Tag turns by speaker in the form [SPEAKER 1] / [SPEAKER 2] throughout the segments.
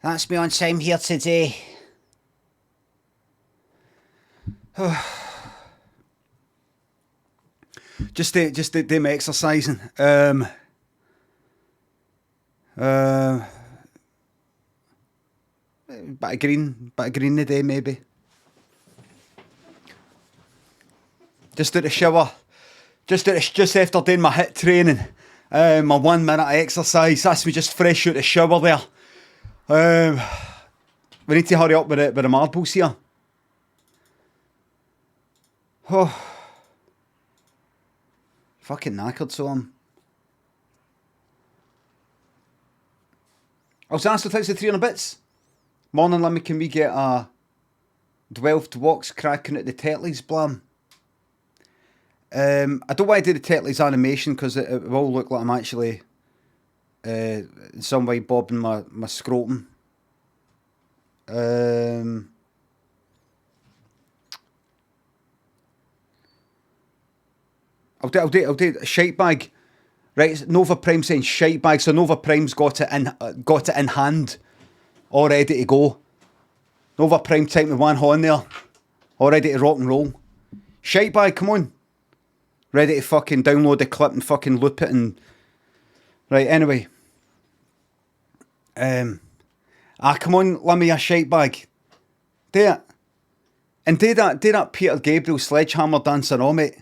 [SPEAKER 1] That's me on time here today. just do my exercising. Bit of green today maybe. Just out the shower. Just after doing my HIIT training. My 1 minute of exercise. That's me just fresh out the shower there. We need to hurry up with the marbles here. Oh. Fucking knackered, so I'm. I was asked if it's 300 bits. Morning, Lemmy, can we get a 12 walks cracking at the Tetley's blam? I don't want to do the Tetley's animation because it will look like I'm actually in some way bobbing my scrotum. I'll do a shite bag. Right, Nova Prime saying shite bag, so Nova Prime's got it in hand, all ready to go. Nova Prime type with one horn there, all ready to rock and roll. Shite bag, come on, ready to fucking download the clip and fucking loop it and right. Anyway, come on, let me a shite bag. Do it, and do that Peter Gabriel sledgehammer dancing on, mate.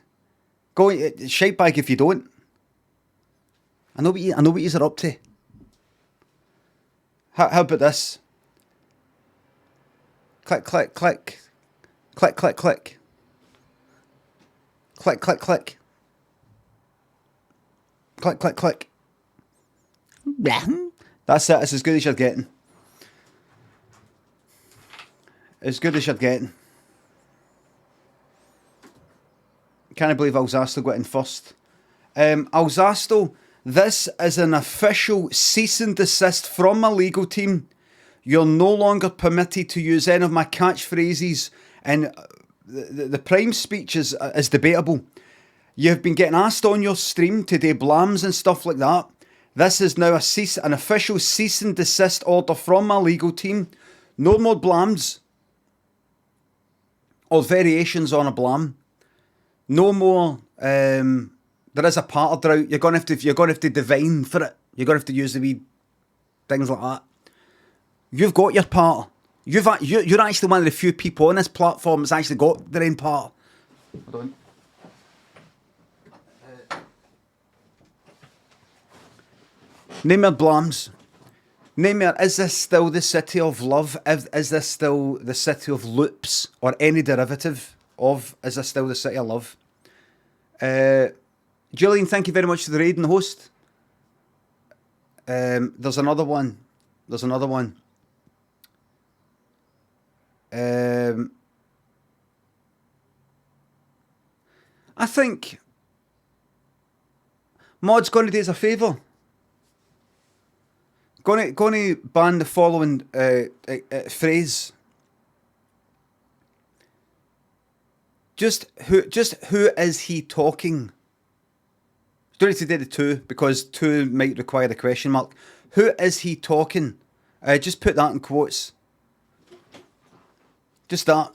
[SPEAKER 1] Go shite bag if you don't. I know what you're up to. How about this? Click, click, click. Click, click, click. Click, click, click. Click, click, click. That's it. It's as good as you're getting. As good as you're getting. Can't believe Alzasto got in first. Alzasto, this is an official cease and desist from my legal team. You're no longer permitted to use any of my catchphrases, and the Prime speech is debatable. You've been getting asked on your stream to do blams and stuff like that. This is now an official cease and desist order from my legal team. No more blams or variations on a blam. No more. There is a part of drought. You're gonna have to divine for it. You're gonna have to use the wee things like that. You've got your part. You're actually one of the few people on this platform that's actually got their own part. Hold on. Name your blams. Name your. Is this still the city of love? Is this still the city of loops or any derivative of? Is this still the city of love? Julian, thank you very much for the raid and the host. There's another one. I think Mod's going to do us a favour. Going to ban the following phrase. Just who is he talking? Don't need to do the two because two might require a question mark. Who is he talking? Just put that in quotes. Just that.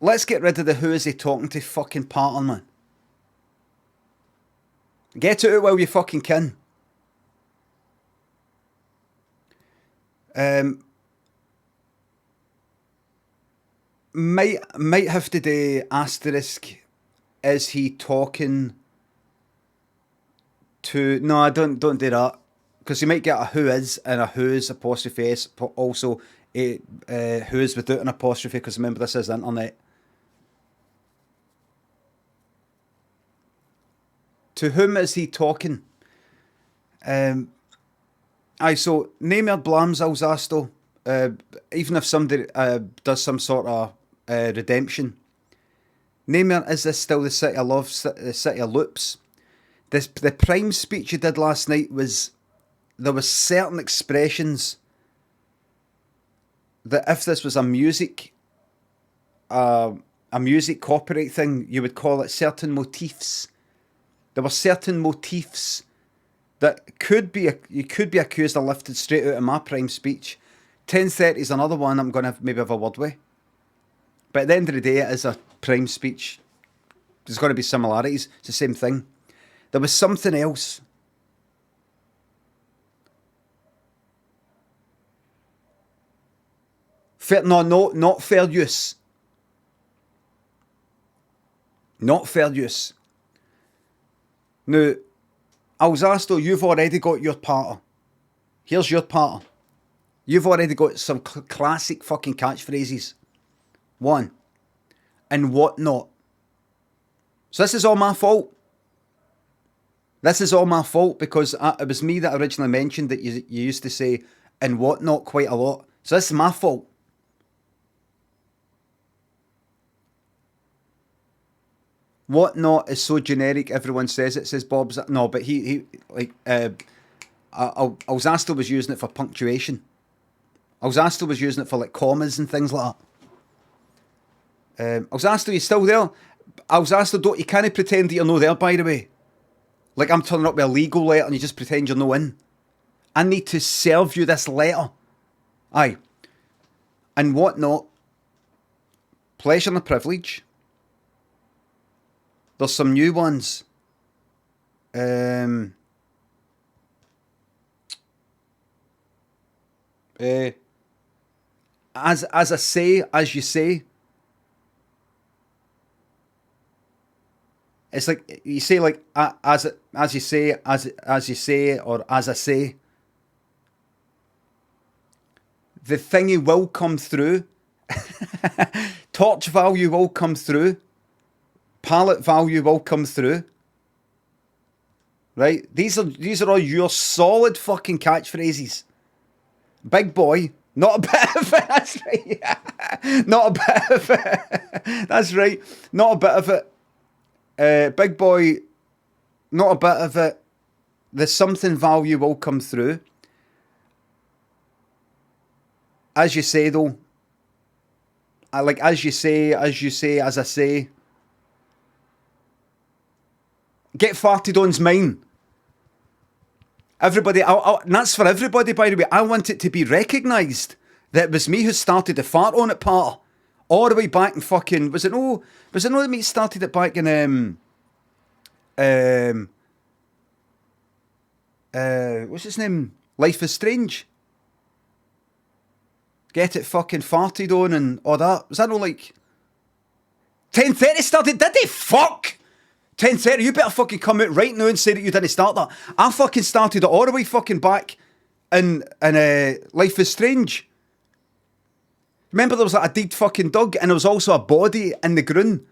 [SPEAKER 1] Let's get rid of the who is he talking to fucking pattern, man. Get it out while you fucking can. Might have to do asterisk. Is he talking to? No, I don't do that because you might get a who is and a who's apostrophe s, but also a who's without an apostrophe because remember this is the internet. To whom is he talking? So name your blams, Alzasto. Even if somebody does some sort of redemption. Name your, is this still the city of love, the city of loops? The Prime speech you did last night was, there was certain expressions that if this was a music copyright thing, you would call it certain motifs. There were certain motifs that you could be accused of lifted straight out of my prime speech. 10:30 is another one I'm going to maybe have a word with. But at the end of the day, it is a prime speech. There's going to be similarities. It's the same thing. There was something else. Not fair use. Not fair use. Now, Alzasto, you've already got your parter. Here's your parter. You've already got some classic fucking catchphrases. One, and what not. So this is all my fault. This is all my fault because it was me that originally mentioned that you used to say and what not quite a lot. So this is my fault. What not is so generic, everyone says it, says Bob's. No, but Alzasto was using it for punctuation. Alzasto was using it for like commas and things like that. Alzasto, you still there? Alzasto, you can't pretend that you're not there, by the way. Like I'm turning up with a legal letter and you just pretend you're not in. I need to serve you this letter. Aye. And what not? Pleasure and a privilege. There's some new ones. As I say, as you say. It's like you say like as you say, as you say, or as I say. The thingy will come through. Torch value will come through. Palette value will come through. Right? These are all your solid fucking catchphrases. Big boy, not a bit of it. That's right. Not a bit of it. That's right. Not a bit of it. Big boy, not a bit of it. The something value will come through. As you say though. I like as you say, as I say. Get farted on's mine. Everybody, and that's for everybody, by the way. I want it to be recognised that it was me who started the fart on it part. All the way back in fucking... Was it no that me started it back in... what's his name? Life is Strange. Get it fucking farted on and all that. Was that no like... 10:30 started, did they? Fuck! 10:30, you better fucking come out right now and say that you didn't start that. I fucking started it all the way fucking back in Life is Strange. Remember there was like a dead fucking dog and there was also a body in the ground.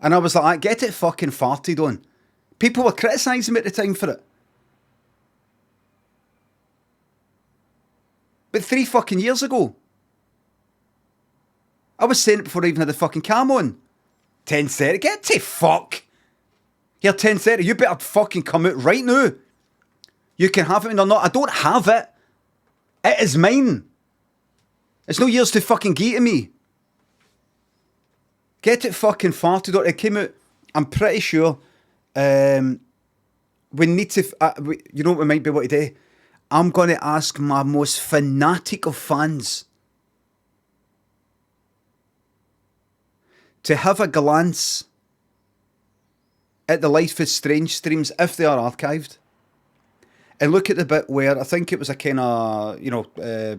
[SPEAKER 1] And I was like, get it fucking farted on. People were criticising me at the time for it. But 3 fucking years ago. I was saying it before I even had the fucking cam on. 10:30, get to fuck. Here, 10:30, you better fucking come out right now. You can have it or not. I don't have it. It is mine. It's no yours to fucking give to me. Get it fucking farted on. It came out, I'm pretty sure, we need to, you know what we might be able to do? I'm going to ask my most fanatic of fans to have a glance at the Life is Strange streams, if they are archived, and look at the bit where, I think it was a kind of,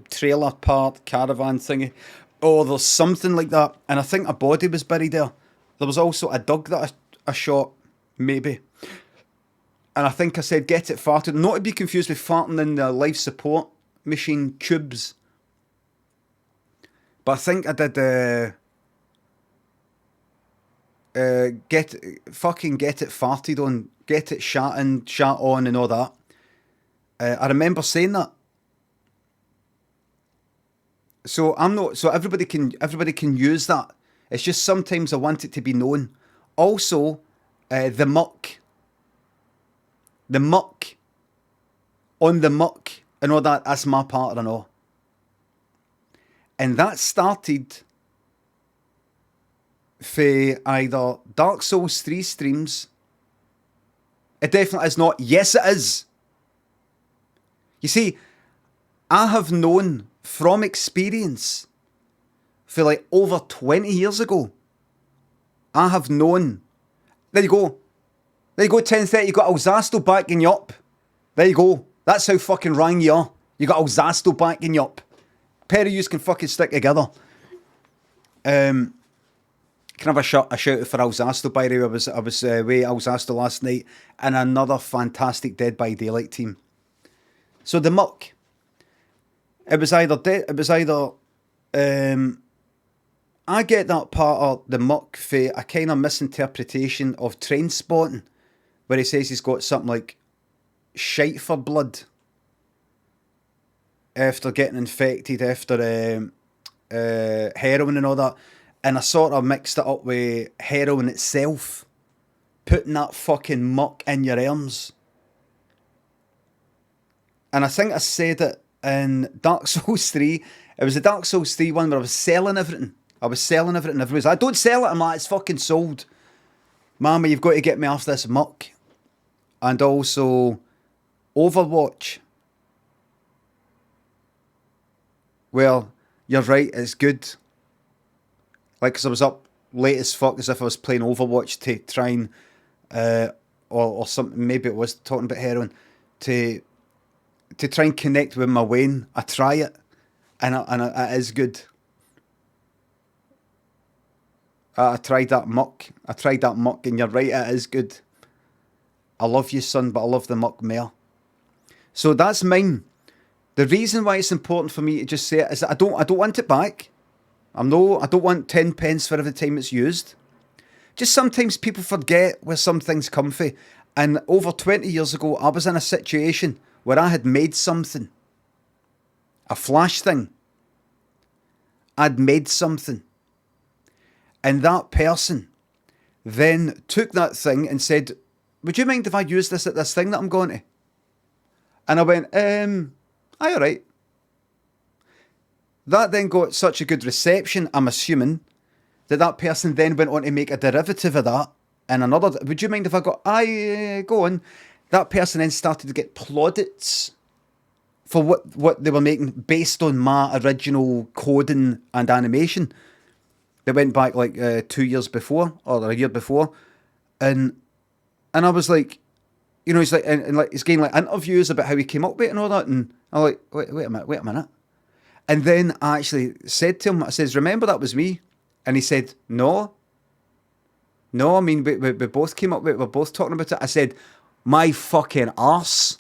[SPEAKER 1] trailer part, caravan thingy, or there's something like that, and I think a body was buried there. There was also a dog that I shot, maybe. And I think I said, get it farted, not to be confused with farting in the life support machine tubes. But I think I did, get it farted on, get it shat on and all that. I remember saying that. So everybody can use that. It's just sometimes I want it to be known. Also, the muck on the muck and all that. That's my part and all. And that started for either Dark Souls 3 streams. It definitely is not. Yes, it is. You see, I have known from experience for like over 20 years ago, I have known, there you go, 10:30, you got Alzasto backing you up. There you go. That's how fucking wrong you are. You got Alzasto backing you up. Pair of yous can fucking stick together. Can I have a shout out for Alzasto, by the way? I was away at Alzasto last night, and another fantastic Dead by Daylight team. So the muck, I get that part of the muck for a kind of misinterpretation of Train Spotting, where he says he's got something like shite for blood after getting infected after heroin and all that. And I sort of mixed it up with heroin itself, putting that fucking muck in your arms. And I think I said it in Dark Souls 3. It was the Dark Souls 3 one where I was selling everything. Everyone's like, don't sell it. I'm like, it's fucking sold. Mama, you've got to get me off this muck. And also, Overwatch. Well, you're right, it's good. Like, because I was up late as fuck as if I was playing Overwatch to try and, or something, maybe it was talking about heroin, to try and connect with my Wayne. I try it, and it is good. I tried that muck, and you're right, it is good. I love you, son, but I love the muck more. So that's mine. The reason why it's important for me to just say it is that I don't want it back. I don't want 10 pence for every time it's used. Just sometimes people forget where some things come from. And over 20 years ago, I was in a situation where I had made something. A flash thing. I'd made something. And that person then took that thing and said, would you mind if I use this at this thing that I'm going to? And I went, aye, alright. That then got such a good reception, I'm assuming, that person then went on to make a derivative of that. And another, would you mind if I got, aye, go on. That person then started to get plaudits for what they were making based on my original coding and animation. They went back like 2 years before, or a year before. And I was like, you know, he's like, and like he's getting like interviews about how he came up with it and all that. And I'm like, wait a minute. And then I actually said to him, I says, remember that was me? And he said, no, I mean, we both came up with it, we're both talking about it. I said, my fucking arse.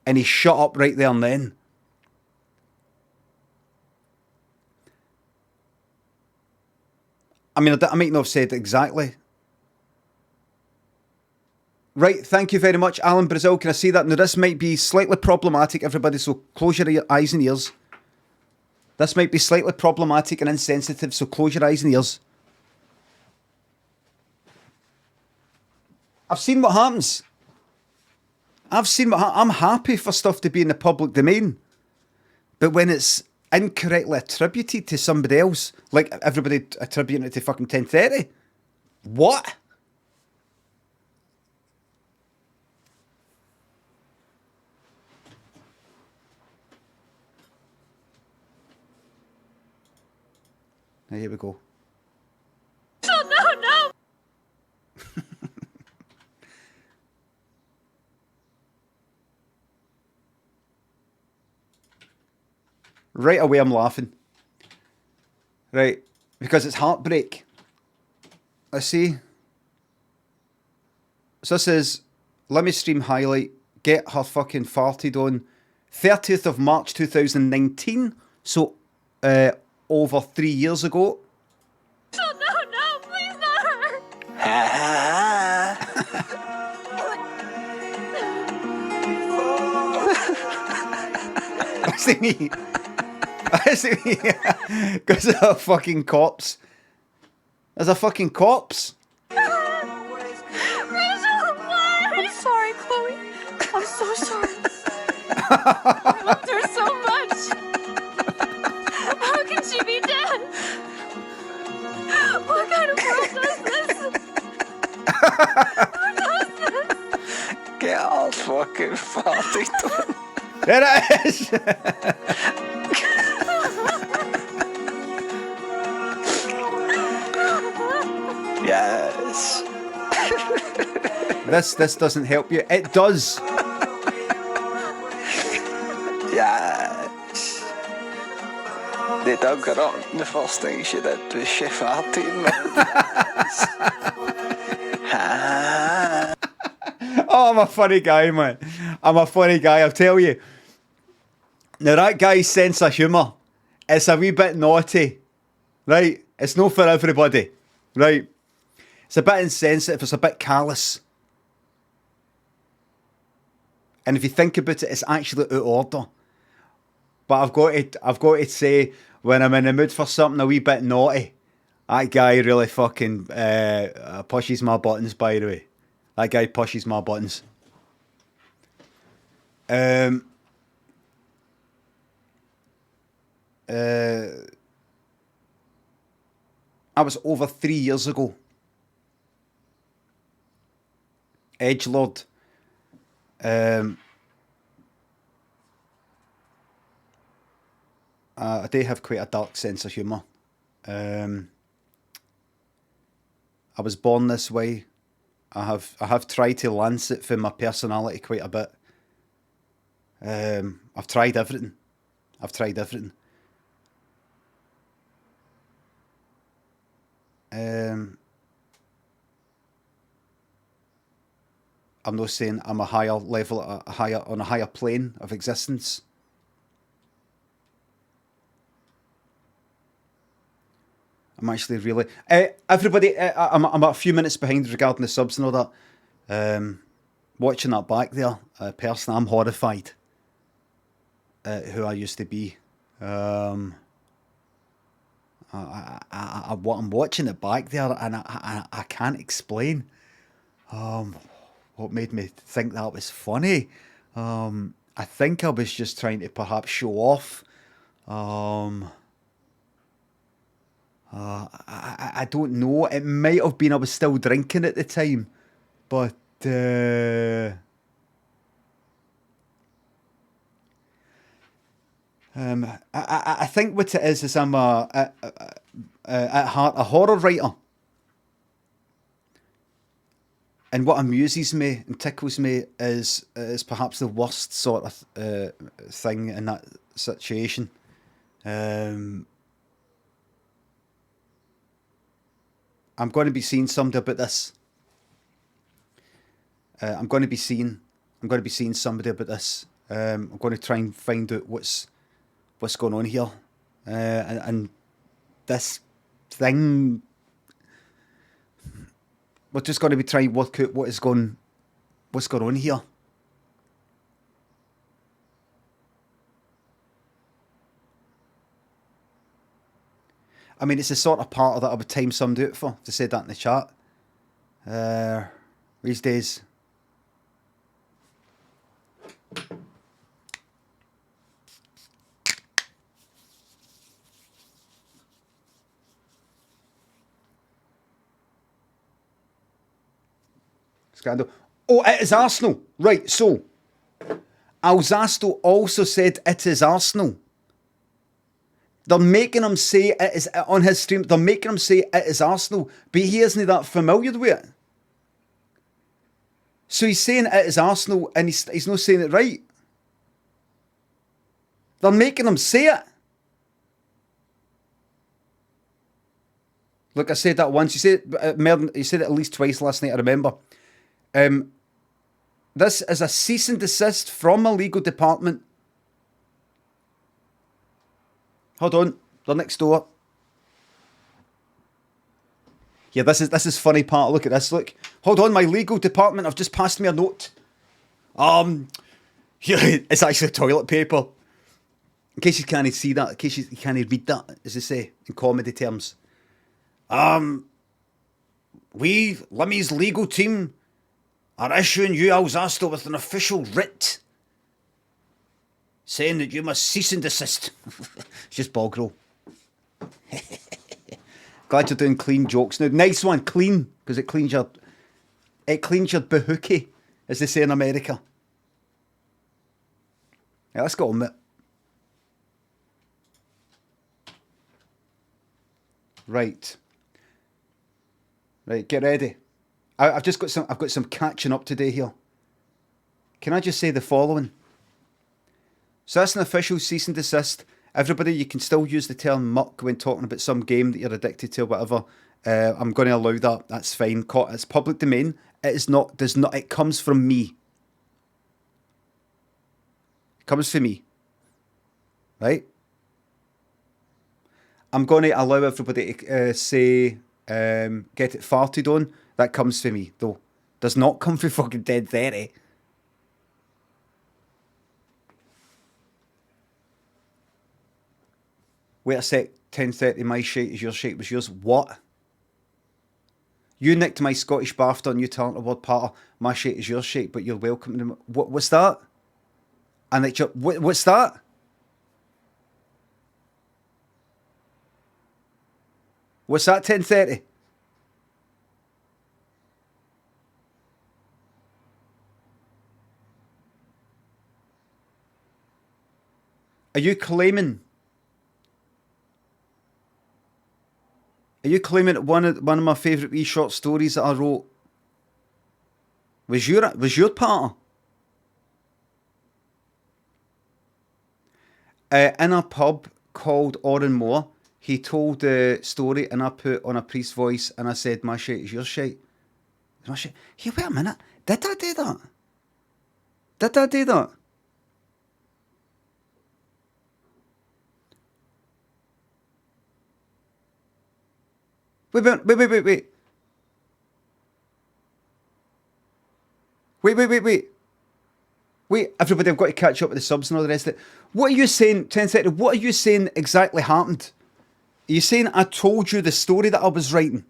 [SPEAKER 1] And he shut up right there and then. I mean, I might not have said exactly. Right, thank you very much, Alan Brazil. Can I see that? Now, this might be slightly problematic, everybody, so close your eyes and ears. This might be slightly problematic and insensitive, so close your eyes and ears. I've seen what happens. I'm happy for stuff to be in the public domain. But when it's incorrectly attributed to somebody else, like everybody attributing it to fucking 10:30, what? Now, here we go.
[SPEAKER 2] Oh, no!
[SPEAKER 1] Right away, I'm laughing. Right, because it's heartbreak. Let's see. So this is, let me stream highlight, get her fucking farted on, 30th of March 2019, so over 3 years ago.
[SPEAKER 2] Oh, no, please not her!
[SPEAKER 1] I see me. Because there's a fucking corpse. There's a fucking corpse.
[SPEAKER 2] Rachel, why? I'm sorry, Chloe. I'm so sorry. I loved her so much. How can she be dead? What kind of world does this? Who does this?
[SPEAKER 3] Get off fucking farted.
[SPEAKER 1] There it is!
[SPEAKER 3] Yes.
[SPEAKER 1] This doesn't help you. It does.
[SPEAKER 3] Yes. They dug her up. The first thing she did was she farted.
[SPEAKER 1] Oh, I'm a funny guy, man. I'm a funny guy, I'll tell you. Now, that guy's sense of humour, it's a wee bit naughty, right? It's not for everybody, right? It's a bit insensitive, it's a bit callous. And if you think about it, it's actually out of order. But I've got to say, when I'm in the mood for something a wee bit naughty, that guy really fucking pushes my buttons, by the way. That guy pushes my buttons. I was over 3 years ago. Edgelord. I do have quite a dark sense of humour. I was born this way. I have tried to lance it for my personality quite a bit. I've tried everything. I'm not saying I'm a higher level, on a higher plane of existence. I'm actually really... everybody, I'm a few minutes behind regarding the subs and all that. Watching that back there, personally, I'm horrified at who I used to be. I'm watching it back there, and I can't explain what made me think that was funny. I think I was just trying to perhaps show off. I don't know. It might have been I was still drinking at the time, but I think what it is I'm at heart a horror writer, and what amuses me and tickles me is perhaps the worst sort of thing in that situation. I'm going to be seeing somebody about this. I'm going to be seeing somebody about this. I'm going to try and find out what's going on here, and this thing. We're just going to be trying to work out what's going on here. I mean, it's the sort of part of that I would time somebody out for, to say that in the chat. These days. Scandal. Oh, it is Arsenal. Right, so. Alzasto also said it is Arsenal. They're making him say it is on his stream. They're making him say it is Arsenal, but he isn't that familiar with it. So he's saying it is Arsenal, and he's not saying it right. They're making him say it. Look, I said that once. You said it at least twice last night. I remember. This is a cease and desist from a legal department. Hold on, they're next door. Yeah, this is funny part. Look at this. Look, hold on, my legal department have just passed me a note. Here, it's actually toilet paper. In case you can't see that, in case you can't read that, as they say in comedy terms. We, Limmy's legal team, are issuing you, Alzasto, with an official writ saying that you must cease and desist. It's just bog roll. Glad you're doing clean jokes now. Nice one, clean, because it cleans your bahookie, as they say in America. Yeah, let's go on with it. Right. Right, get ready. I've got some catching up today here. Can I just say the following? So that's an official cease and desist. Everybody, you can still use the term muck when talking about some game that you're addicted to or whatever. I'm going to allow that. That's fine. It's public domain. It is not. Does not. It comes from me. It comes from me. Right. I'm going to allow everybody to say get it farted on. That comes from me though. Does not come from fucking Dead 30. Wait a sec. 10:30. My shite is your shite was yours. What? You nicked my Scottish BAFTA on New Talent Award part. My shite is your shite, but you're welcome to. What's that? I nicked your. What's that? What's that? 10:30. Are you claiming? Are you claiming that one of my favourite wee short stories that I wrote was your part? In a pub called Oran Moor, he told the story and I put on a priest voice and I said, my shite is your shite. My shite. Hey, wait a minute. Did I do that? Did I do that? Wait. Wait, everybody, I've got to catch up with the subs and all the rest of it. What are you saying, 10:30? What are you saying exactly happened? Are you saying I told you the story that I was writing?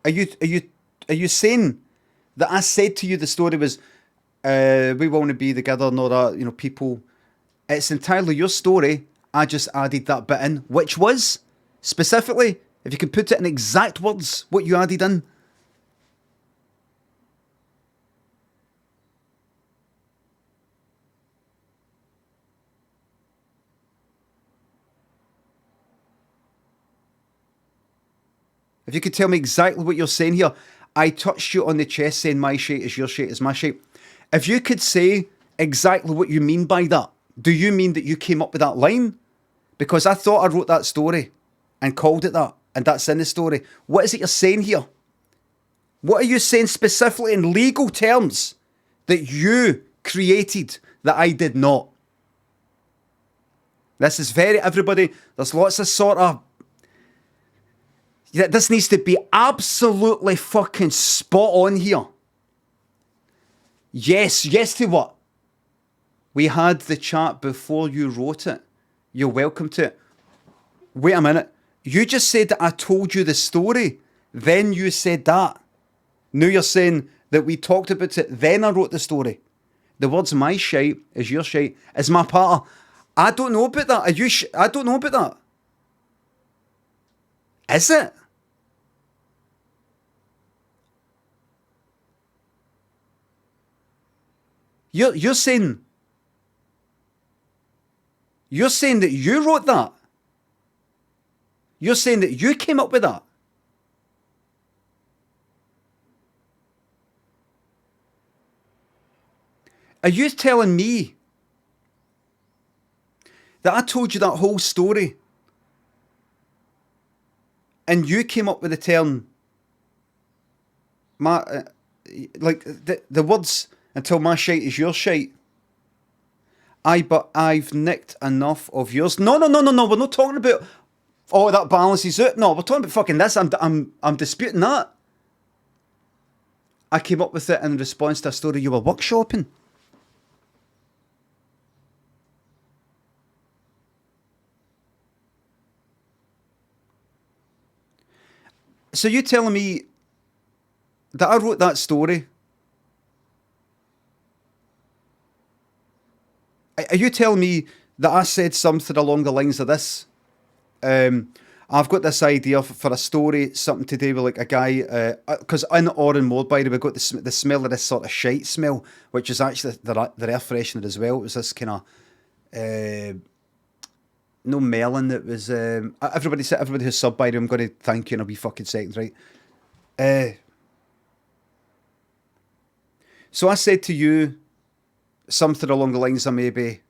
[SPEAKER 1] Are you saying that I said to you the story was we want to be together and all that, you know, people. It's entirely your story. I just added that bit in, which was specifically, if you can put it in exact words, what you added in. If you could tell me exactly what you're saying here, I touched you on the chest saying my shite is your shite is my shite. If you could say exactly what you mean by that, do you mean that you came up with that line? Because I thought I wrote that story and called it that, and that's in the story. What is it you're saying here? What are you saying specifically in legal terms that you created that I did not? This is very, everybody, there's lots of sort of, yeah, this needs to be absolutely fucking spot on here. Yes to what? We had the chat before you wrote it. You're welcome to it. Wait a minute. You just said that I told you the story. Then you said that. Now you're saying that we talked about it. Then I wrote the story. The words my shite is your shite is my part. I don't know about that. Are you? I don't know about that. Is it? You're saying that you wrote that. You're saying that you came up with that. Are you telling me that I told you that whole story and you came up with the term, like the words, until my shite is your shite? But I've nicked enough of yours. No. We're not talking about, oh, that balances out. No, we're talking about fucking this. I'm disputing that. I came up with it in response to a story you were workshopping. So you telling me that I wrote that story? Are you telling me that I said something along the lines of this? I've got this idea for a story, something to do with like a guy, because in Oran Moor, by the way, we got the smell of this sort of shite smell, which is actually the air freshener as well. It was this kind of, no melon, it was, everybody who's sub, by the way, I'm going to thank you in a wee fucking second, right? So I said to you something along the lines of maybe,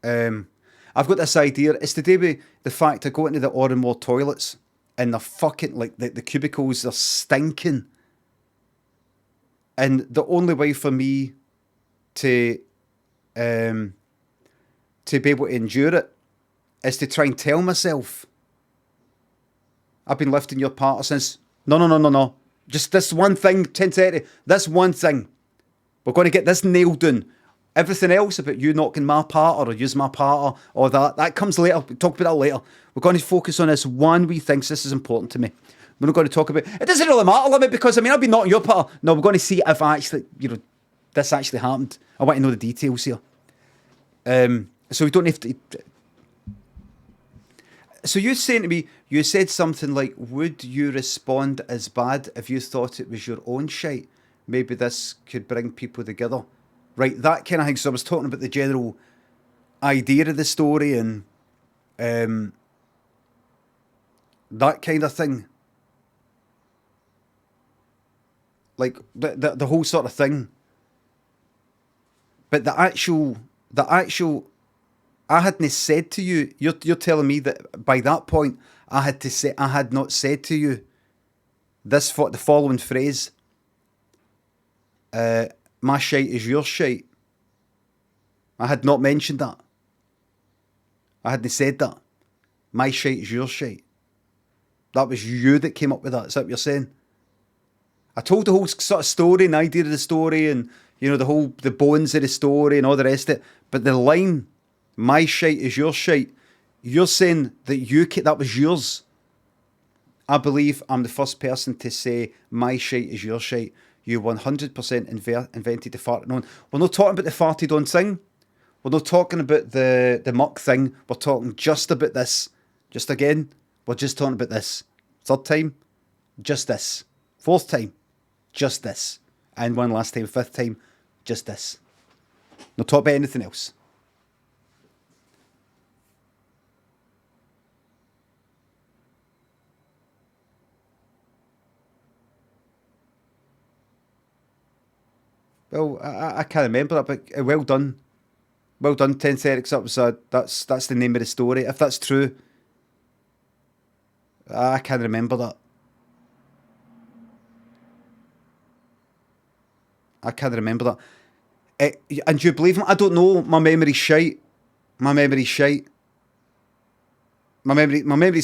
[SPEAKER 1] I've got this idea. It's to do with the fact I go into the Oran Moor toilets and they're fucking, like, the cubicles, they're stinking. And the only way for me to be able to endure it is to try and tell myself, I've been lifting your partner since, no. Just this one thing, 10:30, this one thing. We're going to get this nailed down. Everything else about you knocking my partner or use my partner or that comes later. We'll talk about that later. We're going to focus on this one wee thing. This is important to me. We're not going to talk about, it doesn't really matter, Limit, because I mean, I've been knocking your partner. No, we're going to see if this actually happened. I want to know the details here. So we don't have to. So you're saying to me, you said something like, would you respond as bad if you thought it was your own shite? Maybe this could bring people together. Right, that kind of thing. So I was talking about the general idea of the story and that kind of thing. Like the whole sort of thing. But the actual I hadn't said to you, you're telling me that by that point I had not said to you the following phrase. My shite is your shite. I had not mentioned that. I hadn't said that. My shite is your shite. That was you that came up with that. Is that what you're saying? I told the whole sort of story and idea of the story and, the bones of the story and all the rest of it. But the line, my shite is your shite, you're saying that that was yours. I believe I'm the first person to say my shite is your shite. You 100% invented the farted on. We're not talking about the farted on thing. We're not talking about the muck thing. We're talking just about this. Just again, we're just talking about this. Third time, just this. Fourth time, just this. And one last time, fifth time, just this. Not talk about anything else. Well, I can't remember that, but well done. Well done, 10:30. That's the name of the story. If that's true, I can't remember that. I can't remember that. And do you believe me? I don't know. My memory's shite. My memory's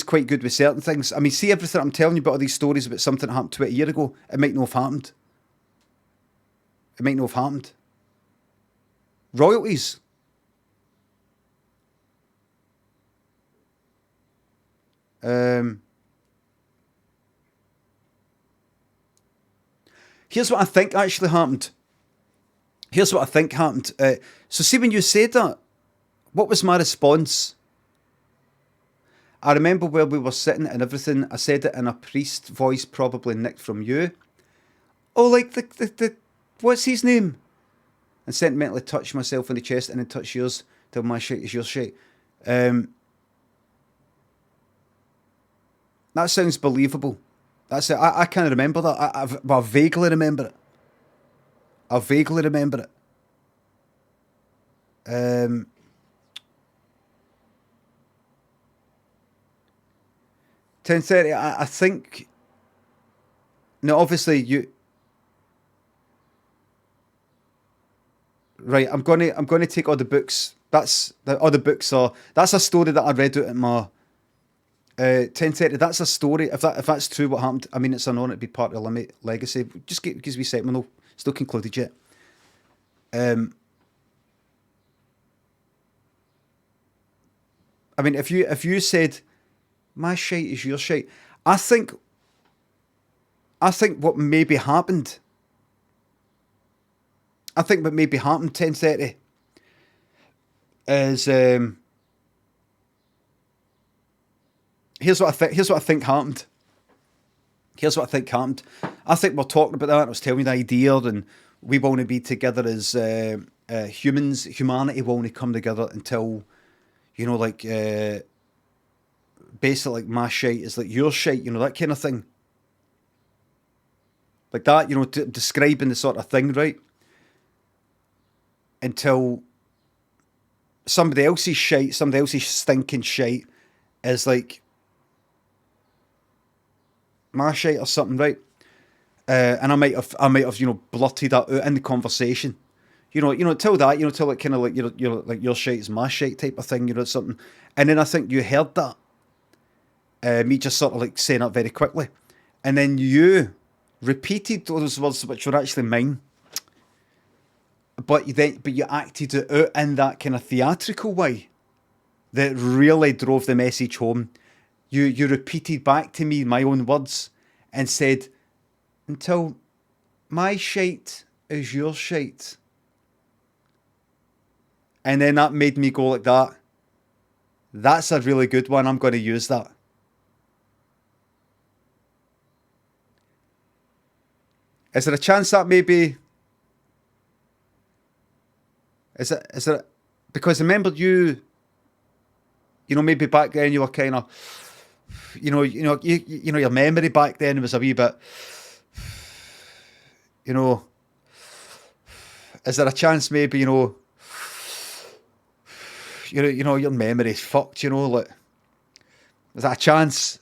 [SPEAKER 1] quite good with certain things. I mean, see everything I'm telling you about all these stories about something that happened 20 years ago. It might not have happened. It might not have happened. Royalties. Here's what I think actually happened. So see, when you said that, what was my response? I remember where we were sitting and everything. I said it in a priest voice, probably nicked from you. Oh, like the what's his name? And sentimentally touch myself in the chest and then touch yours till my shit is your shit. That sounds believable. That's it. I can't remember that. I vaguely remember it. 10:30. I think. No, obviously you. Right, I'm gonna take all the books. That's a story that I read out in my 10:30. That's a story. If that's true, what happened? I mean, it's an honour to be part of the Limit legacy. Just gives me second. We're still concluded yet. I mean, if you said my shite is your shite, I think what maybe happened. I think what maybe happened 10:30 is here's what I think happened. Here's what I think happened. I think we're talking about that. I was telling you the idea, and we want to be together as humans. Humanity will only come together until, you know, like basically like my shite is like your shite, you know, that kind of thing. Like that, you know, describing the sort of thing, right? Until somebody else's shite, somebody else's stinking shite is like my shite or something, right? And I might have, you know, blurted that out in the conversation. You know, until that, you know, till it kind of like you're like your shite is my shite type of thing, you know, something. And then I think you heard that. Me just sort of like saying that very quickly. And then you repeated those words which were actually mine. But you acted it out in that kind of theatrical way that really drove the message home. You repeated back to me my own words and said, until my shite is your shite. And then that made me go like that. That's a really good one. I'm going to use that. Is there a chance that maybe... Is it because remember you know, maybe back then you were kind of, you know, your memory back then was a wee bit, you know, is there a chance maybe, you know, your memory's fucked, you know, like, is that a chance?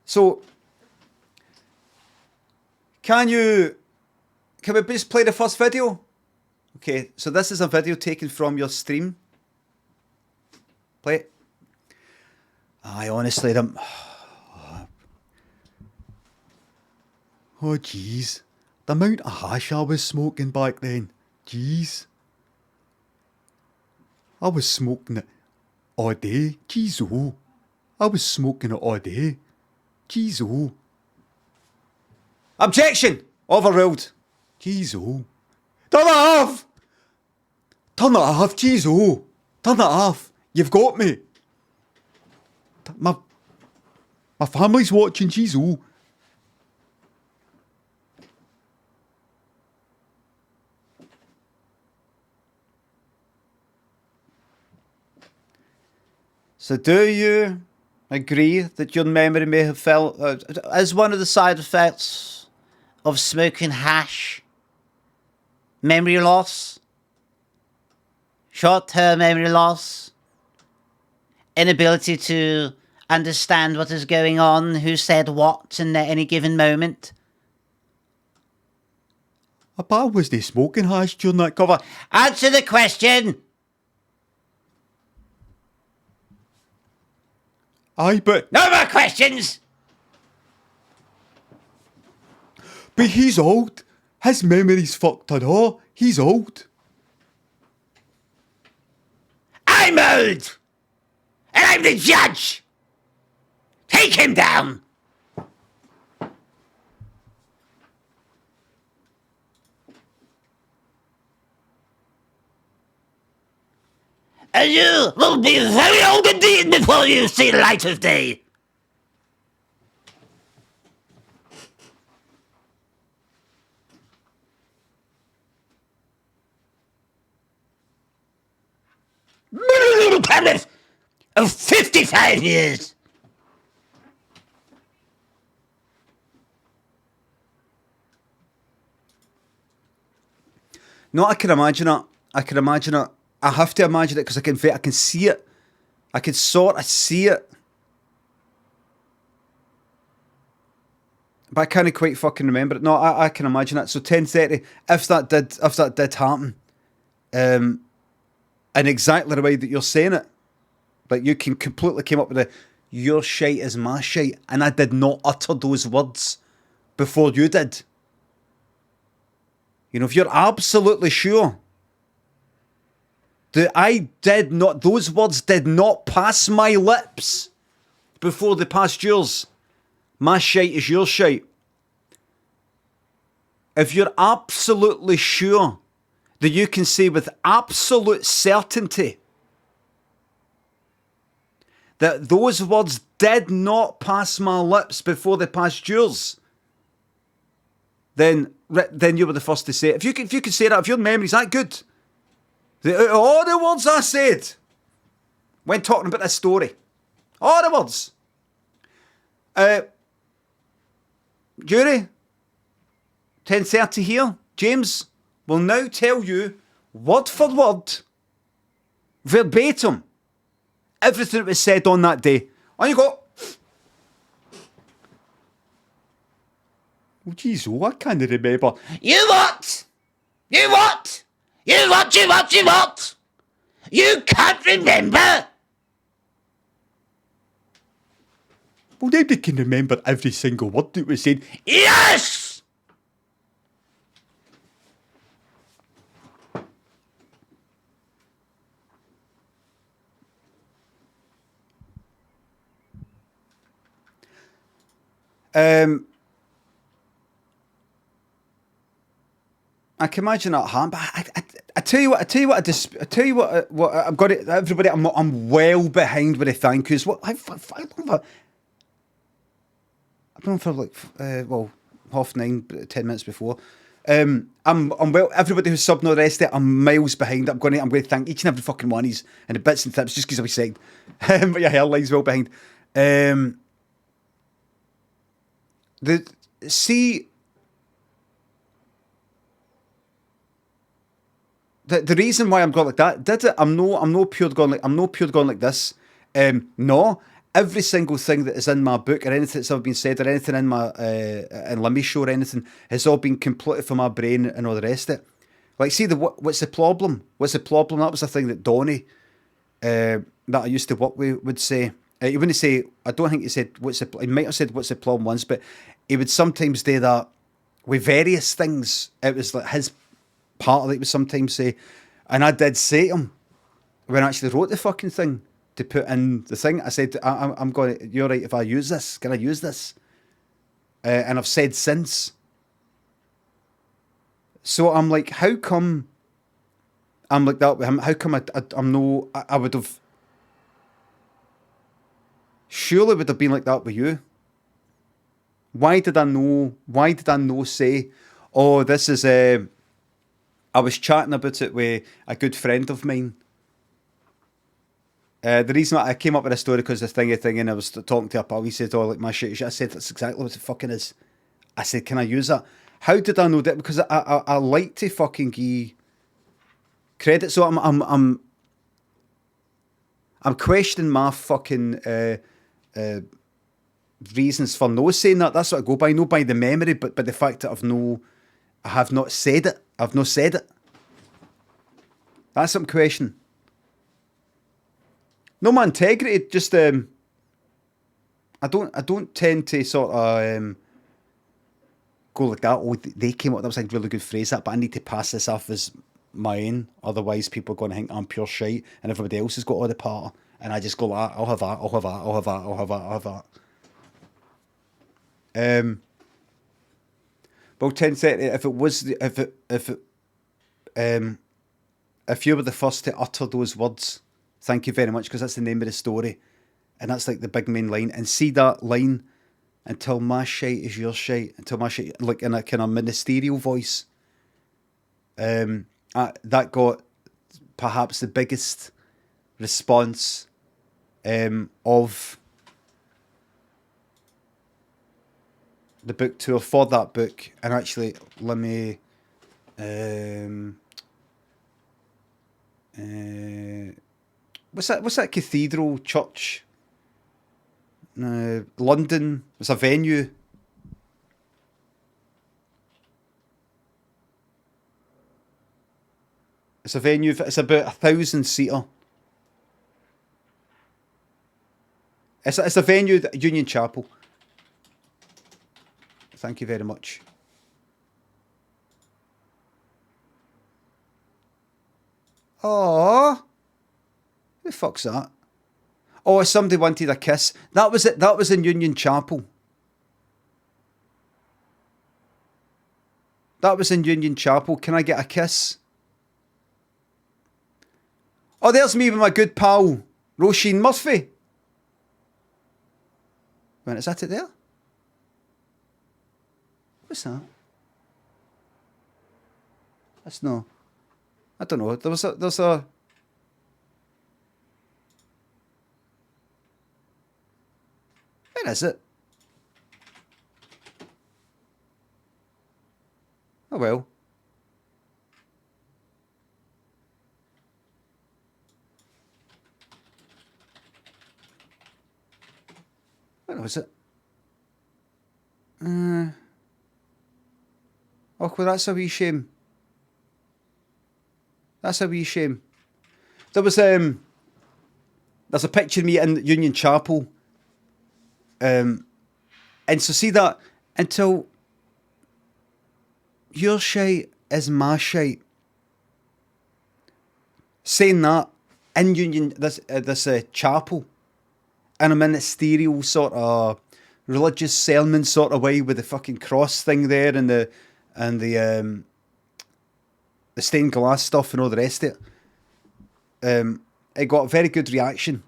[SPEAKER 1] So, can we just play the first video? Okay, so this is a video taken from your stream. Play it. I honestly don't... Oh, jeez. The amount of hash I was smoking back then. Jeez. I was smoking it all day. Jeez, oh. I was smoking it all day. Jeez, oh. Objection! Overruled. Jeez, oh. Turn it off! Turn it off, jeez, oh. Turn it off. You've got me. My family's watching, jeez, oh. So do you agree that your memory may have felt as one of the side effects of smoking hash? Memory loss? Short-term memory loss? Inability to understand what is going on, who said what in any given moment? I was they smoking hash during that cover. Answer the question! Aye, but... No more questions! But he's old. His memory's fucked and all. He's old. I'm old! And I'm the judge! Take him down! And you will be very old indeed before you see the light of day. Tablet of 55 years. No, I can imagine it. I can imagine it. I have to imagine it because I can see it. I can sort of see it. But I can't quite fucking remember it. No, I can imagine it. So 10:30, if that did happen, in exactly the way that you're saying it, but you can completely came up with the your shite is my shite, and I did not utter those words before you did. You know, if you're absolutely sure that I did not, those words did not pass my lips before they passed yours. My shite is your shite. If you're absolutely sure that you can say with absolute certainty that those words did not pass my lips before they passed yours, then you were the first to say it. If you could say that, if your memory's that good, all the words I said when talking about this story, all the words. Jury, 10:30 here. James will now tell you word for word, verbatim, everything that was said on that day. On you go. Oh, jeez, I can't remember.
[SPEAKER 4] You what? You what? You what? You what? You what? You can't remember?
[SPEAKER 1] Well, nobody can remember every single word that was said.
[SPEAKER 4] Yes!
[SPEAKER 1] I can imagine that happen, but I tell you what I've got it. Everybody, I'm well behind with the thank yous. What I've been on for like 9:30, 10 minutes before. I'm well. Everybody who's subbing all the rest of it, I'm miles behind. I'm going to thank each and every fucking one of these and the bits and tips just because I was saying. But your hairline's well behind. The reason why I'm going like that, I'm no pure going like this. No, every single thing that is in my book or anything that's ever been said or anything in my in Limmy's show or anything has all been completely from my brain and all the rest of it. Like, see what's the problem? What's the problem? That was the thing that Donnie, that I used to work with, would say. He wouldn't say. I don't think he said what's the. He might have said what's the problem once, but he would sometimes do that with various things. It was like his part of it would sometimes say, and I did say to him when I actually wrote the fucking thing to put in the thing. I said, I'm going to, you're right, if I use this, can I use this? And I've said since. So I'm like, how come I'm like that with him? How come I would have, surely would have been like that with you? Why did I know say, oh, this is I was chatting about it with a good friend of mine. The reason I came up with a story because the thing, and I was talking to a pal. He said, "Oh, like my shit." I said, "That's exactly what it fucking is." I said, "Can I use that?" How did I know that? Because I like to fucking give credit. So I'm questioning my fucking reasons for no saying that. That's what I go by. Not by the memory, but by the fact that I have not said it. I've not said it. That's some question. No, my integrity. Just I don't tend to sort of go like that. Oh, they came up. That was a really good phrase. That, but I need to pass this off as my own. Otherwise, people are going to think I'm pure shite, and everybody else has got all the part. And I just go like, I'll have that. I'll have that. I'll have that. I'll have that. I'll have that. Well, 10:30. If you were the first to utter those words, thank you very much, because that's the name of the story, and that's like the big main line. And see that line, until my shite is your shite, until my shite, like in a kind of ministerial voice. That got perhaps the biggest response of the book tour for that book. And actually, let me what's that cathedral church? London. It's a venue. It's a venue. It's about 1,000-seater. It's a venue, Union Chapel. Thank you very much. Oh, who the fuck's that? Oh, somebody wanted a kiss. That was it. That was in Union Chapel. That was in Union Chapel. Can I get a kiss? Oh, there's me with my good pal, Roisin Murphy. Wait, is that it there? What's that? That's no. I don't know. There's a. Where is it? Oh well. Where was it? Oh, well, that's a wee shame. That's a wee shame. There was there's a picture of me in Union Chapel. And so see that until your shite is my shite. Saying that in Union this chapel, and I'm in a stereo sort of religious sermon sort of way with the fucking cross thing there and the stained glass stuff and all the rest of it. It got a very good reaction,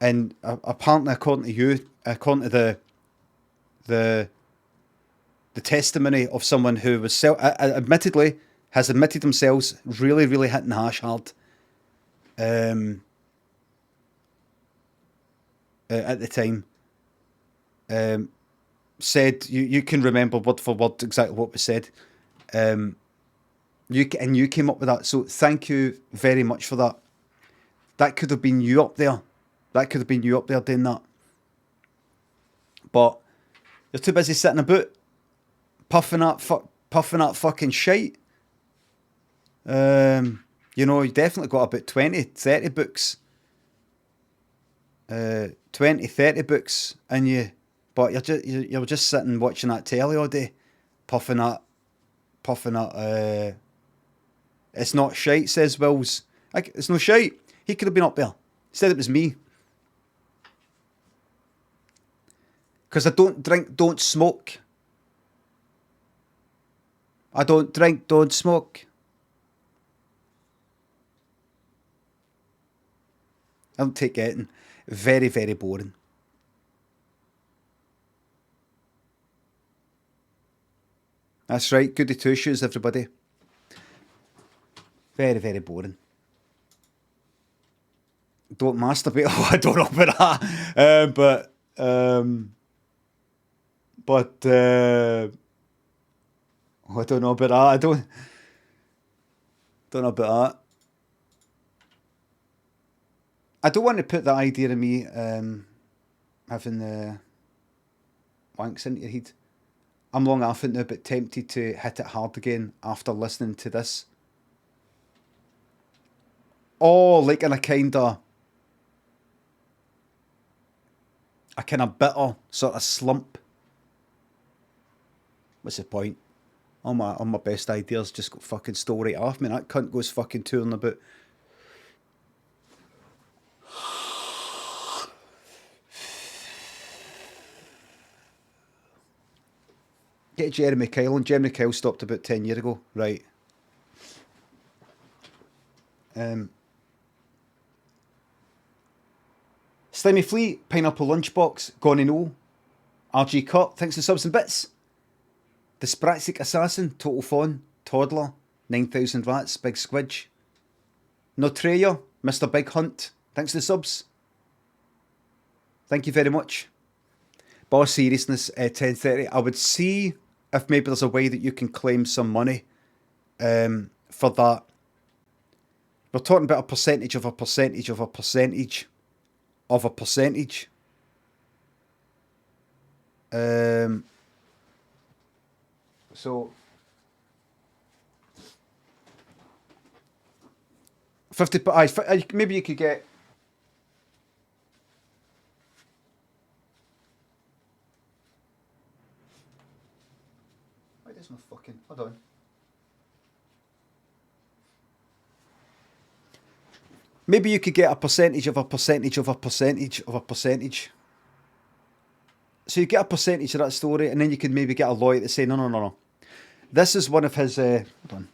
[SPEAKER 1] and apparently, according to you, according to the testimony of someone who was admittedly has admitted themselves really hitting hash hard. At the time, said you can remember word for word exactly what was said. You came up with that, so thank you very much for that. That could have been you up there. That could have been you up there doing that. But you're too busy sitting about, puffing that fucking shite. You know, you definitely got about 20, 30 books. 20, 30 books in you, but you're just sitting watching that telly all day, puffing that. It's not shite, says Wills. It's no shite. He could have been up there. He said it was me. Because I don't drink, don't smoke. I don't drink, don't smoke. I don't take getting. Very, very boring. That's right. Goody two shoes, everybody. Very, very boring. Don't masturbate. Oh, I don't know about that. I don't know about that. I don't know about that. I don't want to put the idea of me having the wanks into your head. I'm long off it now, but tempted to hit it hard again after listening to this. Oh, like in a kind of bitter sort of slump. What's the point? All my best ideas just got fucking stole right off me. That cunt goes fucking touring about. Get Jeremy Kyle, and Jeremy Kyle stopped about 10 years ago. Right. Slimy Flea, Pineapple Lunchbox, Gone No, RG Cut, thanks for subs and bits. The Spratsic Assassin, Total Fawn, Toddler, 9,000 Rats, Big Squidge. No Treyer, Mr. Big Hunt, thanks for the subs. Thank you very much. Boss Seriousness, 10:30. I would see if maybe there's a way that you can claim some money for that. We're talking about a percentage of a percentage of a percentage of a percentage. So 50, maybe you could get. Why does my fucking hold on? Maybe you could get a percentage of a percentage of a percentage of a percentage. So you get a percentage of that story, and then you could maybe get a lawyer to say, no. This is one of his. Hold on.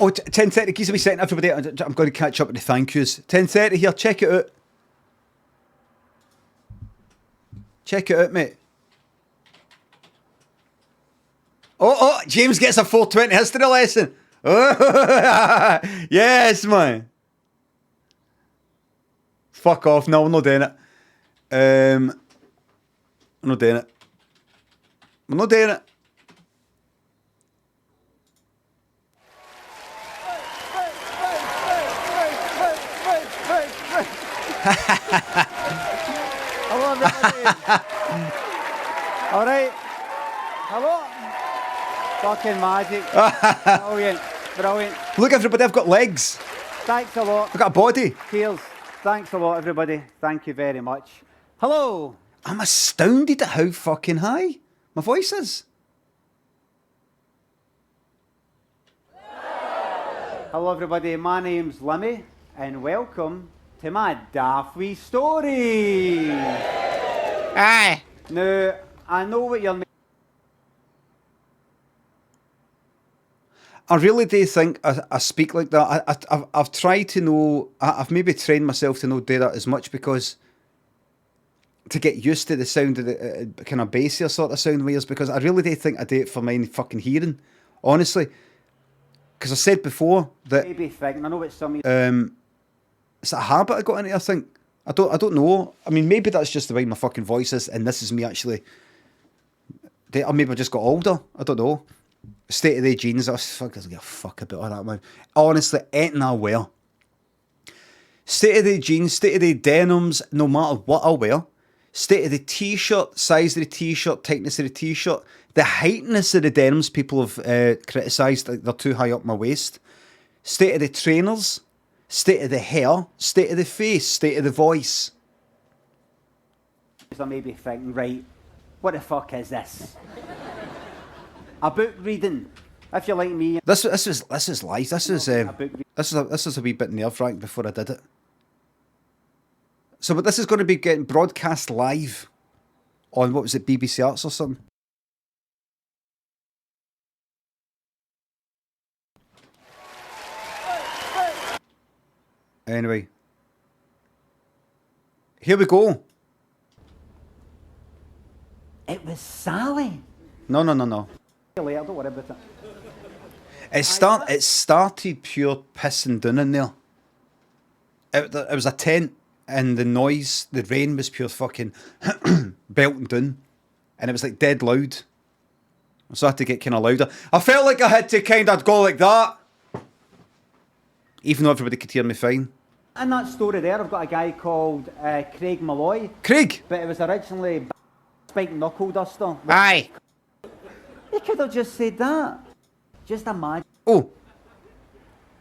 [SPEAKER 1] Oh, 10:30, give me a second, everybody. I'm going to catch up with the thank yous. 10:30 here, check it out. Check it out, mate. Oh, James gets a 420 history lesson. Oh, yes, man. Fuck off. No, we're not doing it. We're not doing it. We're not doing it.
[SPEAKER 5] Hello, everybody. All right. Hello. Fucking magic. Brilliant. Brilliant.
[SPEAKER 1] Look, everybody, I've got legs.
[SPEAKER 5] Thanks a lot.
[SPEAKER 1] I've got a body.
[SPEAKER 5] Cheers. Thanks a lot, everybody. Thank you very much. Hello.
[SPEAKER 1] I'm astounded at how fucking high my voice is.
[SPEAKER 5] Hello, everybody. My name's Limmy, and welcome to my daft wee story.
[SPEAKER 4] Aye.
[SPEAKER 5] Now, I know what you're.
[SPEAKER 1] I really do think I speak like that. I've tried to know, I've maybe trained myself to not do that as much because to get used to the sound of the kind of bassier sort of sound waves, because I really do think I do it for my fucking hearing, honestly. Because I said before that
[SPEAKER 5] Maybe thinking, I know what some of you.
[SPEAKER 1] it's a habit I got into, I think. I don't know. I mean, maybe that's just the way my fucking voice is, and this is me actually. Or maybe I just got older. I don't know. State of the jeans, I don't give a fuck about all that, man. Honestly, ain't I wear. State of the jeans, state of the denims, no matter what I wear. State of the t-shirt, size of the t-shirt, tightness of the t-shirt. The heightness of the denims, people have criticised, like they're too high up my waist. State of the trainers, state of the hair, state of the face, state of the voice.
[SPEAKER 5] I may be thinking, right, what the fuck is this? A book reading. If you're like me.
[SPEAKER 1] This is live. This is
[SPEAKER 5] a book reading.
[SPEAKER 1] this is a wee bit nerve-wracking before I did it. So, but this is going to be getting broadcast live on, what was it, BBC Arts or something? Anyway. Here we go.
[SPEAKER 5] It was Sally.
[SPEAKER 1] No.
[SPEAKER 5] Later, don't worry about it.
[SPEAKER 1] It started pure pissing down in there. It was a tent, and the noise, the rain was pure fucking belting down, and it was like dead loud. So I had to get kind of louder. I felt like I had to kind of go like that, even though everybody could hear me fine.
[SPEAKER 5] In that story there, I've got a guy called Craig Malloy.
[SPEAKER 1] Craig!
[SPEAKER 5] But it was originally Spike Knuckle Duster.
[SPEAKER 4] Aye.
[SPEAKER 5] He could have just said that. Just imagine.
[SPEAKER 1] Oh,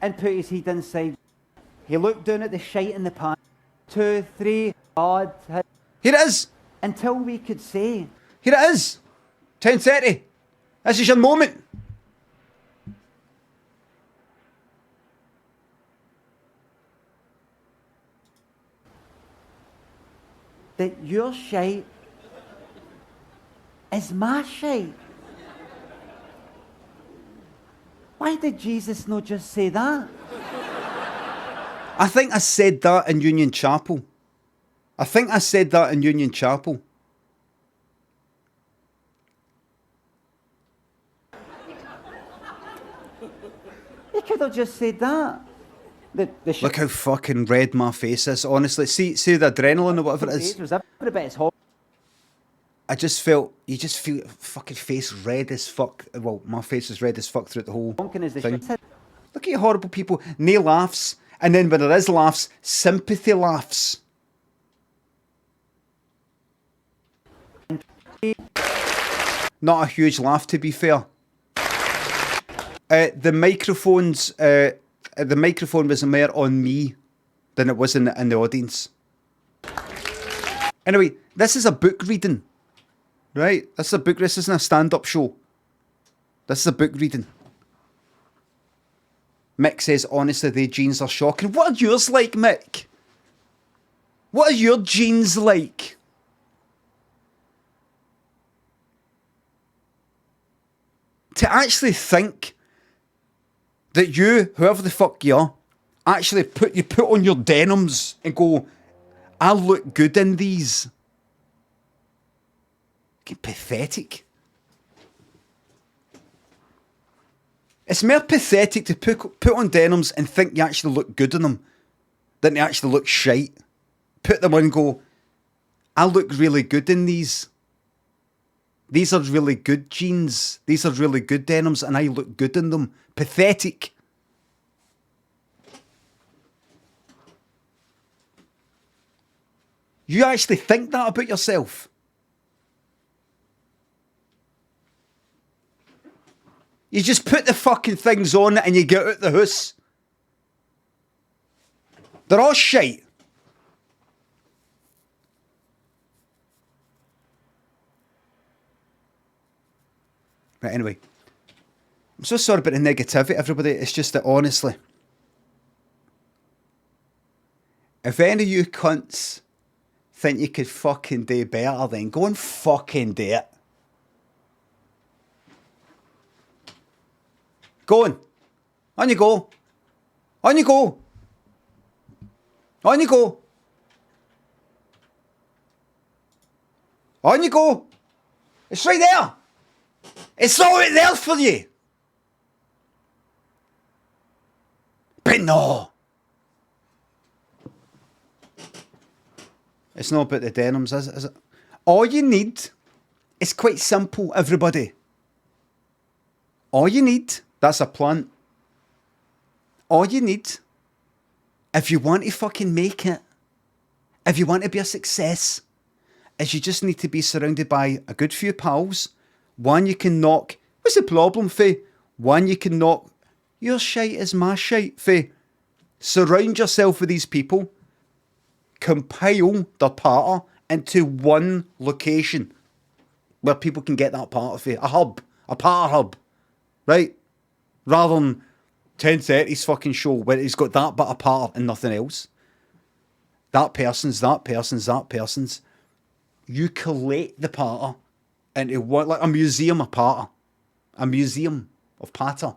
[SPEAKER 5] And put his head inside. He looked down at the shite in the pan. 2, 3, odd.
[SPEAKER 1] here it is!
[SPEAKER 5] Until we could say,
[SPEAKER 1] Here it is! 10:30. This is your moment.
[SPEAKER 5] that your shite is my shite. Why did Jesus not just say that?
[SPEAKER 1] I think I said that in Union Chapel.
[SPEAKER 5] He could have just said that.
[SPEAKER 1] Look how fucking red my face is, honestly. See the adrenaline or whatever it is.
[SPEAKER 5] was every bit as hot.
[SPEAKER 1] I just felt, you just feel fucking face red as fuck. Well, my face is red as fuck throughout the whole
[SPEAKER 5] Honking as the
[SPEAKER 1] thing.
[SPEAKER 5] shit.
[SPEAKER 1] Look at you horrible people. No laughs. And then when there is laughs, sympathy laughs. Not a huge laugh, to be fair. The microphone was more on me than it was in the audience. Anyway, this is a book reading, right? This isn't a stand-up show. This is a book reading. Mick says, honestly, the jeans are shocking. What are yours like, Mick? What are your jeans like? To actually think that you, whoever the fuck you are, actually put on your denims and go, I look good in these. Fucking pathetic. It's more pathetic to put on denims and think you actually look good in them than to actually look shite. Put them on and go, I look really good in these. These are really good jeans. These are really good denims and I look good in them. Pathetic. You actually think that about yourself? You just put the fucking things on and you get out the house. They're all shite. Right, anyway. I'm so sorry about the negativity, everybody. It's just that, honestly, if any of you cunts think you could fucking do better, then go and fucking do it. Go on. On you go. On you go. On you go. On you go. It's right there. It's all right there for you. But no. It's not about the denims, is it? All you need is quite simple, everybody. All you need, that's a plant. All you need, if you want to fucking make it, if you want to be a success, is you just need to be surrounded by a good few pals. One you can knock. What's the problem, Faye? One you can knock. Your shite is my shite, Faye. Surround yourself with these people. Compile their party into one location where people can get that part of it. A hub. A party hub. Right? Rather than 10:30's fucking show where he's got that bit of part and nothing else. That person's. You collate the party into one, like a museum of party. A museum of patter.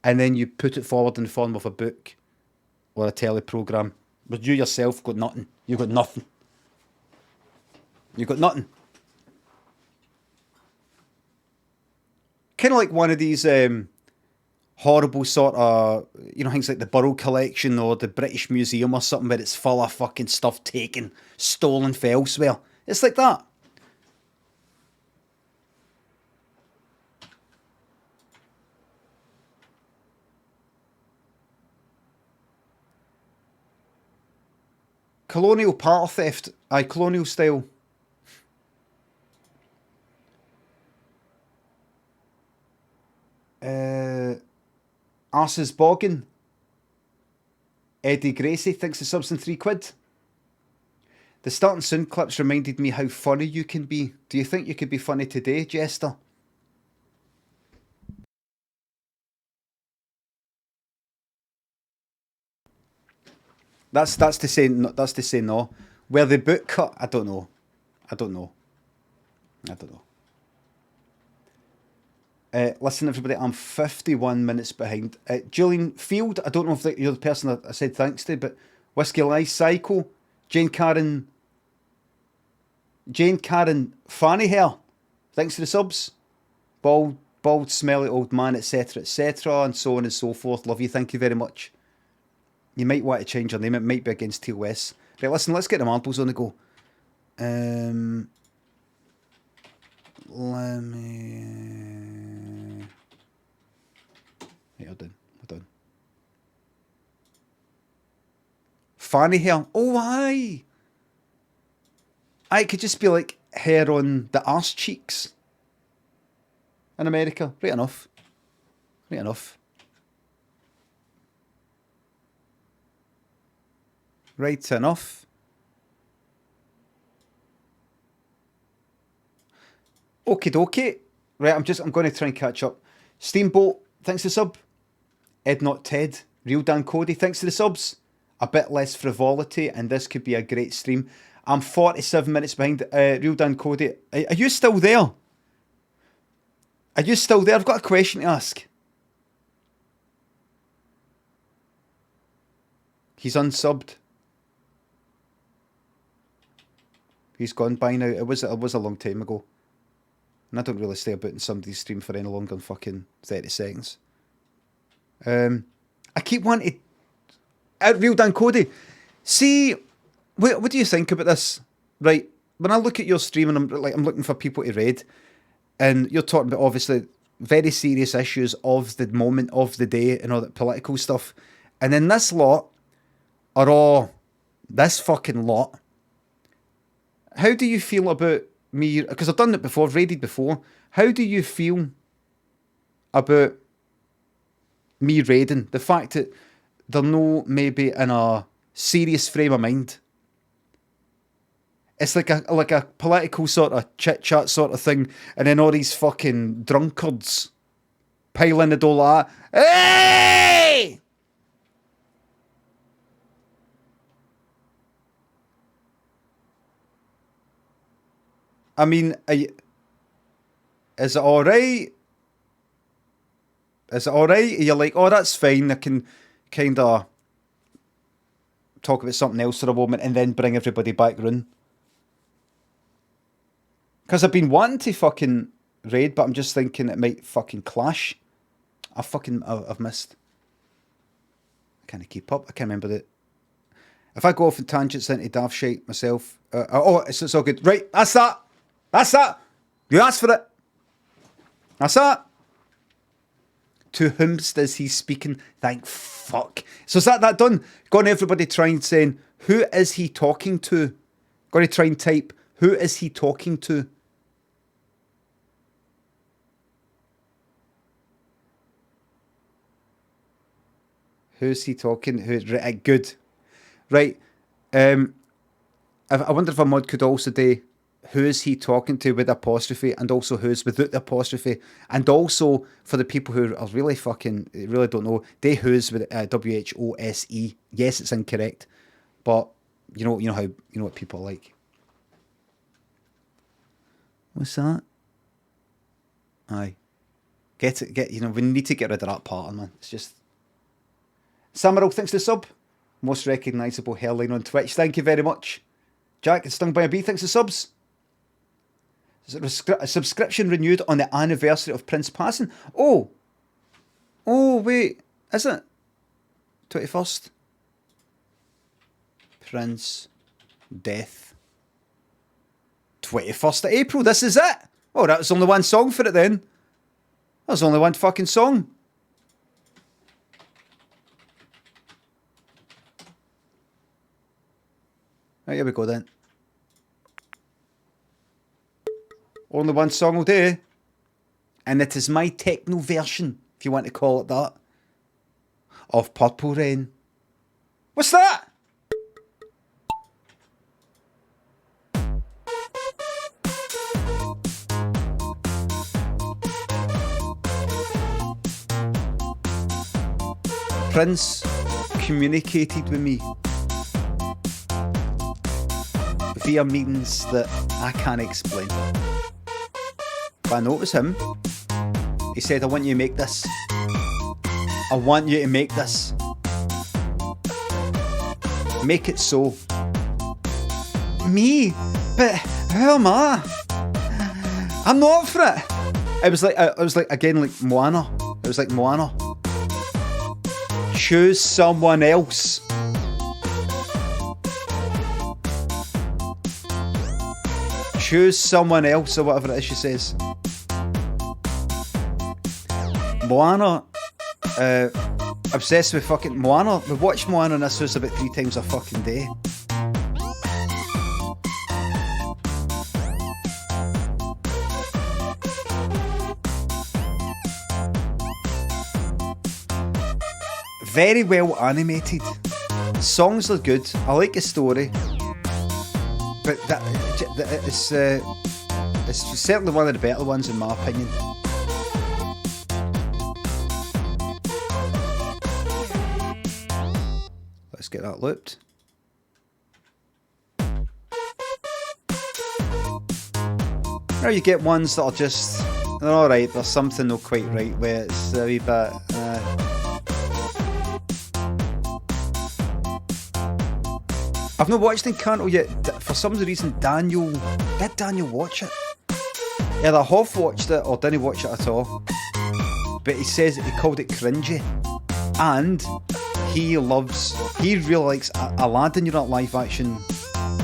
[SPEAKER 1] And then you put it forward in the form of a book or a teleprogram. But you yourself got nothing. You got nothing. You got nothing. Kind of like one of these horrible sort of, you know, things like the Burrell Collection or the British Museum or something where it's full of fucking stuff taken, stolen from elsewhere. It's like that. Colonial party theft. Aye, colonial style. Arse's boggin. Eddie Gracie thinks the subs in £3. The starting sound clips reminded me how funny you can be. Do you think you could be funny today, Jester? That's to say no. Where the book cut, I don't know. Listen, everybody, I'm 51 minutes behind. Julian Field, I don't know if you're the person I said thanks to, but Whiskey Lies Psycho, Jane Karen Fanny Hair, thanks to the subs. Bald, smelly old man, etc., and so on and so forth. Love you, thank you very much. You might want to change your name. It might be against TOS. Right, listen, let's get the marbles on the go. Let me... Hey, hold on. Fanny hair. Oh, aye. It could just be like hair on the arse cheeks. In America. Right enough. Okie dokie. Right, I'm going to try and catch up. Steamboat, thanks for the sub. Ed Not Ted, Real Dan Cody, thanks for the subs. A bit less frivolity, and this could be a great stream. I'm 47 minutes behind. Real Dan Cody, are you still there? I've got a question to ask. He's unsubbed. He's gone by now. It was a long time ago. And I don't really stay about in somebody's stream for any longer than fucking 30 seconds. I keep wanting to... Real Dan Cody, see, what do you think about this? Right, when I look at your stream and I'm looking for people to raid, and you're talking about, obviously, very serious issues of the moment, of the day, and all that political stuff. And then this lot are all... This fucking lot. How do you feel about me? Because I've done it before, I've raided before. How do you feel about me raiding? The fact that they're no maybe in a serious frame of mind. It's like a political sort of chit-chat sort of thing, and then all these fucking drunkards pile in the door like that. Hey! I mean, is it alright? Is it alright? You're like, oh, that's fine. I can kind of talk about something else for a moment and then bring everybody back round. Because I've been wanting to fucking raid, but I'm just thinking it might fucking clash. I've missed. I can't keep up. I can't remember that. If I go off in tangents into daft shite myself. It's all good. Right, that's that. That's that. You asked for it. That's that. To whom does he speaking? Thank fuck. So is that done? Go on, everybody try and saying, who is he talking to? Got to try and type, who is he talking to? Who's he talking? Right, good. Right. I wonder if a mod could also do who is he talking to with apostrophe, and also who's without the apostrophe, and also for the people who are really don't know, they who's with WHOSE. Yes, it's incorrect, but you know what people are like. What's that? Aye, get it. We need to get rid of that pattern, man. It's just. Samaral, thanks for the sub. Most recognisable hairline on Twitch. Thank you very much. Jack, it's Stung by a Bee. Thanks for subs. A subscription renewed on the anniversary of Prince passing. Oh, wait. Is it? 21st? Prince death. 21st of April. This is it. Oh, that was only one song for it then. That was only one fucking song. Right, here we go then. Only one song will do. And it is my techno version, if you want to call it that, of Purple Rain. What's that? Prince communicated with me via means that I can't explain. But I know it was him. He said, I want you to make this. I want you to make this. Make it so. Me? But who am I? I'm not for it. It was like again, like Moana. It was like Moana. Choose someone else. Choose someone else, or whatever it is she says. Moana, obsessed with fucking Moana. We watch Moana in this house about 3 times a fucking day. Very well animated. Songs are good. I like the story. But it's certainly one of the better ones in my opinion. Let's get that looped. Now you get ones that are just, they're alright, there's something not quite right where it's a wee bit... I've not watched Encanto yet. For some reason, Daniel watch it? Either I have watched it or didn't watch it at all. But he says he called it cringy. And he really likes Aladdin, you know, that live action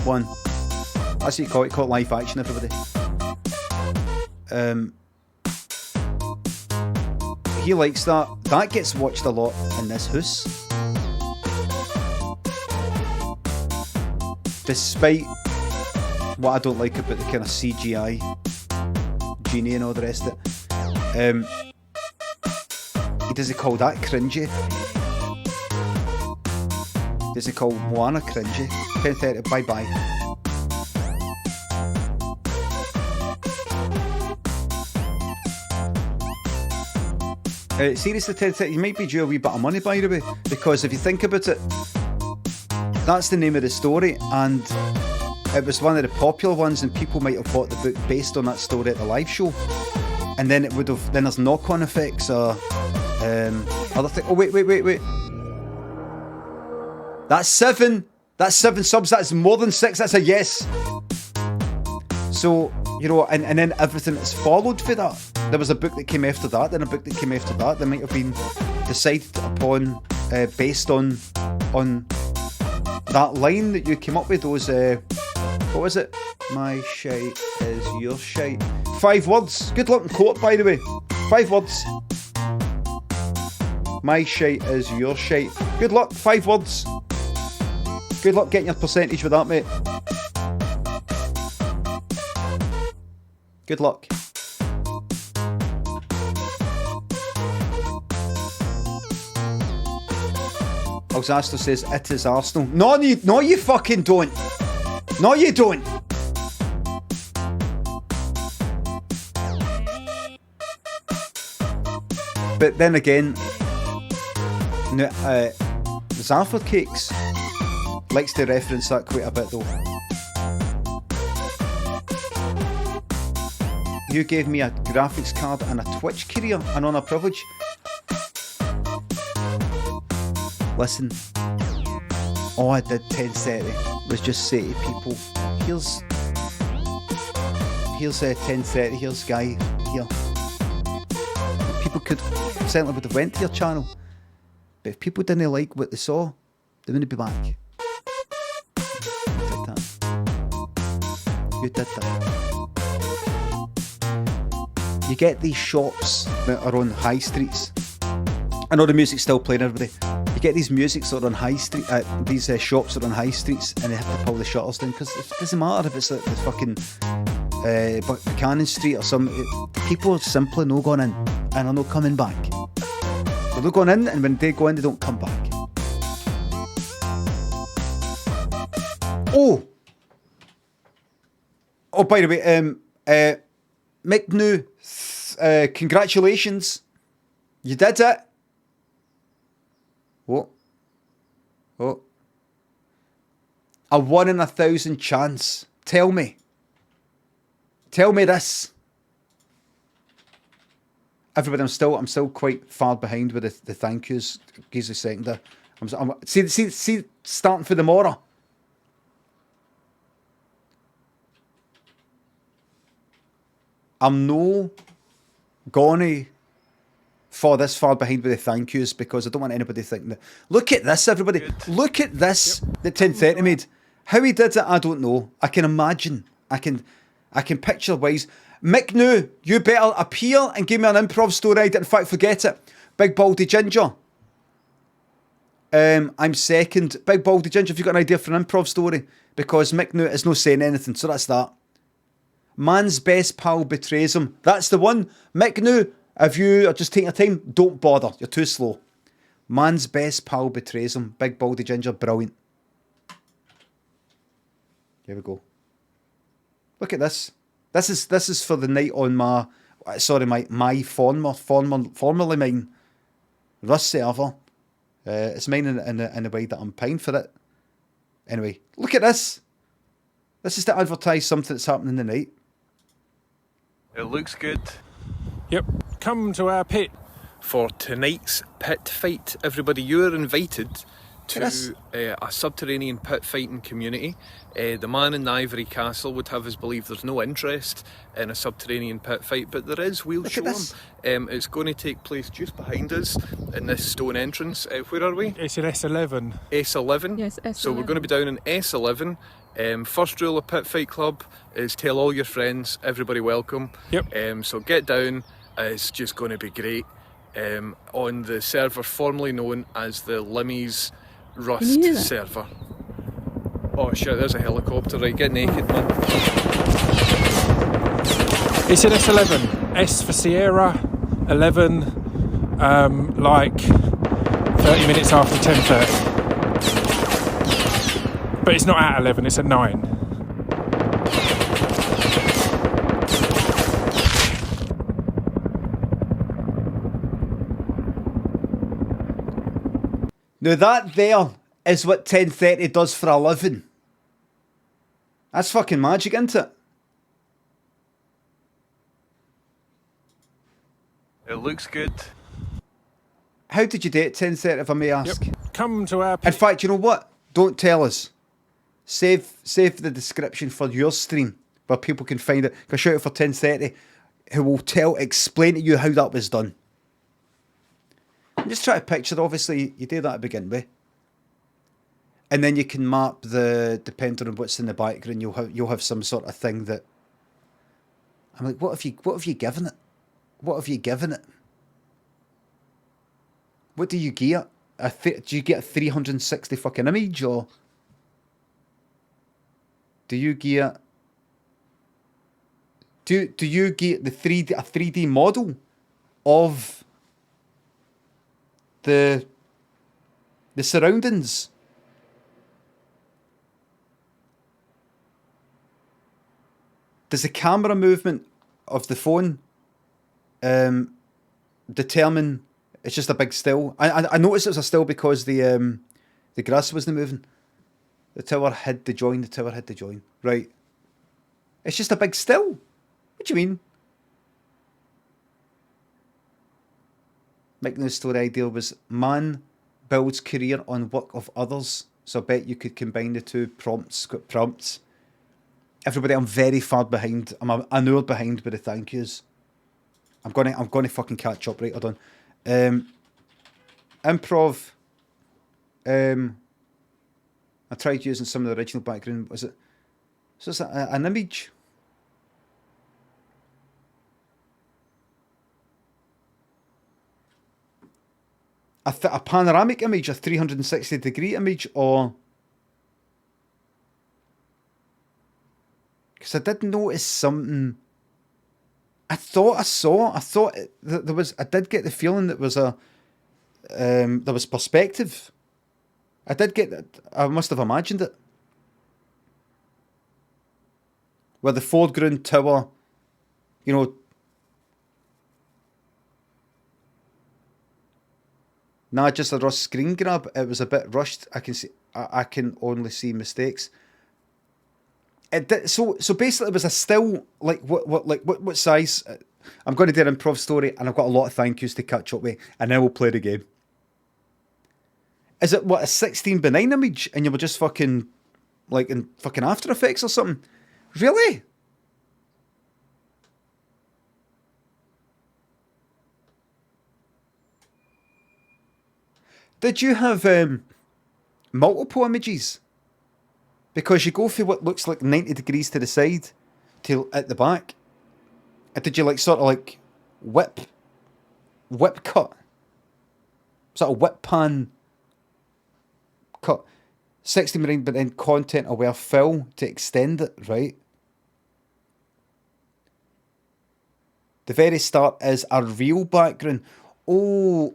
[SPEAKER 1] one. That's what you call it live action, everybody. He likes that. That gets watched a lot in this house. Despite what I don't like about the kind of CGI genie and all the rest of it. He doesn't call that cringy. Does he call Moana cringy? 10:30, bye bye. Seriously, 10:30, you might be due a wee bit of money, by the way, because if you think about it, that's the name of the story, and it was one of the popular ones, and people might have bought the book based on that story at the live show, and then it would have. Then there's knock-on effects or other things. Oh wait. That's 7. That's 7 subs. That's more than 6. That's a yes. So, you know, and then everything that's followed for that. There was a book that came after that, then a book that came after that. That might have been decided upon based on that line that you came up with. Those what was it? My shite is your shite. 5 words. Good luck in court, by the way. 5 words. My shite is your shite. Good luck. 5 words. Good luck getting your percentage with that, mate. Good luck. Alzasto says it is Arsenal. No, you fucking don't. No, you don't. But then again, Zafford Cakes likes to reference that quite a bit though. You gave me a graphics card and a Twitch career, an honour privilege. Listen, all I did 10:30 was just say to people, here's 10:30, here's Guy here. People could certainly would have went to your channel, but if people didn't like what they saw, they wouldn't be back. You did that. You get these shops that are on high streets. I know the music's still playing, everybody. You get these musics that are on high street, these shops that are on high streets, and they have to pull the shutters down because it doesn't matter if it's like the fucking Buchanan Street or something. People are simply not going in and are not coming back. They're not going in, and when they go in, they don't come back. Oh, by the way, Mick New, congratulations. You did it. What? Oh. A 1 in 1,000 chance. Tell me this. Everybody, I'm still quite far behind with the thank yous. Give us a second there. See, starting for the morrow. I'm no gonna fall this far behind with the thank yous because I don't want anybody thinking that. Look at this, everybody. Good. Look at this that 10:30 made. How he did it, I don't know. I can imagine. I can picture wise. Mick New, you better appear and give me an improv story. I did in fact forget it. Big Baldy Ginger. I'm second. Big Baldy Ginger, have you got an idea for an improv story? Because Mick New is not saying anything, so that's that. Man's best pal betrays him. That's the one. Mick New, if you are just taking your time, don't bother. You're too slow. Man's best pal betrays him. Big Baldy Ginger, brilliant. Here we go. Look at this. This is for the night on my formerly mine, Rust server. It's mine in the way that I'm paying for it. Anyway, look at this. This is to advertise something that's happening tonight.
[SPEAKER 6] It looks good.
[SPEAKER 7] Yep, come to our pit for tonight's pit fight. Everybody, you're invited
[SPEAKER 6] to
[SPEAKER 1] Yes.
[SPEAKER 6] a subterranean pit fighting community. The man in the ivory castle would have us believe there's no interest in a subterranean pit fight, but there is. We'll
[SPEAKER 1] Look
[SPEAKER 6] show
[SPEAKER 1] at this.
[SPEAKER 6] him. It's going to take place just behind us in this stone entrance. Where are we?
[SPEAKER 7] It's an S11.
[SPEAKER 6] S11.
[SPEAKER 2] Yes,
[SPEAKER 6] So we're
[SPEAKER 2] S11.
[SPEAKER 6] going to be down in S11. First rule of Pit Fight Club is tell all your friends, everybody welcome.
[SPEAKER 7] Yep.
[SPEAKER 6] So get down. It's just going to be great. On the server formerly known as the Limmy's
[SPEAKER 2] Can you
[SPEAKER 6] Rust
[SPEAKER 2] hear that?
[SPEAKER 6] server. Oh shit, there's a helicopter. Right, get naked, man.
[SPEAKER 7] It's an S11. S for Sierra, 11, like 30 minutes after 10:30. But it's not at 11, it's at 9.
[SPEAKER 1] Now that there is what 10:30 does for a living. That's fucking magic, isn't it?
[SPEAKER 6] It looks good.
[SPEAKER 1] How did you do it 10:30, if I may ask?
[SPEAKER 7] Yep. Come to our
[SPEAKER 1] In
[SPEAKER 7] pit.
[SPEAKER 1] fact, you know what? Don't tell us. Save the description for your stream where people can find it. Go shout it for 10:30, who will explain to you how that was done. I'm just trying to picture. Obviously, you do that to begin with, and then you can map depending on what's in the background. You'll have some sort of thing that. I'm like, what have you given it? What have you given it? What do you get? Do you get a 360 fucking image, or do you get? Do you get a 3D model of the surroundings? Does the camera movement of the phone determine it's just a big still? I noticed it was a still because the grass wasn't moving. The tower hid the join. Right. It's just a big still. What do you mean? Making the story ideal was man builds career on work of others. So I bet you could combine the two quick prompts. Everybody, I'm very far behind. I'm an hour behind with the thank yous. I'm gonna fucking catch up. Right, hold on. Improv. I tried using some of the original background. Was it? So it's an image. A panoramic image, a 360 degree image, or because I did notice something. I thought there was. I did get the feeling that was there was perspective. I did get that. I must have imagined it. Where the foreground tower, you know. Nah, just a rushed screen grab. It was a bit rushed. I can see. I can only see mistakes. It did, so basically, it was a still like what size? I'm going to do an improv story, and I've got a lot of thank yous to catch up with, and then we'll play the game. Is it what, a 16:9 image, and you were just fucking like in fucking After Effects or something? Really? Did you have multiple images? Because you go for what looks like 90 degrees to the side to at the back. And did you like sort of like whip cut? Sort of whip pan cut. 60mm, but then content aware fill to extend it, right? The very start is a real background. Oh.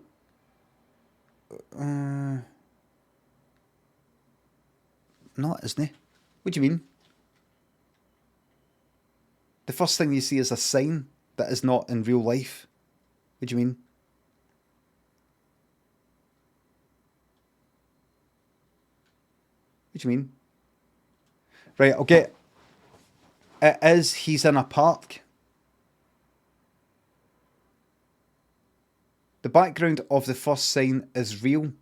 [SPEAKER 1] Not, isn't it? What do you mean? The first thing you see is a sign that is not in real life. What do you mean? What do you mean? Right, I'll get. It is, he's in a park. The background of the first sign is real.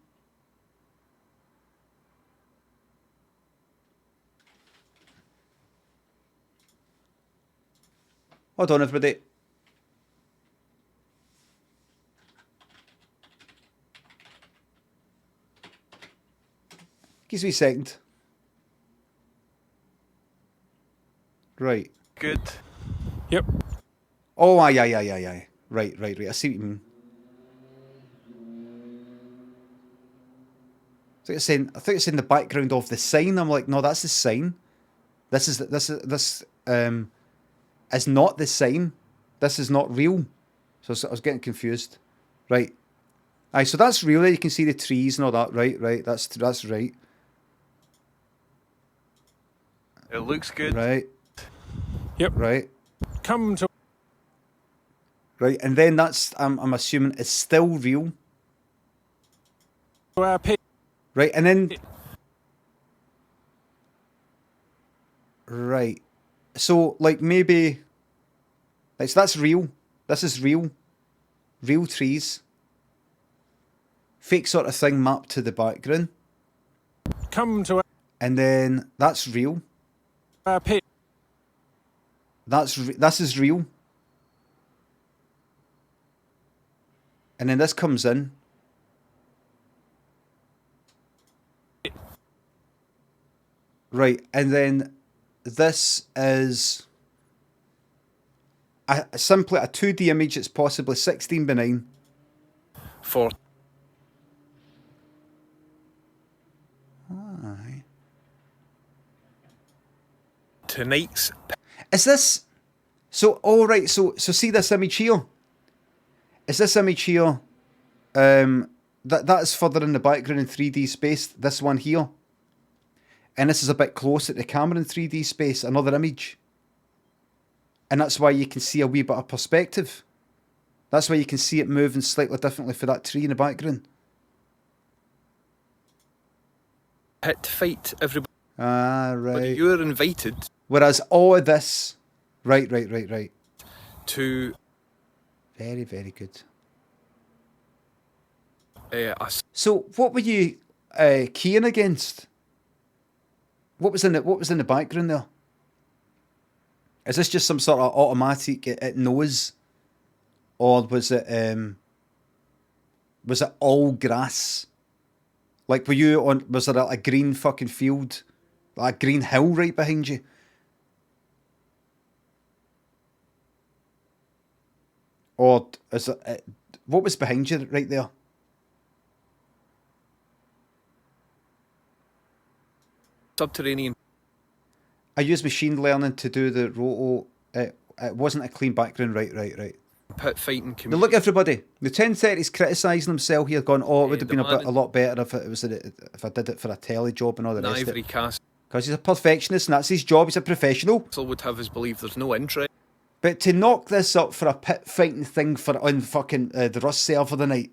[SPEAKER 1] Hold on, everybody. Give me a second. Right.
[SPEAKER 6] Good.
[SPEAKER 7] Yep.
[SPEAKER 1] Oh, aye. Right. I see what you mean. I thought it's in the background of the sign. I'm like, no, that's the sign. This is not the sign. This is not real. So I was getting confused. Right. Aye, so that's real. You can see the trees and all that. Right. That's right.
[SPEAKER 6] It looks good.
[SPEAKER 1] Right.
[SPEAKER 7] Yep.
[SPEAKER 1] Right.
[SPEAKER 7] Come to
[SPEAKER 1] Right. And then that's I'm assuming it's still real.
[SPEAKER 7] our pit.
[SPEAKER 1] Right. And then right. So like maybe like so that's real. This is real. Real trees. Fake sort of thing mapped to the background.
[SPEAKER 7] Come to
[SPEAKER 1] And then that's real.
[SPEAKER 7] our pit.
[SPEAKER 1] This is real. And then this comes in. Right, and then this is simply a 2D image. It's possibly 16 by 9.
[SPEAKER 6] For
[SPEAKER 1] Aye.
[SPEAKER 6] tonight's
[SPEAKER 1] Is this so? All right. So see this image here. Is this image here? That is further in the background in 3D space. This one here, and this is a bit closer to the camera in 3D space. Another image, and that's why you can see a wee bit of perspective. That's why you can see it moving slightly differently for that tree in the background.
[SPEAKER 6] pit fight, everybody.
[SPEAKER 1] Ah, right.
[SPEAKER 6] You're invited
[SPEAKER 1] Whereas all of this, right.
[SPEAKER 6] to
[SPEAKER 1] Very, very good.
[SPEAKER 6] a
[SPEAKER 1] So, what were you keying against? What was in the background there? Is this just some sort of automatic? It knows, or was it all grass? Like, were you on? Was there a green fucking field, like a green hill right behind you? Or is it? What was behind you right there?
[SPEAKER 6] subterranean
[SPEAKER 1] I used machine learning to do the roto. It wasn't a clean background. Right.
[SPEAKER 6] pit fighting
[SPEAKER 1] Now
[SPEAKER 6] community.
[SPEAKER 1] look, everybody. The 1030's criticising himself here, going, "Oh, it would have
[SPEAKER 6] the
[SPEAKER 1] been
[SPEAKER 6] man
[SPEAKER 1] a lot better if if I did it for a telly job and all the
[SPEAKER 6] An
[SPEAKER 1] rest of
[SPEAKER 6] Ivory
[SPEAKER 1] it."
[SPEAKER 6] Castle
[SPEAKER 1] Because he's a perfectionist and that's his job. He's a professional.
[SPEAKER 6] would have us believe there's no interest
[SPEAKER 1] But to knock this up for a pit fighting thing on fucking the Rust server the night,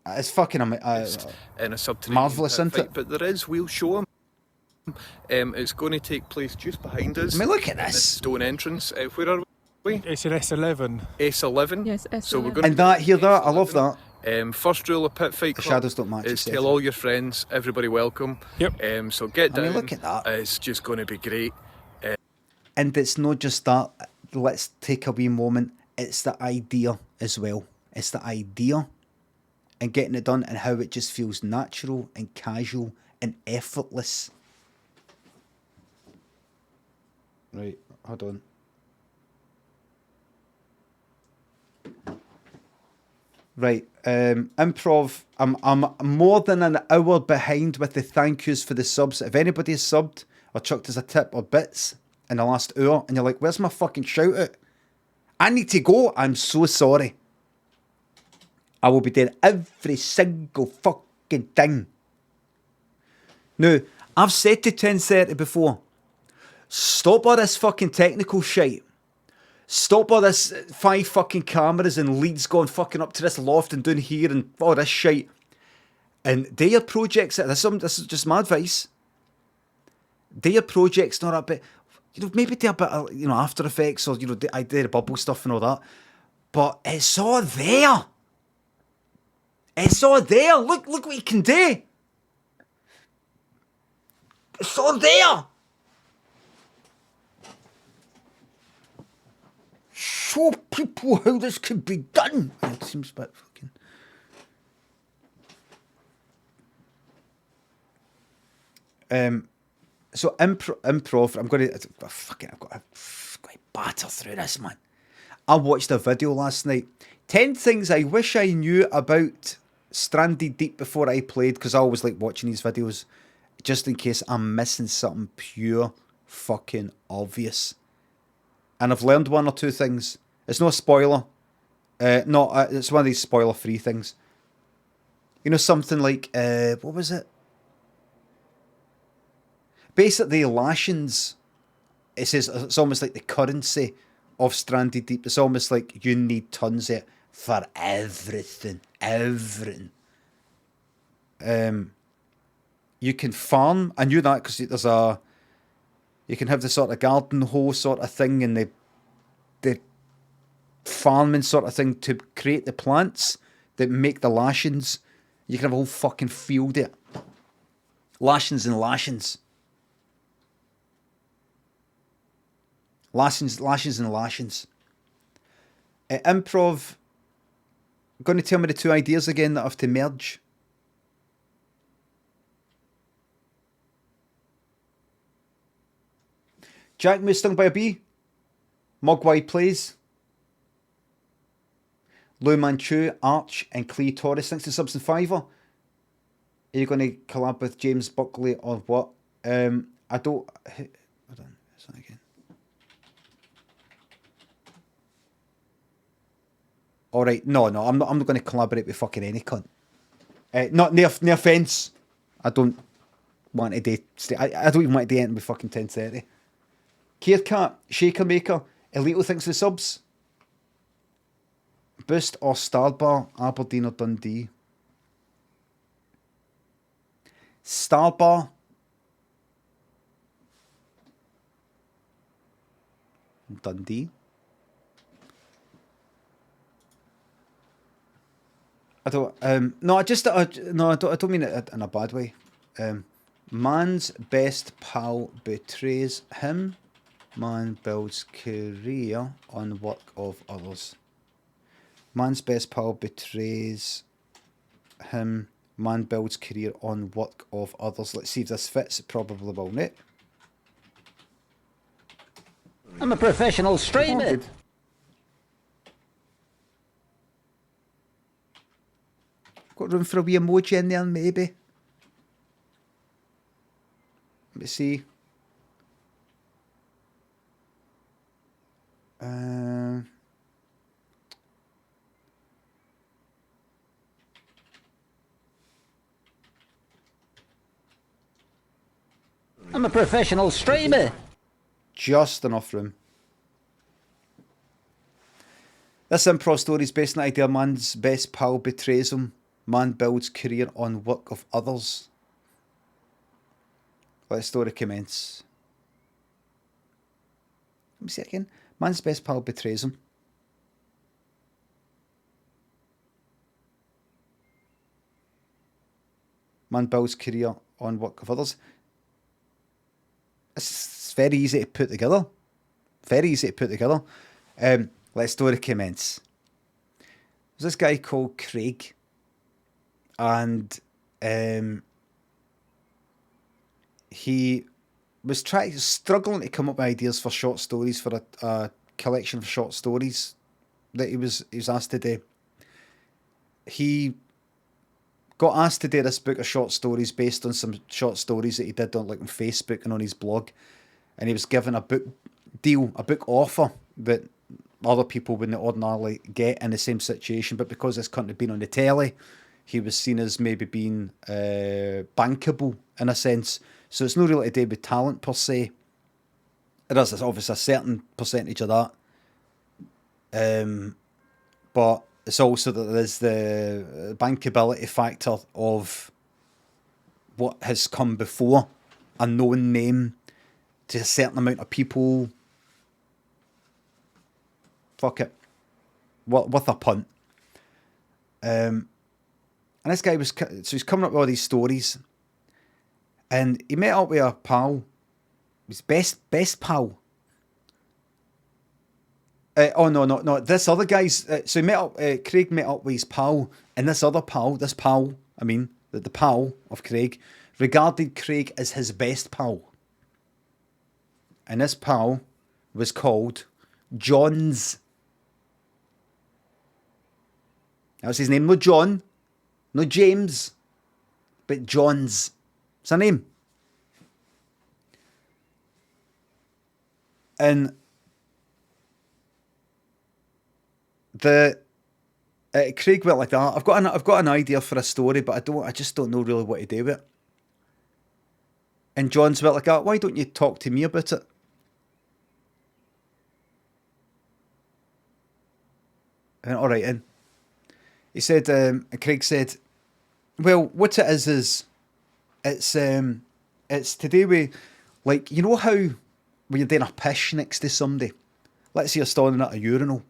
[SPEAKER 1] it's fucking
[SPEAKER 6] in a subterranean
[SPEAKER 1] marvellous,
[SPEAKER 6] pit
[SPEAKER 1] isn't
[SPEAKER 6] fight.
[SPEAKER 1] it?
[SPEAKER 6] But there is, we'll show him. It's going to take place just behind us.
[SPEAKER 1] I mean, look at
[SPEAKER 6] in
[SPEAKER 1] this.
[SPEAKER 6] stone entrance. Where are we?
[SPEAKER 7] It's an S11.
[SPEAKER 6] S11.
[SPEAKER 2] Yes,
[SPEAKER 6] So we're
[SPEAKER 2] S11.
[SPEAKER 6] going
[SPEAKER 1] And that, hear that? I love that.
[SPEAKER 6] First rule of Pit Fight
[SPEAKER 1] The
[SPEAKER 6] Club
[SPEAKER 1] shadows don't match,
[SPEAKER 6] is
[SPEAKER 1] he
[SPEAKER 6] tell
[SPEAKER 1] said.
[SPEAKER 6] all your friends, everybody welcome.
[SPEAKER 7] Yep.
[SPEAKER 6] So get
[SPEAKER 1] I
[SPEAKER 6] down.
[SPEAKER 1] mean, look at that.
[SPEAKER 6] It's just going to be great.
[SPEAKER 1] And it's not just that. Let's take a wee moment. It's the idea as well. It's the idea and getting it done and how it just feels natural and casual and effortless. Right, hold on. Right, Improv. I'm more than an hour behind with the thank yous for the subs. If anybody has subbed or chucked us a tip or bits in the last hour, and you're like, "Where's my fucking shout out? I need to go." I'm so sorry. I will be doing every single fucking thing. Now, I've said to 1030 before, stop all this fucking technical shit. Stop all this 5 fucking cameras and leads going fucking up to this loft and down here and all this shit. And do your projects, this is just my advice. Do your projects not a bit, maybe do a bit of, After Effects or, I do the bubble stuff and all that. But it's all there. It's all there. Look what you can do. It's all there. show people how this could be done. It seems a bit fucking... So improv, I'm going to... Fucking, I've got to batter through this, man. I watched a video last night. 10 things I wish I knew about Stranded Deep before I played, because I always like watching these videos, just in case I'm missing something pure fucking obvious. And I've learned one or two things. It's not a spoiler. It's one of these spoiler-free things. You know, something like... what was it? Basically, lashings, it says it's almost like the currency of Stranded Deep. It's almost like you need tons of it for everything. Everything. You can farm. I knew that because there's a... You can have the sort of garden hoe sort of thing and the farming sort of thing to create the plants that make the lashings. You can have a whole fucking field of it. Lashings and lashings. Lashings and lashings. Improv. Going to tell me the two ideas again that I have to merge. Jack Moose stung by a bee. Mogwai plays. Lou Manchu, Arch, and Clee Torres. Thanks to subs and Fiver. Are you going to collab with James Buckley or what? I don't... Hold on. It's that again. Alright, no, I'm not going to collaborate with fucking any cunt. No offence. I don't want to date... I don't even want to date anything with fucking 1030. Carecat, Shaker Maker, Elito thinks the subs. Boost or Starbar, Aberdeen or Dundee. Starbar. Dundee. I don't. No, I don't mean it in a bad way. Man's best pal betrays him. Man builds career on work of others. Man's best pal betrays him. Man builds career on work of others. Let's see if this fits. It probably will, mate.
[SPEAKER 4] I'm a professional streamer.
[SPEAKER 1] Got room for a wee emoji in there, maybe. Let me see.
[SPEAKER 4] I'm a professional streamer.
[SPEAKER 1] Just enough room. This improv story is based on the idea man's best pal betrays him. Man builds career on work of others. Let the story commence. Let me see it again. Man's best pal betrays him. Man builds career on work of others. It's very easy to put together. Very easy to put together. Let the story commence. There's this guy called Craig. And he was struggling to come up with ideas for short stories, for a collection of short stories that he was asked to do. He got asked to do this book of short stories based on some short stories that he did on Facebook and on his blog, and he was given a book deal, a book offer that other people wouldn't ordinarily get in the same situation, but because this cunt had been on the telly, he was seen as maybe being bankable in a sense. So it's not really to do with talent per se. There is obviously a certain percentage of that. But it's also that there's the bankability factor of what has come before. A known name to a certain amount of people. Fuck it. Worth a punt. And this guy he's coming up with all these stories. And he met up with a pal. His best pal. Oh no, no. This other guy's. So he met up. Craig met up with his pal, and this other pal, the pal of Craig, regarded Craig as his best pal. And this pal was called Johns. That was his name. No John, no James, but Johns. It's a name. And Craig went like that. I've got an idea for a story, but I just don't know really what to do with it. And John's went like that. Why don't you talk to me about it? I went, all right, in. He said, Craig said, well, what it is it's to do with, like, you know how when you're doing a pish next to somebody, let's say you're standing at a urinal,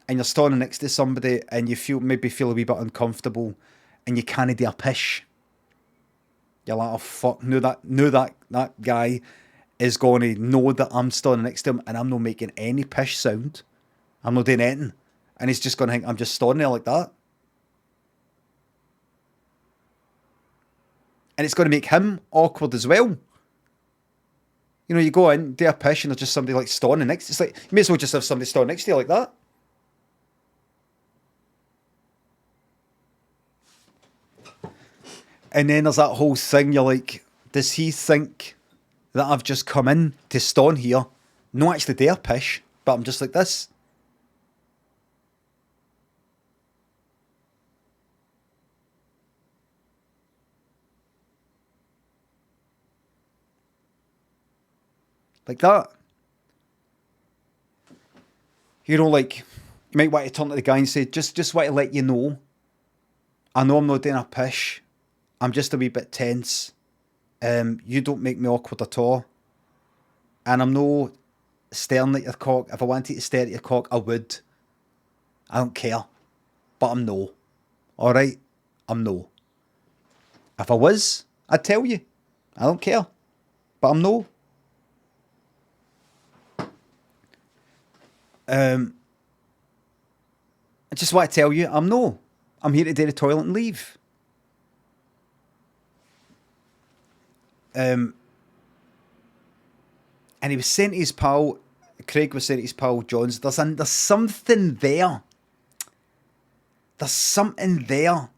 [SPEAKER 1] and you're standing next to somebody and you maybe feel a wee bit uncomfortable and you can't do a pish. You're like, oh fuck, knew that guy is going to know that I'm standing next to him and I'm not making any pish sound. I'm not doing anything. And he's just going to think I'm just standing there like that. And it's going to make him awkward as well. You know, you go in, do a pish, and there's just somebody like standing next. It's like, you may as well just have somebody standing next to you like that. And then there's that whole thing, you're like, does he think that I've just come in to stand here, not actually do a pish, but I'm just like this? Like that. You know, like, you might want to turn to the guy and say, just want to let you know, I know I'm not doing a pish, I'm just a wee bit tense. You don't make me awkward at all. And I'm no staring at your cock. If I wanted to stare at your cock, I would. I don't care. But I'm no. Alright? I'm no. If I was, I'd tell you. I don't care. But I'm no. I just want to tell you, I'm no. I'm here to do the toilet and leave. And he was saying to his pal, Craig was saying to his pal Johns, there's something there. There's something there.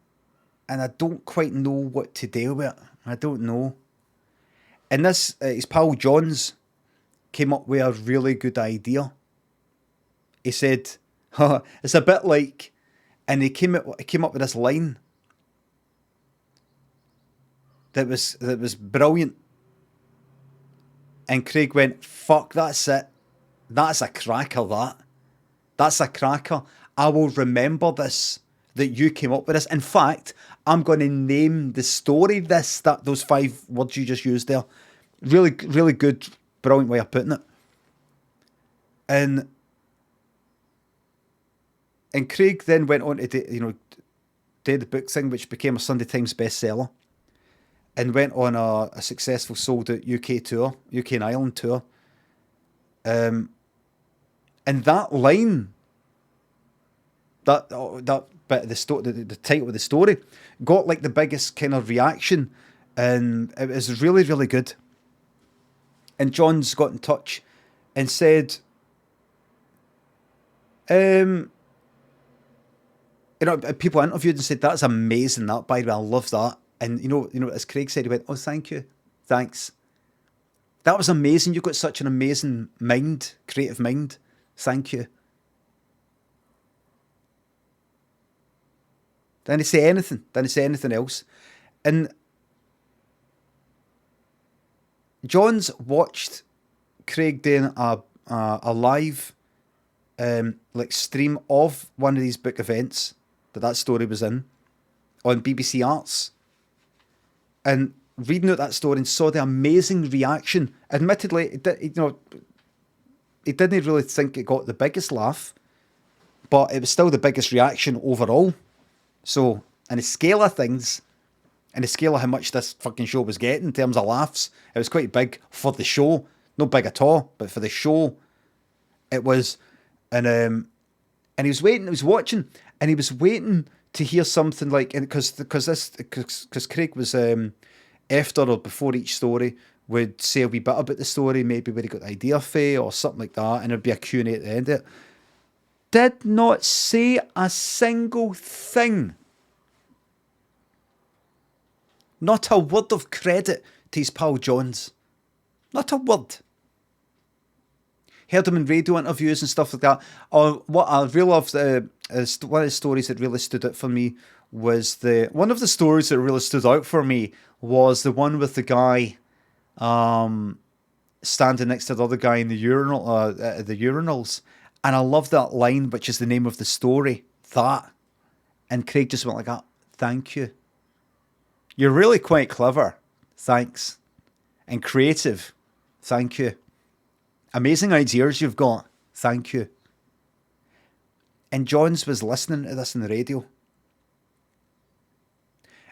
[SPEAKER 1] And I don't quite know what to do with it. I don't know. And this, his pal Johns came up with a really good idea. He said, it's a bit like, and he came up with this line that was brilliant. And Craig went, fuck, that's it. That's a cracker, that. That's a cracker. I will remember this, that you came up with this. In fact, I'm going to name the story those 5 words you just used there. Really, really good, brilliant way of putting it. And Craig then went on to do the book thing, which became a Sunday Times bestseller, and went on a successful sold-out UK tour, UK and Ireland tour. And that line, that bit of the title of the story, got like the biggest kind of reaction, and it was really, really good. And John's got in touch and said, people interviewed and said, that's amazing, that, by the way, I love that. And, you know, as Craig said, he went, oh, thank you, thanks. That was amazing, you've got such an amazing mind, creative mind, thank you. Didn't say anything else. And John's watched Craig doing a live stream of one of these book events that story was in on BBC Arts, and reading out that story and saw the amazing reaction. Admittedly, he didn't really think it got the biggest laugh, but it was still the biggest reaction overall. So, on a scale of things, And the scale of how much this fucking show was getting in terms of laughs, it was quite big for the show. Not big at all, but for the show, it was. And he was waiting, he was watching, and he was waiting to hear something like, because Craig was after or before each story would say a wee bit about the story, maybe where he got the idea for or something like that, and there'd be a Q&A at the end of it. Did not say a single thing. Not a word of credit to his pal Johns. Not a word. Heard him in radio interviews and stuff like that. Or what I really loved, one of the stories that really stood out for me was one of the stories that really stood out for me was the one with the guy standing next to the other guy in the urinal, the urinals. And I love that line, which is the name of the story. That. And Craig just went like that. Thank you. You're really quite clever. Thanks. And creative. Thank you. Amazing ideas you've got. Thank you. And Johns was listening to this on the radio.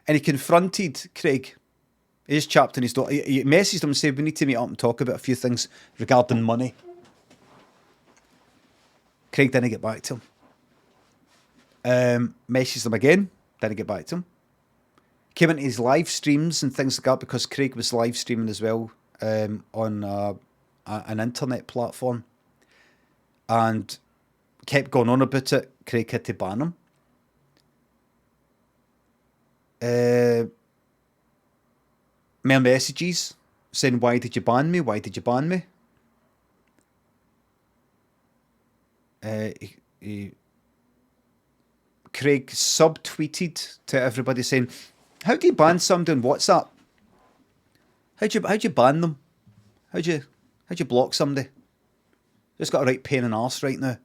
[SPEAKER 1] And he confronted Craig. He just chapped in his door. He messaged him and said, we need to meet up and talk about a few things regarding money. Craig didn't get back to him. Messaged him again. Didn't get back to him. Came into his live streams and things like that because Craig was live streaming as well on an internet platform. And kept going on about it. Craig had to ban him. More messages saying, why did you ban me? Why did you ban me? Craig subtweeted to everybody saying, how do you ban somebody on WhatsApp? How'd you ban them? How'd you block somebody? Just got a right pain in the arse right now.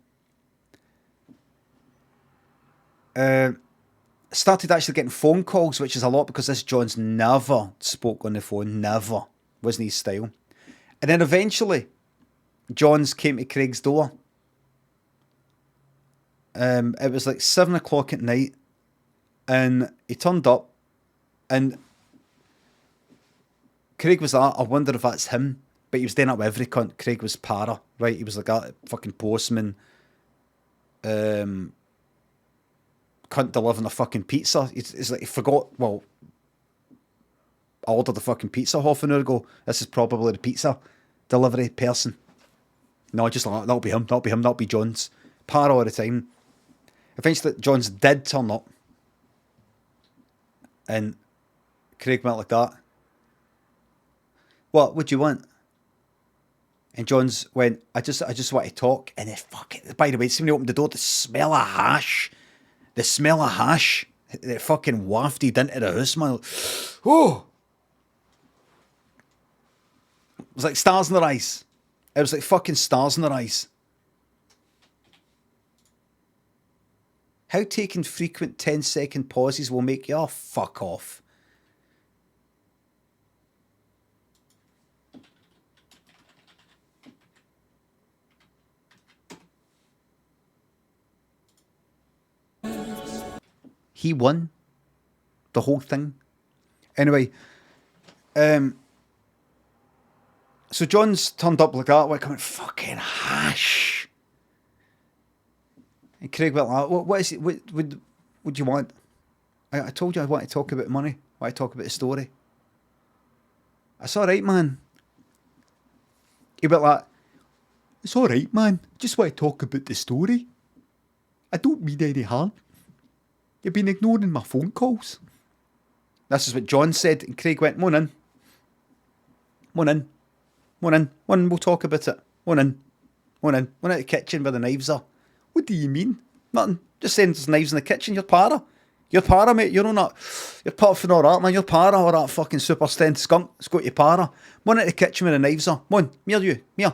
[SPEAKER 1] Started actually getting phone calls, which is a lot because this John's never spoke on the phone. Never. Wasn't his style. And then eventually, Johns came to Craig's door. It was like 7 o'clock at night. And he turned up. And Craig was like, I wonder if that's him. But he was doing it with every cunt. Craig was para, right? He was like a fucking postman. Cunt delivering a fucking pizza. It's like he forgot, well, I ordered the fucking pizza half an hour ago. This is probably the pizza delivery person. No, just like, that'll be him, that'll be Johns. Para all the time. Eventually, Johns did turn up. And Craig went like that. What do you want? And Johns went, I just want to talk. And by the way, somebody opened the door, the smell of hash that fucking wafted into the house, man. Oh! It was like stars in their eyes. It was like fucking stars in their eyes. How taking frequent 10-second pauses will make you, oh, fuck off. He won the whole thing. Anyway, so John's turned up like that, like, coming, fucking hash. And Craig went like, what is it? What do you want? I told you I want to talk about money. I want to talk about the story. That's all right, man. He went like, it's all right, man. Just want to talk about the story. I don't mean any harm. You've been ignoring my phone calls. This is what John said, and Craig went, "Come on in. Come on in, we'll talk about it. Come on in. One out the kitchen where the knives are." What do you mean? Nothing. Just saying there's knives in the kitchen. You're para. You're para, mate. You're not. You're part from all that, man. You're para or that fucking super strength skunk. It's got you para. One out the kitchen where the knives are. Come on. Mere you. Mere.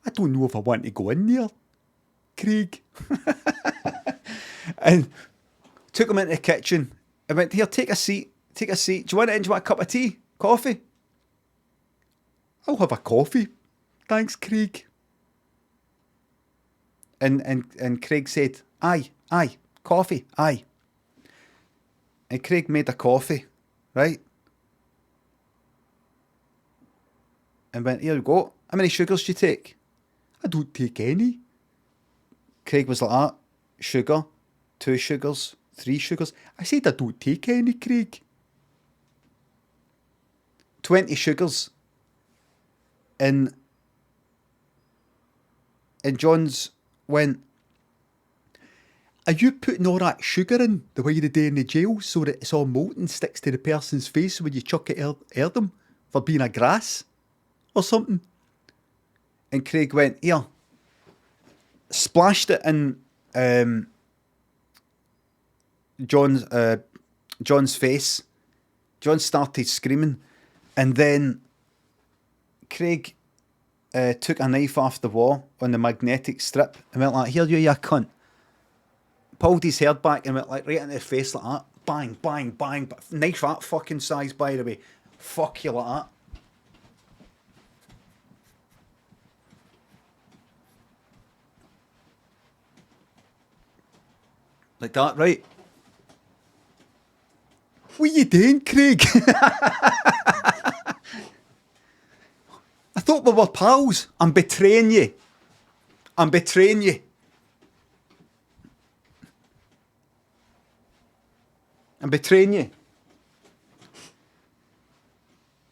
[SPEAKER 1] I don't know if I want to go in there, Craig. And took him into the kitchen. I went, here, take a seat. Do you want it in? Do you want a cup of tea? Coffee? I'll have a coffee. Thanks, Craig. And Craig said, aye, coffee, aye. And Craig made a coffee, right? And went, here you go. How many sugars do you take? I don't take any. Craig was like that. Sugar, 2 sugars, 3 sugars. I said I don't take any, Craig. 20 sugars. And John's went, are you putting all that sugar in the way they do in the jail so that it's all molten, sticks to the person's face when you chuck it at them for being a grass or something? And Craig went, here, splashed it in John's face. John started screaming, and then Craig took a knife off the wall on the magnetic strip and went like, here you cunt. Pulled his head back and went like right into the face like that. Bang, bang, bang. Knife that fucking size, by the way. Fuck you like that. Like that, right? What are you doing, Craig? I thought we were pals. I'm betraying you. I'm betraying you. I'm betraying you.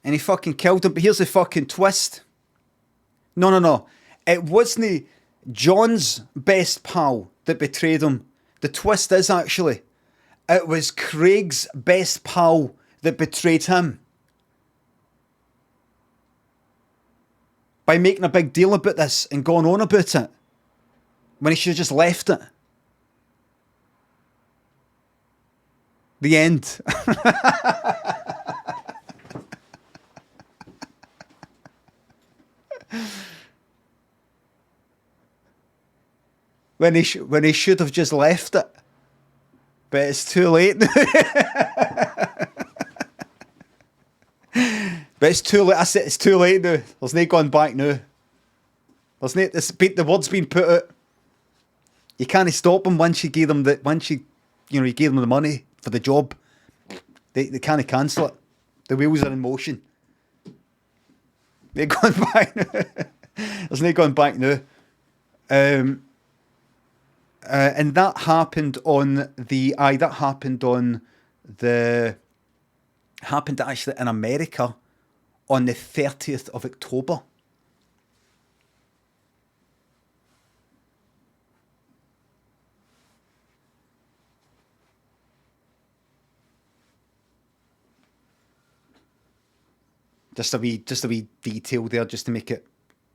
[SPEAKER 1] And he fucking killed him. But here's the fucking twist. No. It wasn't John's best pal that betrayed him. The twist is actually, it was Craig's best pal that betrayed him. By making a big deal about this and going on about it. When he should have just left it. The end. when he should have just left it. But it's too late. But it's too late. I said it's too late now. There's no going back now. There's no, the word's been put out. You can't stop them once you give them you gave them the money for the job. They can't cancel it. The wheels are in motion. They're going back now. There's no going back now. And that happened happened actually in America on the 30th of October. Just a wee detail there, just to make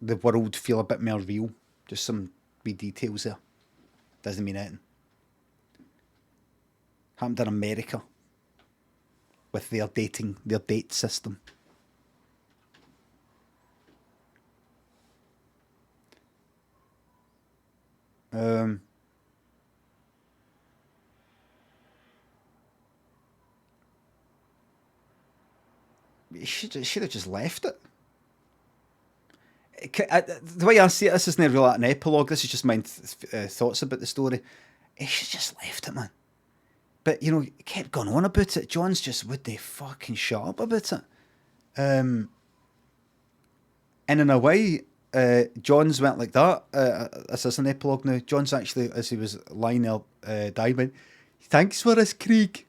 [SPEAKER 1] the world feel a bit more real. Just some wee details there. Doesn't mean anything. Happened in America with their date system. You should have just left it. The way I see it, this isn't really like an epilogue. This is just my thoughts about the story. He should have just left it, man. But, he kept going on about it. John's just, would they fucking shut up about it? And in a way, John's went like that. This is an epilogue now. John's actually, as he was lying there, died, went, thanks for this, Craig.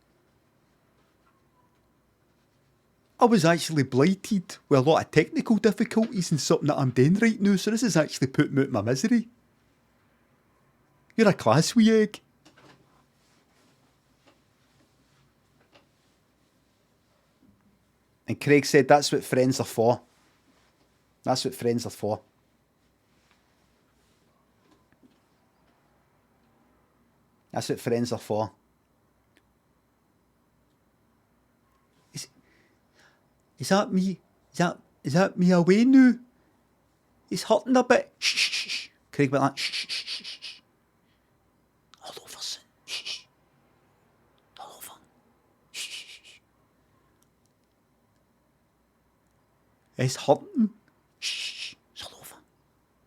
[SPEAKER 1] I was actually blighted with a lot of technical difficulties and something that I'm doing right now, so this has actually put me out of my misery. You're a class wee egg. And Craig said that's what friends are for. That's what friends are for. That's what friends are for. Is that me? Is that me away now? He's hurting a bit. Shh, shh, shh. Craig went like, shh, shh, shh, shh, shh. All over, son. Shh, shh. All over. Shh, shh, shh. It's hurting. Shh, shh. It's all over.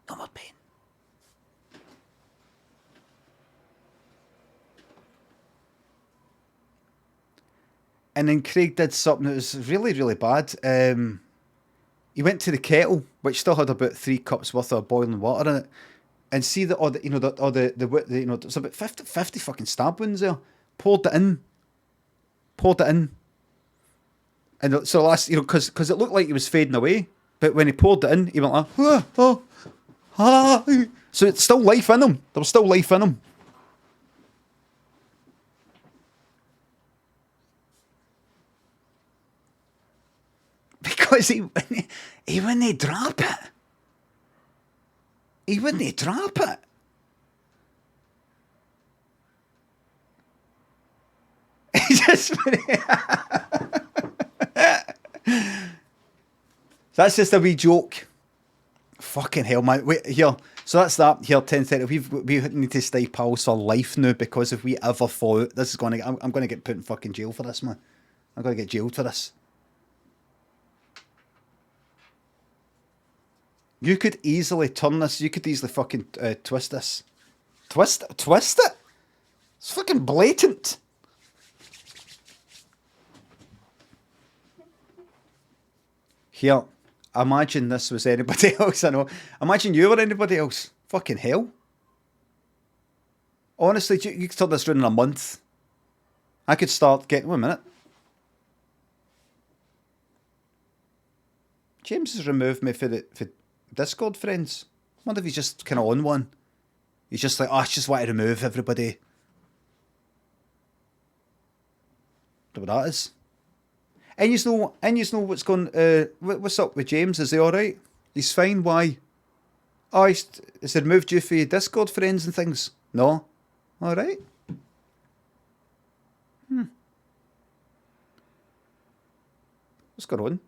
[SPEAKER 1] No more pain. And then Craig did something that was really, really bad. He went to the kettle, which still had about 3 cups worth of boiling water in it, and see that all the, you know, you know, there's about 50 fucking stab wounds there. Poured it in, and so last, you know, because it looked like he was fading away, but when he poured it in, he went like, so it's still life in him. There was still life in him. Because he wouldn't drop it. He wouldn't drop it. He just that's just a wee joke. Fucking hell, man. Wait, here. So that's that. Here, 10:30. We need to stay pals for life now, because if we ever fall out, this is gonna. I'm gonna get put in fucking jail for this, man. I'm gonna get jailed for this. You could easily turn this. You could easily fucking twist this. Twist it. It's fucking blatant. Here, imagine this was anybody else. I know. Imagine you were anybody else. Fucking hell. Honestly, you could turn this around in a month. I could start getting. Wait a minute. James has removed me for Discord friends. I wonder if he's just kind of on one. He's just like, I just want to remove everybody. Don't know what that is. And you know what's going. What's up with James? Is he all right? He's fine. Why? Oh, has he removed you for Discord friends and things? No. All right. What's going on?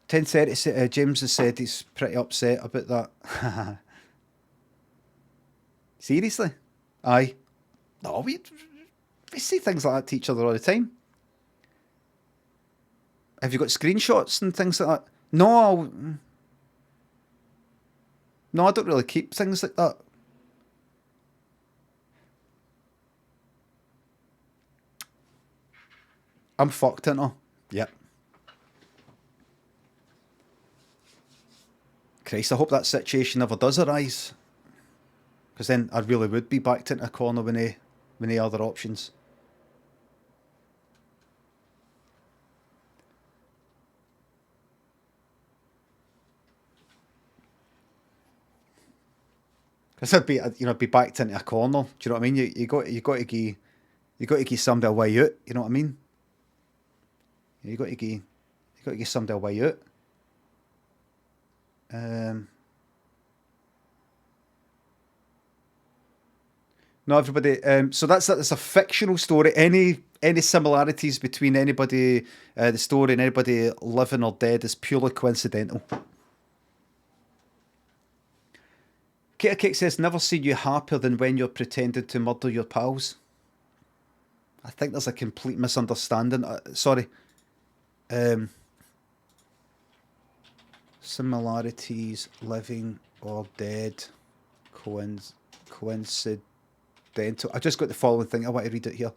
[SPEAKER 1] 10:30. James has said he's pretty upset about that. Seriously? Aye. No, we say things like that to each other all the time. Have you got screenshots and things like that? No, I don't really keep things like that. I'm fucked, ain't I? Yep. Christ, I hope that situation never does arise. Because then I really would be backed into a corner with no other options. Because I'd be backed into a corner. Do you know what I mean? You got to give somebody a way out. You know what I mean? You got to give somebody a way out. No, everybody. So that's a fictional story. Any similarities between anybody, the story, and anybody living or dead is purely coincidental. Kater Cake says, never seen you happier than when you're pretending to murder your pals. I think there's a complete misunderstanding. Sorry. Similarities, living or dead, coincidental. I just got the following thing. I want to read it here.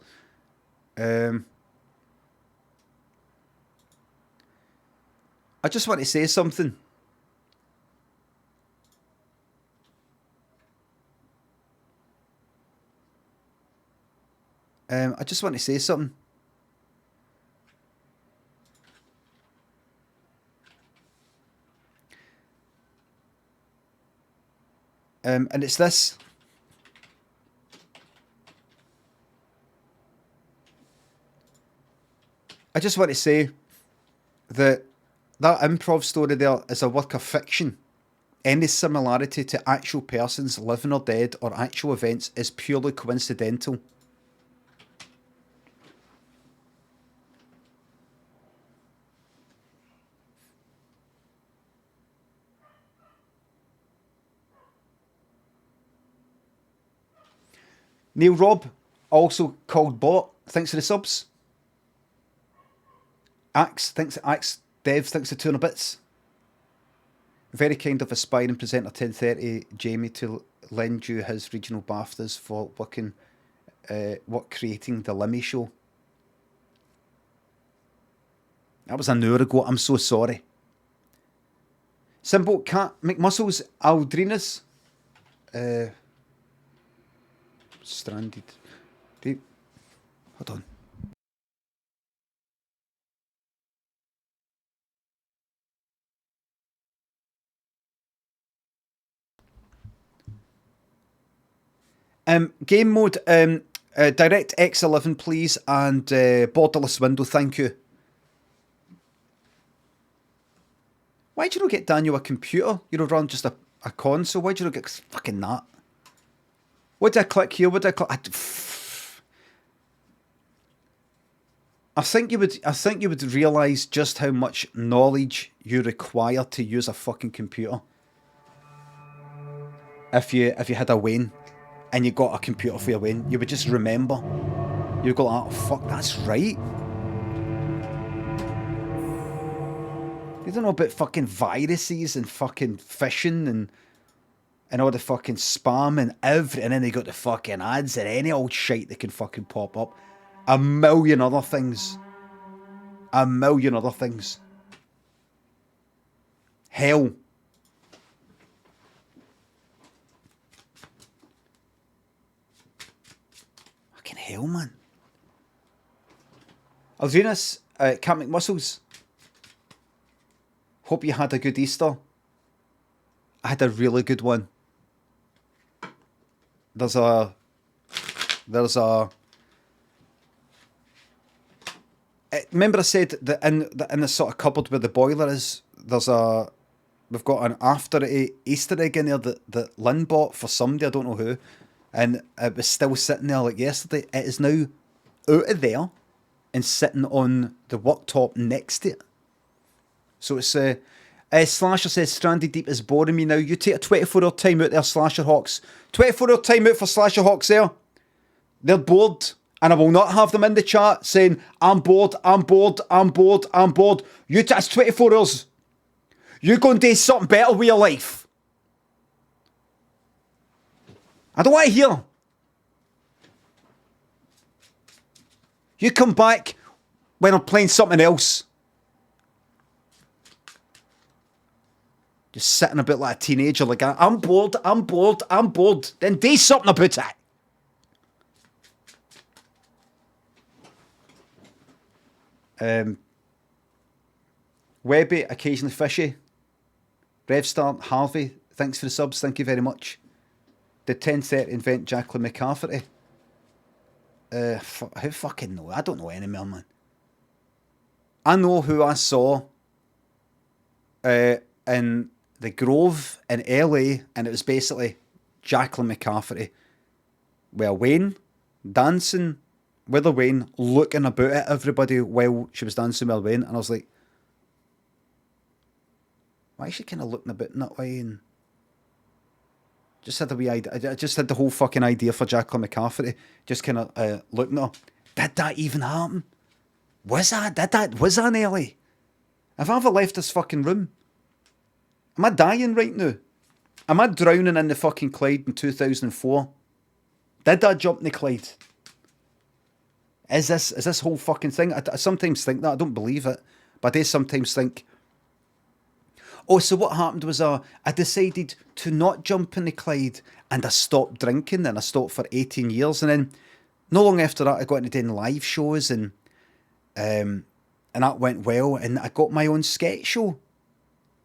[SPEAKER 1] I just want to say something. I just want to say something. And it's this. I just want to say that improv story there is a work of fiction. Any similarity to actual persons, living or dead, or actual events is purely coincidental. Neil Robb, also called Bot, thanks for the subs. Axe Dev, thanks for 200 bits. Very kind of aspiring presenter 10:30 Jamie to lend you his regional BAFTAs for creating the Limmy show. That was an hour ago. I'm so sorry. Symbol Cat McMuscles Aldrinus. Stranded. Hold on. Game mode, Direct X11 please, and borderless window, thank you. Why'd you not get Daniel a computer? You know, run just a console. Why'd you not get fucking that? What did I click here? What did I click? I think you would realise just how much knowledge you require to use a fucking computer. If you had a Wayne and you got a computer for your Wayne, you would just remember. You'd go, oh fuck, that's right. You don't know about fucking viruses and fucking phishing and all the fucking spam and everything, and then they got the fucking ads and any old shit that can fucking pop up. A million other things. A million other things. Hell. Fucking hell, man. Aldrinus, Cat McMuscles. Hope you had a good Easter. I had a really good one. Remember I said that in the sort of cupboard where the boiler is, we've got an after Easter egg in there that Lynn bought for somebody, I don't know who, and it was still sitting there like yesterday. It is now out of there and sitting on the worktop next to it. So it's Slasher says Stranded Deep is boring me now. You take a 24-hour timeout there, Slasher Hawks. 24-hour timeout for Slasher Hawks there. They're bored, and I will not have them in the chat saying, I'm bored, I'm bored, I'm bored, I'm bored. That's 24 hours. You go and do something better with your life. I don't want to hear. You come back when I'm playing something else. Just sitting a bit like a teenager, like, I'm bored, I'm bored, I'm bored. Then do something about it. Webby, occasionally fishy. Revstar, Harvey, thanks for the subs, thank you very much. The 10:30 invent Jacqueline McCafferty. Who fucking know? I don't know any more, man. I know who I saw in the Grove in LA, and it was basically Jacqueline McCafferty with Wayne dancing with a Wayne, looking about at everybody while she was dancing with Wayne, and I was like, why is she kind of looking a bit in that way? And just had a wee idea. I just had the whole fucking idea for Jacqueline McCafferty, just kind of looking at her. Did that even happen? Was that in LA? Have I ever left this fucking room? Am I dying right now? Am I drowning in the fucking Clyde in 2004? Did I jump in the Clyde? Is this whole fucking thing? I sometimes think that. I don't believe it. But I do sometimes think, oh, so what happened was I decided to not jump in the Clyde, and I stopped drinking, and I stopped for 18 years. And then not long after that, I got into doing live shows, and that went well. And I got my own sketch show.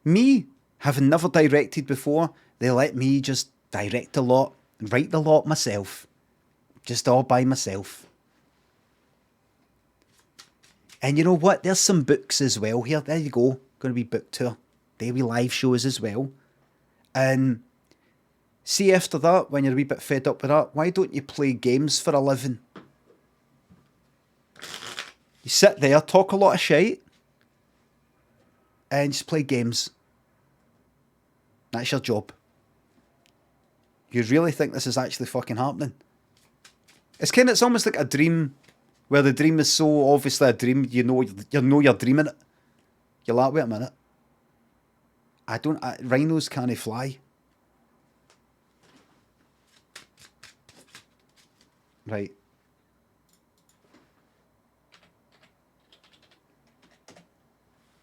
[SPEAKER 1] Me, having never directed before, they let me just direct a lot, write the lot myself. Just all by myself. And you know what? There's some books as well here. There you go. Going to be book tour. There be live shows as well. And see, after that, when you're a wee bit fed up with that, why don't you play games for a living? You sit there, talk a lot of shit, and just play games. That's your job. You really think this is actually fucking happening? It's almost like a dream, where the dream is so obviously a dream, you know you're dreaming it. You're like, wait a minute. Rhinos can't fly. Right.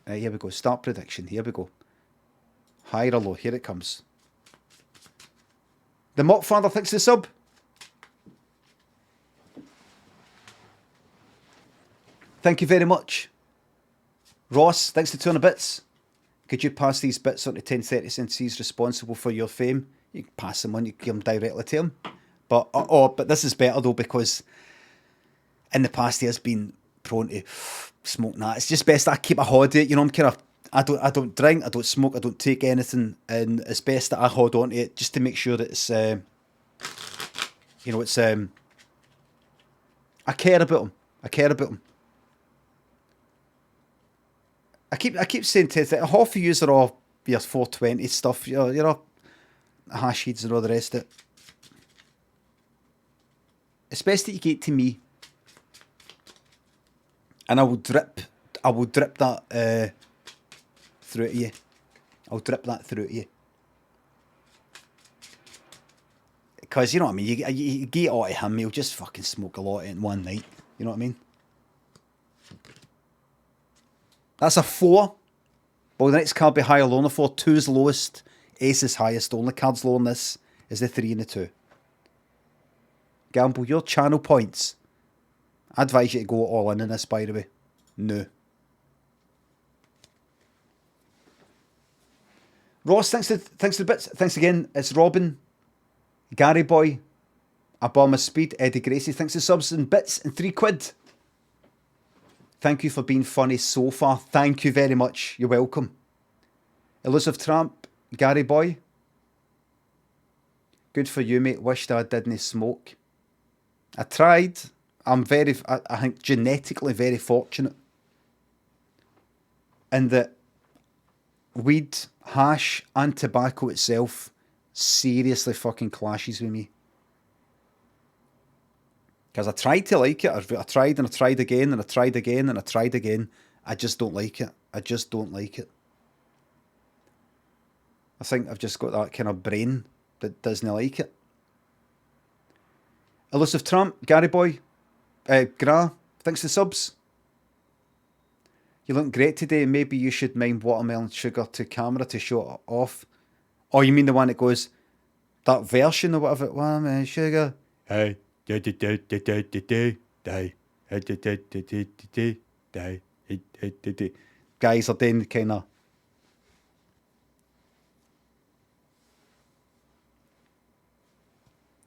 [SPEAKER 1] Right, here we go. Start prediction. Here we go. High or low? Here it comes. The Mock Father thinks the sub. Thank you very much. Ross, thanks to 200 bits. Could you pass these bits on to 1030 since he's responsible for your fame? You can pass them on, you can give them directly to him. But this is better though, because in the past he has been prone to smoking that. It's just best I keep a hold of it. You know, I don't drink, I don't smoke, I don't take anything, and it's best that I hold on to it just to make sure that it's I care about him. I care about him. I keep saying to you, half of you are all your 420 stuff. You're all hash heads and all the rest of it. It's best that you get to me, and I will drip that through to you. I'll drip that through to you. Because, you know what I mean, you get it out of him, he'll just fucking smoke a lot in one night. You know what I mean? That's a 4. Well, the next card be higher, low on the 4. 2 is lowest. Ace is highest. The only cards low on this is the 3 and the 2. Gamble, your channel points. I advise you to go all in this, by the way. No. Ross, thanks to the bits. Thanks again. It's Robin, Gary Boy, Obama Speed, Eddie Gracie. Thanks to subs and bits and £3. Thank you for being funny so far. Thank you very much. You're welcome. Elusive Tramp, Gary Boy. Good for you, mate. Wished I didn't smoke. I tried. I think genetically very fortunate in that weed, hash and tobacco itself seriously fucking clashes with me. Because I tried to like it. I tried and I tried again and I tried again and I tried again. I just don't like it. I just don't like it. I think I've just got that kind of brain that doesn't like it. Elusive Trump, Gary Boy, Gra, thanks to subs. You look great today. Maybe you should mime watermelon sugar to camera to show it off. Oh, you mean the one that goes, that version or whatever? Watermelon sugar. Hey. Guys are doing kind of.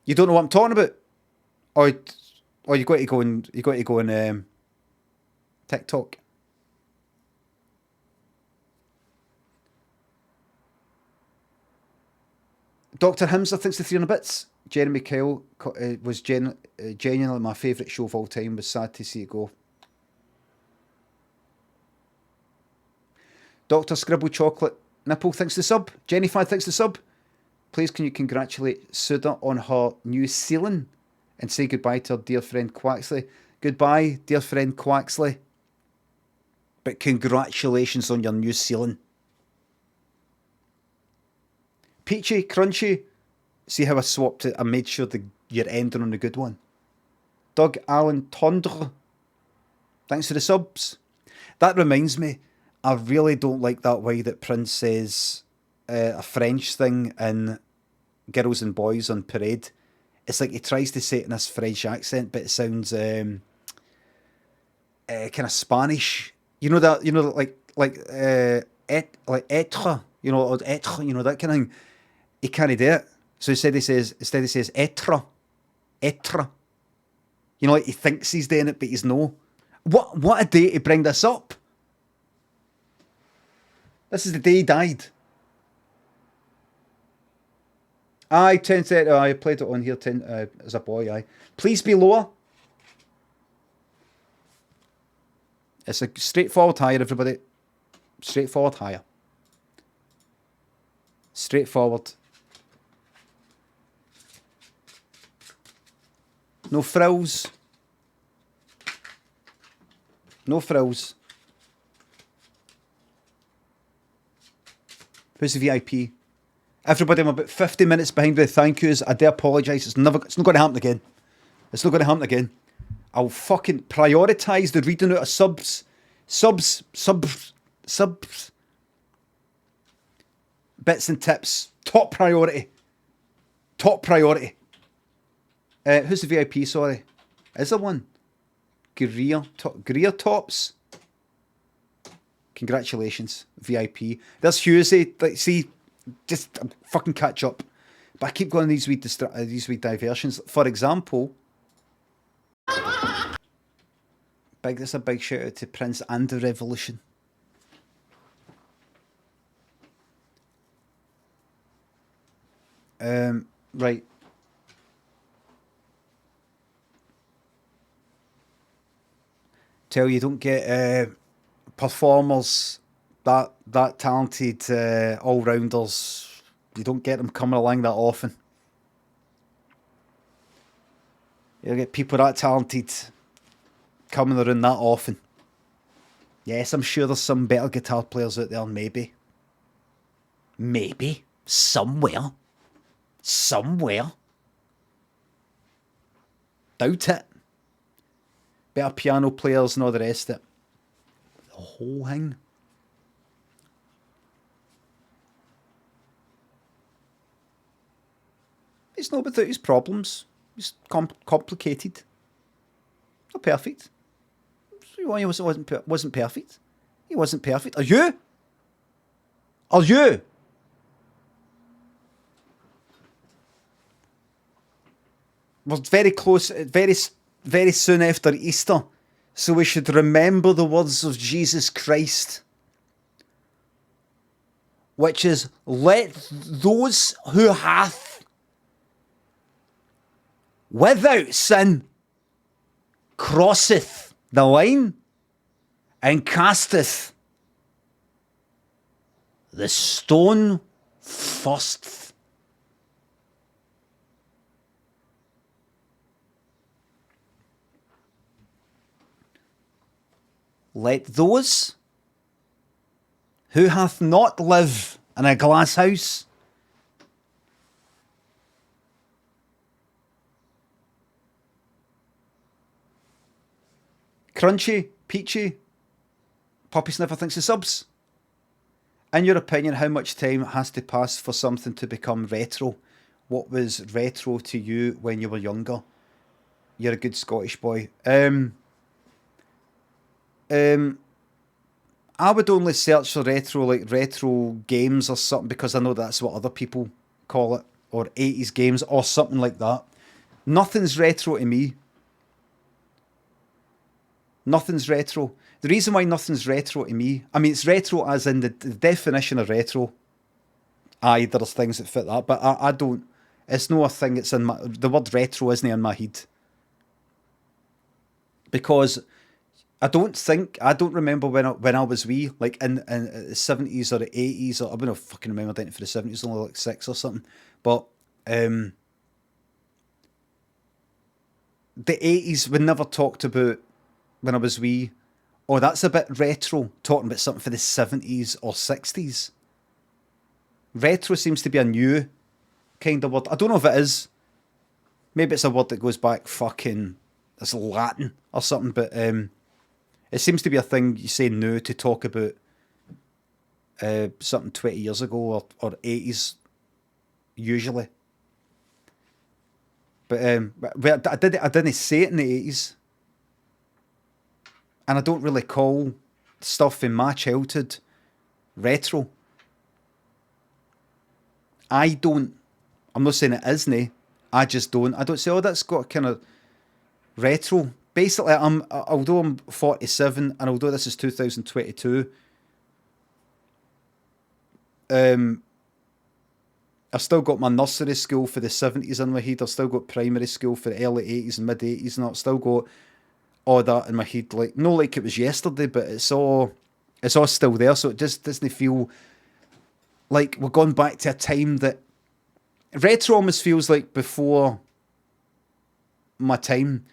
[SPEAKER 1] You don't know what I'm talking about, or you got to go and TikTok. Dr. Himser thinks the 300 bits. Jeremy Kyle was genuinely my favourite show of all time. Was sad to see it go. Dr. Scribble Chocolate Nipple thinks the sub. Jennifer thinks the sub. Please can you congratulate Suda on her new ceiling and say goodbye to her dear friend Quaxley. Goodbye, dear friend Quaxley. But congratulations on your new ceiling. Peachy, Crunchy. See how I swapped it? I made sure you're ending on a good one. Doug Allen Tondre. Thanks for the subs. That reminds me, I really don't like that way that Prince says a French thing in Girls and Boys on Parade. It's like he tries to say it in this French accent, but it sounds kind of Spanish. You know that, like être, or être, that kind of thing. He can't do it. So instead he says être. Like he thinks he's doing it, but he's no. What a day to bring this up. This is the day he died. I played it on here as a boy, aye. Please be lower. It's a straightforward higher, everybody. Straightforward higher. Straightforward. No frills. No frills. Who's the VIP? Everybody, I'm about 50 minutes behind with the thank yous. I do apologise. It's not going to happen again. It's not going to happen again. I'll fucking prioritise the reading out of subs. Subs. Bits and tips. Top priority. Top priority. Who's the VIP, sorry? Is there one? Greer Tops. Congratulations, VIP. There's Husey. Like, see, just fucking catch up. But I keep going these wee diversions. For example, that's a big shout out to Prince and the Revolution. Right. Tell you don't get performers that talented, all rounders. You don't get them coming along that often. You don't get people that talented coming around that often. Yes, I'm sure there's some better guitar players out there, maybe. Maybe. Somewhere. Doubt it. Better piano players and all the rest of it. The whole thing. He's not without his problems. He's complicated. Not perfect. He wasn't perfect. He wasn't perfect. Are you? Are you? We're very close, very soon after Easter, so we should remember the words of Jesus Christ, which is, let those who hath without sin crosseth the line and casteth the stone first. Let those who hath not live in a glass house Crunchy, Peachy, Poppy Sniffer thinks the subs. In your opinion, how much time has to pass for something to become retro? What was retro to you when you were younger? You're a good Scottish boy. I would only search for retro, like retro games or something, because I know that's what other people call it, or 80s games or something like that. Nothing's retro to me. Nothing's retro. The reason why nothing's retro to me, I mean, it's retro as in the definition of retro. Aye, there's things that fit that, but I don't, it's not a thing that's in my, the word retro isn't in my head. Because I don't remember when I was wee, like in the 70s or the 80s, or I don't fucking remember anything for the 70s, only like 6 or something. But the 80s we never talked about when I was wee. Oh, that's a bit retro, talking about something for the 70s or 60s. Retro seems to be a new kind of word. I don't know if it is. Maybe it's a word that goes back fucking, it's Latin or something, but it seems to be a thing you say now to talk about something 20 years ago or 80s, usually. But I didn't say it in the 80s. And I don't really call stuff in my childhood retro. I don't. I'm not saying it isn't. I just don't. I don't say, oh, that's got kind of retro. Basically, although I'm 47 and although this is 2022, I've still got my nursery school for the 70s in my head. I've still got primary school for the early 80s and mid 80s, and I've still got all that in my head. Like, not like it was yesterday, but it's all still there. So it just doesn't feel like we're going back to a time that retro almost feels like before my time.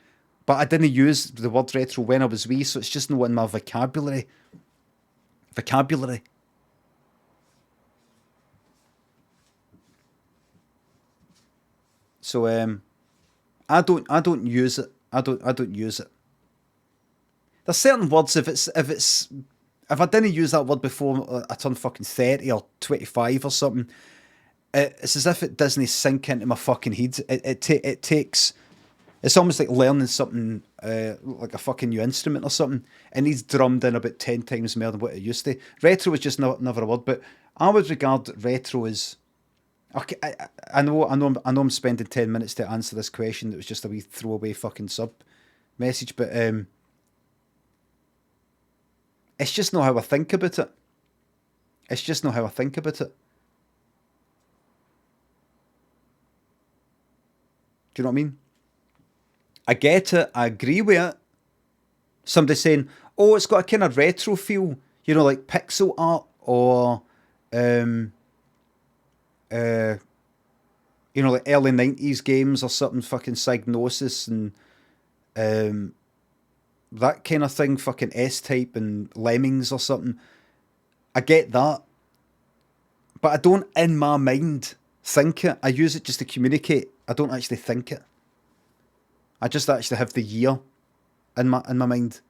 [SPEAKER 1] But I didn't use the word retro when I was wee, so it's just not in my vocabulary. So I don't use it. I don't use it. There's certain words if if I didn't use that word before I turned fucking 30 or 25 or something, it's as if it doesn't sink into my fucking head. It takes... It's almost like learning something, like a fucking new instrument or something. It needs drummed in about 10 times more than what it used to. Retro is just never a word, but I would regard retro as... Okay, I know I'm spending 10 minutes to answer this question. It was just a wee throwaway fucking sub message, but it's just not how I think about it. It's just not how I think about it. Do you know what I mean? I get it. I agree with it. Somebody saying, "Oh, it's got a kind of retro feel," you know, like pixel art or, you know, like early 90s games or something, fucking Psygnosis and that kind of thing, fucking S-Type and Lemmings or something. I get that. But I don't, in my mind, think it. I use it just to communicate. I don't actually think it. I just actually have the year in my mind.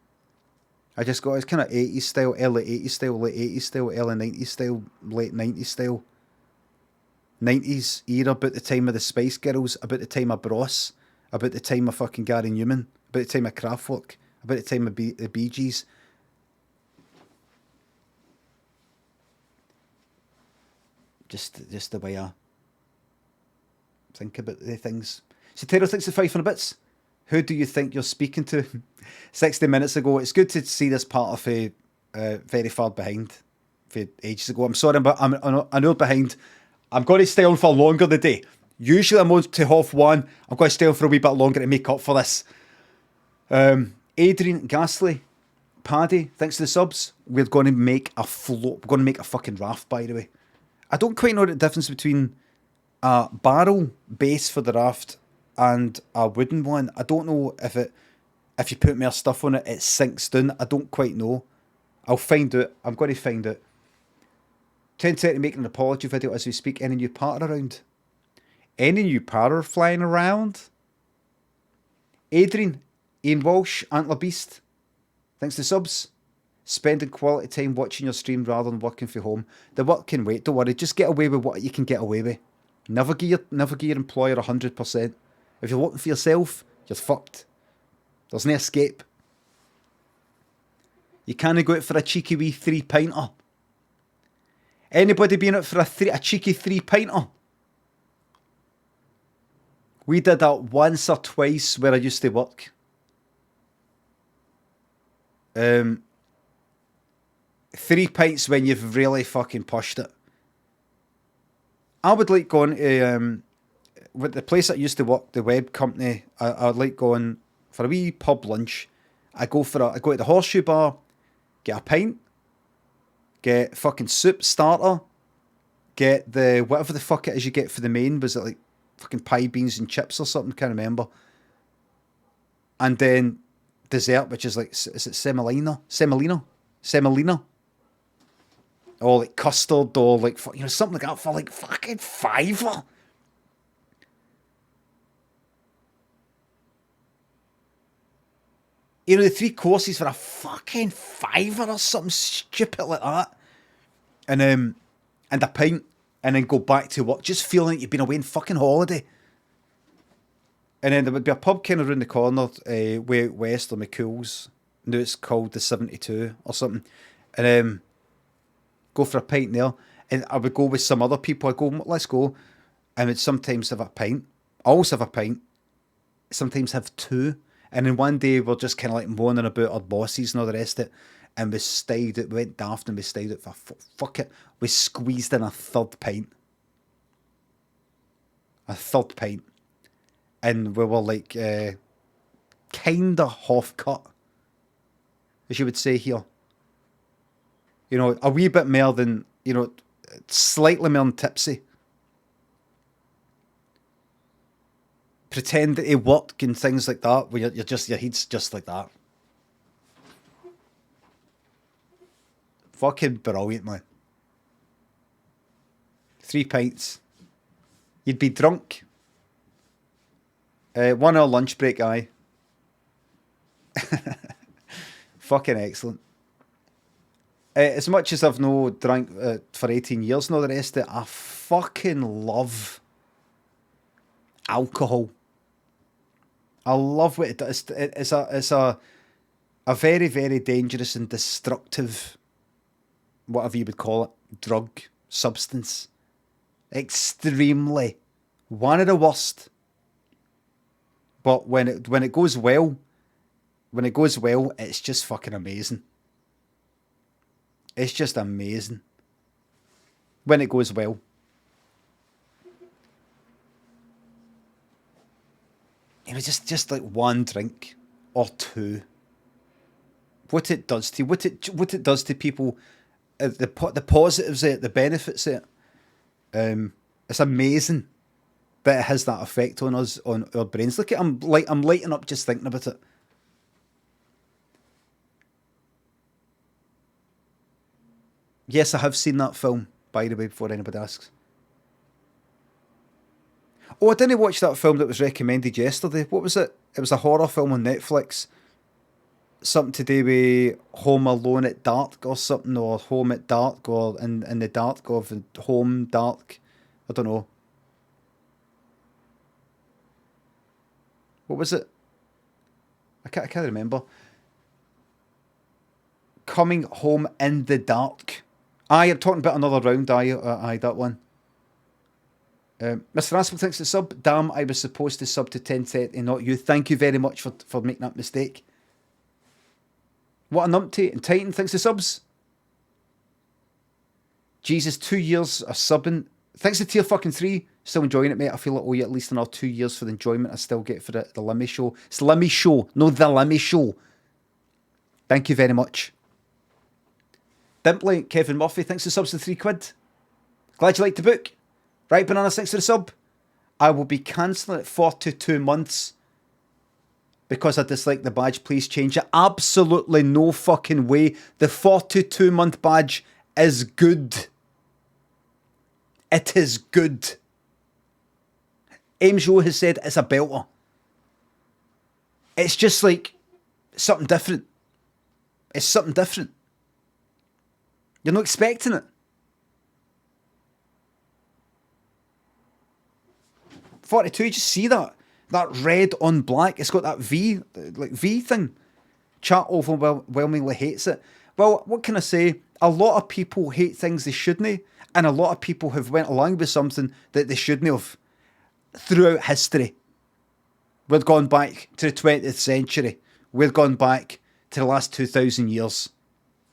[SPEAKER 1] I just got, it's kind of 80s style, early 80s style, late 80s style, early 90s style, late 90s style. 90s era, about the time of the Spice Girls, about the time of Bros, about the time of fucking Gary Newman, about the time of Kraftwerk, about the time of the Bee Gees. Just the way I think about the things. So Tero thinks the 500 bits. Who do you think you're speaking to? 60 minutes ago. It's good to see this part of a very far behind for ages ago. I'm sorry, but I'm an hour behind. I'm going to stay on for longer today. Usually I'm on to half one. I'm going to stay on for a wee bit longer to make up for this. Adrian, Ghastly, Paddy, thanks to the subs. We're going to make a float. We're going to make a fucking raft, by the way. I don't quite know the difference between a barrel base for the raft and a wooden one. I don't know if you put more stuff on it, it sinks down. I don't quite know. I'll find out. I'm going to find out. 10:30 making an apology video as we speak. Any new patter around? Any new patter flying around? Adrian, Ian Walsh, Antler Beast, thanks to subs. Spending quality time watching your stream rather than working from home. The work can wait, don't worry. Just get away with what you can get away with. Never give your employer 100%. If you're working for yourself, you're fucked. There's no escape. You can't go out for a cheeky wee 3-pinter. Anybody been out for a cheeky 3-pinter? We did that once or twice where I used to work. 3 pints when you've really fucking pushed it. I would like going to with the place that I used to work, the web company. I would like going for a wee pub lunch. I go to the Horseshoe Bar, get a pint, get fucking soup starter, get the whatever the fuck it is you get for the main. Was it like fucking pie, beans and chips or something? Can't remember. And then dessert, which is like, is it semolina? Or like custard, or like, you know, something like that for like fucking £5. You know, the 3 courses for a fucking £5 or something stupid like that. And a pint, and then go back to work, just feeling like you've been away on fucking holiday. And then there would be a pub kind of around the corner, way out west on McCool's. Now it's called the 72 or something. And go for a pint there. And I would go with some other people. I'd go, let's go. And would sometimes have a pint. Always have a pint. Sometimes have 2. And then one day we're just kind of like moaning about our bosses and all the rest of it. And we stayed it. We went daft and we stayed it for fuck it. We squeezed in a 3rd pint. A 3rd pint. And we were like, kind of half cut, as you would say here. You know, a wee bit more than, you know, slightly more than tipsy. Pretend to work and things like that, where you're just, your head's just like that. Fucking brilliant, man. 3 pints. You'd be drunk. 1 hour lunch break, aye. Fucking excellent. As much as I've no drank for 18 years and all the rest of it, I fucking love alcohol. I love what it does. It's a very, very dangerous and destructive, whatever you would call it, drug, substance. Extremely. One of the worst. But when it goes well, it's just fucking amazing. It's just amazing. When it goes well. You know, just like one drink or two. What it does to you, what it does to people, the positives of it, the benefits of it. It's amazing that it has that effect on us, on our brains. Look at I'm lighting up just thinking about it. Yes, I have seen that film, by the way, before anybody asks. Oh, I didn't watch that film that was recommended yesterday. What was it? It was a horror film on Netflix. Something to do with Home Alone at Dark or something, or Home at Dark, or in the dark of Home Dark. I don't know. What was it? I can't remember. Coming Home in the Dark. Aye, you're talking about Another Round, aye, that one. Mr. Aspel thinks the sub. Damn, I was supposed to sub to 1030, not you. Thank you very much for making that mistake. What a numpty. And Titan thinks the subs. Jesus, 2 years of subbing. Thanks to tier fucking 3. Still enjoying it, mate. I feel like I owe you at least another 2 years for the enjoyment I still get for the Limmy show. It's Limmy show, no the Limmy show. Thank you very much. Dimply, Kevin Murphy, thanks for the subs to £3. Glad you liked the book. Right, Banana, thanks for the sub. I will be cancelling it 42 months because I dislike the badge. Please change it. Absolutely no fucking way. The 42-month badge is good. It is good. Ames Joe has said it's a belter. It's just like something different. It's something different. You're not expecting it. 42, you just see that red on black. It's got that V thing. Chat overwhelmingly hates it. Well, what can I say? A lot of people hate things they shouldn't, and a lot of people have went along with something that they shouldn't have throughout history. We've gone back to the 20th century. We've gone back to the last 2,000 years.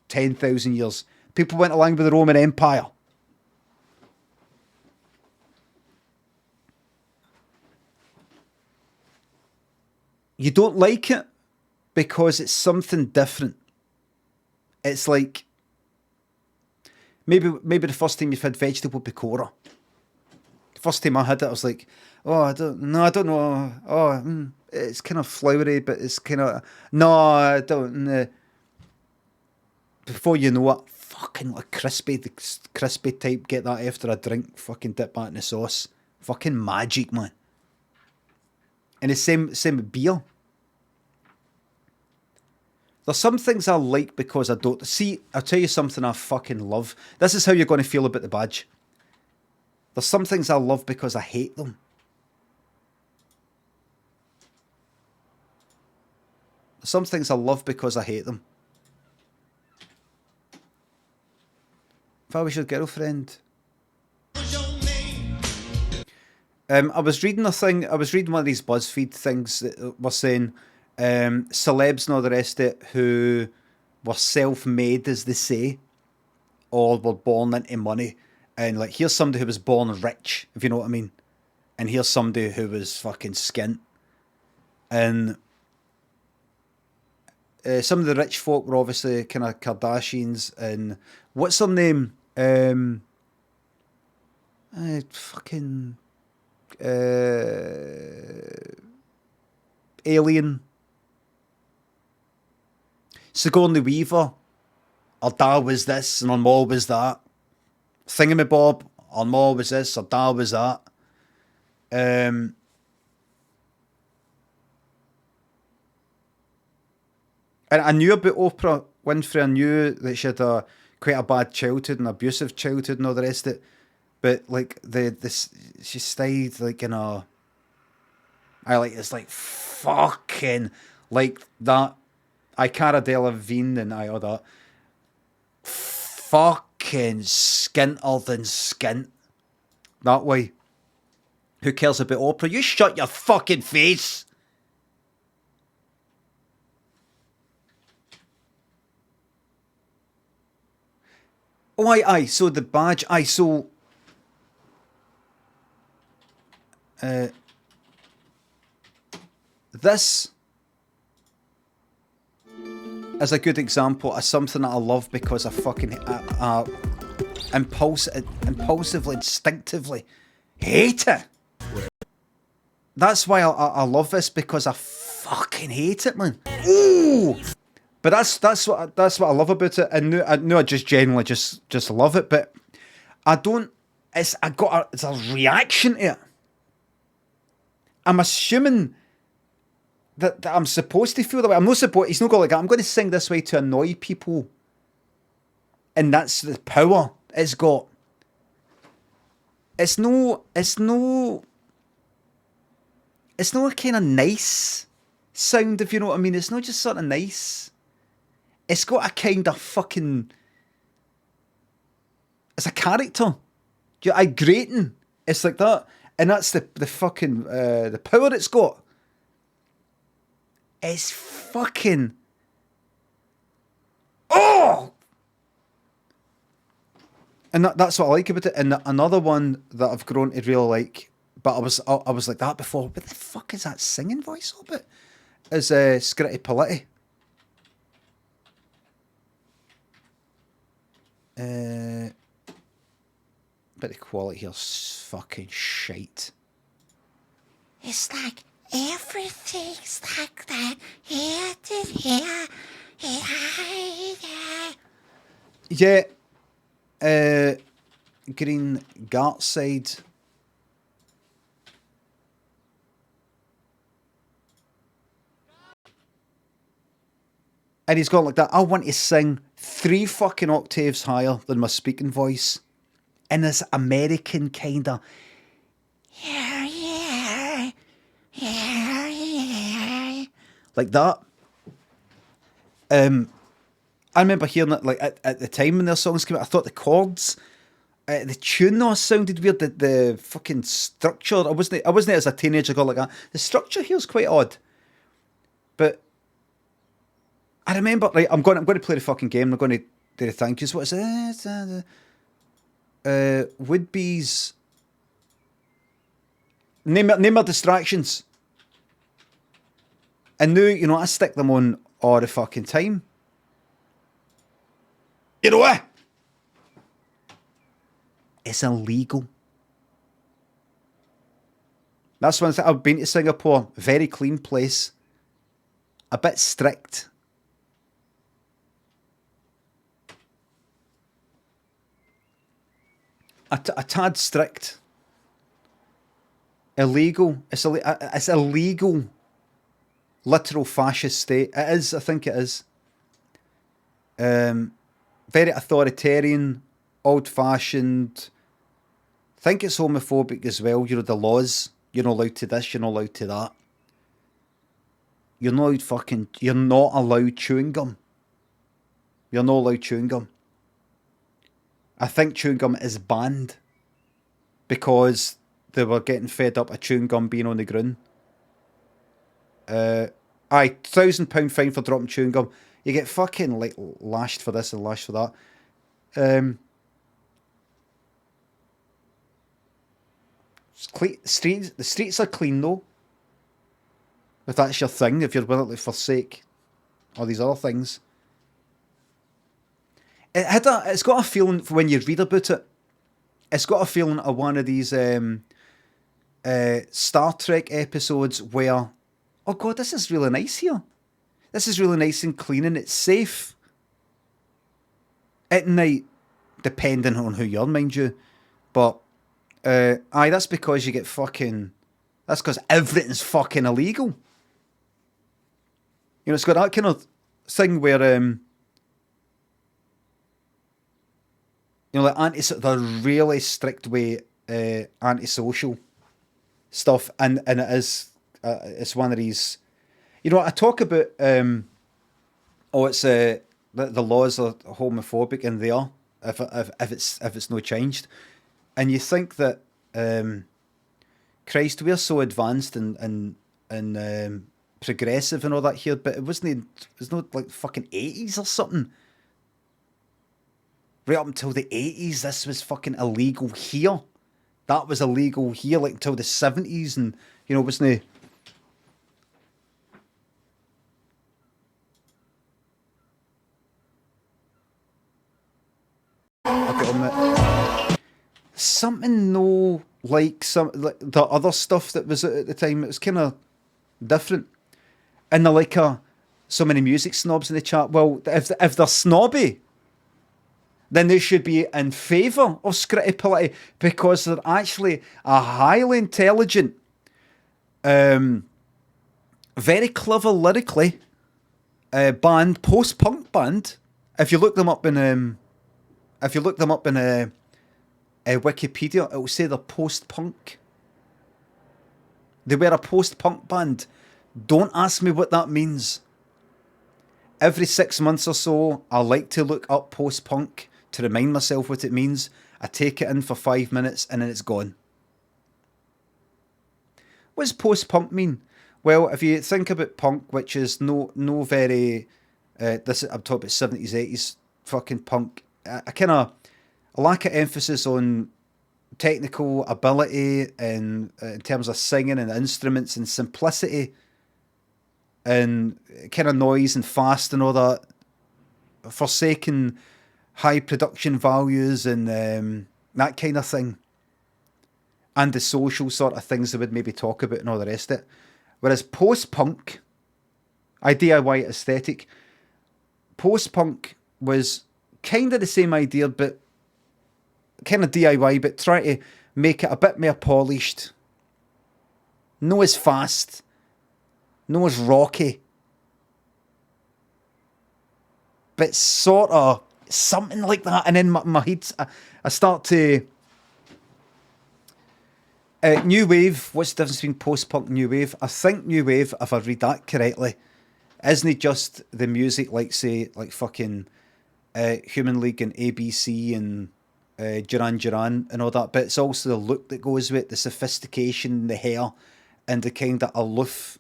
[SPEAKER 1] 10,000 years. People went along with the Roman Empire. You don't like it because it's something different. It's like maybe the first time you've had vegetable pakora. The first time I had it, I was like, oh, I don't know. Oh, it's kind of floury, but it's kind of I don't. Before you know it, fucking like crispy type. Get that after a drink. Fucking dip that in the sauce. Fucking magic, man. And the same with beer. There's some things I like because I don't. See, I'll tell you something I fucking love. This is how you're going to feel about the badge. There's some things I love because I hate them. There's some things I love because I hate them. If I was your girlfriend... I was reading one of these BuzzFeed things that were saying celebs and all the rest of it who were self-made, as they say, or were born into money. And like, here's somebody who was born rich, if you know what I mean. And here's somebody who was fucking skint. And some of the rich folk were obviously kind of Kardashians. And what's her name? Fucking... Alien. Sigourney Weaver. Her dad was this and her mom was that. Thingamabob. Her mom was this, her dad was that. And I knew about Oprah Winfrey. I knew that she had a quite a bad childhood and abusive childhood and all the rest of it. But like she stayed like in a, it's like fucking like that. I Cara Delevingne and all that. Fucking skinter than skint. That way. Who cares about opera? You shut your fucking face. Oh, aye. So the badge, so this is a good example of something that I love because I fucking impulsively, instinctively hate it. That's why I love this, because I fucking hate it, man. Ooh! But that's what I love about it. I know I just generally just love it, but I don't. It's a reaction to it. I'm assuming that I'm supposed to feel that way. I'm not supposed. It's not going like that. I'm going to sing this way to annoy people, and that's the power it's got. It's no a kind of nice sound, if you know what I mean. It's not just sort of nice. It's got a kind of fucking. It's a character. I grating. It's like that, and that's the fucking the power it's got. It's fucking. Oh. And that's what I like about it. And another one that I've grown to really like, but I was like that before. What the fuck is that singing voice all about? Is Scritti Politti. But the quality here's fucking shite.
[SPEAKER 4] It's like everything's like that. Here to here.
[SPEAKER 1] Yeah. Green Gartside. And he's gone like that. I want to sing 3 fucking octaves higher than my speaking voice. In this American kind of. Like that. I remember hearing it like at the time when their songs came out. I thought the chords, the tune though sounded weird. The fucking structure. I wasn't as a teenager got like that. The structure here's quite odd. But I remember, right, I'm going to play the fucking game. I'm going to do the thank yous. What is it? Would-be's name our distractions. And now, I stick them on all the fucking time. You know what? It's illegal. That's one thing. I've been to Singapore. Very clean place. A bit strict. A tad strict. Illegal. It's illegal. Literal fascist state. It is. I think it is. Very authoritarian, old-fashioned. I think it's homophobic as well. The laws. You're not allowed to this. You're not allowed to that. You're not allowed chewing gum. You're not allowed chewing gum. I think chewing gum is banned because they were getting fed up of chewing gum being on the ground. £1,000 fine for dropping chewing gum. You get fucking like lashed for this and lashed for that. The streets are clean though. If that's your thing, if you're willing to forsake all these other things. It's got a feeling when you read about it. It's got a feeling of one of these Star Trek episodes where, oh god, this is really nice here. This is really nice and clean and it's safe. At night, depending on who you're, mind you. But, that's because you get fucking... That's because everything's fucking illegal. It's got that kind of thing where... You know, like the really strict way antisocial stuff, and it is it's one of these. You know, I talk about it's the laws are homophobic, and they are if it's no changed, and you think that Christ, we're so advanced and progressive and all that here, but it was not like fucking 80s or something. Right up until the 80s, this was fucking illegal here. That was illegal here, like until the 70s, and you know, wasn't it? Okay, something no like the other stuff that was at the time. It was kind of different, and they're like so many music snobs in the chat. Well, if they're snobby, then they should be in favour of Scrittipality because they're actually a highly intelligent, very clever lyrically band, post-punk band. If you look them up in Wikipedia, it will say they're post-punk. They were a post-punk band. Don't ask me what that means. Every 6 months or so, I like to look up post-punk to remind myself what it means. I take it in for 5 minutes and then it's gone. What does post-punk mean? Well, if you think about punk, which is no very I'm talking about 70s, 80s fucking punk, a lack of emphasis on technical ability and in terms of singing and instruments and simplicity and kind of noise and fast and all that, forsaking high production values and that kind of thing, and the social sort of things they would maybe talk about and all the rest of it. Whereas post-punk, a DIY aesthetic, post-punk was kind of the same idea, but kind of DIY, but try to make it a bit more polished. No as fast, no as rocky, but sort of something like that. And then my head, I start to new wave. What's the difference between post-punk and new wave? I think new wave, if I read that correctly, isn't just the music like, say, like fucking Human League and ABC and Duran Duran and all that, but it's also the look that goes with it, the sophistication, the hair, and the kind of aloof,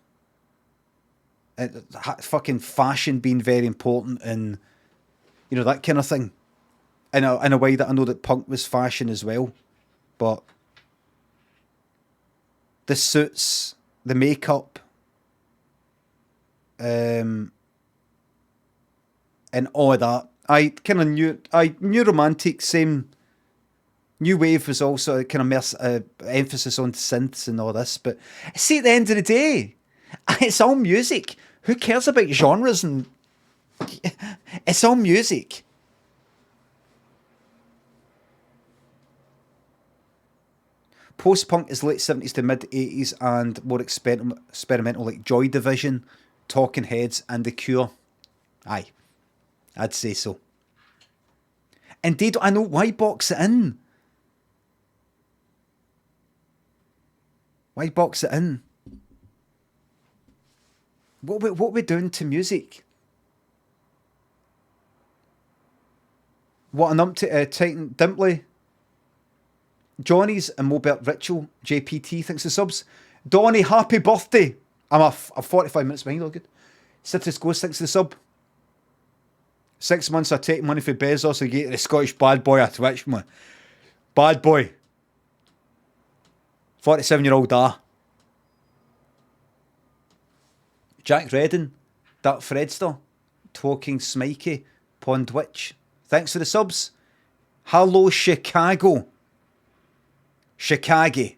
[SPEAKER 1] fucking fashion being very important, and you know, that kind of thing. In a way that I know that punk was fashion as well, but the suits, the makeup, and all of that. I kind of knew romantic, same. New wave was also a kind of emphasis on synths and all this, but see, at the end of the day, it's all music. Who cares about genres? And it's all music. Post-punk is late 70s to mid 80s and more experimental, like Joy Division, Talking Heads, and The Cure. Aye, I'd say so. Indeed, I know. Why box it in? Why box it in? What we doing to music? What an up to Titan Dimpley. Johnny's and Mobert Ritual. JPT thinks the subs. Donny, happy birthday. I'm 45 minutes behind, all good. Citrus Ghost thinks the sub. 6 months I take money for Bezos, I get the Scottish bad boy at Twitch, man. Bad boy. 47-year-old Jack Redden, Dark Fredster, Talking Smikey, Pondwitch. Thanks for the subs. Hello, Chicago. Chicago.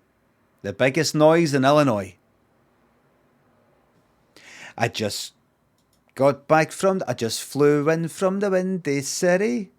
[SPEAKER 1] The biggest noise in Illinois. I just flew in from the Windy City.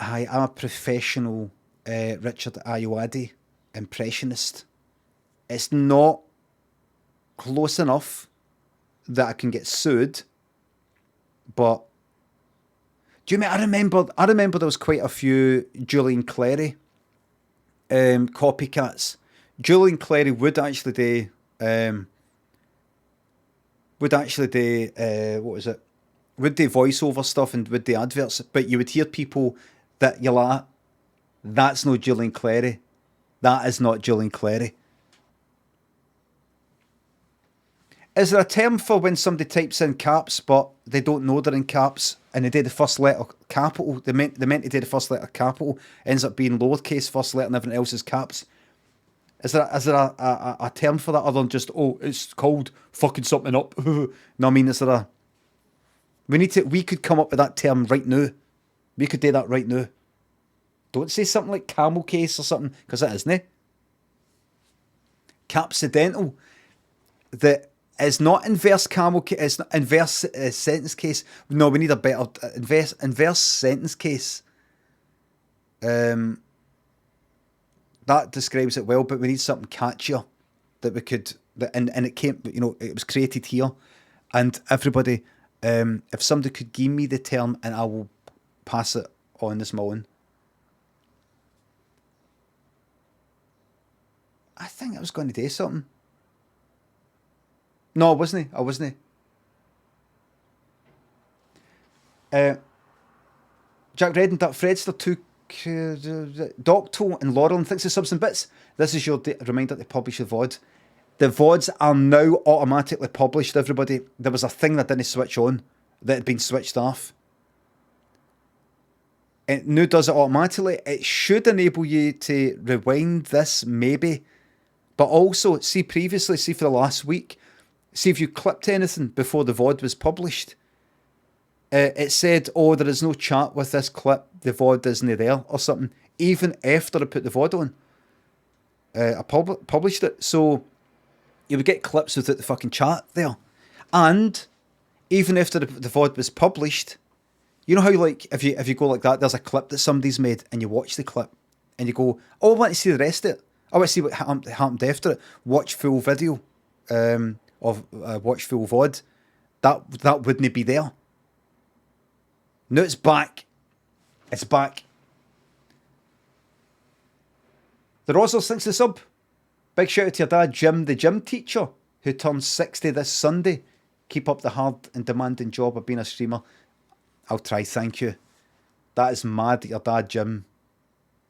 [SPEAKER 1] Hi, I'm a professional Richard Ayoade impressionist. It's not close enough that I can get sued, but do you mean I remember there was quite a few Julian Clary copycats. Julian Clary would actually do what was it? Would do voiceover stuff and would do adverts, but you would hear people that you're like, that's no Julian Clary. That is not Julian Clary. Is there a term for when somebody types in caps but they don't know they're in caps and they do the first letter capital? They meant to do the first letter capital, ends up being lowercase first letter and everything else is caps. Is there a term for that other than just, oh, it's called fucking something up? No, I mean, is there a... We could come up with that term right now. We could do that right now. Don't say something like camel case or something, because it isn't. Capsidental. That is not inverse camel case, it's not inverse sentence case. No, we need a better inverse sentence case. That describes it well, but we need something catchier that we could, and it came, it was created here, and everybody, if somebody could give me the term and I will pass it on this morning. I think I was going to do something. No, I wasn't. Jack Redden, that Fredster took Docto and Laurel and thinks of subs and bits. This is your reminder to publish the VOD. The VODs are now automatically published, everybody. There was a thing that didn't switch on, that had been switched off. It now does it automatically. It should enable you to rewind this, maybe. But also, see previously, see for the last week, see if you clipped anything before the VOD was published. It said, oh, there is no chat with this clip, the VOD isn't there, or something, even after I put the VOD on. I published it, so you would get clips without the fucking chat there. And even after the VOD was published, you know how, like, if you go like that, there's a clip that somebody's made, and you watch the clip, and you go, oh, I want to see the rest of it. I want to see what happened after it. Watch full video, of watch full VOD. That wouldn't be there. No, it's back. It's back. The Rosals thinks the sub. Big shout out to your dad, Jim, the gym teacher, who turns 60 this Sunday. Keep up the hard and demanding job of being a streamer. I'll try, thank you. That is mad that your dad, Jim,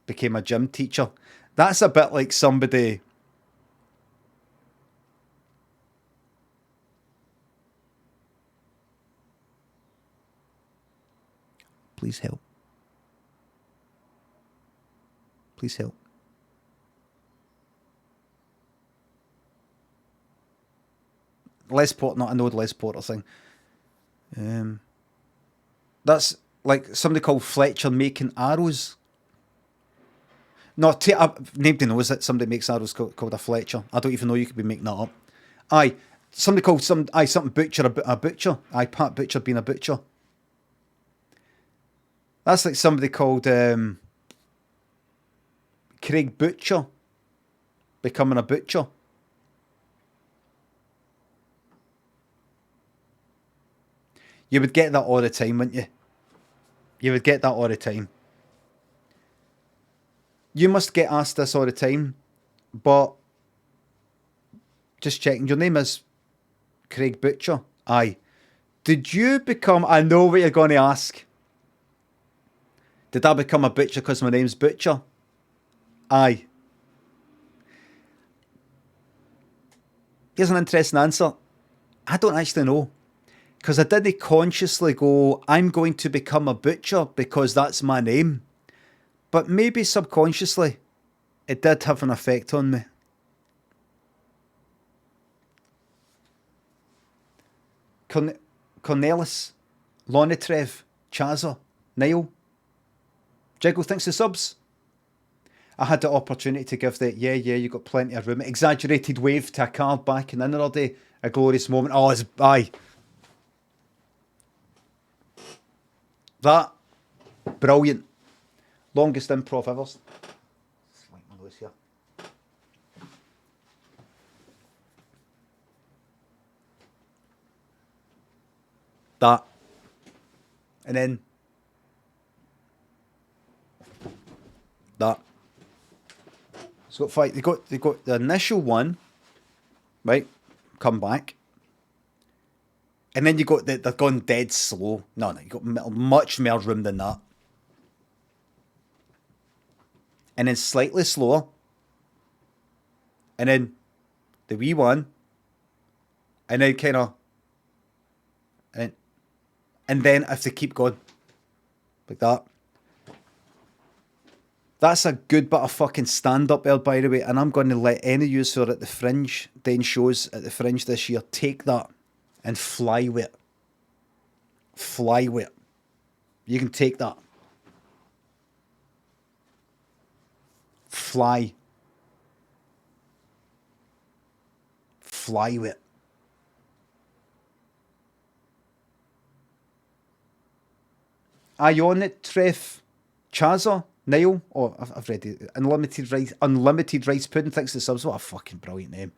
[SPEAKER 1] became a gym teacher. That's a bit like somebody... Please help. Please help. Les Porter, not I know the Les Porter thing. That's like somebody called Fletcher making arrows. No, nobody knows that somebody makes arrows called a Fletcher. I don't even know you could be making that up. Aye, somebody called something Butcher a butcher. Aye, Pat Butcher being a butcher. That's like somebody called Craig Butcher becoming a butcher. You would get that all the time, wouldn't you? You would get that all the time. You must get asked this all the time, but just checking, your name is Craig Butcher. Aye. Did you become... I know what you're going to ask. Did I become a butcher because my name's Butcher? Aye. Here's an interesting answer. I don't actually know. Because I didn't consciously go, I'm going to become a butcher because that's my name. But maybe subconsciously, it did have an effect on me. Cornelis, Lonitrev, Chaza, Niall, Jiggle thinks the subs. I had the opportunity to give the, you got plenty of room, exaggerated wave to a card back in the other day. A glorious moment. Oh, it's, aye. That, brilliant. Longest improv ever. Swipe my nose here. That. And then that. It's got five. They got the initial one, right? Come back. And then you got they've gone dead slow. No, you got much more room than that. And then slightly slower. And then the wee one. And then kind of. And then if they keep going. Like that. That's a good bit of fucking stand-up there, by the way. And I'm going to let any of you who are at the Fringe, doing shows at the Fringe this year, take that and fly with it. Fly with it. You can take that. Fly. Fly with it. Are you on it, Treff? Chaza? Niall? Oh, I've read it. Unlimited Rice Pudding. Thanks to the subs. What a fucking brilliant name.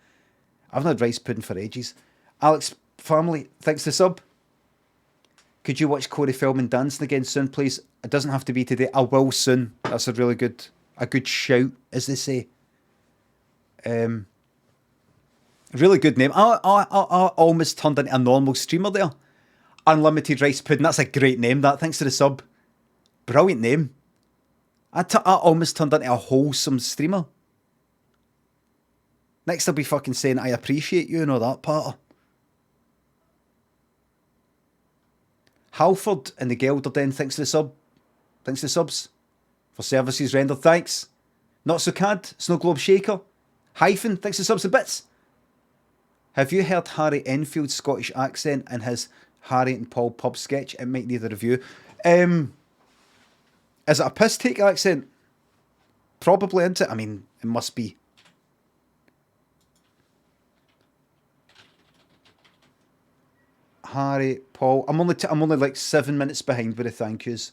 [SPEAKER 1] I've not had rice pudding for ages. Alex Family. Thanks to the sub. Could you watch Corey Feldman dancing again soon, please? It doesn't have to be today. I will soon. That's a really good shout, as they say. Really good name. I almost turned into a normal streamer there. Unlimited Rice Pudding. That's a great name, that. Thanks to the sub. Brilliant name. I almost turned into a wholesome streamer. Next I'll be fucking saying I appreciate you and all that part. Halford and the Gelderden. Thanks to the sub. Thanks to the subs. For services rendered. Thanks. Not So Cad. Snow Globe Shaker. Hyphen. Thanks to subs and bits. Have you heard Harry Enfield's Scottish accent in his Harry and Paul pub sketch? It might need a review. Is it a piss take accent? Probably, isn't it? I mean, it must be. Harry, Paul. I'm only like 7 minutes behind with the thank yous.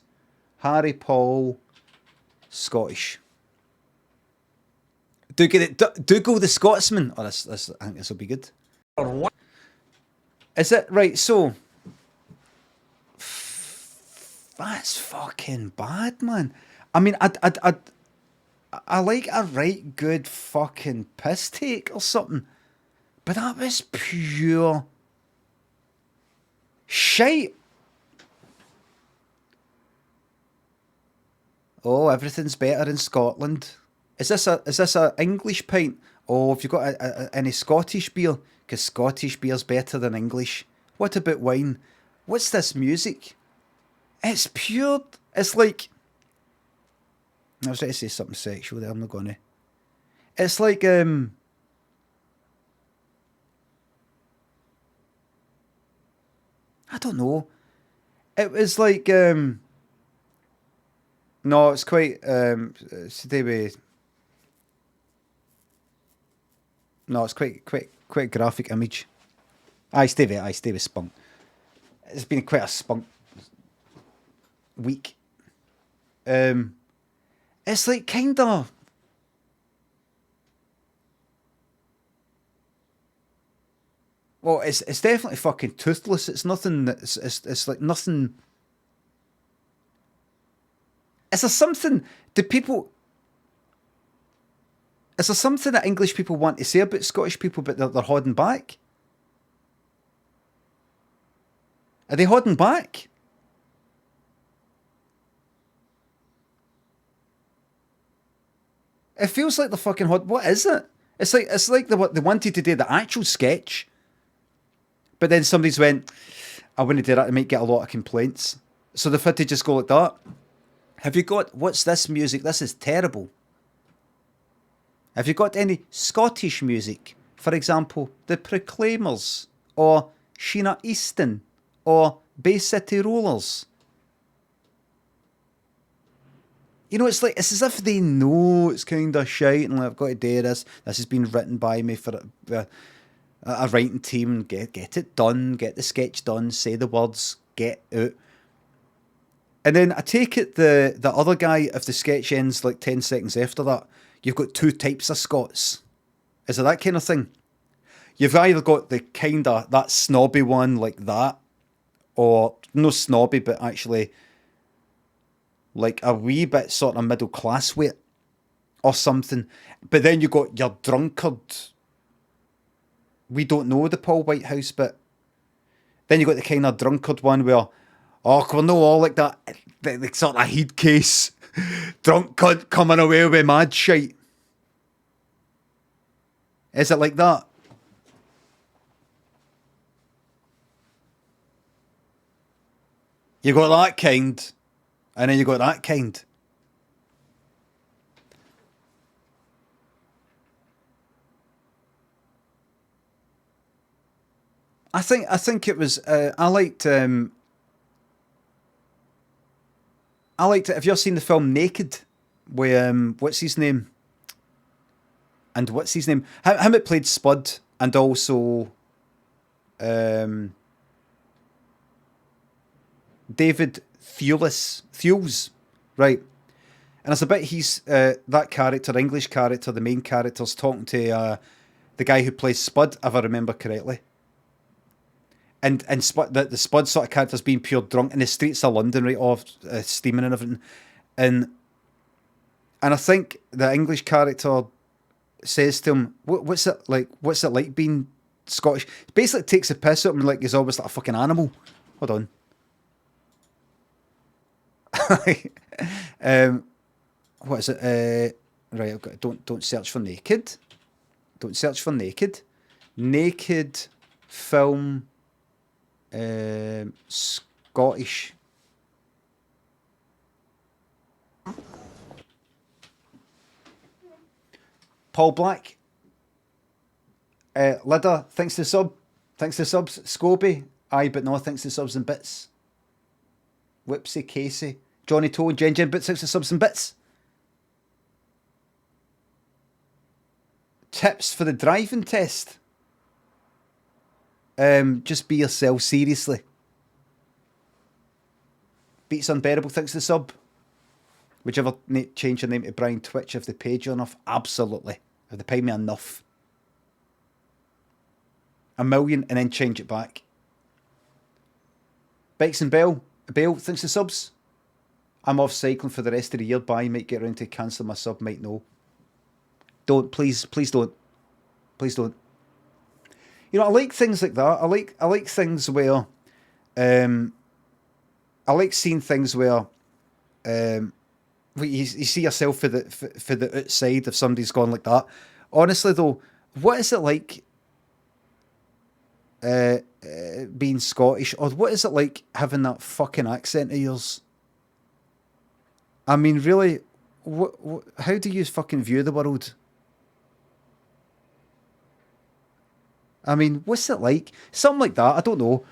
[SPEAKER 1] Harry, Paul, Scottish. Do get it. Do go the Scotsman. Oh, this. I think this will be good. Is it right? So that's fucking bad, man. I mean, I like a right good fucking piss take or something, but that was pure shite. Oh, everything's better in Scotland. Is this a English pint? Oh, have you got any Scottish beer? Because Scottish beer's better than English. What about wine? What's this music? It's pure. It's like. I was trying to say something sexual there. I'm not gonna. It's like I don't know. It was like no, it's quite it's to do with. No, it's quite graphic image. I stay with spunk. It's been quite a spunk week. It's like kind of. Well, it's definitely fucking toothless. It's nothing. It's like nothing. Is there something? Do people? Is there something that English people want to say about Scottish people, but they're holding back? Are they holding back? It feels like the fucking what is it? It's like they wanted to do the actual sketch, but then somebody's went, I wouldn't do that. It might get a lot of complaints, so they've had to just go like that. Have you got what's this music? This is terrible. Have you got any Scottish music? For example, the Proclaimers, or Sheena Easton, or Bay City Rollers? You know, it's as if they know it's kind of shite and like, I've got to do this. This has been written by me for a writing team. Get it done. Get the sketch done. Say the words. Get out. And then I take it the other guy, if the sketch ends like 10 seconds after that, you've got two types of Scots. Is it that kind of thing? You've either got the kind of that snobby one like that, or no snobby, but actually like a wee bit sort of middle class weight or something. But then you got your drunkard. We don't know the Paul Whitehouse bit. Then you got the kind of drunkard one where, oh, we're not all like that. The sort of heat case drunk cunt coming away with mad shite. Is it like that? You got that kind, and then you got that kind. I think it was. I liked it. Have you ever seen the film Naked? With what's his name? And what's his name? Him it played Spud, and also David Thewlis, right? And it's a bit he's that character, English character, the main character's talking to the guy who plays Spud, if I remember correctly. And Spud, the Spud sort of character's being pure drunk in the streets of London, right, off steaming and everything, and I think the English character says to him, "What's it like? What's it like being Scottish?" Basically, takes a piss at him like he's always like a fucking animal. Hold on. What is it? Right, I've got don't search for naked. Don't search for naked. Naked film. Scottish. Paul Black. Lidda, thanks to sub. Thanks to subs. Scobie. Aye, but no, thanks to subs and bits. Whipsy, Casey. Johnny Toe, Jen Bits, thanks to subs and bits. Tips for the driving test. Just be yourself, seriously. Beats Unbearable, thanks to the sub. Would you ever change your name to Brian Twitch if they paid you enough? Absolutely. If they paid me enough. $1 million and then change it back. Bikes and Bale, thanks to subs. I'm off cycling for the rest of the year. Bye, might get around to cancel my sub, might know. Don't, please don't. Please don't. You know, I like things like that. I like things where, I like seeing things where, you see yourself for the outside if somebody's gone like that. Honestly though, what is it like, being Scottish, or what is it like having that fucking accent of yours? I mean, really, how do you fucking view the world? I mean, what's it like? Something like that, I don't know.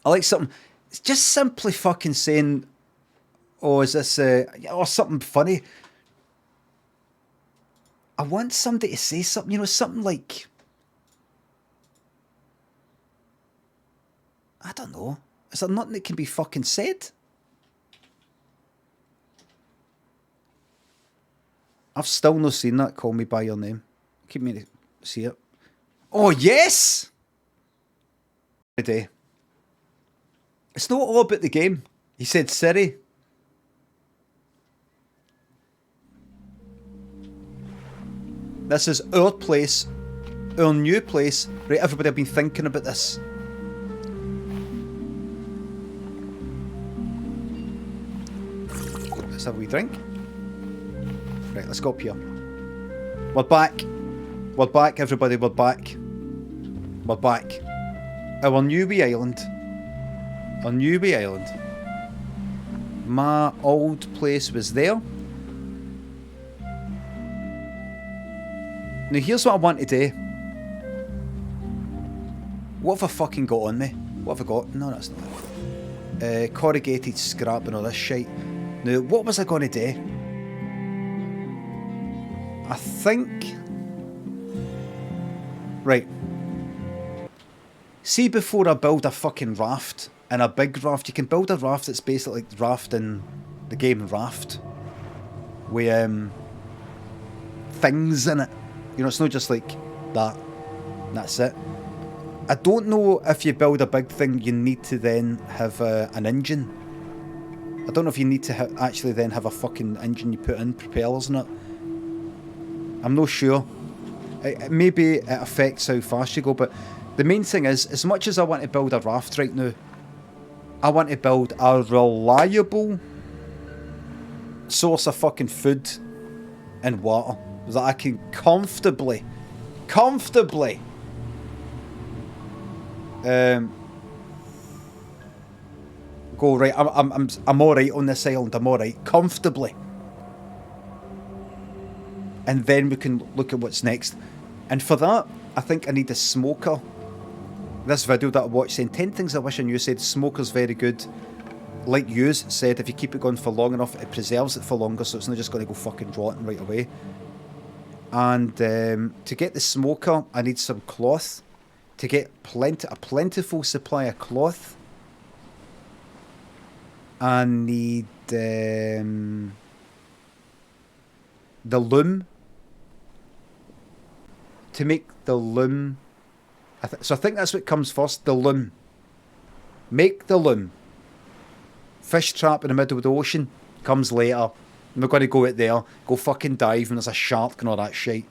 [SPEAKER 1] I like something, it's just simply fucking saying, oh, is this, or something funny. I want somebody to say something, you know, something like, I don't know. Is there nothing that can be fucking said? I've still not seen that, Call Me By Your Name. Keep me to see it. Oh, yes! Today. It's not all about the game. He said Siri. This is our place. Our new place. Right, everybody, I've been thinking about this. Let's have a wee drink. Right, let's go up here. We're back. We're back, everybody, we're back. We're back. Our new wee island. Our new wee island. My old place was there. Now here's what I want to do. What have I fucking got on me? What have I got? No, that's not it. Corrugated scrap and all this shit. Now, what was I going to do? I think... Right. See, before I build a fucking raft in a big raft. You can build a raft that's basically like raft in the game Raft, with things in it. You know, it's not just like that. That's it. I don't know if you build a big thing, you need to then have an engine. I don't know if you need to actually then have a fucking engine you put in, propellers in it. I'm not sure. Maybe it affects how fast you go, but the main thing is, as much as I want to build a raft right now, I want to build a reliable source of fucking food and water that I can comfortably go, right, I'm alright on this island, I'm alright, comfortably. And then we can look at what's next. And for that, I think I need a smoker. This video that I watched saying 10 things I wish I knew said smoker's very good. Like yous said, if you keep it going for long enough, it preserves it for longer, so it's not just going to go fucking rotten right away. And to get the smoker, I need some cloth. To get a plentiful supply of cloth, I need the loom. To make the loom, so I think that's what comes first, the loom. Make the loom. Fish trap in the middle of the ocean comes later. We're going to go out there, go fucking dive, and there's a shark and all that shit.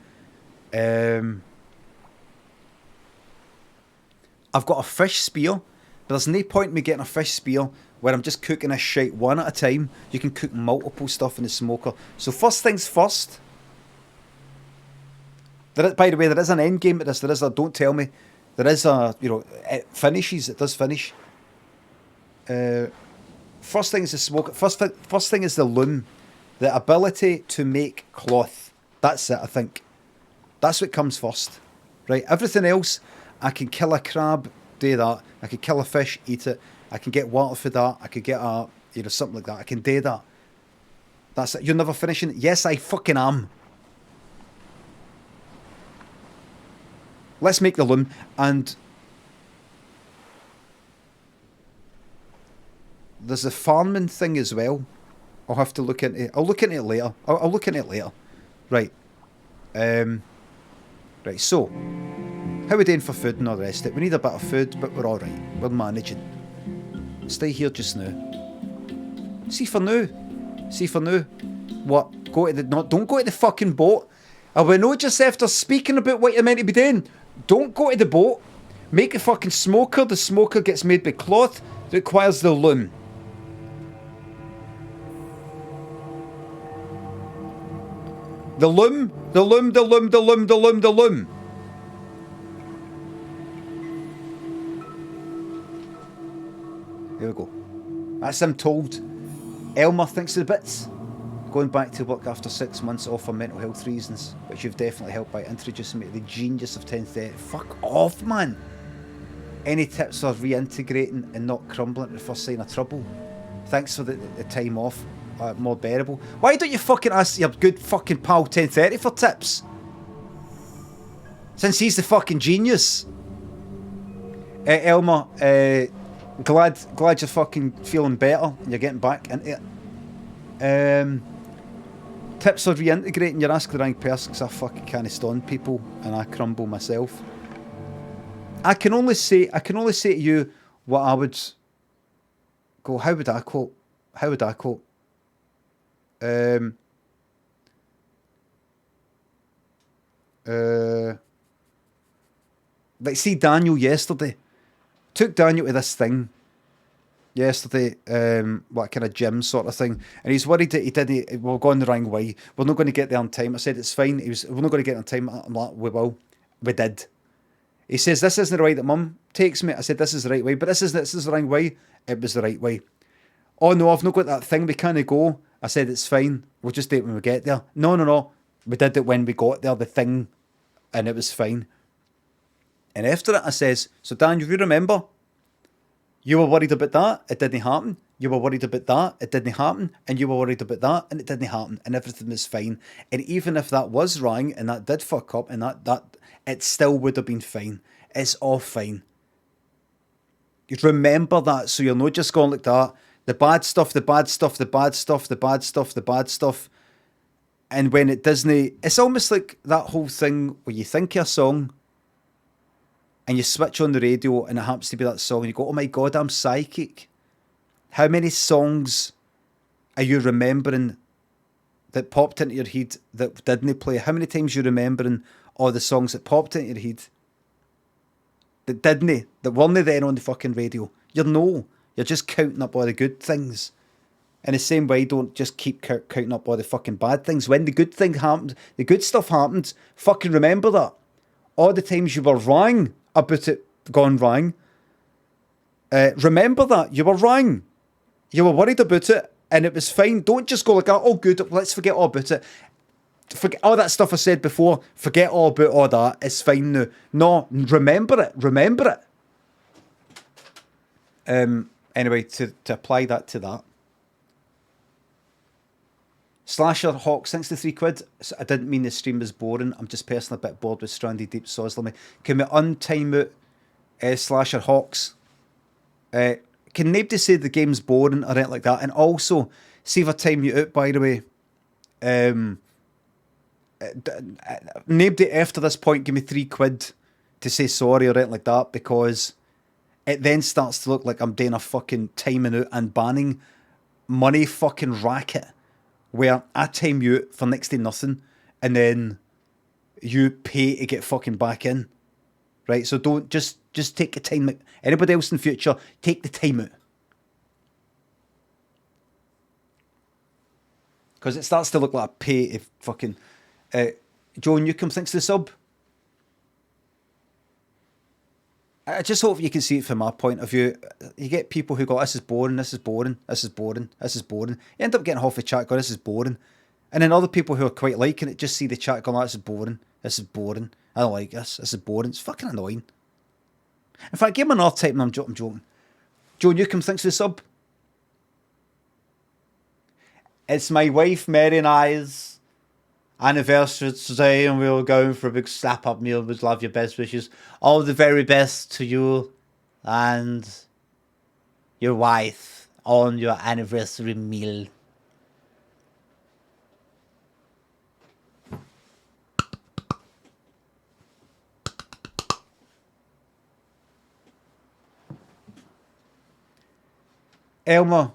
[SPEAKER 1] I've got a fish spear, but there's no point in me getting a fish spear where I'm just cooking a shit one at a time. You can cook multiple stuff in the smoker. So first things first. By the way, there is an end game to this. There is a, don't tell me. There is a, you know, it finishes. It does finish. First thing is the smoker. First thing is the loom. The ability to make cloth. That's it, I think. That's what comes first. Right? Everything else, I can kill a crab, do that. I can kill a fish, eat it. I can get water for that. I could get a, you know, something like that. I can do that. That's it. You're never finishing it? Yes, I fucking am. Let's make the loom. And there's the farming thing as well. I'll have to look into it. I'll look into it later. I'll look into it later. Right. Right, so how are we doing for food and all the rest of it? We need a bit of food, but we're alright. We're managing. Stay here just now. See for now. What? Go to the don't go to the fucking boat. I will know just after speaking about what you're meant to be doing. Don't go to the boat. Make a fucking smoker. The smoker gets made by cloth. It requires the loom. The loom. There we go. That's him told. Elmer thinks of the bits. Going back to work after 6 months off for mental health reasons, which you've definitely helped by introducing me to the genius of 1030. Fuck off, man. Any tips for reintegrating and not crumbling at the first sign of trouble? Thanks for the time off. More bearable. Why don't you fucking ask your good fucking pal 1030 for tips? Since he's the fucking genius. Elmer, glad you're fucking feeling better and you're getting back into it. Tips for reintegrating, you're asking the wrong person because I fucking can't stand people and I crumble myself. I can only say to you what I would go, how would I cope? Like, see Daniel yesterday. Took Daniel to this thing yesterday, what kind of gym sort of thing, and he's worried that we're going the wrong way. We're not going to get there on time. I said it's fine. We're not going to get on time. I'm like, we will. We did. He says this isn't the way that Mum takes me. I said this is the right way, but this is the wrong way. It was the right way. Oh no, I've not got that thing. We can't go. I said it's fine. We'll just do it when we get there. No. We did it when we got there. The thing, and it was fine. And after it, I says, so Daniel, you remember? You were worried about that, it didn't happen. You were worried about that, it didn't happen. And you were worried about that, and it didn't happen. And everything was fine. And even if that was wrong, and that did fuck up, and that it still would have been fine. It's all fine. remember that, so you're not just going like that. The bad stuff, the bad stuff, the bad stuff, the bad stuff, the bad stuff. And when it doesn't, it's almost like that whole thing where you think of a song and you switch on the radio and it happens to be that song and you go, oh my God, I'm psychic. How many songs are you remembering that popped into your head that didn't play? How many times are you remembering all the songs that popped into your head that didn't, that weren't there on the fucking radio? You're just counting up all the good things. In the same way, don't just keep counting up all the fucking bad things. When the good thing happened, the good stuff happened, fucking remember that. All the times you were wrong about it gone wrong, remember that. You were wrong. You were worried about it, and it was fine. Don't just go like, oh good, let's forget all about it. Forget all that stuff I said before. Forget all about all that. It's fine now. No, remember it. Remember it. Anyway, to apply that to that. Slasher Hawks, thanks to £3. I didn't mean the stream was boring. I'm just personally a bit bored with Strandy Deep Soslamy. Can we untime out Slasher Hawks? Can nobody say the game's boring or anything like that? And also, see if I time you out, by the way. Nobody after this point give me £3 to say sorry or anything like that, because it then starts to look like I'm doing a fucking timing out and banning money fucking racket where I time you out for next to nothing and then you pay to get fucking back in. Right? So don't just take the time out. Anybody else in the future, take the time out. Because it starts to look like a pay if fucking Joe Newcomb thinks the sub. I just hope you can see it from my point of view. You get people who go, this is boring, this is boring, this is boring, this is boring. You end up getting half the chat going, this is boring. And then other people who are quite liking it just see the chat going, this is boring, this is boring. I don't like this is boring. It's fucking annoying. In fact, give him another type and I'm joking. Joe Newcomb thinks the sub. It's my wife Mary and I's anniversary today, and we're going for a big slap up meal. We'd love your best wishes. All the very best to you and your wife on your anniversary meal. Elmer,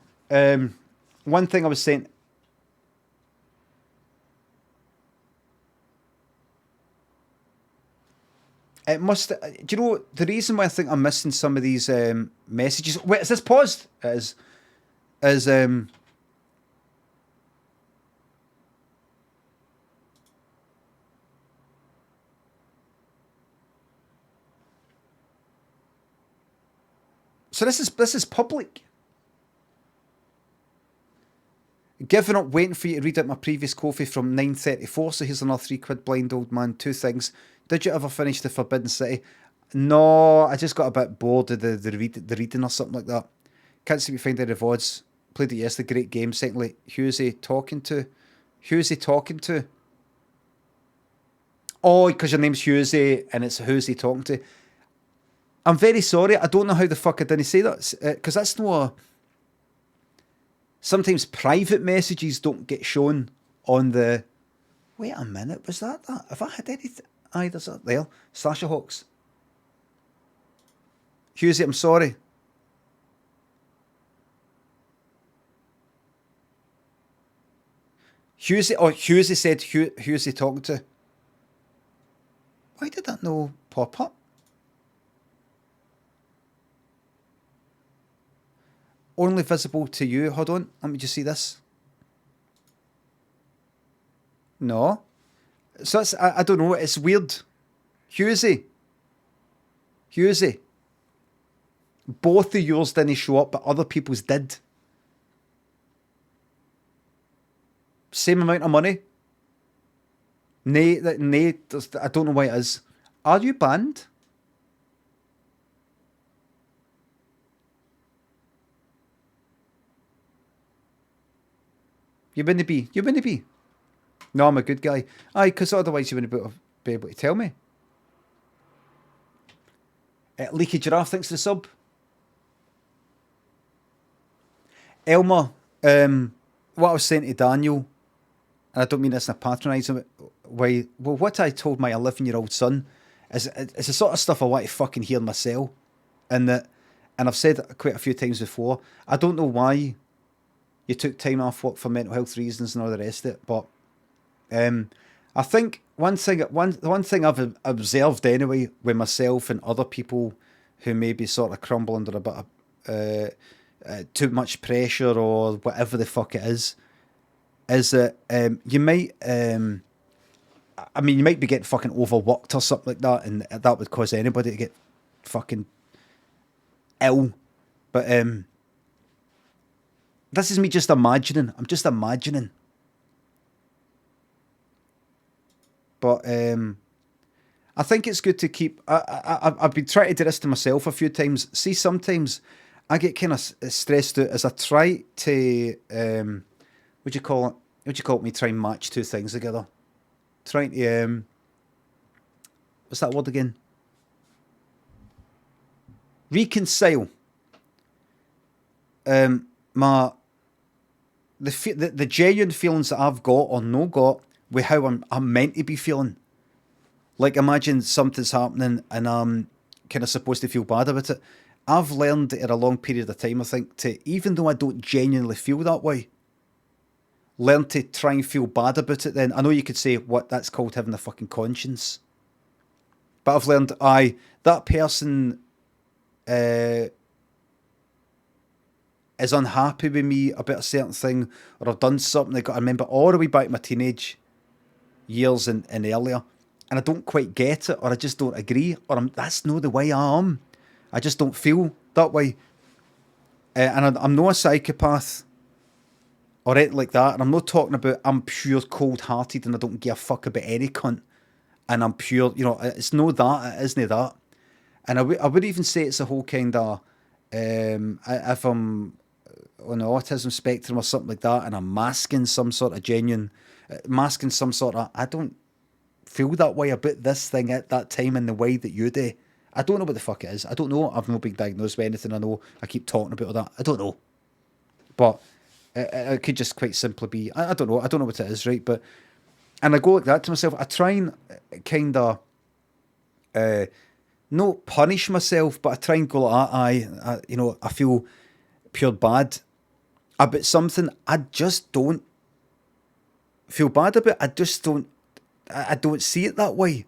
[SPEAKER 1] one thing I was saying. It must. Do you know the reason why I think I'm missing some of these messages? Wait, is this paused? It is. So this is public. Giving up waiting for you to read out my previous Kofi from 9:34. So here's another £3 blind old man. Two things. Did you ever finish the Forbidden City? No, I just got a bit bored of the reading or something like that. Can't seem to find any VODs. Played it yesterday, great game. Secondly, who's he talking to? Who's he talking to? Oh, because your name's Hughesy and it's who's he talking to. I'm very sorry, I don't know how the fuck I didn't say that. Because that's no a... Sometimes private messages don't get shown on the... Wait a minute, was that? Have I had anything? Aye, there's that there. Slasher Hawks. Hughesy, I'm sorry. Hughesy said who's he talking to? Why did that no pop up? Only visible to you. Hold on, let me just see this. No. So it's, I don't know, it's weird. Hughesy. Both of yours didn't show up, but other people's did. Same amount of money. Nay, I don't know why it is. Are you banned? You wouldn't be. No, I'm a good guy. Aye, because otherwise you wouldn't be able to tell me. Leaky Giraffe thinks the sub. Elmer, what I was saying to Daniel, and I don't mean this in a patronising way, well, what I told my 11-year-old son is it's the sort of stuff I want to fucking hear myself. And I've said it quite a few times before, I don't know why you took time off work for mental health reasons and all the rest of it, but I think one thing I've observed anyway with myself and other people who maybe sort of crumble under a bit of too much pressure or whatever the fuck it is that you might you might be getting fucking overworked or something like that, and that would cause anybody to get fucking ill. But this is me just imagining. I'm just imagining. But I think it's good to keep. I've been trying to do this to myself a few times. See, sometimes I get kind of stressed out as I try to. What do you call it? What do you call it? Me try and match two things together. Trying to. What's that word again? Reconcile. The genuine feelings that I've got or no got with how I'm meant to be feeling. Like, imagine something's happening and I'm kind of supposed to feel bad about it. I've learned in a long period of time, I think, to, even though I don't genuinely feel that way, learn to try and feel bad about it then. I know you could say what that's called having a fucking conscience. But I've learned, that person is unhappy with me about a certain thing, or I've done something I remember all the way back in my teenage years and earlier, and I don't quite get it, or I just don't agree, or that's not the way I am. I just don't feel that way. And I'm not a psychopath or anything like that, and I'm not talking about I'm pure cold-hearted and I don't give a fuck about any cunt, and I'm pure, it's no that, it isn't that. And I would even say it's a whole kind of, if I'm on the autism spectrum or something like that, and I'm masking some sort of I don't feel that way about this thing at that time in the way that you do. I don't know what the fuck it is. I don't know. I've not been diagnosed with anything. I know I keep talking about all that. I don't know. But it could just quite simply be, I don't know. I don't know what it is, right? And I go like that to myself. I try and kind of, not punish myself, but I try and go like, I feel pure bad about something. I just don't feel bad about. I don't see it that way.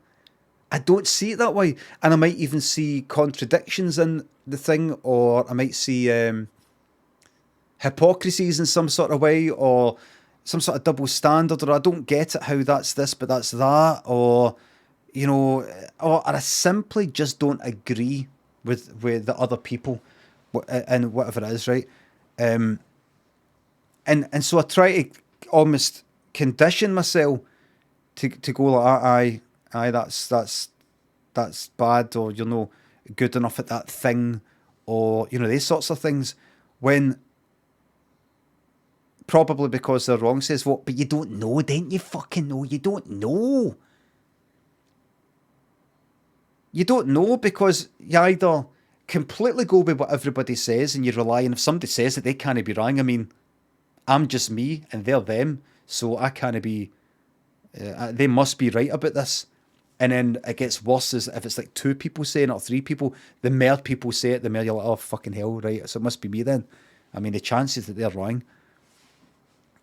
[SPEAKER 1] I don't see it that way. And I might even see contradictions in the thing, or I might see hypocrisies in some sort of way, or some sort of double standard, or I don't get it how that's this but that's that, or or I simply just don't agree with the other people and whatever it is, right? And so I try to almost condition myself to go like, aye, that's bad, or you're no good enough at that thing, or these sorts of things, when probably because they're wrong. Says what? But you don't know, don't you? Fucking know, you don't know. You don't know, because you either completely go with what everybody says and you rely on, if somebody says it, they can't be wrong. I mean, I'm just me and they're them, so I can't be, they must be right about this. And then it gets worse as if it's like two people saying it or three people. The more people say it, the more you're like, oh, fucking hell, right, so it must be me then. I mean, the chances that they're wrong.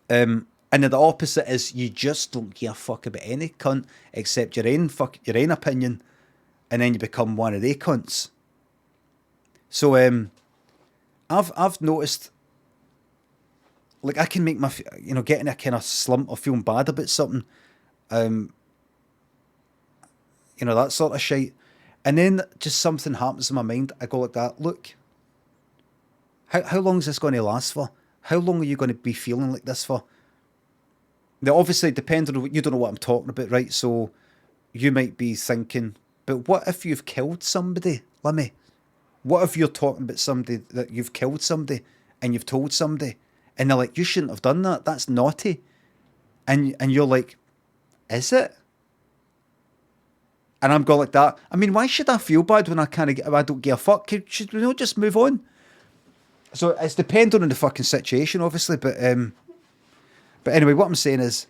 [SPEAKER 1] And then the opposite is you just don't give a fuck about any cunt except your own opinion. And then you become one of they cunts. So I've noticed, like, I can make my getting a kind of slump or feeling bad about something, that sort of shit, and then just something happens in my mind. I go like that. Look, how long is this going to last for? How long are you going to be feeling like this for? Now, obviously, depending on, you don't know what I'm talking about, right? So you might be thinking, but what if you've killed somebody, Lemmy? What if you're talking about somebody that you've killed somebody and you've told somebody and they're like, you shouldn't have done that, that's naughty. And you're like, is it? And I'm going like that. I mean, why should I feel bad when I don't give a fuck? Should we not just move on? So it's dependent on the fucking situation, obviously, but anyway, what I'm saying is,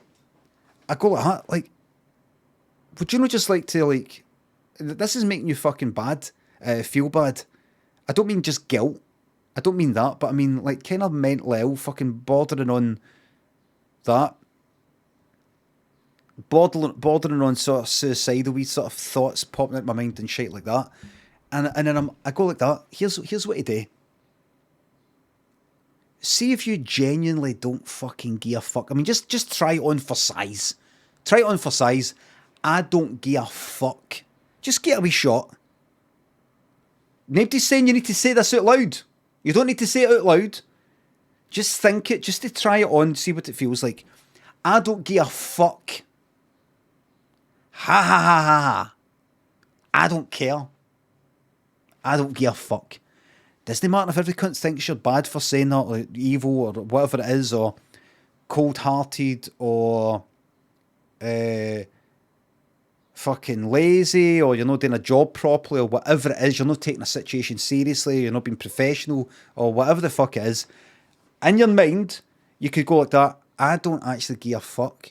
[SPEAKER 1] I go like that, like, would you not just like to, like, this is making you fucking bad, feel bad. I don't mean just guilt. I don't mean that, but I mean, like, kind of mental ill, fucking bordering on that. Bordering on sort of suicidal wee sort of thoughts popping out my mind and shit like that. And then I go like that. Here's what I do. See if you genuinely don't fucking give a fuck. I mean, just try it on for size. Try it on for size. I don't give a fuck. Just get a wee shot. Nobody's saying you need to say this out loud. You don't need to say it out loud. Just think it, just to try it on, see what it feels like. I don't give a fuck. Ha ha ha ha ha. I don't care. I don't give a fuck. Doesn't matter if every cunt thinks you're bad for saying that, or evil, or whatever it is, or cold-hearted, or fucking lazy, or you're not doing a job properly, or whatever it is, you're not taking a situation seriously, you're not being professional, or whatever the fuck it is. In your mind, you could go like that. I don't actually give a fuck.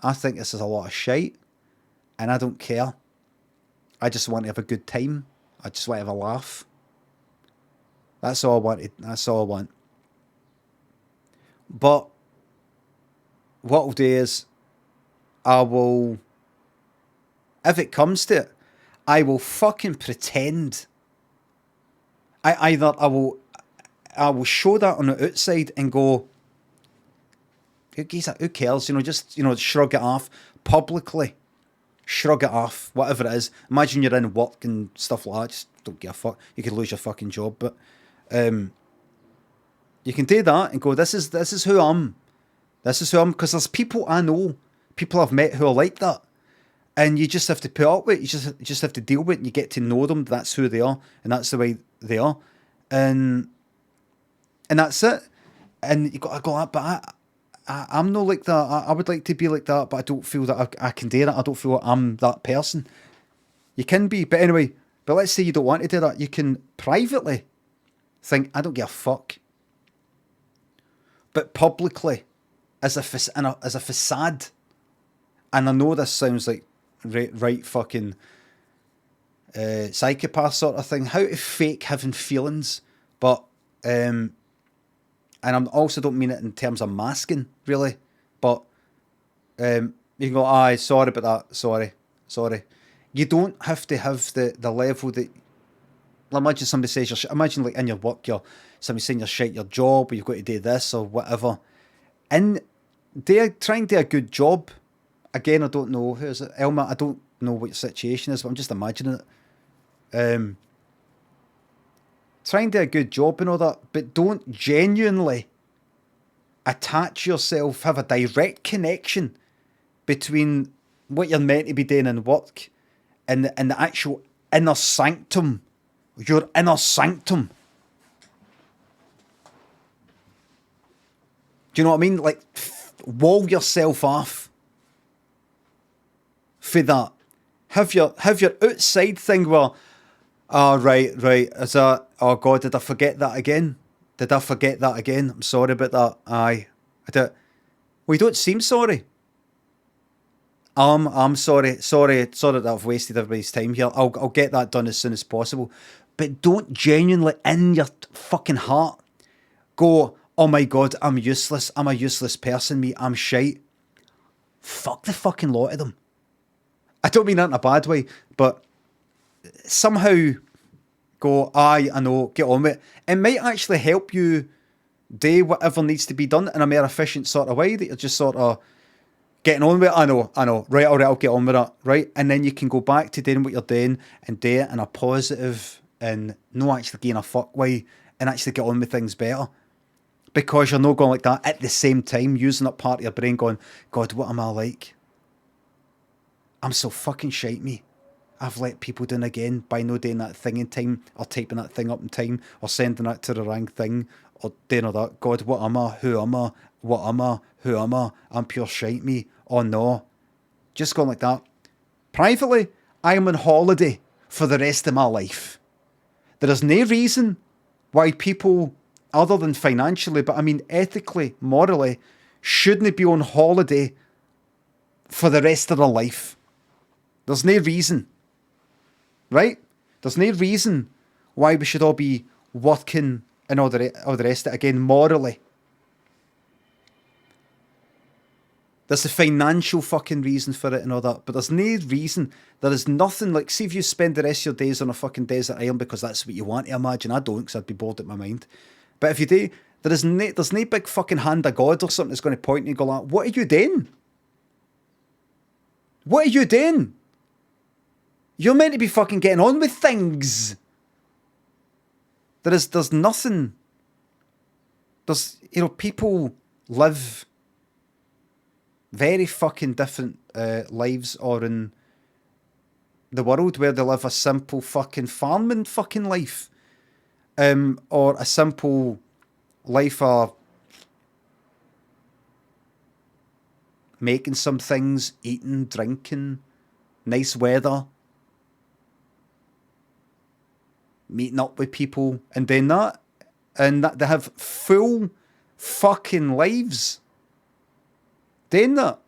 [SPEAKER 1] I think this is a lot of shite, and I don't care. I just want to have a good time. I just want to have a laugh. That's all I wanted. That's all I want. But what I'll do is, I will, if it comes to it, I will fucking pretend. I will show that on the outside and go, who cares? You know, just, you know, shrug it off publicly. Shrug it off, whatever it is. Imagine you're in work and stuff like that. Just don't give a fuck. You could lose your fucking job, but you can do that and go, this is who I'm. This is who I'm, because there's people I know, people I've met who are like that, and you just have to put up with it. You just have to deal with it, and you get to know them. That's who they are, and that's the way they are, and that's it. And you got to go, but I'm not like that. I would like to be like that, but I don't feel that I can do that. I don't feel like I'm that person. You can be, but anyway. But let's say you don't want to do that. You can privately think, I don't give a fuck. But publicly, as a facade, and I know this sounds like right fucking psychopath sort of thing. How to fake having feelings, but and I also don't mean it in terms of masking, really. But you can go, aye, sorry about that, sorry. You don't have to have the level that. Imagine somebody says imagine like in your work, somebody saying you're shit your job, or you've got to do this or whatever. And they're trying to do a good job. Again, I don't know who is it, Elma. I don't know what your situation is, but I'm just imagining it. Trying to do a good job and all that, but don't genuinely attach yourself, have a direct connection between what you're meant to be doing in work and the actual inner sanctum, your inner sanctum. Do you know what I mean? Like, wall yourself off for that. Have your outside thing where, oh, right, is that, oh God, did I forget that again? I'm sorry about that. Aye. Well, you don't seem sorry. I'm sorry that I've wasted everybody's time here. I'll get that done as soon as possible. But don't genuinely in your fucking heart go, oh my God, I'm useless. I'm a useless person, me. I'm shite. Fuck the fucking lot of them. I don't mean that in a bad way, but somehow go, aye, I know, get on with it. It might actually help you do whatever needs to be done in a more efficient sort of way, that you're just sort of getting on with it. I know. Right, all right, I'll get on with that. Right, and then you can go back to doing what you're doing and do it in a positive and not actually getting a fuck way, and actually get on with things better. Because you're not going like that at the same time, using up part of your brain going, God, what am I like? I'm so fucking shite, me. I've let people down again by not doing that thing in time, or typing that thing up in time, or sending that to the wrong thing, or doing all that. God, what am I? Who am I? What am I? Who am I? I'm pure shite, me. Oh no. Just going like that. Privately, I am on holiday for the rest of my life. There is no reason why people other than financially, but I mean ethically, morally, shouldn't be on holiday for the rest of their life. There's no reason, right? There's no reason why we should all be working and all the rest of it. Again, morally. There's a financial fucking reason for it and all that, but there's no reason. There is nothing like, see if you spend the rest of your days on a fucking desert island because that's what you want to imagine. I don't, because I'd be bored at my mind. But if you do, there's no big fucking hand of God or something that's going to point and go like, what are you doing? What are you doing? You're meant to be fucking getting on with things. There's nothing. There's, people live very fucking different lives, or in the world where they live a simple fucking farming fucking life, or a simple life of making some things, eating, drinking, nice weather, meeting up with people and doing that, and that they have full fucking lives doing that.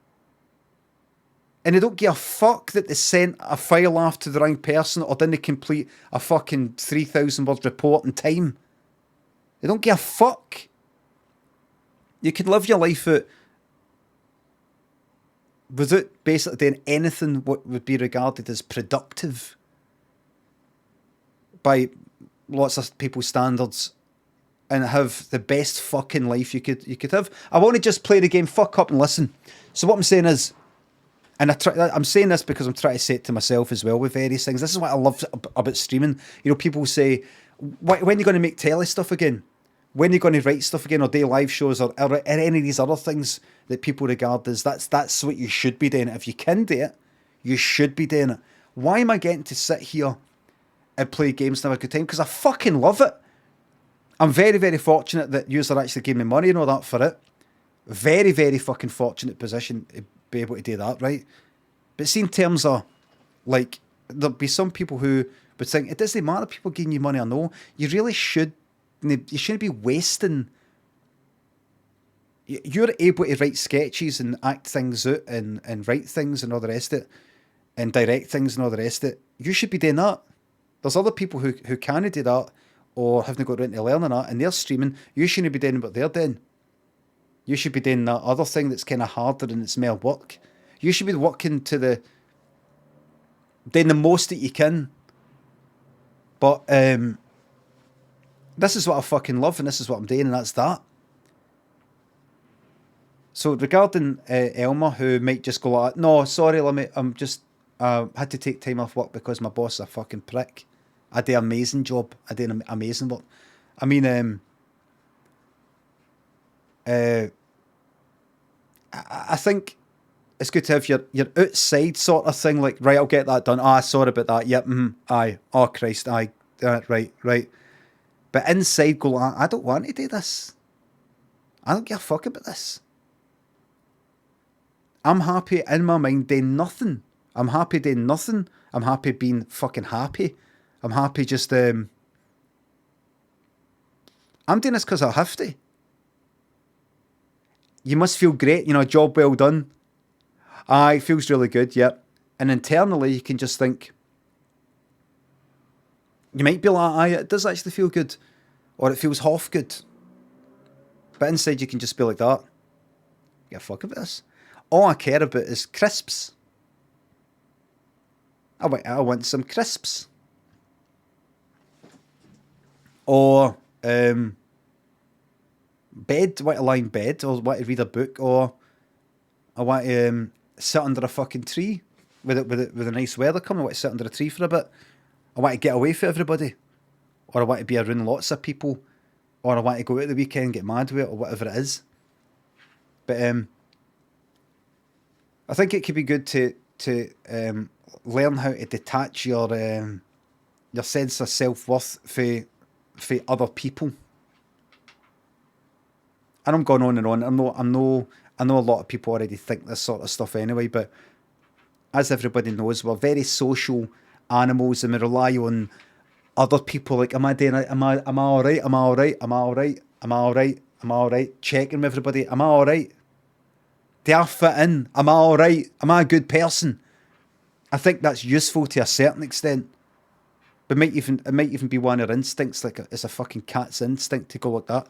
[SPEAKER 1] And they don't give a fuck that they sent a file off to the wrong person or didn't complete a fucking 3,000 word report in time. They don't give a fuck. You can live your life out without basically doing anything what would be regarded as productive by lots of people's standards, and have the best fucking life you could have. I want to just play the game, fuck up and listen. So what I'm saying is, and I'm saying this because I'm trying to say it to myself as well with various things. This is what I love about streaming. People say, when are you going to make telly stuff again? When are you going to write stuff again, or do live shows, or any of these other things that people regard as that's what you should be doing. If you can do it, you should be doing it. Why am I getting to sit here and play games and have a good time? Because I fucking love it. I'm very, very fortunate that you are actually giving me money and all that for it. Very, very fucking fortunate position to be able to do that, right? But see, in terms of, like, there'll be some people who would think, it doesn't matter people giving you money or no. You really should, you shouldn't be wasting. You're able to write sketches and act things out and write things and all the rest of it, and direct things and all the rest of it. You should be doing that. There's other people who can't do that, or haven't got around to learning that, and they're streaming. You shouldn't be doing what they're doing. You should be doing that other thing that's kind of harder and it's more work. You should be working doing the most that you can. But this is what I fucking love, and this is what I'm doing, and that's that. So regarding Elmer, who might just go like, no, sorry, I'm just had to take time off work because my boss is a fucking prick. I did an amazing job. I did amazing work. I mean, I think it's good to have your outside sort of thing, like, right, I'll get that done. Sorry about that. Yep, aye. Oh, Christ, aye. Right. But inside, go, I don't want to do this. I don't give a fuck about this. I'm happy in my mind doing nothing. I'm happy doing nothing. I'm happy being fucking happy. I'm happy just, I'm doing this because I have to. You must feel great, job well done. It feels really good, yep. And internally, you can just think, you might be like, it does actually feel good. Or it feels half good. But inside, you can just be like that. Give a fuck about this. All I care about is crisps. I want some crisps. Or bed, I want to lie in bed, or I want to read a book, or I want to sit under a fucking tree with a nice weather coming. I want to sit under a tree for a bit. I want to get away from everybody, or I want to be around lots of people, or I want to go out the weekend and get mad with it, or whatever it is. But I think it could be good to learn how to detach your sense of self-worth for other people. And I'm going on and on. I know a lot of people already think this sort of stuff anyway, but as everybody knows, we're very social animals, and we rely on other people, like, am I doing it? Am I alright? Am I alright? Am I alright? Am I alright? Am I alright? Checking with everybody. Am I alright? Do I fit in? Am I alright? Am I a good person? I think that's useful to a certain extent. But it might even be one of your instincts, like it's a fucking cat's instinct to go like that.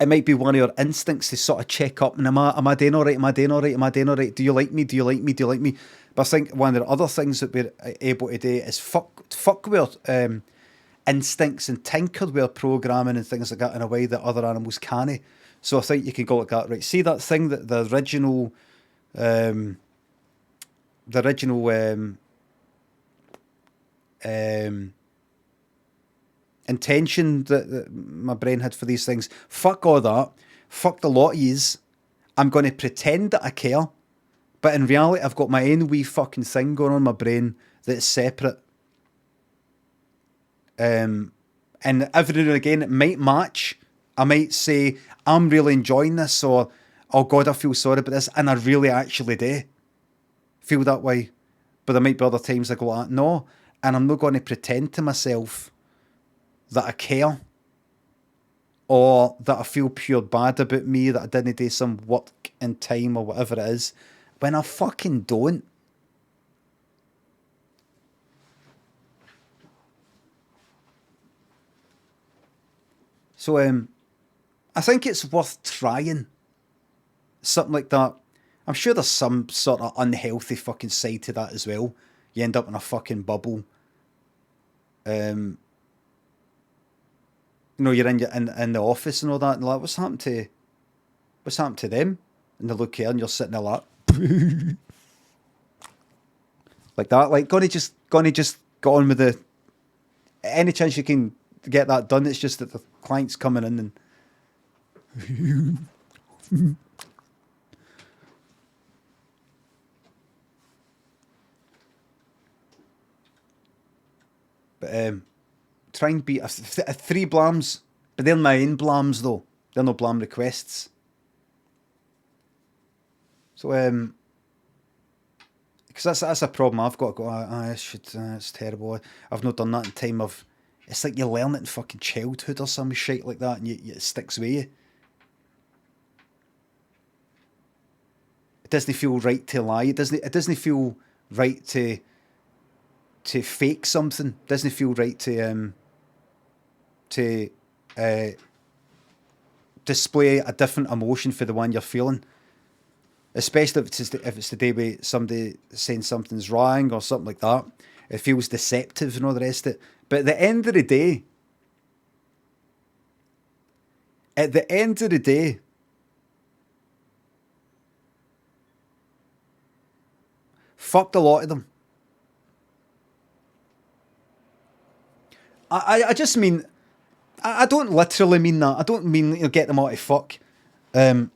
[SPEAKER 1] It might be one of your instincts to sort of check up and am I doing alright? Am I doing alright? Am I doing alright? Do you like me? Do you like me? Do you like me? But I think one of the other things that we're able to do is fuck with instincts and tinker with programming and things like that in a way that other animals can't. So I think you can go like that, right? See that thing that the original intention that my brain had for these things. Fuck all that. Fuck the lot of yous. I'm going to pretend that I care. But in reality, I've got my own wee fucking thing going on in my brain that's separate. And every now and again, it might match. I might say, I'm really enjoying this, or, oh God, I feel sorry about this. And I really actually do feel that way. But there might be other times I go, no. And I'm not going to pretend to myself that I care, or that I feel pure bad about me, that I didn't do some work in time or whatever it is, when I fucking don't. So I think it's worth trying something like that. I'm sure there's some sort of unhealthy fucking side to that as well. You end up in a fucking bubble. You know, you're in the office and all that, and like, what's happened to them? And they look here, and you're sitting there like, like that, like gonna just get on with the. Any chance you can get that done? It's just that the client's coming in and. But try and beat three blams, but they're my own blams though. They're no blam requests. So because that's a problem I've got to go. It's terrible. I've not done that in time. It's like you learn it in fucking childhood or some shit like that, and it sticks with you. It doesn't feel right to lie. It doesn't feel right to fake something. It doesn't feel right to display a different emotion for the one you're feeling. Especially if it's the day where somebody saying something's wrong or something like that. It feels deceptive and all the rest of it. But at the end of the day, fucked a lot of them. I just mean, I don't literally mean that. I don't mean get them all to fuck. At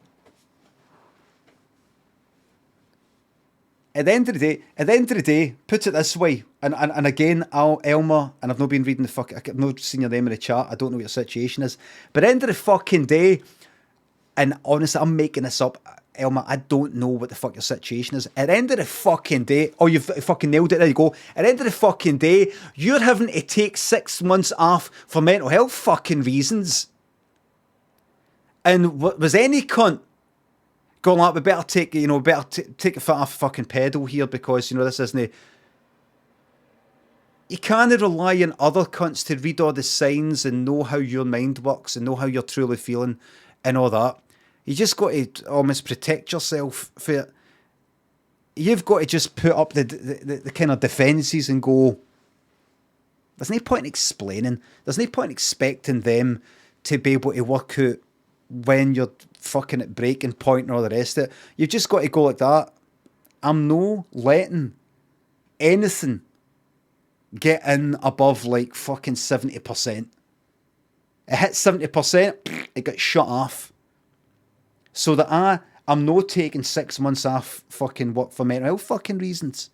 [SPEAKER 1] the end of the day, put it this way, and again, Elmer, and I've not been reading I've not seen your name in the chat. I don't know what your situation is, but at the end of the fucking day, and honestly, I'm making this up, Elmer. I don't know what the fuck your situation is. At the end of the fucking day, oh, you've fucking nailed it. There you go. At the end of the fucking day, you're having to take 6 months off for mental health fucking reasons. And was any cunt going like, we better take take a foot off fucking pedal here because this isn't. You can't rely on other cunts to read all the signs and know how your mind works and know how you're truly feeling and all that. You just got to almost protect yourself for it. You've got to just put up the kind of defences and go, there's no point in explaining. There's no point in expecting them to be able to work out when you're fucking at breaking point and all the rest of it. You've just got to go like that. I'm no letting anything get in above like fucking 70%. It hits 70%, it gets shut off. So that I'm not taking 6 months off fucking work for mental health fucking reasons.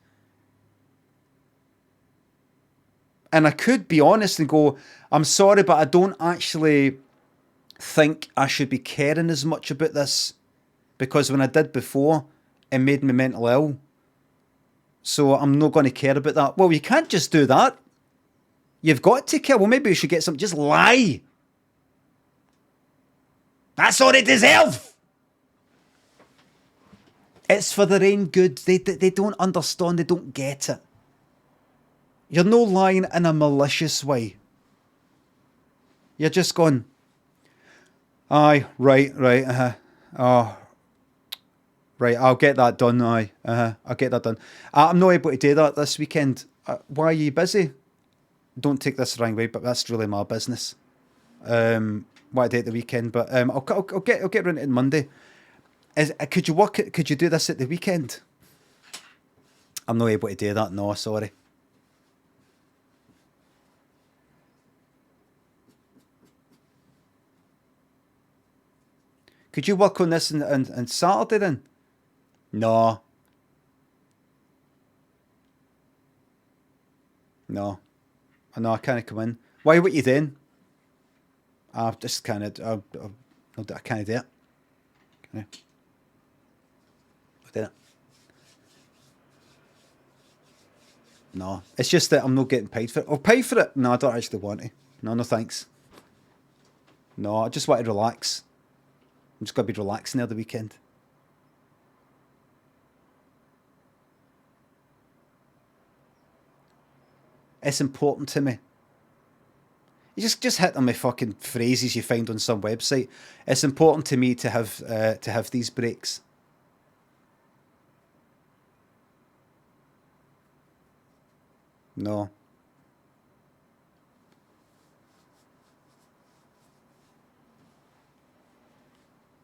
[SPEAKER 1] And I could be honest and go, I'm sorry, but I don't actually think I should be caring as much about this, because when I did before, and made me mental ill. So I'm not going to care about that. Well, you can't just do that. You've got to care. Well, maybe we should get some. Just lie. That's all they deserve. It's for their own good. They don't understand. They don't get it. You're no lying in a malicious way. You're just going, aye, right, oh, right, I'll get that done, aye, I'll get that done. I'm not able to do that this weekend. Why are you busy? Don't take this the wrong way, but that's really my business. What I do at the weekend, but I'll get around to it Monday. Could you do this at the weekend? I'm not able to do that, no, sorry. Could you work on this on Saturday then? No. No, I can't come in. Why, what you doing? I just kind of, I can't do it. Can I do it? No, it's just that I'm not getting paid for it. I'll pay for it. No, I don't actually want to. No thanks. No, I just want to relax. I'm just going to be relaxing there the weekend. It's important to me. You just hit on my fucking phrases you find on some website. It's important to me to have these breaks. No.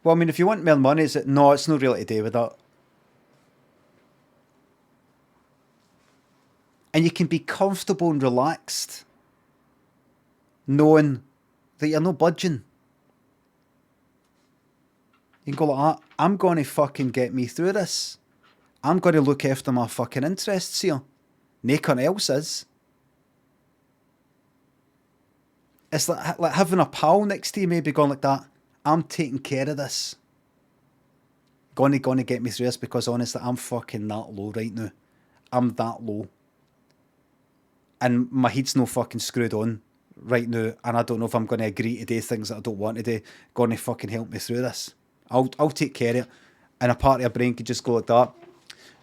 [SPEAKER 1] Well, I mean, if you want more money, is it? No, it's not really to do with that. And you can be comfortable and relaxed, knowing that you're not budging. You can go like that. I'm going to fucking get me through this. I'm going to look after my fucking interests here. Nothing else is. It's like having a pal next to you, maybe going like that. I'm taking care of this. Going to get me through this, because honestly, I'm fucking that low right now. I'm that low. And my head's no fucking screwed on right now, and I don't know if I'm going to agree to do things that I don't want to do. Going to fucking help me through this. I'll take care of it. And a part of your brain could just go like that.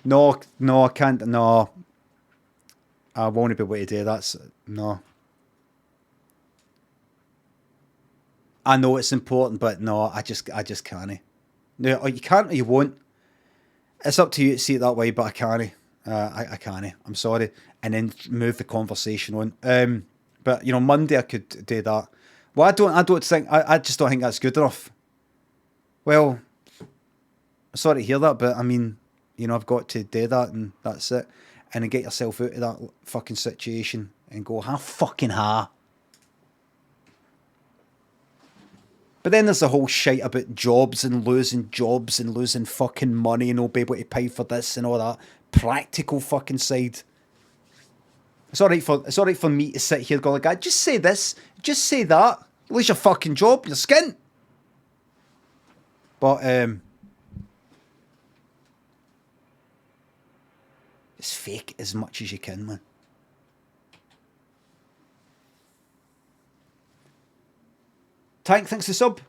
[SPEAKER 1] No, I can't. No. I won't be able to do that. No. I know it's important, but no, I just can't. No, or you can't or you won't. It's up to you to see it that way, but I can't. I can't. I'm sorry. And then move the conversation on. But Monday I could do that. Well, I just don't think that's good enough. Well, sorry to hear that, but I mean, I've got to do that, and that's it. And then get yourself out of that fucking situation and go, fucking ha. But then there's the whole shite about jobs and losing fucking money and not be able to pay for this and all that practical fucking side. It's alright for me to sit here going like, just say this, just say that. Lose your fucking job, your skin. But it's fake as much as you can, man. Tank, thanks for the sub.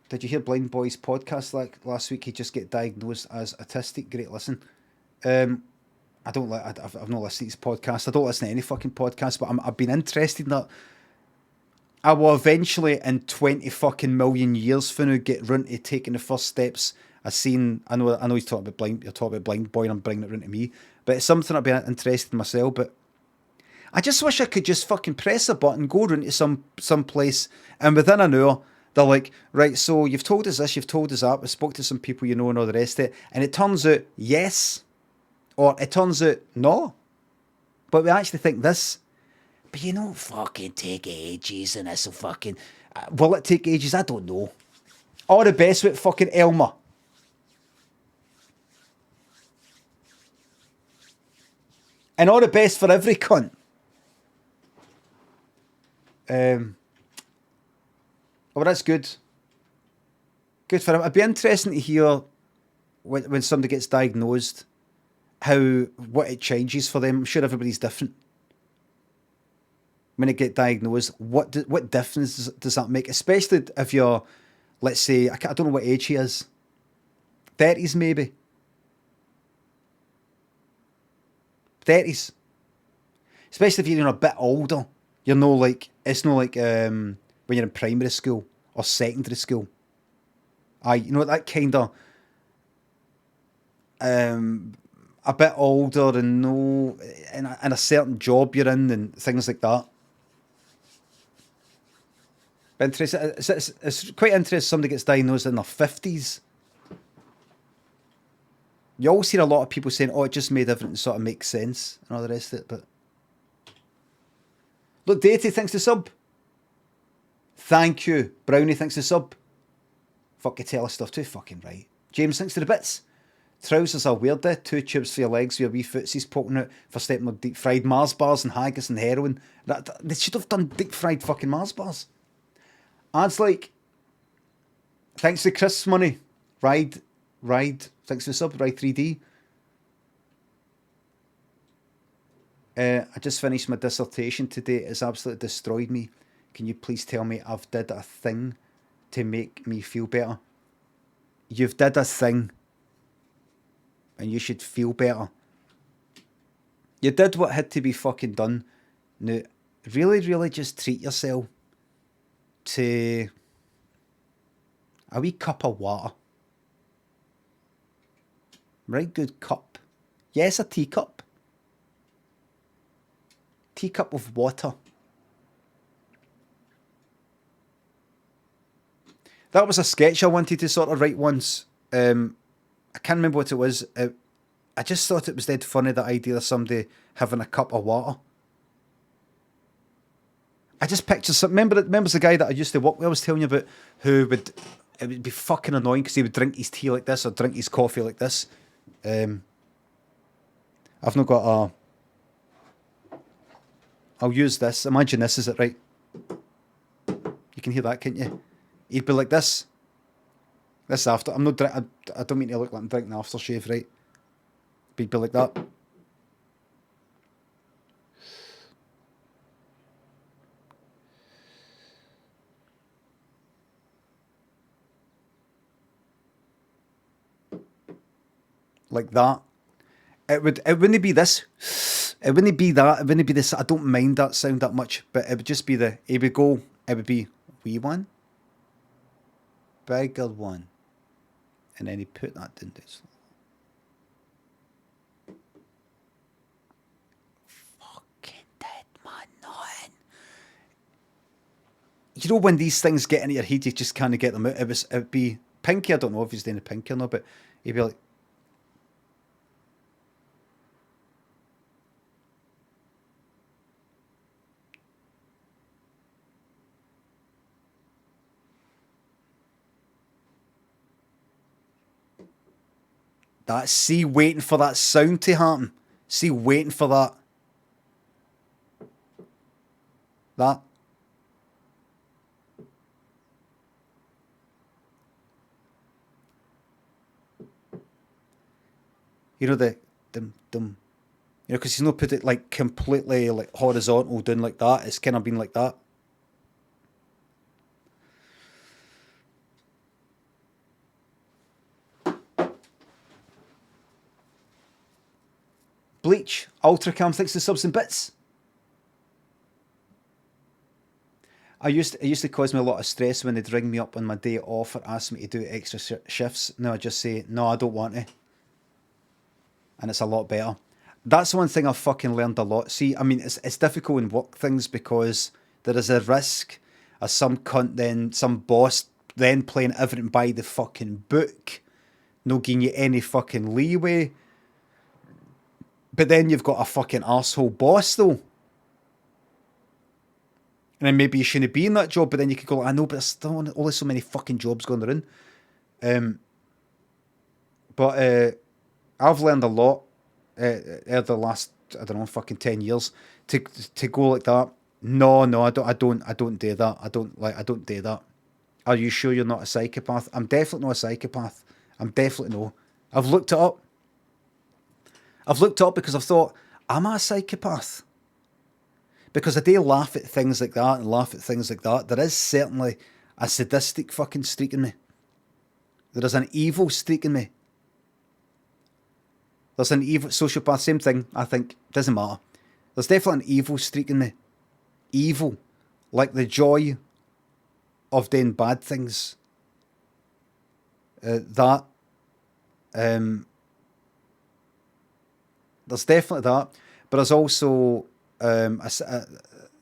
[SPEAKER 1] Did you hear Blind Boy's podcast last week? He just get diagnosed as autistic. Great listen. I've not listened to his podcast. I don't listen to any fucking podcast, but I've been interested in that. I will eventually, in 20 fucking million years from now, get round to taking the first steps. I know he's talking about Blind. You're talking about Blind Boy, and I'm bringing it round to me. But it's something I've been interested in myself. But I just wish I could just fucking press a button, go round to some place, and within an hour, they're like, right, so you've told us this, you've told us that, we spoke to some people and all the rest of it, and it turns out yes, or it turns out no, but we actually think this. But fucking take ages, and this'll fucking... will it take ages? I don't know. All the best with fucking Elmer. And all the best for every cunt. Well, that's good. Good for him. It'd be interesting to hear when somebody gets diagnosed, what it changes for them. I'm sure everybody's different. When they get diagnosed, what difference does that make? Especially if you're, let's say, I don't know what age he is. 30s maybe. 30s. Especially if you're a bit older. You're no like, it's no like when you're in primary school or secondary school. You know, that kind of a bit older and no in a certain job you're in and things like that. But interesting. It's quite interesting. Somebody gets diagnosed in their 50s. You always hear a lot of people saying, "Oh, it just made everything sort of make sense" and all the rest of it. But look, Deity thinks the sub. Thank you, Brownie thinks the sub. Fuck, you tell us stuff too fucking right. James thinks to the bits. Trousers are weird, 2 tubes for your legs with your wee footsies poking out for stepping on deep fried Mars bars and haggis and heroin. They should have done deep fried fucking Mars bars. Ads like, thanks for Chris money. Ride, thanks for the sub, Ride 3D. I just finished my dissertation today. It's absolutely destroyed me. Can you please tell me I've did a thing to make me feel better? You've did a thing. And you should feel better. You did what had to be fucking done. Now, really just treat yourself to a wee cup of water. Right good cup. Yes, a teacup. Teacup of water. That was a sketch I wanted to sort of write once. I can't remember what it was. I just thought it was dead funny, the idea of somebody having a cup of water. I just pictured some. Remember the guy that I used to work with I was telling you about, who it would be fucking annoying because he would drink his tea like this or drink his coffee like this. I've not got I'll use this. Imagine this, is it right? You can hear that, can't you? He'd be like this. This after. I'm not. I don't mean to look like I'm drinking aftershave, right? But he'd be like that. Like that. It wouldn't be this. It wouldn't be that. It wouldn't be this. I don't mind that sound that much, but it would just be it would go. It would be wee one, bigger one, and then he put that down this. Fucking dead man, nothing. You know when these things get into your head, you just kind of get them out. It'd be Pinky. I don't know if he's doing a Pinky or not, but he'd be like. See, waiting for that sound to happen. See, waiting for that. That. You know the dum. You know, because he's not put it like completely like horizontal down like that. It's kind of been like that. Bleach, Ultracam, thanks to subs and bits. It used to cause me a lot of stress when they'd ring me up on my day off or ask me to do extra shifts. Now I just say, no, I don't want to. And it's a lot better. That's one thing I've fucking learned a lot. See, I mean, it's difficult in work things because there is a risk of some cunt then, some boss then playing everything by the fucking book. No giving you any fucking leeway. But then you've got a fucking arsehole boss though. And then maybe you shouldn't be in that job, but then you could go, I know, but there's still only so many fucking jobs going around. But I've learned a lot over the last, I don't know, fucking 10 years to go like that. No, I don't do that. I don't do that. Are you sure you're not a psychopath? I'm definitely not a psychopath. I'm definitely no. I've looked it up. I've looked it up because I've thought, am I a psychopath? Because I do laugh at things like that and laugh at things like that. There is certainly a sadistic fucking streak in me. There is an evil streak in me. There's an evil sociopath, same thing, I think. Doesn't matter. There's definitely an evil streak in me. Evil. Like the joy of doing bad things. There's definitely that. But there's also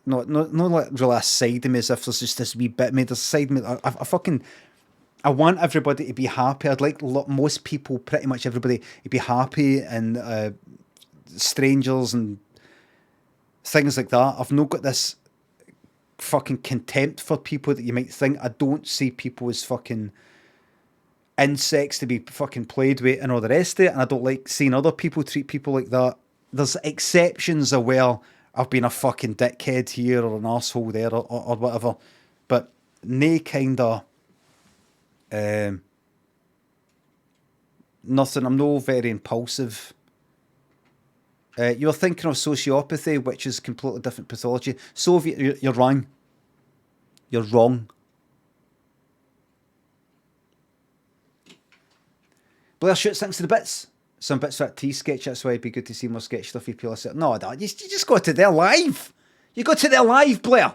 [SPEAKER 1] not like really a side of me as if there's just this wee bit of me. There's a side of me. I want everybody to be happy. I'd like most people, pretty much everybody, to be happy, and strangers and things like that. I've not got this fucking contempt for people that you might think. I don't see people as fucking insects to be fucking played with and all the rest of it, and I don't like seeing other people treat people like that. There's exceptions of where I've been a fucking dickhead here or an arsehole there or whatever, but nae kind of nothing. I'm no very impulsive. You're thinking of sociopathy, which is completely different pathology. Soviet, you're wrong. You're wrong. Blair shoots thanks to the bits. Some bits for that tea sketch. That's why it'd be good to see more sketch stuff. People are saying, no, you just go to their live. You go to their live, Blair.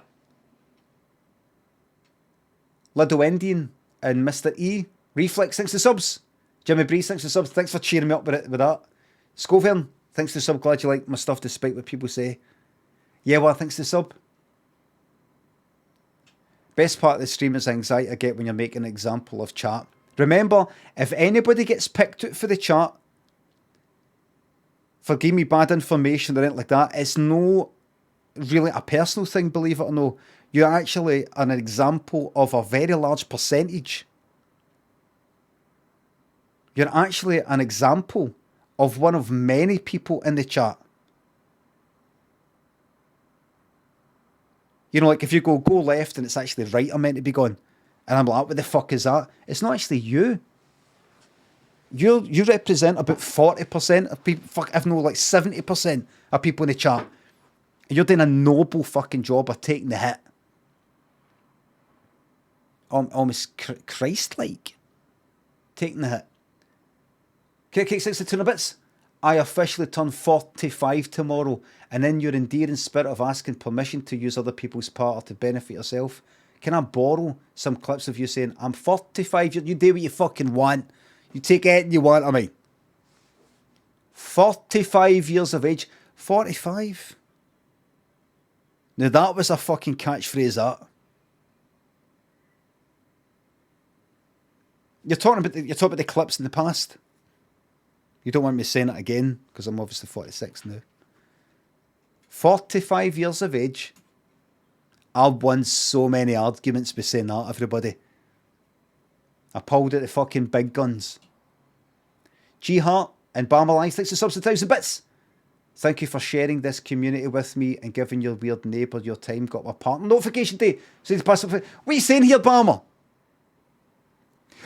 [SPEAKER 1] Lido Indian and Mr. E. Reflex, thanks to subs. Jimmy Breeze, thanks to subs. Thanks for cheering me up with that. Scovern, thanks to sub. Glad you like my stuff despite what people say. Yeah, well, thanks to sub. Best part of the stream is anxiety I get when you're making an example of chat. Remember, if anybody gets picked out for the chat for giving me bad information or anything like that, it's no really a personal thing, believe it or no. You're actually an example of a very large percentage. You're actually an example of one of many people in the chat. You know, like if you go left and it's actually right I'm meant to be going. And I'm like, what the fuck is that? It's not actually you. You represent about 40% of people, fuck, if no, like 70% of people in the chat. And you're doing a noble fucking job of taking the hit. Almost Christ-like. Taking the hit. Kick 62 bits. I officially turn 45 tomorrow, and in your endearing spirit of asking permission to use other people's part or to benefit yourself, can I borrow some clips of you saying, I'm 45, you do what you fucking want. You take anything you want of me. 45 years of age. 45. Now that was a fucking catchphrase, that. You're talking about the clips in the past. You don't want me saying it again, because I'm obviously 46 now. 45 years of age. I've won so many arguments by saying that, everybody. I pulled out the fucking big guns. G-Heart and Barmalines, thanks for subs to 1,000 bits. Thank you for sharing this community with me and giving your weird neighbour your time. Got my partner notification day. So you pass up. What are you saying here, Barmer?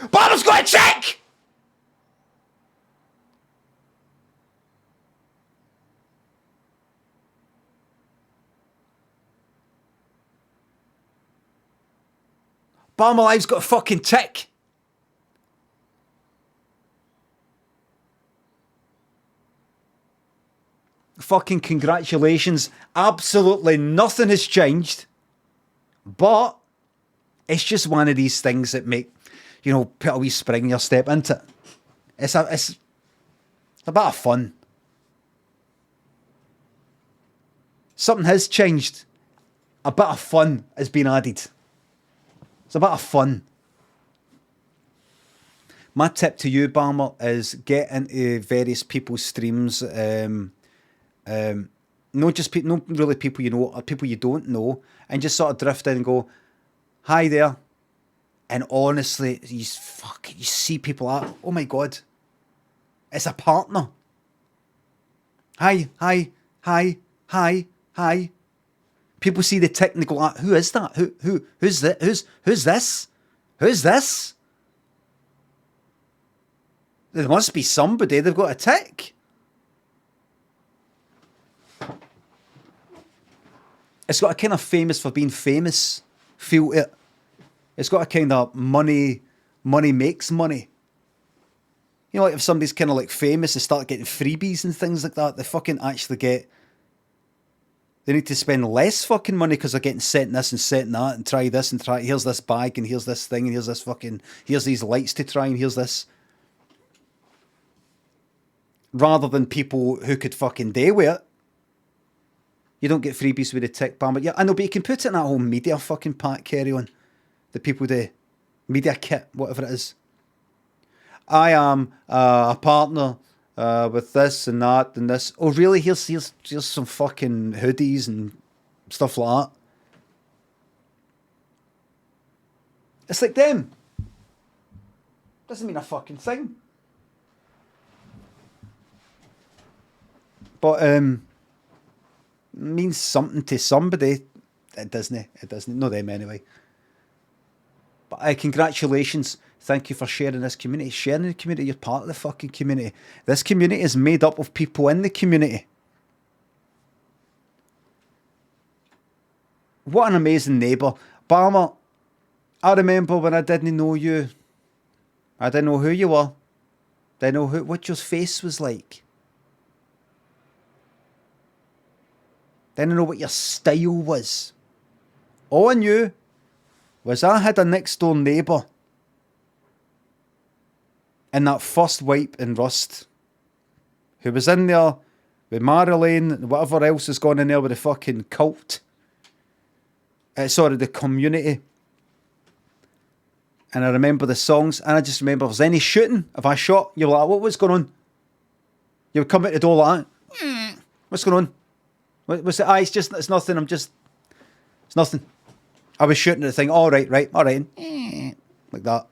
[SPEAKER 1] Barmer's got a check! Barmer Live's got a fucking tick. Fucking congratulations. Absolutely nothing has changed. But it's just one of these things that make, you know, put a wee spring in your step into it. It's a bit of fun. Something has changed. A bit of fun has been added. It's a bit of fun. My tip to you, Barmer, is get into various people's streams. Not really people you know, or people you don't know, and just sort of drift in and go, hi there. And honestly, you see people like, oh my God, it's a partner. Hi. People see the tick and they go, who is that? Who's this? Who's this? There must be somebody. They've got a tick. It's got a kind of famous for being famous feel to it. It's got a kind of money makes money. You know, like if somebody's kind of like famous, they start getting freebies and things like that. They fucking actually get... They need to spend less fucking money because they're getting sent this and sent that and try this and try... Here's this bag and here's this thing and here's this fucking... Here's these lights to try and here's this. Rather than people who could fucking do with it. You don't get freebies with the tech ban, but yeah, I know, but you can put it in that whole media fucking pack carry on. The people do. Media kit, whatever it is. I am a partner with this and that and this. Oh, really? Here's some fucking hoodies and stuff like that. It's like them. Doesn't mean a fucking thing. But means something to somebody. It doesn't. It doesn't. Not them anyway. But congratulations. Thank you for sharing this community. Sharing the community. You're part of the fucking community. This community is made up of people in the community. What an amazing neighbour. Balmer, I remember when I didn't know you. I didn't know who you were. Didn't know what your face was like. Didn't know what your style was. All I knew was I had a next door neighbour in that first wipe and rust who was in there with Marilyn and whatever else has gone in there with the fucking cult. Sorry, the community. And I remember the songs, and I just remember if there's any shooting, if I shot, you were like, what's going on? You would come out the door like that. What's going on? What's it? It's nothing, it's nothing. I was shooting at the thing, all right, like that.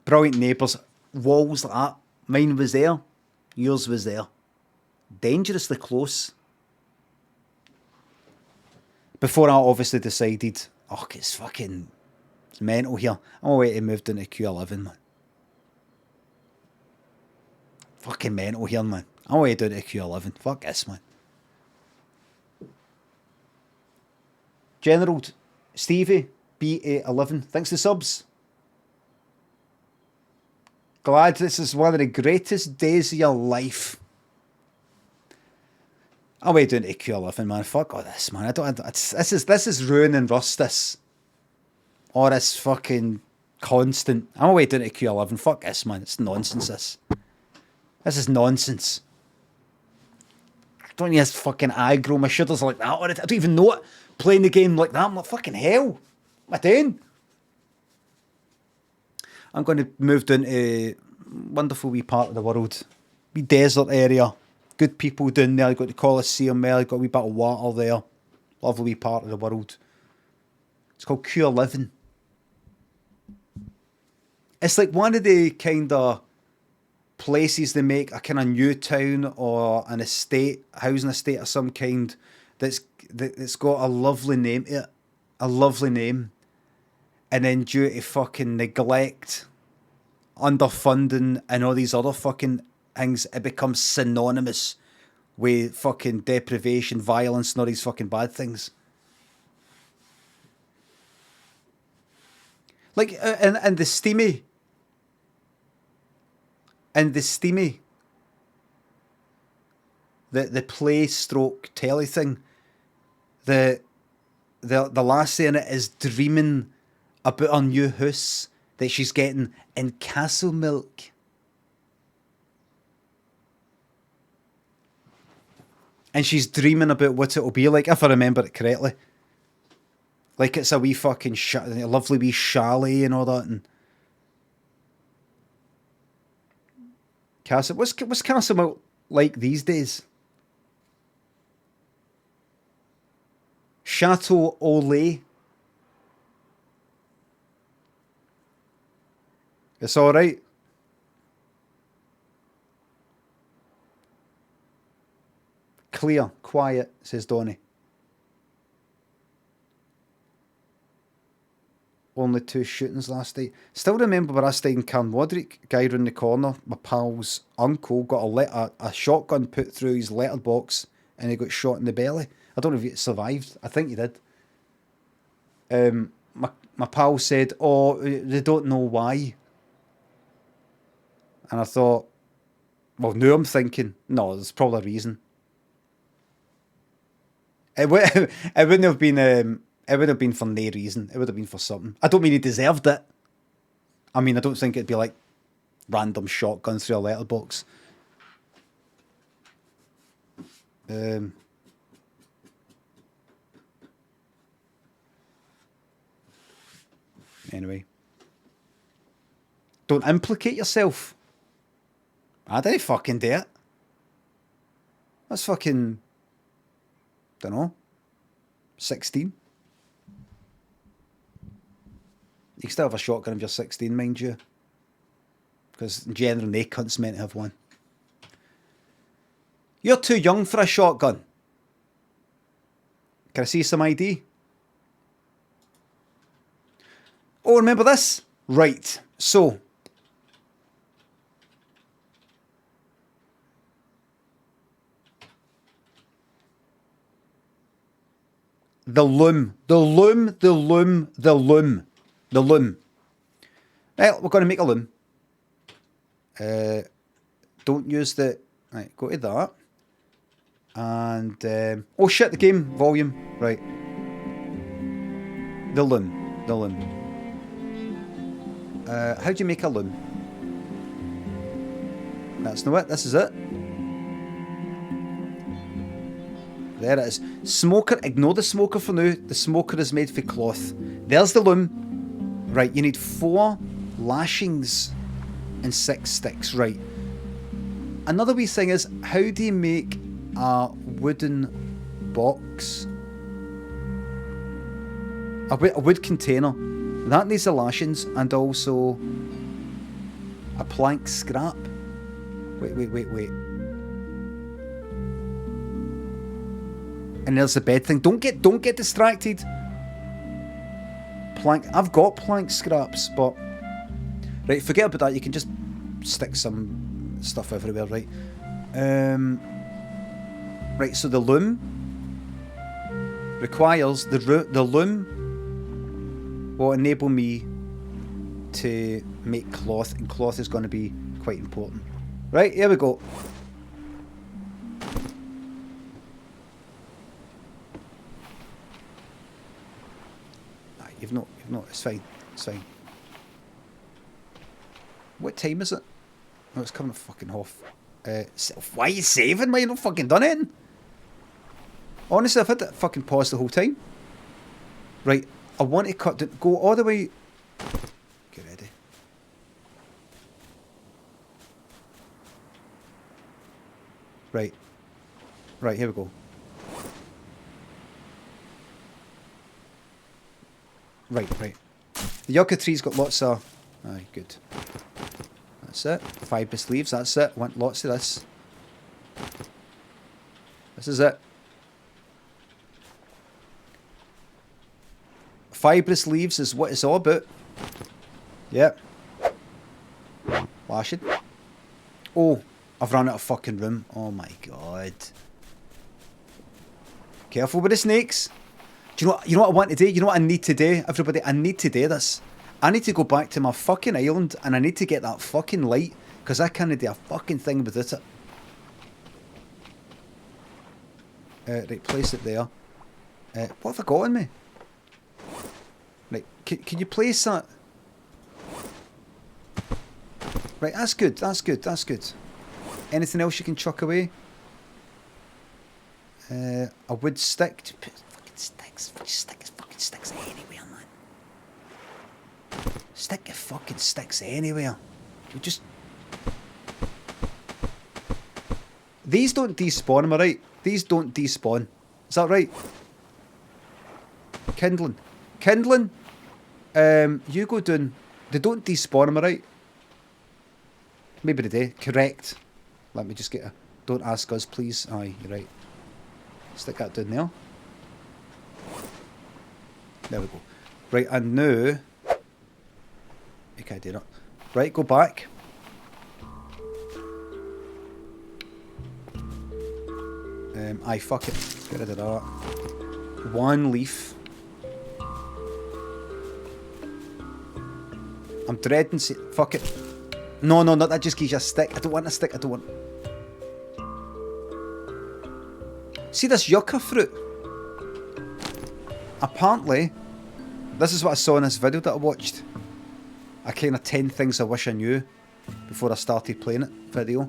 [SPEAKER 1] Brilliant neighbours, walls like that. Mine was there, yours was there. Dangerously close. Before I obviously decided, it's mental here. I'm away to move down to Q11, man. Fucking mental here, man. I'm away down to Q11. Fuck this, man. General Stevie, B811. Thanks for the subs. Glad this is one of the greatest days of your life. I'm way down to Q11, man. Fuck all this, man. This is ruining Rust, this. Or this fucking constant. I'm way down to Q11. Fuck this, man. It's nonsense, this. This is nonsense. I don't need this fucking aggro. My shoulders are like that. Or I don't even know it. Playing the game like that. I'm like, fucking hell. What am I doing? I'm going to move down to a wonderful wee part of the world. Wee desert area. Good people down there. You've got the Colosseum there. You've got a wee bit of water there. Lovely wee part of the world. It's called Q11. It's like one of the kind of places they make a kind of new town or an estate, housing estate of some kind that's got a lovely name to it. A lovely name. And then due to fucking neglect, underfunding and all these other fucking things, it becomes synonymous with fucking deprivation, violence and all these fucking bad things. Like, and the steamy. And the steamy. The play stroke telly thing. The lassie in it is dreaming about her new house that she's getting in Castle Milk. And she's dreaming about what it'll be like, if I remember it correctly. Like it's a wee fucking a lovely wee chalet and all that. And Castle, what's Castle Milk like these days? Chateau Olay. It's alright. Clear, quiet, says Donny. only 2 shootings last night. Still remember where I stayed in Carnwadrick, guy round the corner, my pal's uncle got a shotgun put through his letterbox and he got shot in the belly. I don't know if he survived. I think he did. My pal said, oh, they don't know why. And I thought, well, now I'm thinking, no, there's probably a reason. It wouldn't have been for no reason. It would have been for something. I don't mean he deserved it. I mean, I don't think it'd be like random shotgun through a letterbox. Anyway. Don't implicate yourself. I didn't fucking do it. That's fucking... don't know. 16. You can still have a shotgun if you're 16, mind you. Because in general, no cunt's meant to have one. You're too young for a shotgun. Can I see some ID? Oh, remember this? Right, so... The loom. Right, we're going to make a loom. Don't use the... Right, go to that. And... oh shit, the game volume. Right. The loom. How do you make a loom? That's not it, this is it. There it is. Smoker, ignore the smoker for now. The smoker is made for cloth. There's the loom. Right, you need 4 lashings and 6 sticks. Right. Another wee thing is, how do you make a wooden box? A wood container. That needs the lashings and also a plank scrap. Wait. And there's the bed thing. Don't get distracted. Plank. I've got plank scraps, but right. Forget about that. You can just stick some stuff everywhere, right? Right. So the loom requires the loom will enable me to make cloth, and cloth is going to be quite important. Right. Here we go. You've not, it's fine, What time is it? Oh, it's coming fucking off. Why are you saving? Why you not fucking done it? Honestly, I've had to fucking pause the whole time. Right, I want to go all the way... Get ready. Right, here we go. Right. The yucca tree's got lots of... Aye, good. That's it. Fibrous leaves, that's it. I want lots of this. This is it. Fibrous leaves is what it's all about. Yep. Lashing. Oh, I've run out of fucking room. Oh my god. Careful with the snakes. Do you know what I want to do? You know what I need to do, everybody? I need to do this. I need to go back to my fucking island and I need to get that fucking light because I can't do a fucking thing without it. Right, place it there. What have I got on me? Right, can you place that? Right, that's good. Anything else you can chuck away? A wood stick. Sticks. Stick his fucking sticks anywhere, man. Stick your fucking sticks anywhere. You just... These don't despawn, am I right? These don't despawn. Is that right? Kindling. You go down... They don't despawn, am I right? Maybe they do. Correct. Let me just get a... Don't ask us, please. Aye, you're right. Stick that down there. There we go. Right, and now can't do that. Right, go back. Aye, fuck it. Get rid of that. One leaf. I'm dreading... Fuck it. No, no, no, that just gives you a stick. I don't want a stick, I don't want... See this yucca fruit? Apparently, this is what I saw in this video that I watched. A kind of 10 things I wish I knew before I started playing it video.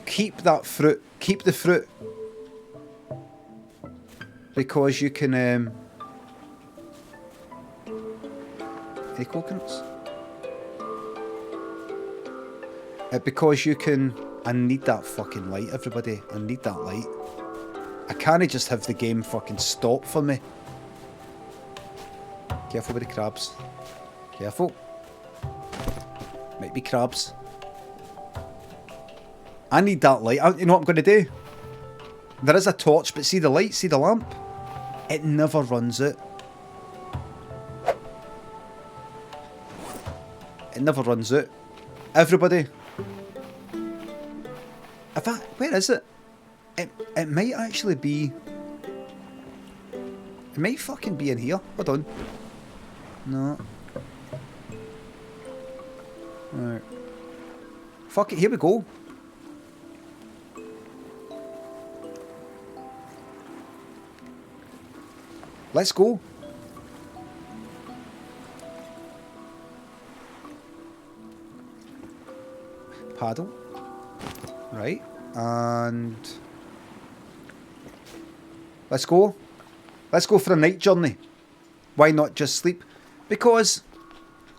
[SPEAKER 1] Keep that fruit. Keep the fruit. Because you can... Any coconuts? Because you can... I need that fucking light, everybody. I need that light. I can't just have the game fucking stop for me. Careful with the crabs. Careful. Might be crabs. I need that light. You know what I'm going to do? There is a torch, but see the light? See the lamp? It never runs out. It never runs out. Everybody. Where is it? It might actually be... It might fucking be in here. Hold on. No. Alright. Fuck it, here we go. Let's go. Paddle. Right. And... Let's go. Let's go for a night journey. Why not just sleep? Because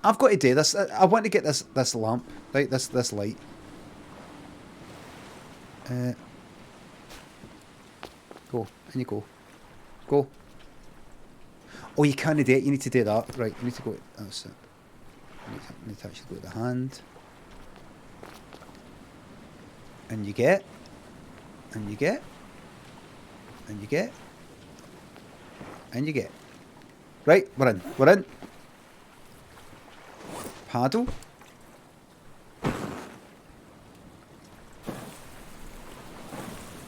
[SPEAKER 1] I've got to do this. I want to get this lamp. Right, this light. Go. And you go. Go. Oh, you can't do it. You need to do that. Right, you need to go... That's it. You need to actually go to the hand. And you get... And you get... And you get... And you get... Right, we're in. We're in. Paddle.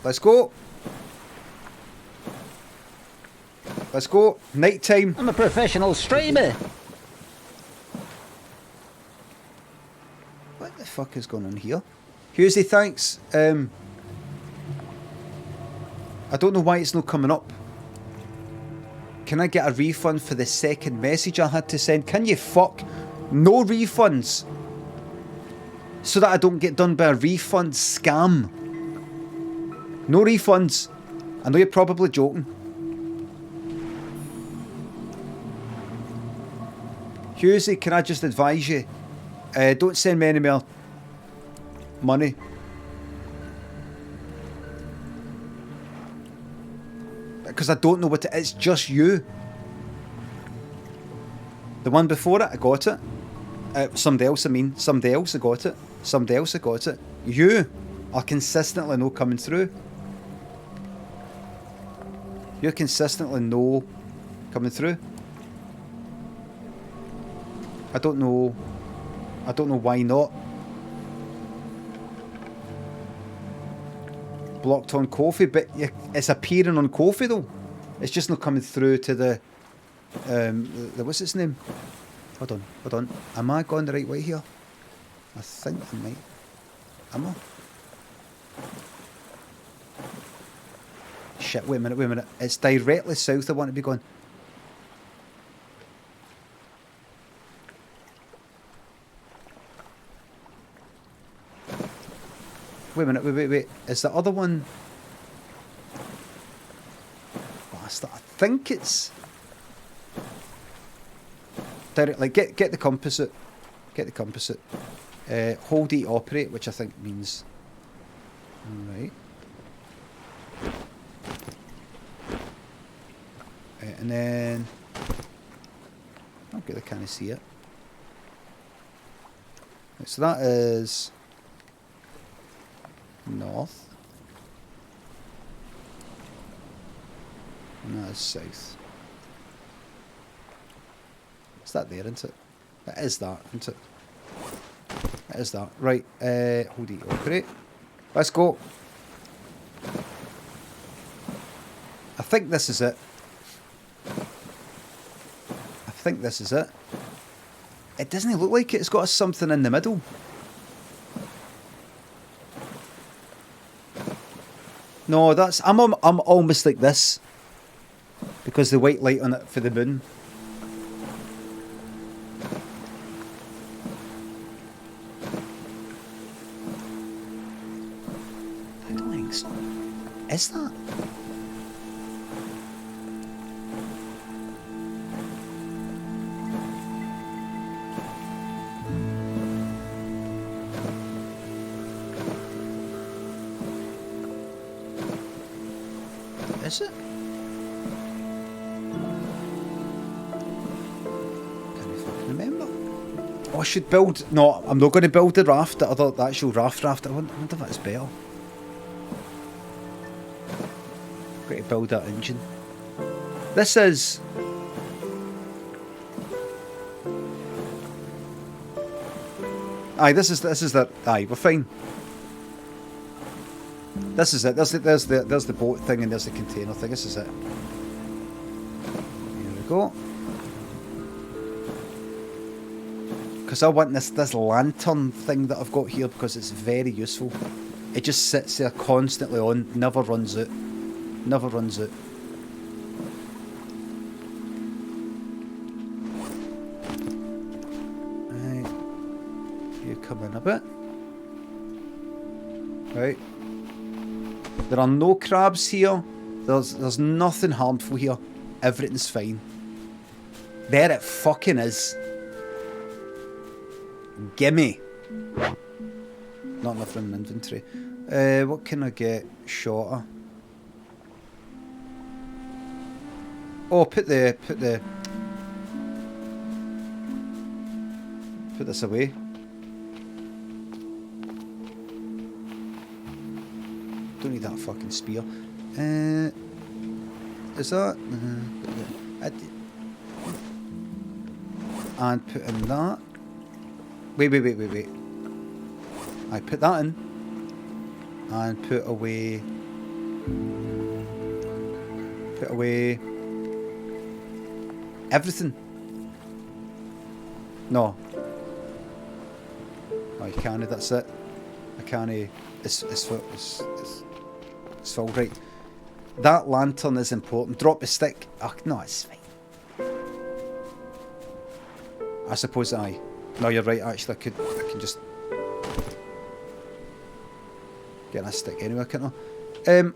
[SPEAKER 1] Let's go. Let's go. Night time.
[SPEAKER 4] I'm a professional streamer.
[SPEAKER 1] What the fuck is going on here? Husey, thanks. I don't know why it's not coming up. Can I get a refund for the second message I had to send? Can you fuck? No refunds. So that I don't get done by a refund scam. No refunds. I know you're probably joking. Husey, can I just advise you? Don't send me any more money. Because I don't know what it is. Just you. The one before it, I got it. Somebody else, I mean. Somebody else, I got it. Somebody else, I got it. You are consistently no coming through. You're consistently no coming through. I don't know why not. Blocked on Ko-fi, but it's appearing on Ko-fi though. It's just not coming through to the what's its name? Hold on. Am I going the right way here? I think I might. Am I? Shit, wait a minute. It's directly south I want to be going. Wait a minute, wait. Is the other one... Bastard, I think it's... Directly, get the compass out. Get the compass out. Hold E operate, which I think means... Right. And then... Okay, I can't see it. Right, so that is... North. No, it's south. Is that there, isn't it? It is that, isn't it? It is that. Right, hold it, operate. Let's go. I think this is it. I think this is it. It doesn't look like it. It's got something in the middle. No, that's... I'm almost like this. Because the white light on it for the moon. I don't think so. Is that? Is it? Can't fucking remember. Oh, I should build... No, I'm not going to build the raft, the actual raft. I wonder if that's better. Got to build that engine. This is... Aye, this is the... Aye, we're fine. This is it. There's the boat thing and there's the container thing. This is it. Here we go. Because I want this lantern thing that I've got here because it's very useful. It just sits there constantly on, never runs out. Never runs out. Right. You come in a bit. Right. There are no crabs here. There's nothing harmful here. Everything's fine. There it fucking is. Gimme. Not enough room in inventory. What can I get shorter? Oh, put this away. Don't need that fucking spear. Is that? And put in that. Wait. I put that in. And put away. Everything. No. Oh, you can't. That's it. I can't. It's filled, right. That lantern is important. Drop a stick. Oh, no, it's fine. I suppose I. No, you're right. Actually, I can just get a stick anyway, can't I?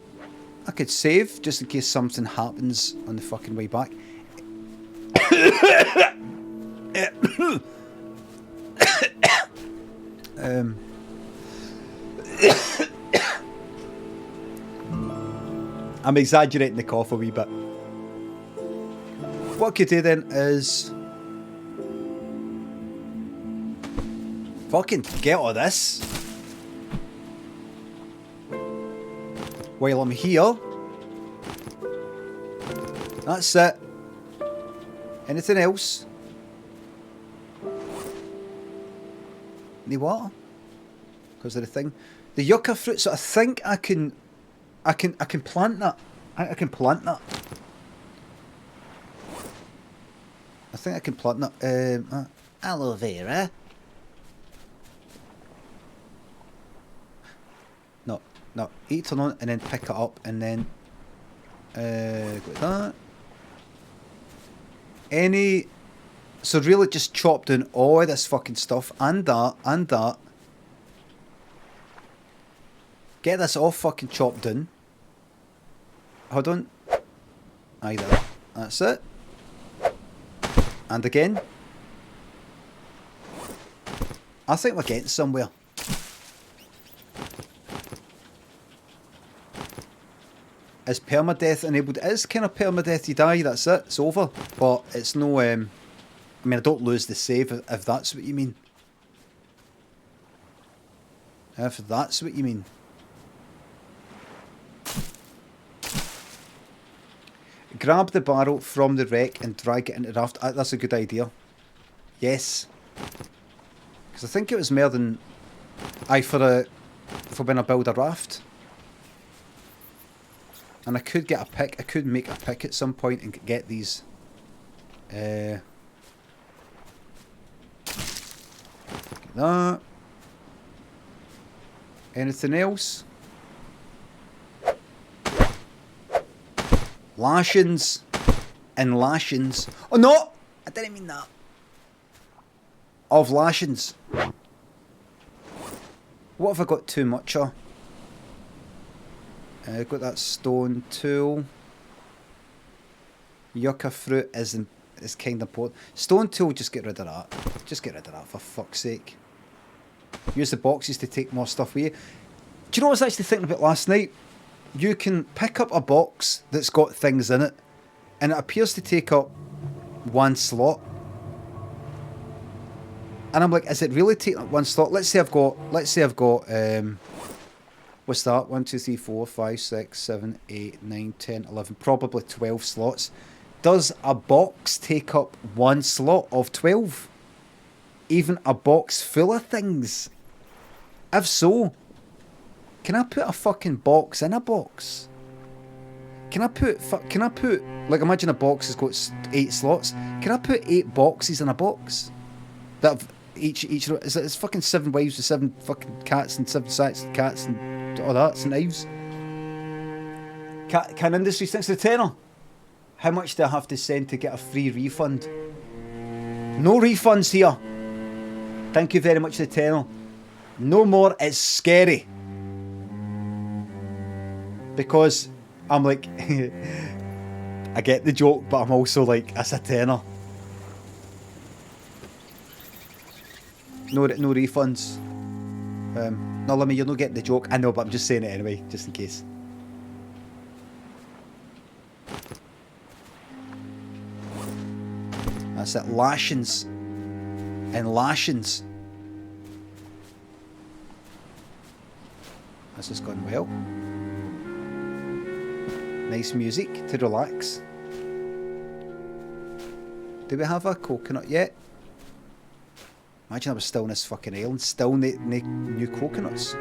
[SPEAKER 1] I could save just in case something happens on the fucking way back. I'm exaggerating the cough a wee bit. What I could do then is fucking get all this while I'm here. That's it. Anything else? Any water? Because of the thing. The yucca fruit, so I think I can plant that. I can plant that. I think I can plant that. Aloe vera. No. Eat it on and then pick it up and then go with that. So really just chop down all this fucking stuff and that. Get this all fucking chopped down. Hold on. Aye, there. That's it. And again. I think we're getting somewhere. Is permadeath enabled? It is kind of permadeath. You die, that's it. It's over. But it's no... I mean, I don't lose the save if that's what you mean. If that's what you mean. Grab the barrel from the wreck and drag it into the raft. That's a good idea. Yes. Because I think it was more than... for when I build a raft. And I could get a pick. I could make a pick at some point and get these... Get that. Anything else? Lashings and lashings. Oh no! I didn't mean that. Of lashings. What have I got too much of? Got that stone tool. Yucca fruit is kind of important. Stone tool, just get rid of that. Just get rid of that for fuck's sake. Use the boxes to take more stuff with you. Do you know what I was actually thinking about last night? You can pick up a box that's got things in it, and it appears to take up one slot. And I'm like, is it really taking up one slot? Let's say I've got what's that? 1, 2, 3, 4, 5, 6, 7, 8, 9, 10, 11, probably 12 slots. Does a box take up one slot of 12? Even a box full of things? If so, can I put a fucking box in a box? Can I put, like, imagine a box has got 8 slots. Can I put 8 boxes in a box? That have each, it's fucking 7 wives with 7 fucking cats and 7 sets of cats and all that, and knives. Can industry sticks to the tenner? How much do I have to send to get a free refund? No refunds here. Thank you very much, the tenner. No more, it's scary. Because I'm like, I get the joke, but I'm also like, that's a tenner. No refunds. No, let me, you're not getting the joke. I know, but I'm just saying it anyway, just in case. That's it, lashings. And lashings. This has gone well. Nice music to relax. Do we have a coconut yet? Imagine I was still on this fucking island, still no new coconuts.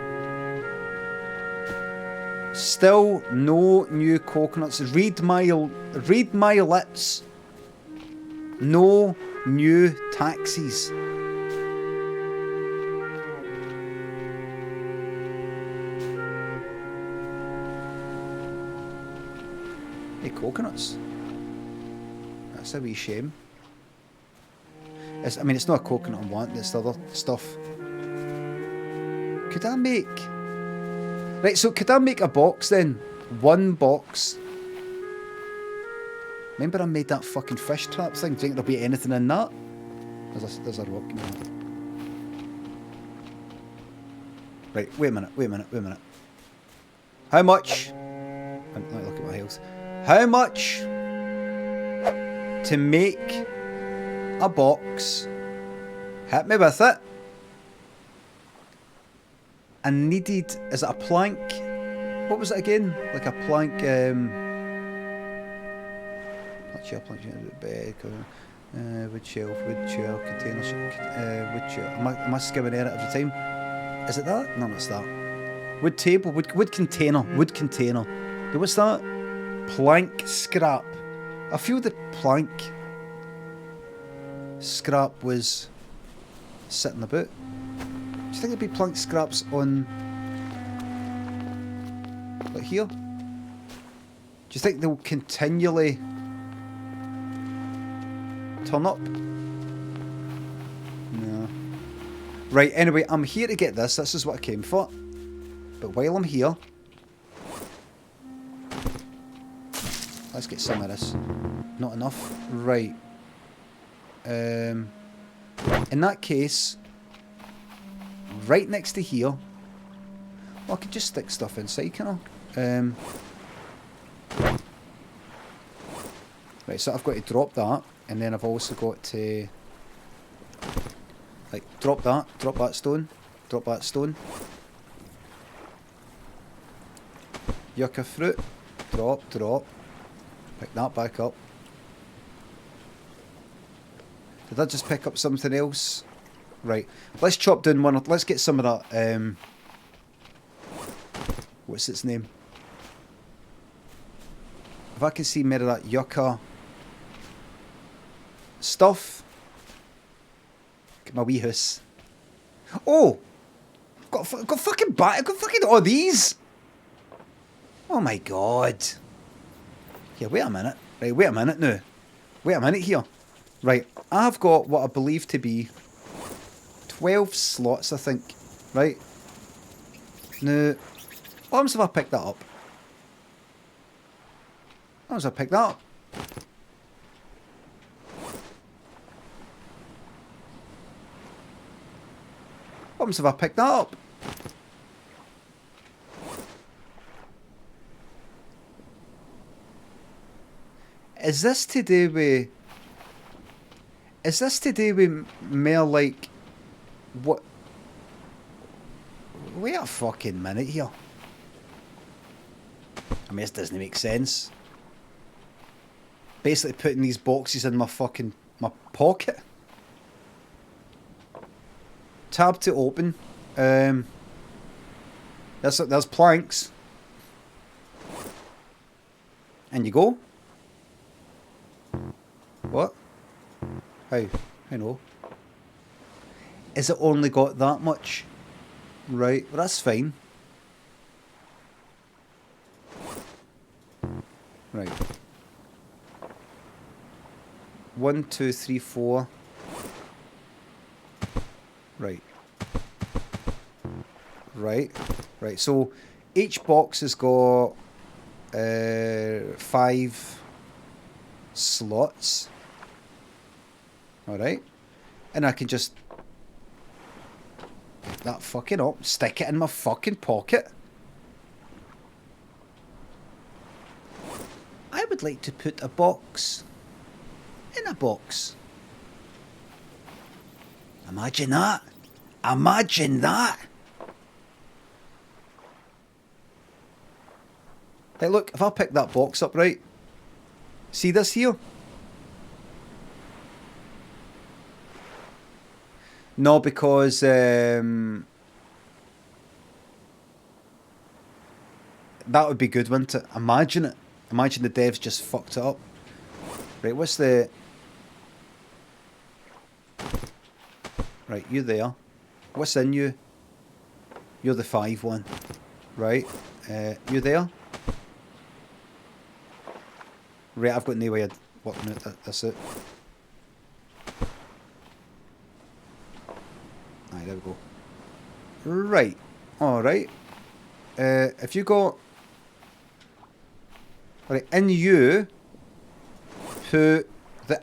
[SPEAKER 1] Still no new coconuts. Read my lips. No new taxis. Hey, coconuts. That's a wee shame. I mean, it's not a coconut I want, it's the other stuff. Could I make... Right, so could I make a box then? One box. Remember I made that fucking fish trap thing? Do you think there'll be anything in that? There's a rock. Right, wait a minute. How much... Let me look at my heels. How much to make a box? Hit me with it. I needed... Is it a plank? What was it again? Like a plank... plank, bed, wood shelf, wood chair, container, wood chair. Am I skimming at it every time? Is it that? No, it's that. Wood table, wood container. Hey, what's that? Plank scrap. I feel the plank scrap was sitting about. Do you think there'd be plank scraps on, like here? Do you think they'll continually turn up? No. Right, anyway, I'm here to get this. This is what I came for. But while I'm here, let's get some of this. Not enough. Right. In that case, right next to here, well, I could just stick stuff inside, can I? Right, so I've got to drop that, and then I've also got to, like, drop that stone, drop that stone. Yucca fruit, drop. Pick that back up. Did I just pick up something else? Right. Let's chop down one. Let's get some of that. What's its name? If I can see more of that yucca stuff. Get my wee house. Oh! Got fucking I've got fucking all these! Oh my god. Yeah, wait a minute. Right, wait a minute now. Wait a minute here. Right, I've got what I believe to be 12 slots, I think. Right? Now, what happens if I pick that up? What happens if I pick that up? What happens if I pick that up? Is this to do with... Is this to do with more like... What... Wait a fucking minute here. I mean, this doesn't make sense. Basically putting these boxes in my fucking... my pocket. Tab to open. There's planks. And you go. What? How? I know. Is it only got that much? Right, well that's fine. Right. 1, 2, 3, 4. Right. Right. So each box has got 5 slots. Alright. And I can just pick that fucking up, stick it in my fucking pocket. I would like to put a box in a box. Imagine that. Imagine that. Hey, look, if I pick that box up, right? See this here? No, because that would be good, wouldn't it? Imagine it. Imagine the devs just fucked it up. Right, what's the... Right, you there. What's in you? You're the 5 one. Right, you there? Right, I've got no way of working it. That's it. Right, there we go. Right, alright. If you go... Right, in you... Put...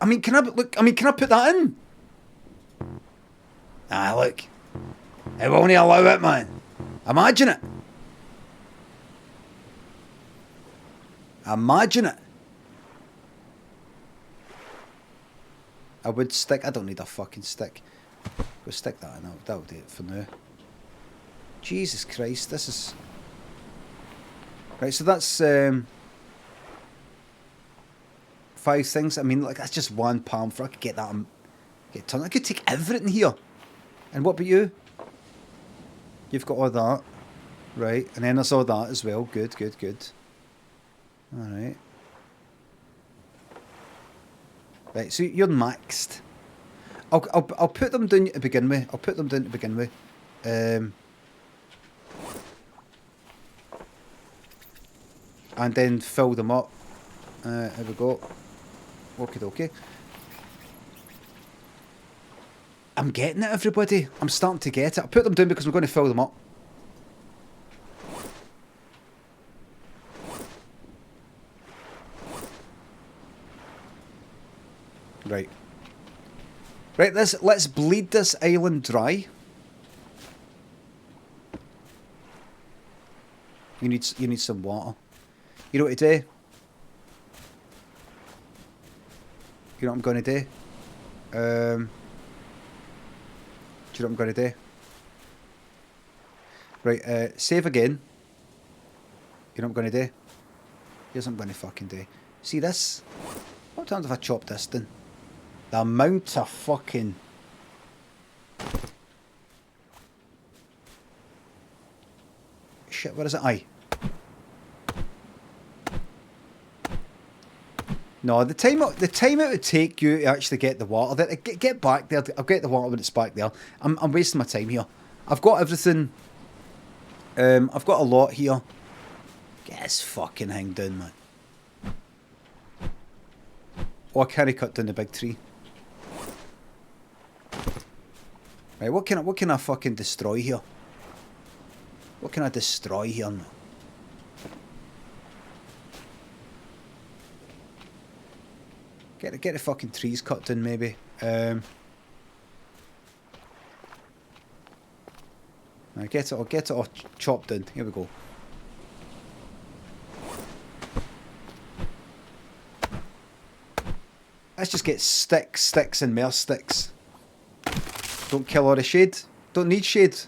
[SPEAKER 1] I mean, can I... Look, I mean, can I put that in? Ah, look. It won't allow it, man. Imagine it. Imagine it. I would stick... I don't need a fucking stick. Go stick that in. That'll do it for now. Jesus Christ, this is... Right, so that's... 5 things. I mean, like, that's just one palm for... I could get that... Get a ton. I could take everything here. And what about you? You've got all that. Right, and then there's all that as well. Good. Alright. Right, so you're maxed. I'll put them down to begin with. And then fill them up. Here we go. Okay. I'm getting it, everybody. I'm starting to get it. I put them down because we're going to fill them up. Right. Right, let's bleed this island dry. You need some water. You know what to do? You know what I'm going to do? Do you know what I'm going to do? Right, save again. You know what I'm going to do? Here's what I'm going to fucking do. See this? What happens if I chop this down? The amount of fucking... Shit, where is it? Aye. No, the time it would take you to actually get the water there, get back there. I'll get the water when it's back there. I'm wasting my time here. I've got everything. I've got a lot here. Get this fucking thing down, man. Oh, I can't cut down the big tree. Right, what can I fucking destroy here? What can I destroy here now? Get the fucking trees cut down, maybe. I'll get it all chopped down. Here we go. Let's just get sticks and more sticks. Don't kill all the shade. Don't need shade.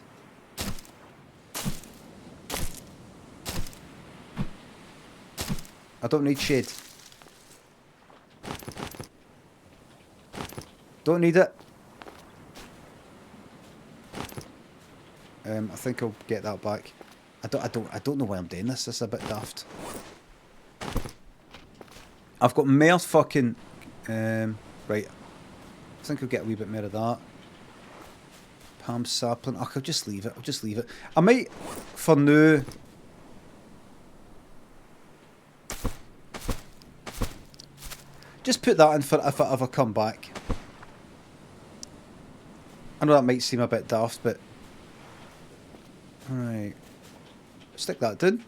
[SPEAKER 1] I don't need shade. Don't need it. I think I'll get that back. I don't know why I'm doing this. This is a bit daft. I've got more fucking right. I think I'll get a wee bit more of that. Palm sapling. I'll just leave it. I'll just leave it. I might for now. Just put that in for if I ever come back. I know that might seem a bit daft, but... Alright. Stick that down.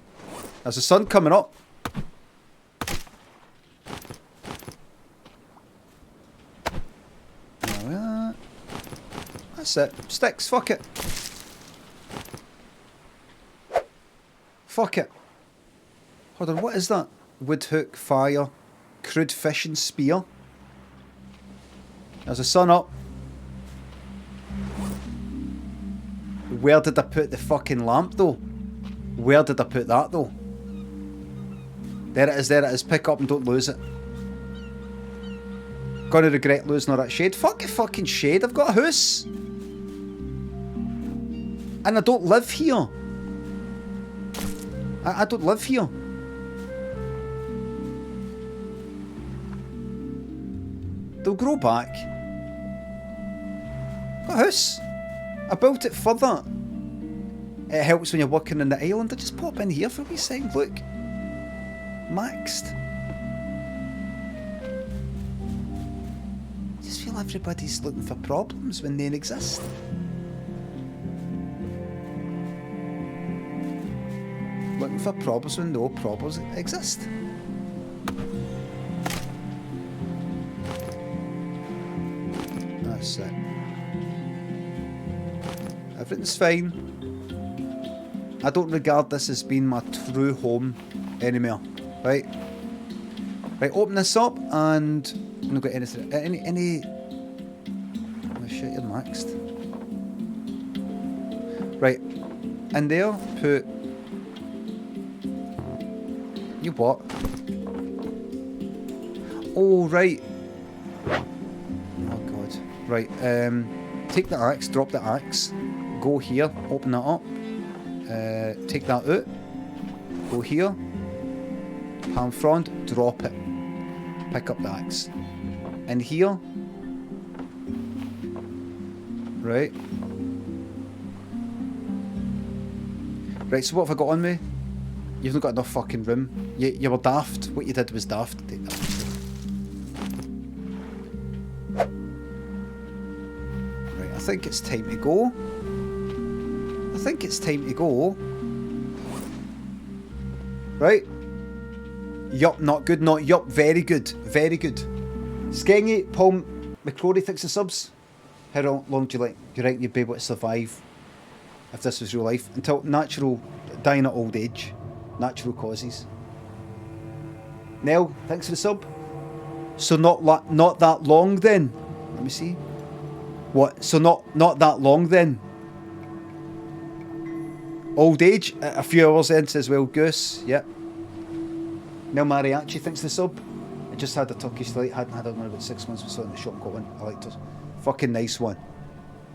[SPEAKER 1] There's the sun coming up. That's it. Sticks, fuck it. Fuck it. Hold on, what is that? Wood hook, fire, crude fishing spear. There's the sun up. Where did I put the fucking lamp though? Where did I put that though? There it is, there it is. Pick up and don't lose it. Gonna regret losing all that shade. Fuck a fucking shade, I've got a house. And I don't live here. I don't live here. They'll grow back. Got a house. I built it for that. It helps when you're working on the island. I just pop in here for a wee second. Look. Maxed. I just feel everybody's looking for problems when they exist. Looking for problems when no problems exist. That's it. Everything's fine. I don't regard this as being my true home anymore. Right? Right, open this up and I'm not got anything. Any oh shit, you're maxed. Right. In there, put you what? Oh right. Oh god. Right, take the axe, drop the axe. Go here, open that up, take that out, go here, palm frond, drop it, pick up the axe, and here, right, so what have I got on me? You've not got enough fucking room, you were daft, what you did was daft. Take that. Right, I think it's time to go. I think it's time to go. Right? Yup, not good, not yup, very good, very good. Skengy, Paul McCrory, thanks for subs. How long do you reckon you'd be able to survive if this was real life? Until dying at old age. Natural causes. Nell, thanks for the sub. So not that long then. Let me see. What? So not that long then. Old age, a few hours in, says well, Goose, yep. Mel Mariachi thinks the sub. I just had a Turkish delight. Hadn't had one in about 6 months. We saw it in the shop and got one. I liked it. Fucking nice one.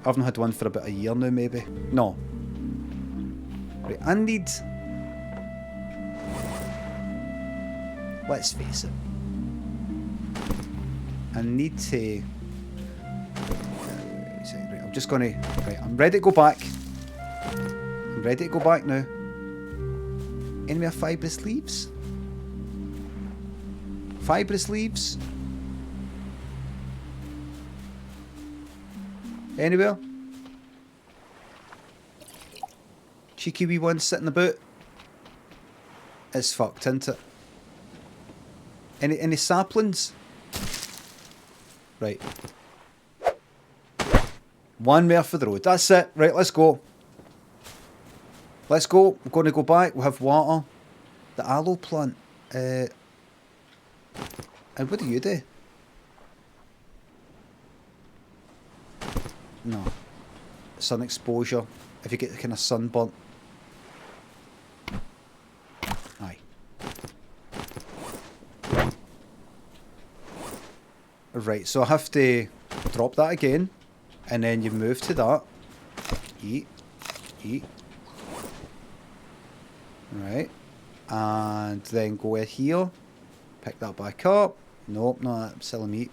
[SPEAKER 1] I haven't had one for about a year now, maybe. No. Right, I need... Let's face it. I need to... Right, I'm just gonna... Right, I'm ready to go back. I'm ready to go back now. Anywhere fibrous leaves? Fibrous leaves? Anywhere? Cheeky wee one sitting about. It's fucked, isn't it? Any saplings? Right. One more for the road. That's it. Right, let's go. Let's go. We're going to go back. We'll have water. The aloe plant. And what do you do? No. Sun exposure. If you get kind of sunburnt. Aye. Right, so I have to drop that again. And then you move to that. Eat. Eat. Right. And then go in here. Pick that back up. Nope, not that. Selling meat.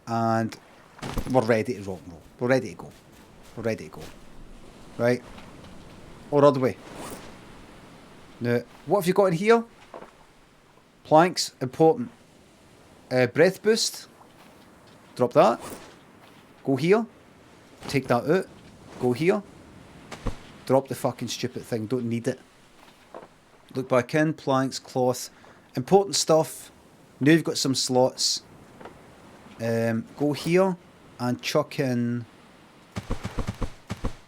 [SPEAKER 1] And we're ready to rock and roll. We're ready to go. We're ready to go. Right. Or other way. Now, what have you got in here? Planks, important. Breath boost. Drop that. Go here. Take that out. Go here. Drop the fucking stupid thing. Don't need it. Look back in. Planks, cloth. Important stuff. Now you've got some slots. Go here and chuck in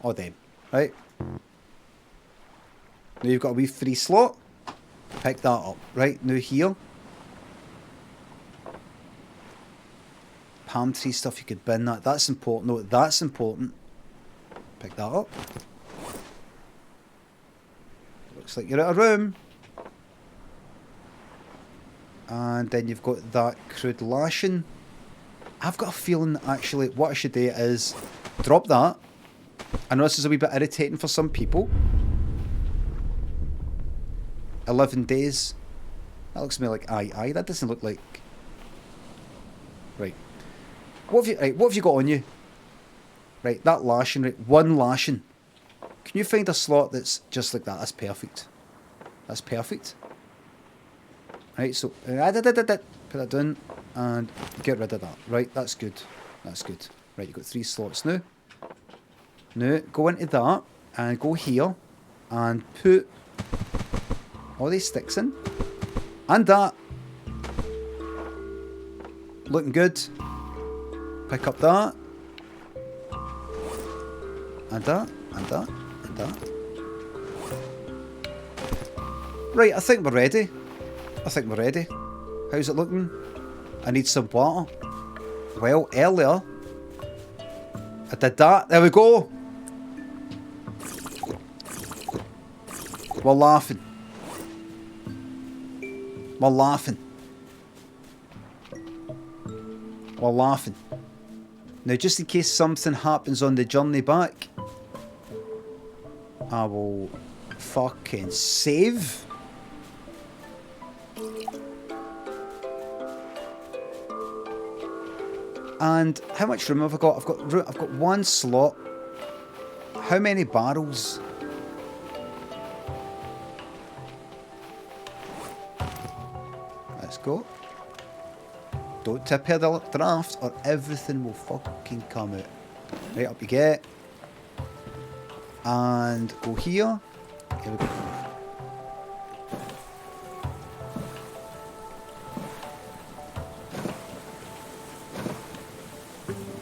[SPEAKER 1] all them. Right? Now you've got a wee free slot. Pick that up. Right? Now here. Palm tree stuff, you could bin that. That's important. No, that's important. Pick that up. Looks like you're out of room. And then you've got that crude lashing. I've got a feeling that actually what I should do is drop that. I know this is a wee bit irritating for some people. 11 days. That looks to me like aye. That doesn't look like... Right. What have you got on you? Right, that lashing, right, one lashing. Can you find a slot that's just like that? That's perfect. That's perfect. Right, so put that down and get rid of that. Right, that's good. That's good. Right, you've got 3 slots now. Now, go into that and go here and put all these sticks in. And that. Looking good. Pick up that. And that. And that. And that. Right, I think we're ready. How's it looking? I need some water. Well, earlier I did that. There we go. We're laughing. We're laughing. We're laughing. Now, just in case something happens on the journey back, I will fucking save. And how much room have I got? I've got 1 slot. How many barrels? Let's go. Don't tip here the draft or everything will fucking come out. Right, up you get. And go here. Here we go.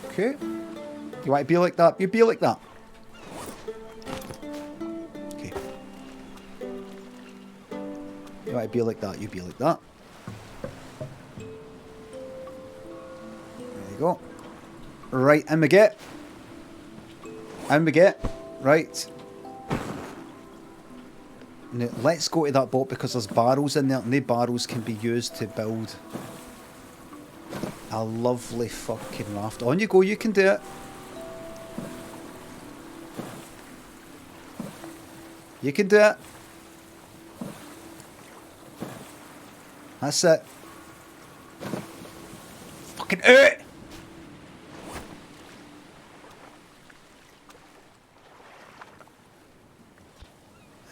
[SPEAKER 1] Okay. You want to be like that? You be like that. Okay. You want to be like that? You be like that. Go. Right, in we get. In we get. Right. Now, let's go to that boat because there's barrels in there, and the barrels can be used to build a lovely fucking raft. On you go, you can do it. You can do it. That's it. Fucking out!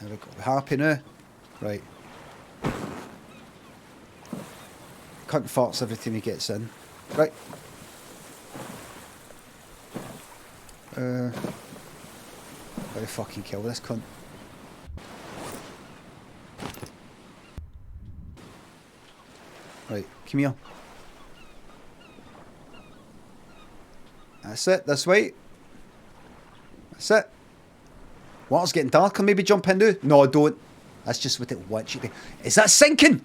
[SPEAKER 1] There we go. Happy now? Right. Cunt farts every time he gets in. Right. Gotta fucking kill this cunt. Right, come here. That's it, this way. That's it. Water's getting darker, maybe jump in now? No, don't. That's just what it wants you to. Is that sinking?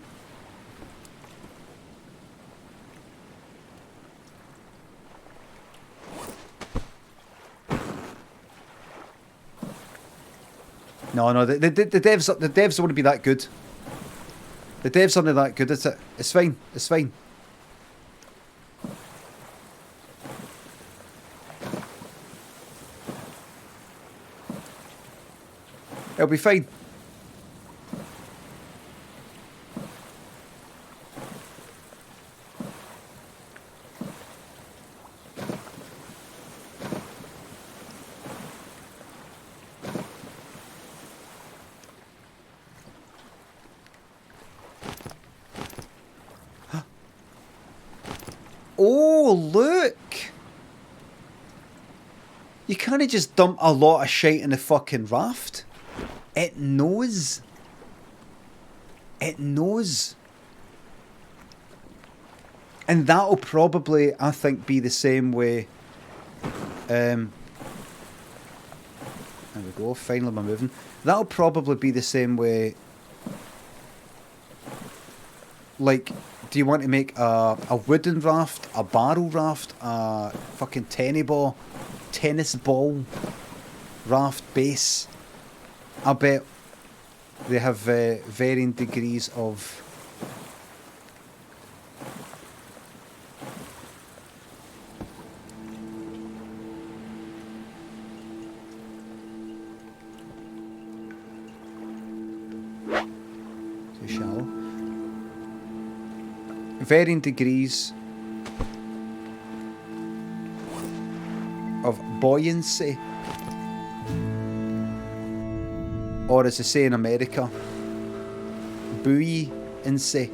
[SPEAKER 1] No, the devs wouldn't be that good. The devs aren't that good, is it? It's fine, it's fine. It'll be fine. Oh, look! You can't just dump a lot of shit in the fucking raft. It knows. It knows. And that'll probably, I think, be the same way. There we go, finally I'm moving. That'll probably be the same way. Like, do you want to make a wooden raft, a barrel raft, a fucking tennis ball raft base? I bet they have varying degrees of too shallow. Varying degrees of buoyancy. Or as they say in America, buoyancy.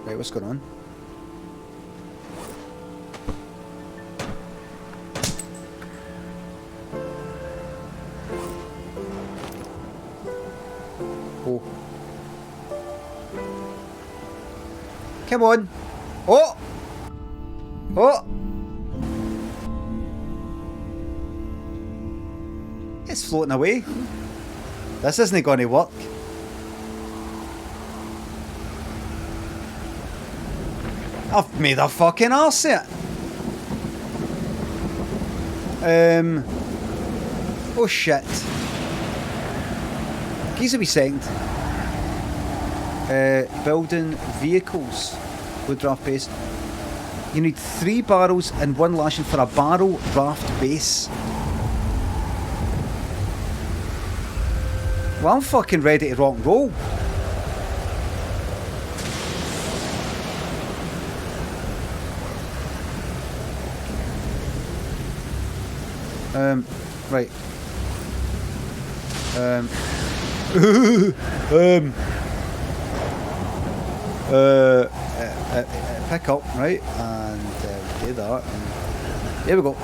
[SPEAKER 1] Right, what's going on? Oh. Come on. Oh! Oh! It's floating away. This isn't going to work. I've made a fucking arse of it. Oh shit. Give us a wee second. Building vehicles with draft base. You need 3 barrels and 1 lashing for a barrel raft base. Well, I'm fucking ready to rock and roll. Right. Pick up, right, and do that, and here we go.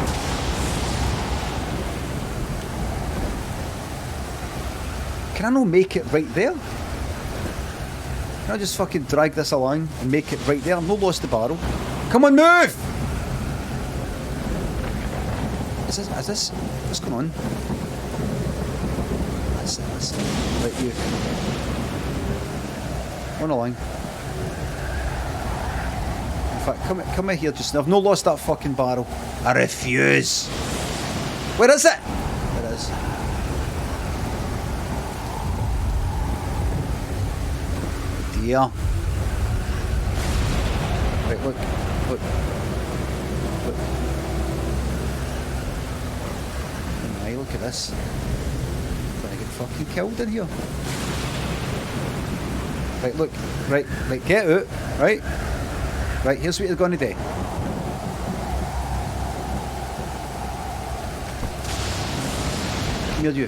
[SPEAKER 1] Can I not make it right there? Can I just fucking drag this along and make it right there? I've not lost the barrel. Come on, move! Is this, what's going on? That's right, you. On along. fact, come here just now. I've not lost that fucking barrel. I refuse. Where is it? There it is. Dear. Right, look. Look. Look. Right, look at this. I'm gonna get fucking killed in here. Right, look. Right, get out. Right? Right, here's what you're gonna do. Come here, you.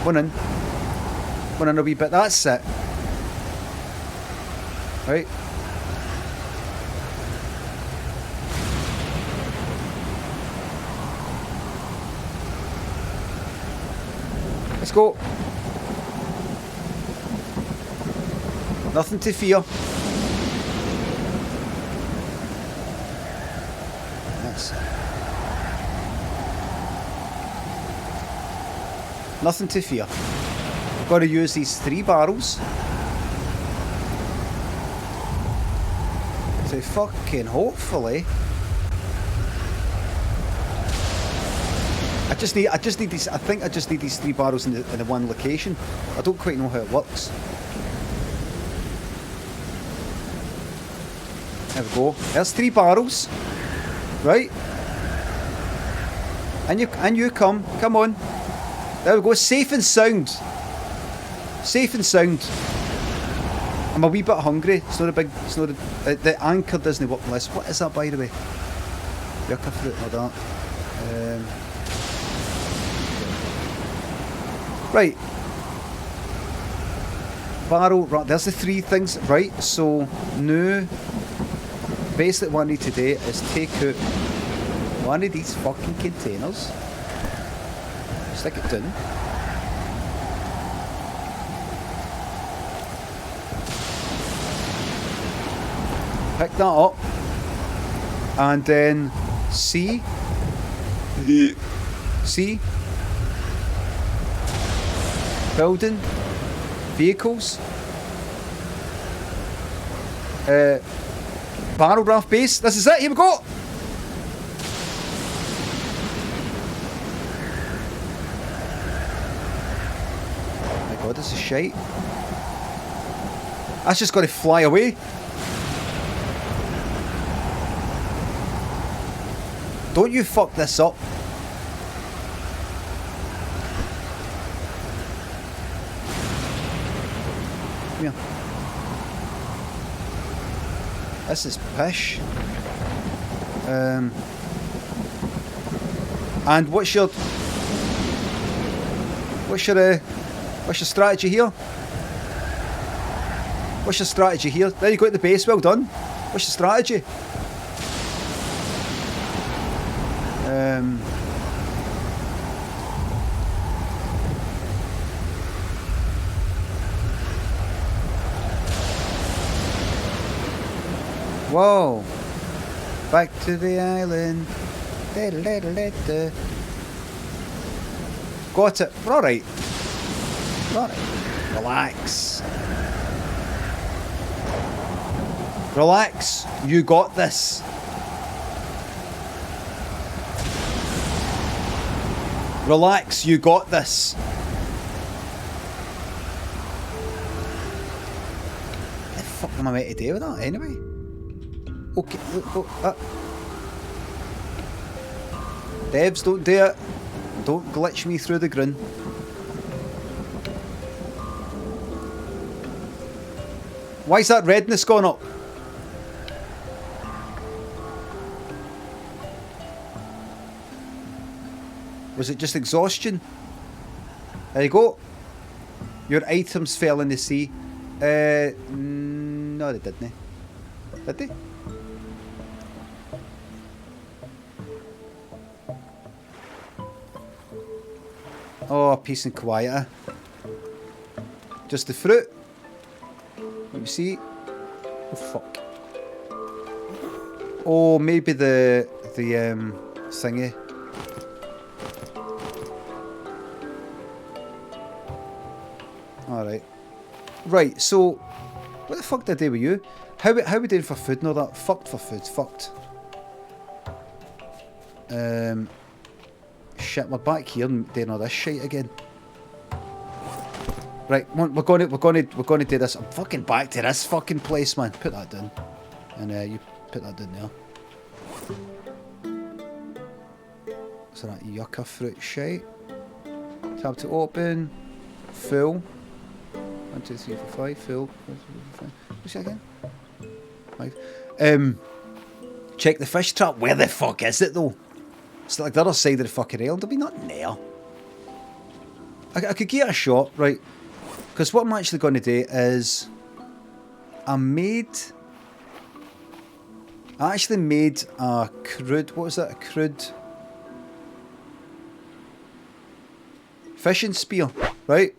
[SPEAKER 1] One in. One in a wee bit. That's it. Right? Let's go. Nothing to fear. That's nothing to fear. I've got to use these 3 barrels to fucking hopefully. I just need these. I think I just need these 3 barrels in the one location. I don't quite know how it works. There we go. There's 3 barrels, right? And you come on. There we go. Safe and sound. Safe and sound. I'm a wee bit hungry. It's not a big. It's not a. The anchor doesn't work unless. What is that, by the way? Yucca fruit or that. Right. Barrel. Right. There's the 3 things. Right. So now, basically, what I need to do is take out one of these fucking containers. Stick it down. Pick that up. And then see. Building. Vehicles. Barrel raft base. This is it. Here we go. Oh my god, this is shite. That's just got to fly away. Don't you fuck this up. Come here. This is pish. And what's your strategy here? What's your strategy here? There you go at the base, well done. What's your strategy? Whoa! Back to the island. Got it. We're alright. We're alright. Relax. Relax. You got this. Relax. You got this. What the fuck am I meant to do with that anyway? Okay, look. Devs, don't do it. Don't glitch me through the grin. Why's that redness gone up? Was it just exhaustion? There you go. Your items fell in the sea. No, they didn't. Did they? Oh, peace and quiet. Just the fruit. Let me see. Oh fuck. Oh, maybe the thingy. All right. Right. So What the fuck did I do with you? How we doing for food and all that? Fucked for food. Fucked. Shit, we're back here and doing all this shit again. Right, we're gonna do this. I'm fucking back to this fucking place, man. Put that down, and you put that down there. So that yucca fruit shite. Tab to open. Full. 1, 2, 3, 4, 5. Full. What's that again? 5. Check the fish trap. Where the fuck is it though? It's like the other side of the fucking island. There'll be nothing there. I could give it a shot, right? Because what I'm actually going to do is I actually made a crude, what was that? A crude fishing spear, right?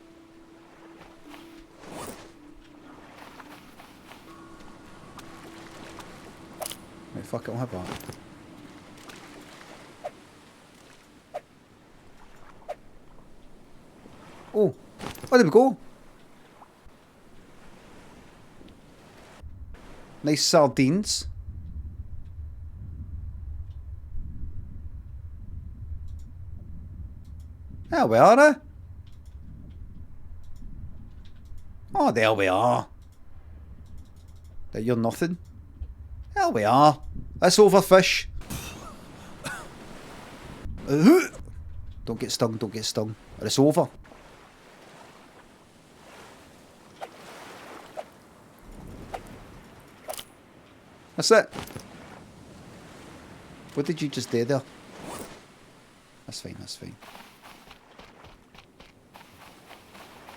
[SPEAKER 1] Right, fuck it, I'll have that. Oh, there we go. Nice sardines. There we are. Oh, there we are. That you're nothing. There we are. That's overfish. Don't get stung, don't get stung. It's over. That's it. What did you just do there? That's fine, that's fine.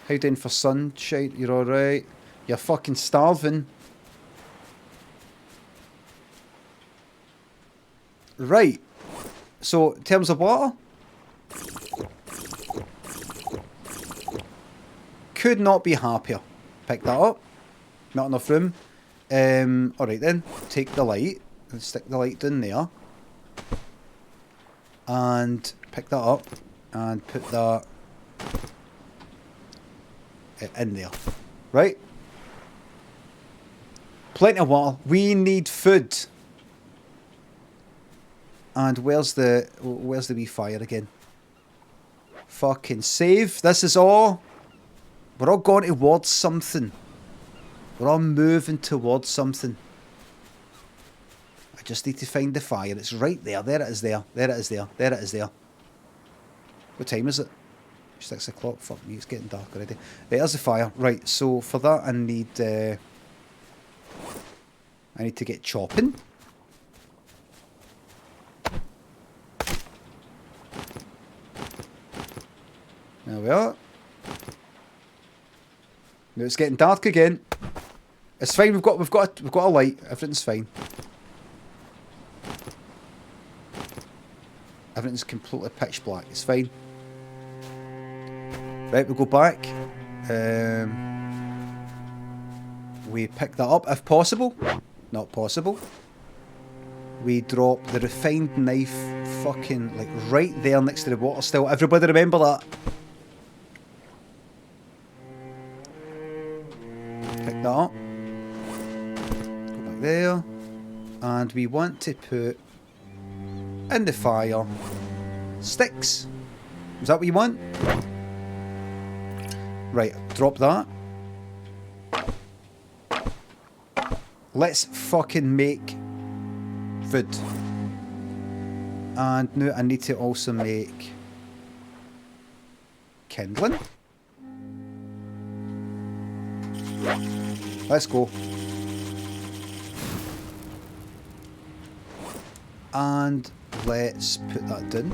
[SPEAKER 1] How you doing for sunshine? You're alright? You're fucking starving. Right. So, in terms of water. Could not be happier. Pick that up. Not enough room. Alright then, take the light and stick the light down there and pick that up and put that in there, right? Plenty of water. We need food. And where's the wee fire again? Fucking save. This is all. We're all going towards something. We're all moving towards something. I just need to find the fire. It's right there. There it is there. There it is there. There it is there. What time is it? 6 o'clock. Fuck me, it's getting dark already. There's the fire. Right, so for that I need to get chopping. There we are. Now it's getting dark again. It's fine. We've got a light. Everything's fine. Everything's completely pitch black. It's fine. Right, we'll go back. We pick that up if possible. Not possible. We drop the refined knife fucking like right there next to the water still. Everybody remember that. Pick that up. Go back there. And we want to put in the fire sticks. Is that what you want? Right, drop that. Let's fucking make food. And now I need to also make kindling. Let's go. And let's put that down.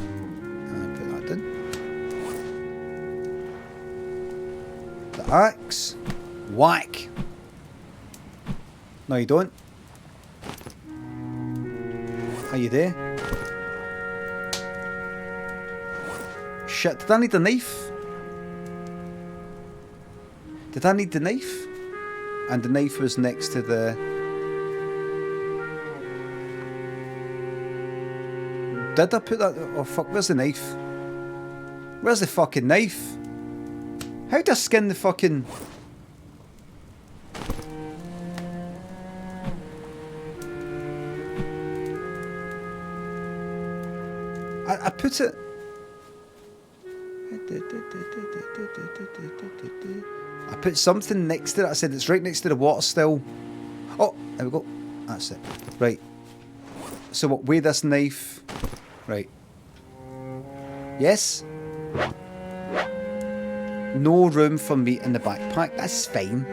[SPEAKER 1] Put that down. The axe. Whack. No, you don't. Are you there? Shit, did I need a knife? Did I need the knife? And the knife was next to the... Did I put that... Oh fuck, where's the knife? Where's the fucking knife? How do I skin the fucking... I put it. I put something next to it. I said it's right next to the water still. Oh, there we go. That's it. Right. So what? Weigh this knife. Right. Yes. No room for meat in the backpack. That's fine.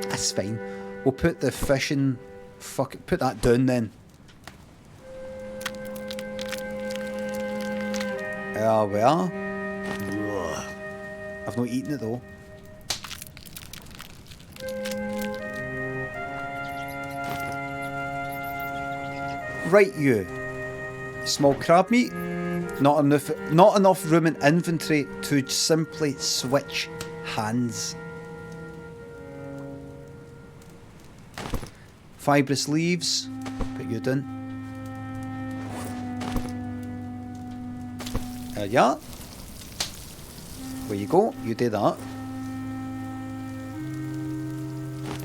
[SPEAKER 1] That's fine. We'll put the fish in. Fuck it. Put that down then. There we are. I've not eaten it though. Right, you. Small crab meat. Not enough room in inventory to simply switch hands. Fibrous leaves. Put you down. There you are. Where you go, you do that.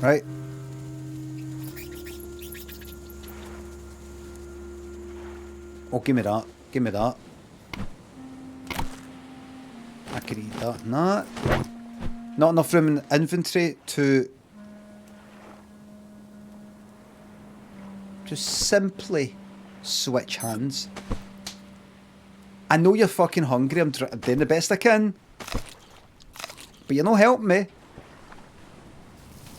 [SPEAKER 1] Right. Oh, give me that. Give me that. I could eat that and that. Not enough room in inventory to just simply switch hands. I know you're fucking hungry. I'm doing the best I can. But you're not helping me.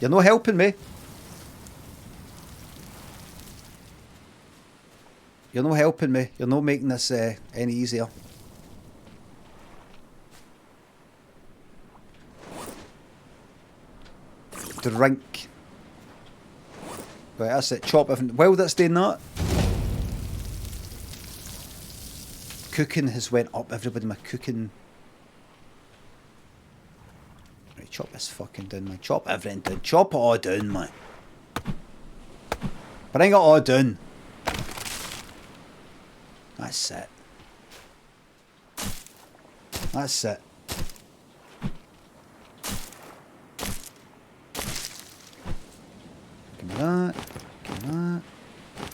[SPEAKER 1] You're not helping me. You're not helping me. You're not making this any easier. Drink. Right, that's it. Chop everything. While that's doing that, cooking has went up. Everybody, my cooking. Right, chop this fucking down, man. Chop everything down. Chop it all down, man. Bring it all down. That's it. That's it. Give me that. Give me that.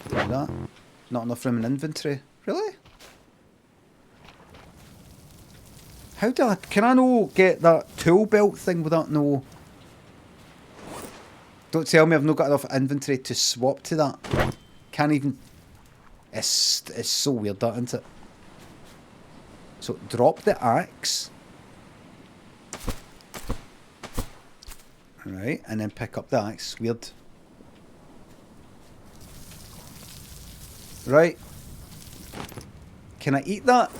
[SPEAKER 1] Give me that. Not enough room in inventory. Really? How do I... Can I no get that tool belt thing without no... Don't tell me I've not got enough inventory to swap to that. Can't even... It's so weird, that, isn't it? So, drop the axe. Right, and then pick up the axe. Weird. Right. Can I eat that?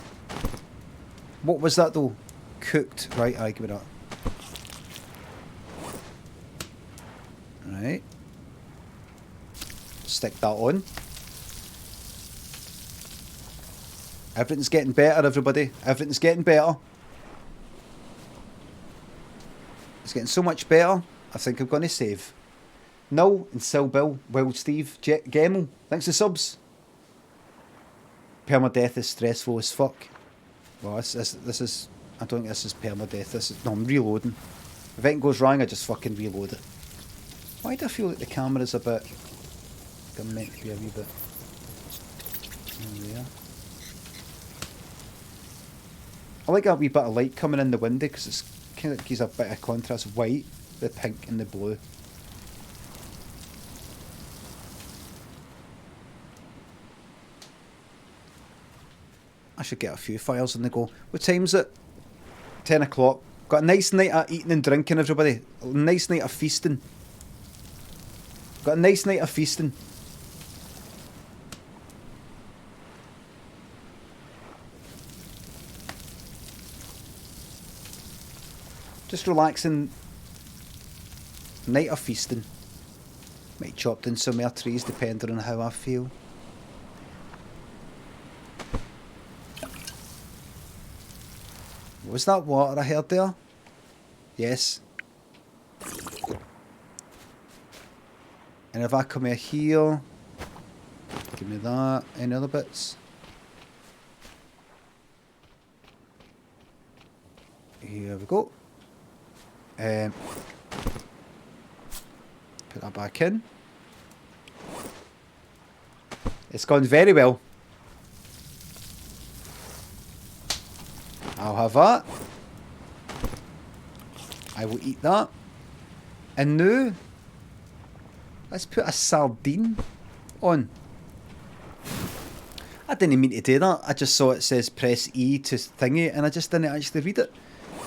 [SPEAKER 1] What was that, though? Cooked. Right, I give it up. Right. Stick that on. Everything's getting better, everybody. Everything's getting better. It's getting so much better. I think I'm going to save. No, and Sil Bill, Wild Steve, Gemmel. Thanks for subs. Permadeath is stressful as fuck. Well, this is... I don't think this is permadeath. This is... No, I'm reloading. If anything goes wrong, I just fucking reload it. Why do I feel like the camera's a bit... I'm meant to be a wee bit... There. I like a wee bit of light coming in the window because it's kind of gives a bit of contrast of white, the pink and the blue. I should get a few fires on the go. What time's it? 10 o'clock. Got a nice night of eating and drinking, everybody. A nice night of feasting. Got a nice night of feasting. Just relaxing. Night of feasting. Might chop down some more trees depending on how I feel. Was that water I heard there? Yes. And if I come here, give me that. Any other bits? Here we go. Put that back in. It's gone very well. I'll have that. I will eat that. And now, let's put a sardine on. I didn't mean to do that. I just saw it says press E to thingy and I just didn't actually read it.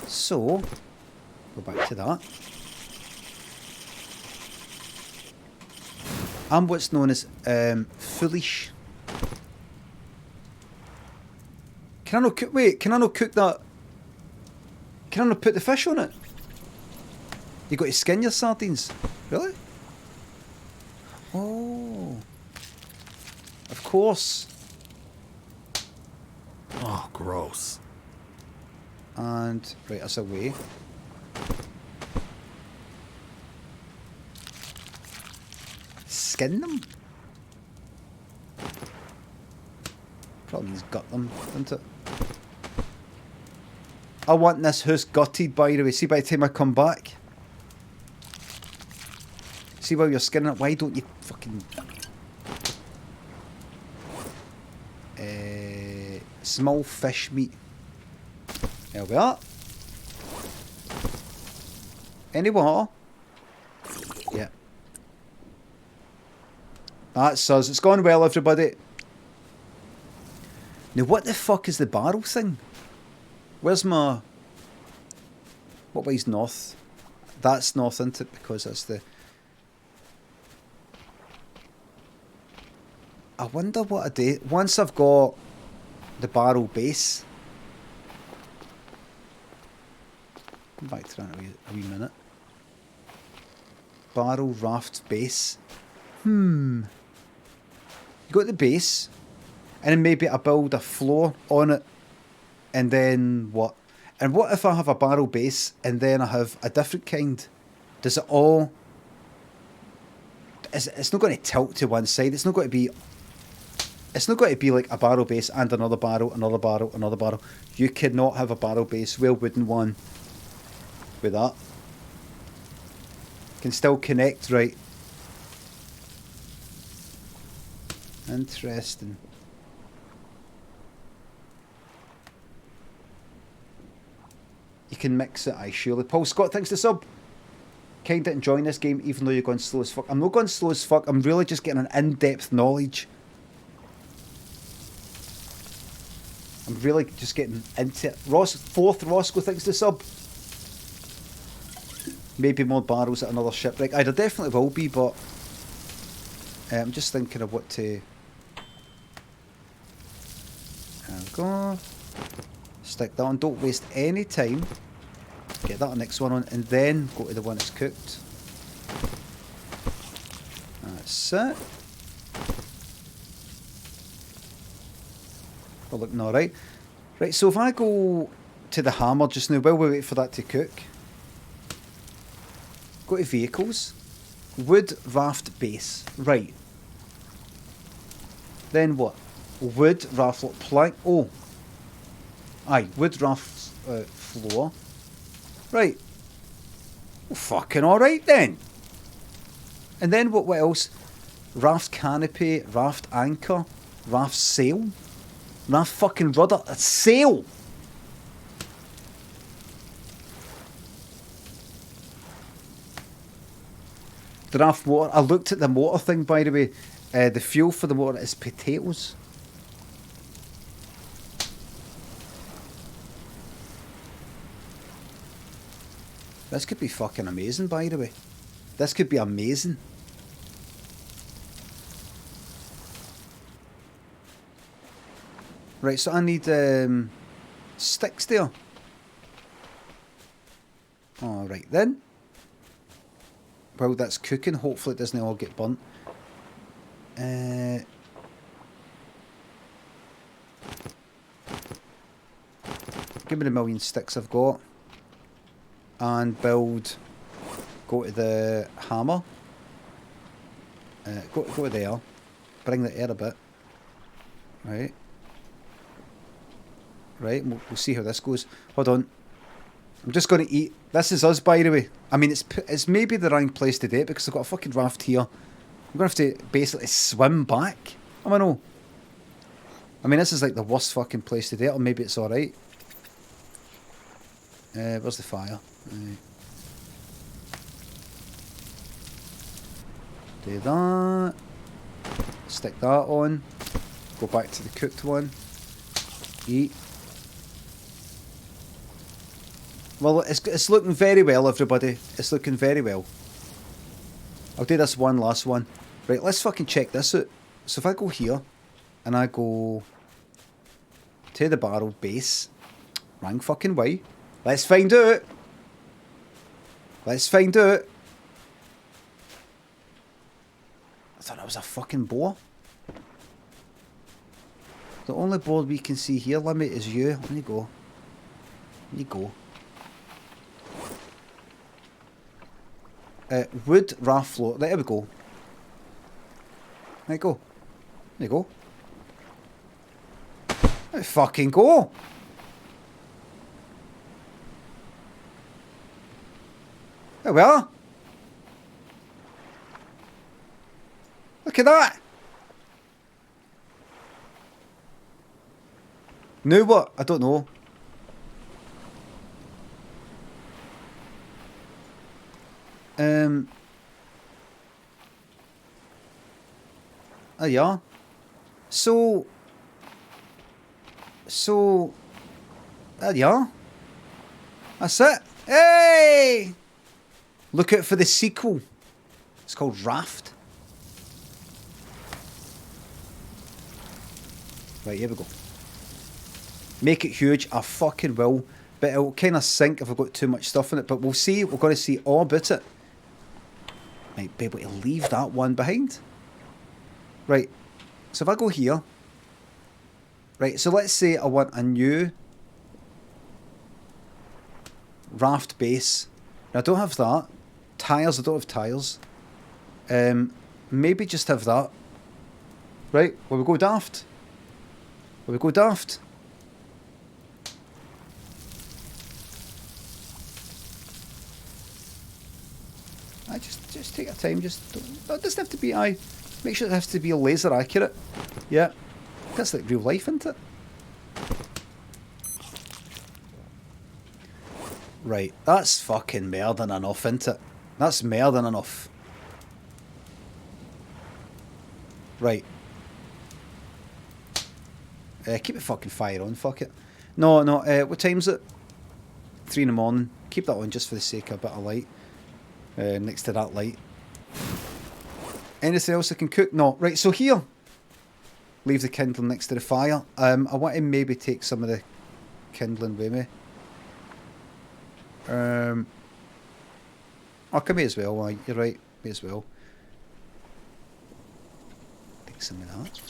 [SPEAKER 1] So, go back to that. I'm what's known as foolish. Can I not cook? Wait, can I not cook that? Can I not put the fish on it? You got to skin your sardines, really? Oh, of course.
[SPEAKER 8] Oh, gross.
[SPEAKER 1] And right us away. Skin them. Probably means gut them, doesn't it? I want this house gutted, by the way. See, by the time I come back. See while you're skinning it, why don't you fucking... small fish meat. There we are. Any water? Yeah. That's us. It's gone well, everybody. Now, what the fuck is the barrel thing? Where's my... What way's north? That's north, isn't it? Because that's the... I wonder what I do. Once I've got the barrel base... Come back to that a wee minute. Barrel raft base. You got the base, and then maybe I build a floor on it, and then what? And what if I have a barrel base, and then I have a different kind? Does it all... It's not going to tilt to one side. It's not going to be... It's not going to be like a barrel base and another barrel, another barrel, another barrel. You cannot have a barrel base, well wooden one, with that. Can still connect, right? Interesting. You can mix it, aye, surely. Paul Scott, thanks to sub. Kinda enjoying this game, even though you're going slow as fuck. I'm not going slow as fuck. I'm really just getting an in-depth knowledge. I'm really just getting into it. Fourth Roscoe, thanks to sub. Maybe more barrels at another shipwreck. There definitely will be, but I'm just thinking of what to... There we go. Stick that on. Don't waste any time. Get that next one on, and then go to the one that's cooked. That's it. We're looking alright. Right, so if I go to the hammer just now, while we wait for that to cook, go to vehicles, wood raft base, right. Then what? Wood raft plank. Oh, aye, wood raft floor. Right. Well, fucking alright then. And then what else? Raft canopy, raft anchor, raft sail, raft fucking rudder, a sail. The raft water. I looked at the motor thing, by the way. The fuel for the motor is potatoes. This could be fucking amazing, by the way. This could be amazing. Right, so I need sticks there. Alright then. While that's cooking, hopefully it doesn't all get burnt. Give me the million sticks I've got. And build... Go to the hammer. Go to there. Bring the air a bit. Right. Right, we'll see how this goes. Hold on. I'm just going to eat. This is us, by the way. I mean, it's maybe the wrong place to do it because I've got a fucking raft here. I'm going to have to basically swim back. I don't know. I mean, this is like the worst fucking place to do it, or maybe it's alright. Where's the fire? Do that. Stick that on. Go back to the cooked one. Eat. Well, it's looking very well, everybody. It's looking very well. I'll do this one last one. Right, let's fucking check this out. So if I go here, and I go to the barrel base, wrong fucking way. Let's find out. Let's find out. I thought that was a fucking boar. The only board we can see here, limit, is you. Let me go. Let me go. Wood, raft, float. There we go. There you go. There you go. There you fucking go. There we are. Look at that. Now what? I don't know. Oh yeah. So yeah. That's it. Hey! Look out for the sequel. It's called Raft. Right, here we go. Make it huge. I fucking will. But it'll kind of sink if I've got too much stuff in it. But we'll see. We're going to see all about it. Might be able to leave that one behind. Right. So if I go here. Right, so let's say I want a new raft base. Now, I don't have that. Tires, I don't have tires. Maybe just have that. Right, will we go daft? Will we go daft? Just take your time. Just don't, it doesn't have to be. Make sure it has to be laser accurate. Yeah, that's like real life, isn't it? Right, that's fucking more than enough, isn't it? That's more than enough. Right. Keep the fucking fire on. Fuck it. No. What time's it? 3 in the morning. Keep that on just for the sake of a bit of light. Next to that light. Anything else I can cook? No. Right, so here. Leave the kindling next to the fire. I want to maybe take some of the kindling with me. I may as well. You're right. May as well. Take some of that.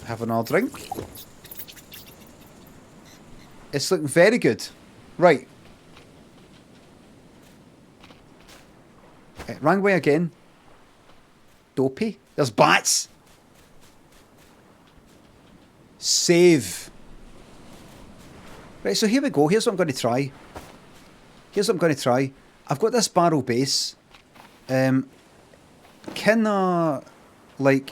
[SPEAKER 1] Have another drink. It's looking very good. Right. Wrong way again. Dopey. There's bats. Save. Right, so here we go. Here's what I'm going to try. I've got this barrel base. Can like...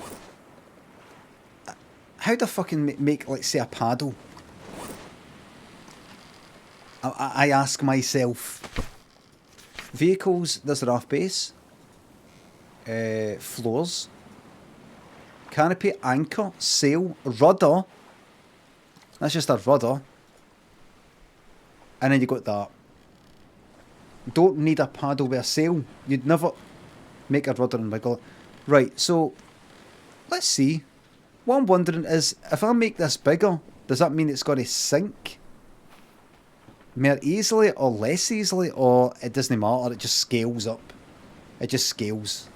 [SPEAKER 1] How do I fucking make, like, say, a paddle? I ask myself. Vehicles, there's a raft base. Floors. Canopy, anchor, sail, rudder. That's just a rudder. And then you got that. Don't need a paddle with a sail. You'd never make a rudder and wiggle it. Right, so let's see. What I'm wondering is, if I make this bigger, does that mean it's going to sink more easily or less easily, or it doesn't matter, it just scales up? It just scales.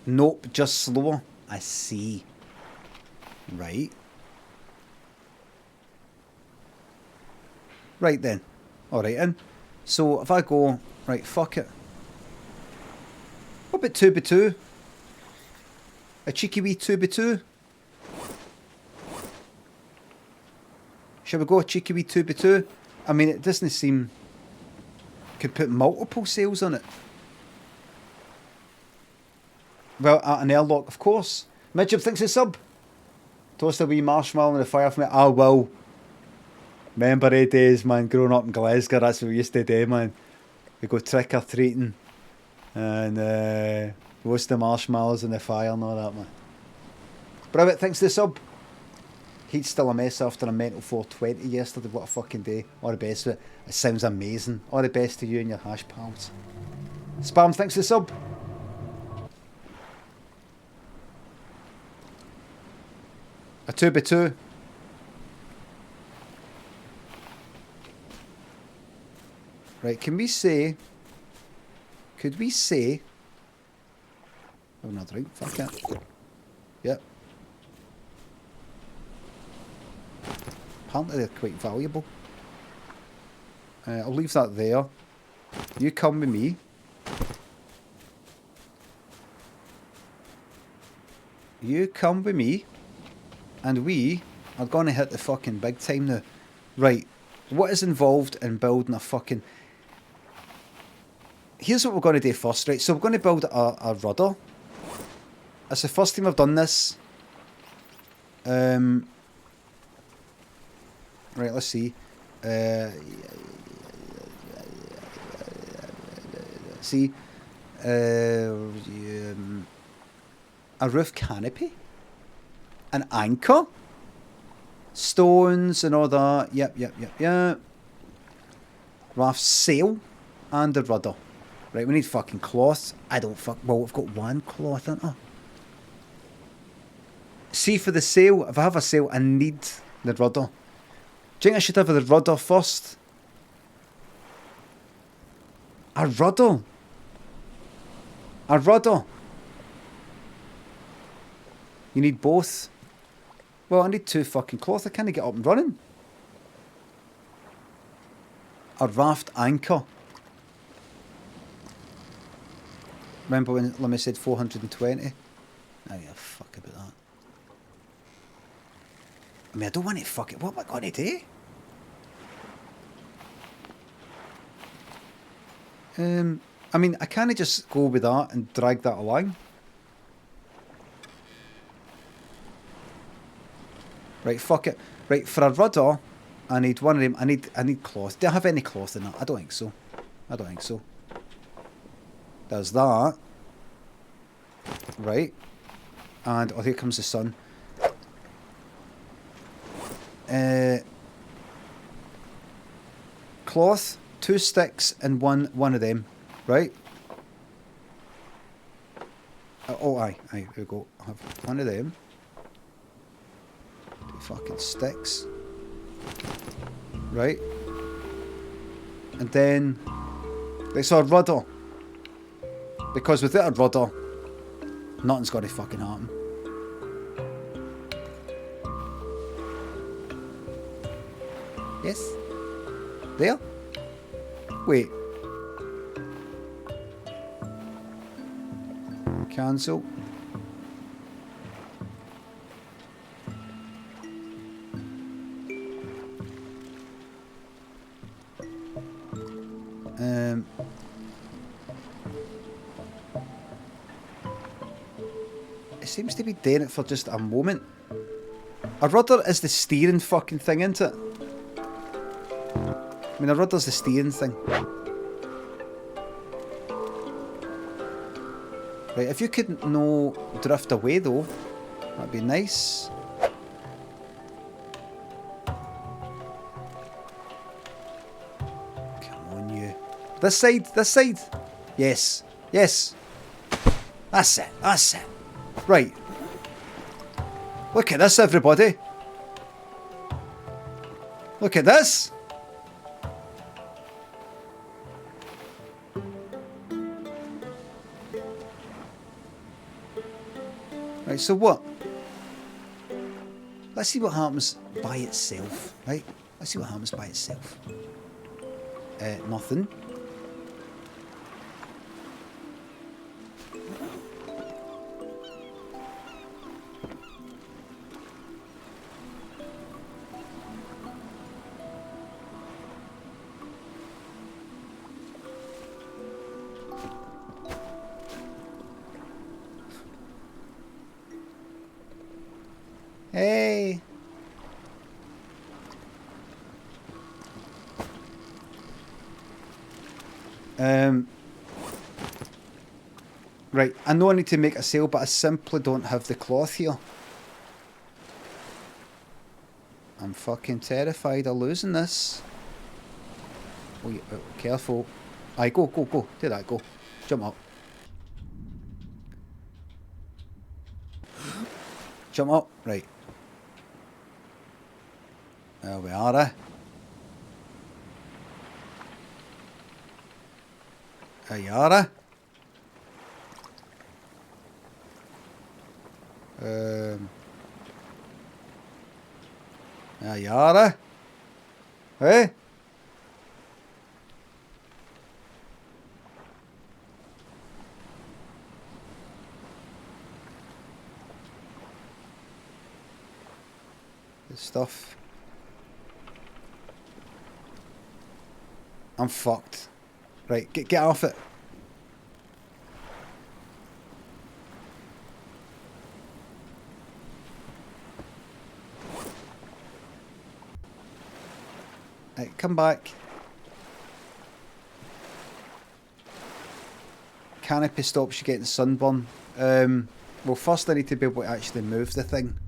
[SPEAKER 1] Nope, just slower. I see. Right. Right then. Alright then. So if I go, right, fuck it. What about 2x2? A cheeky wee 2x2? Shall we go a cheeky wee 2x2? I mean, it doesn't seem... Could put multiple sails on it. Well, at an airlock, of course. Midgeb thinks it's sub. Toast a wee marshmallow in the fire for me. I will. Remember the days, man, growing up in Glasgow, that's what we used to do, man. We go trick-or-treating and roast the marshmallows in the fire and all that, man. Brevett thinks the sub. He's still a mess after a mental 420 yesterday. What a fucking day. All the best with it. It sounds amazing. All the best to you and your hash pals. Spam thinks the sub. A 2x2. Right, could we say... Oh, not right. Fuck it. Yep. Apparently they're quite valuable. I'll leave that there. You come with me. You come with me. And we are going to hit the fucking big time now. Right. What is involved in building a fucking... Here's what we're going to do first, right? So we're going to build a rudder. It's the first time I've done this. Right, let's see. See. A roof canopy. An anchor. Stones and all that. Yep. Raft sail. And a rudder. Right, we need fucking cloth. Well, we've got one cloth, haven't we? See, for the sail, if I have a sail, I need the rudder. Do you think I should have the rudder first? A rudder? A rudder? You need both? Well, I need 2 fucking cloth. I can't get up and running. A raft anchor. Remember when Lemmy said 420? Oh yeah, fuck about that. I mean, I don't want to fuck it. What am I going to do? I mean, I can't just go with that and drag that along. Right, fuck it. Right, for a rudder, I need one of them. I need cloth. Do I have any cloth in that? I don't think so. There's that. Right. And, oh, here comes the sun. Cloth, 2 sticks, and one of them. Right? Aye, here we go. I have one of them. 2 fucking sticks. Right? And then, it's a rudder. Because without a rudder, nothing's going to fucking happen. Yes? There? Wait. Cancel. It seems to be doing it for just a moment. A rudder is the steering fucking thing, isn't it? I mean, a rudder's the steering thing. Right, if you could no drift away though, that'd be nice. Come on, you. This side. Yes. That's it. Right. Look at this, everybody. Look at this. Right, so what? Let's see what happens by itself, right? Let's see what happens by itself. Nothing. Right, I know I need to make a sale, but I simply don't have the cloth here. I'm fucking terrified of losing this. Oh, yeah, careful. Aye, go. Do that, go. Jump up. Jump up. Right. There we are. There you are. There you are. Hey? Good stuff. I'm fucked. Right, get off it. Right, come back. Canopy stops you getting sunburn. Well, first I need to be able to actually move the thing.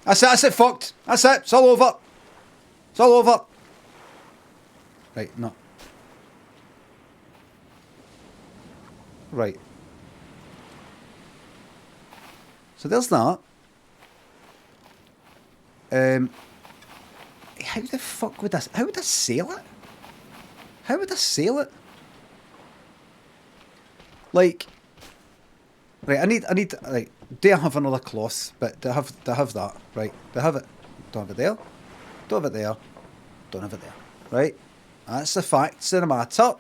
[SPEAKER 1] That's it, fucked. That's it, it's all over. It's all over. Right, no. Right. So there's that. How the fuck would this? How would I sail it? How would I sail it? Like, right? I need. Right. Do I have another cloth? But do I have that? Right. Do I have it? Don't have it there. Don't have it there. Don't have it there. Right. That's the facts of the matter.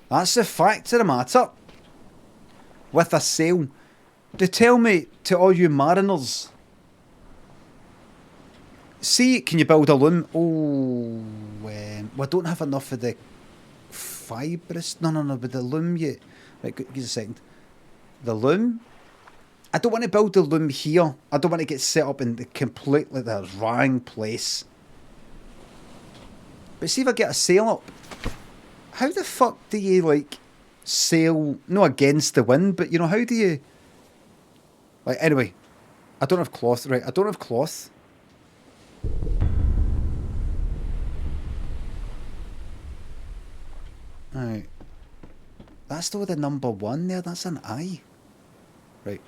[SPEAKER 1] That's the fact of the matter. With a sail. To tell me, to all you mariners. See, can you build a loom? Oh, I don't have enough of the fibrous. No, with the loom yet. Right, give us a second. The loom? I don't want to build the loom here. I don't want to get set up in completely the wrong place. But see if I get a sail up. How the fuck do you, like, sail, not against the wind, but, you know, how do you... Like, anyway. I don't have cloth. Right, I don't have cloth. Right. That's still the number 1 there. That's an I. Right.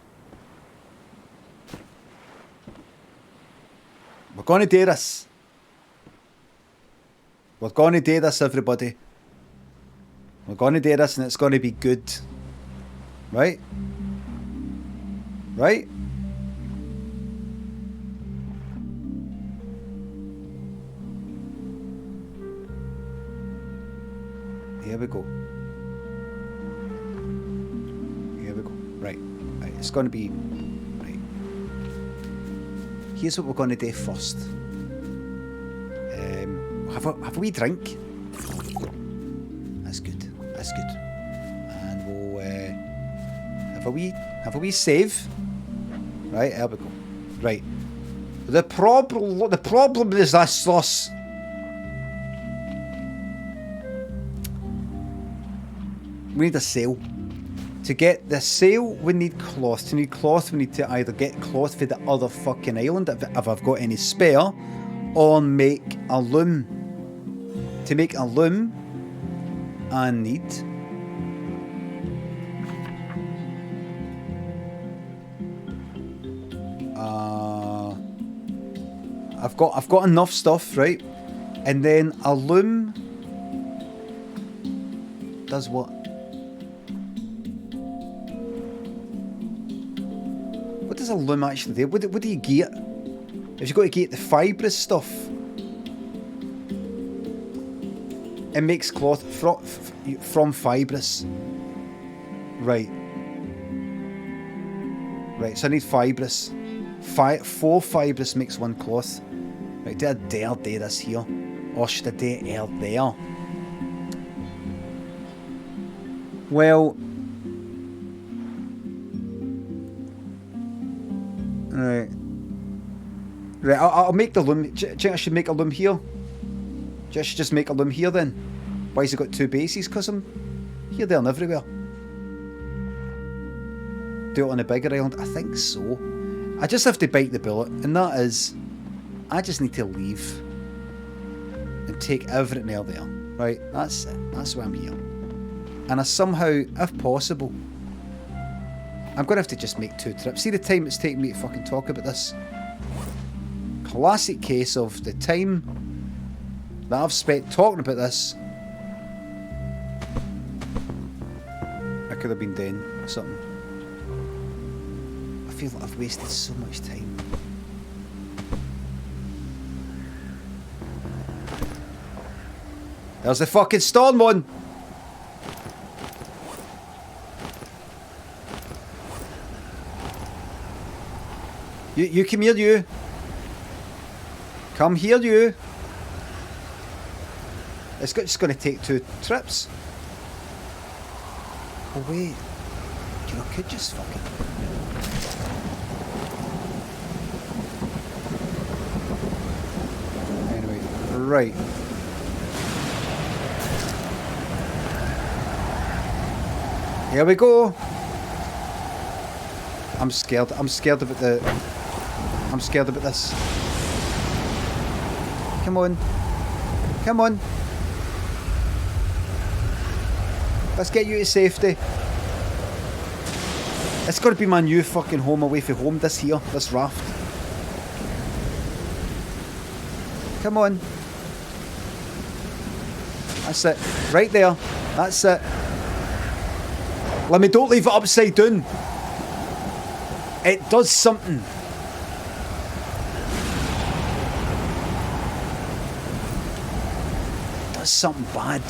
[SPEAKER 1] We're going to do this. We're going to do this, everybody. We're going to do this and it's going to be good. Right? Right? Here we go. Here we go. Right. Right. It's going to be... Right. Here's what we're going to do first. Have a wee drink. That's good. That's good. And we'll have a wee save. Right. There we go. Right. The problem is this sauce. We need a sail. To get the sail, we need cloth. To need cloth, we need to either get cloth for the other fucking island, if I've got any spare, or make a loom. To make a loom, I need... I've got enough stuff, right? And then a loom does what? What does a loom actually do? What do you get? If you've got to get the fibrous stuff, it makes cloth from fibrous. Right. Right, so I need fibrous. 4 fibrous makes 1 cloth. Right, do I dare do this here? Or should I do it there? Well... Right. Right, I'll make the loom. Do you think I should make a loom here? Do you Just make a loom here then. Why has he got two bases? Because I'm here, there and everywhere. Do it on a bigger island? I think so. I just have to bite the bullet, and that is, I just need to leave and take everything out there. Right, that's it. That's why I'm here. And I somehow, if possible, I'm going to have to just make 2 trips. See the time it's taking me to fucking talk about this? Classic case of the time that I've spent talking about this. I could have been doing something. I feel like I've wasted so much time. There's the fucking storm one! You come here, you. Come here, you. It's just going to take 2 trips. Oh wait, you know, I could just fucking... Anyway, right. Here we go. I'm scared about this. Come on. Come on. Let's get you to safety. It's got to be my new fucking home away from home, this raft. Come on. That's it. Right there. That's it. Let me, don't leave it upside down. It does something. It does something bad.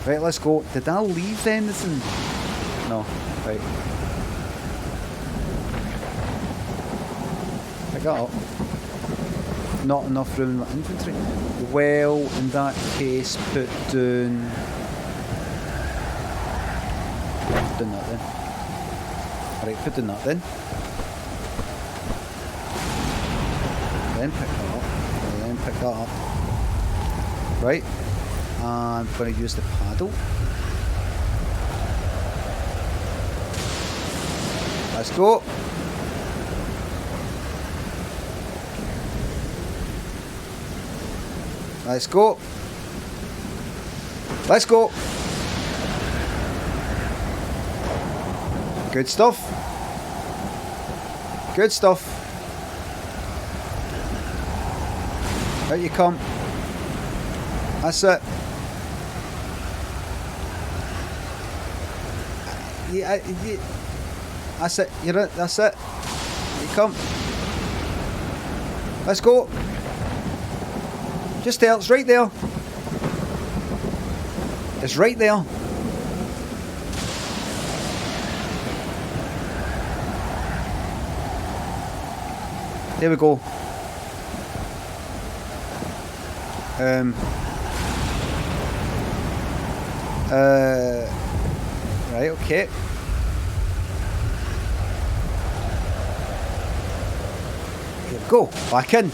[SPEAKER 1] Right, let's go. Did I leave anything? No. Right. Pick that up. Not enough room in my inventory. Well, in that case, put down... Put down that then. Alright, put down that then. Then pick that up. Then pick that up. Right. I'm going to use the paddle. Let's go. Let's go. Let's go. Good stuff. Good stuff. Out you come. That's it. Yeah, that's it. You're it. That's it. You come. Let's go. Just there. It's right there. It's right there. There we go. Right, okay. Here we go. Back in.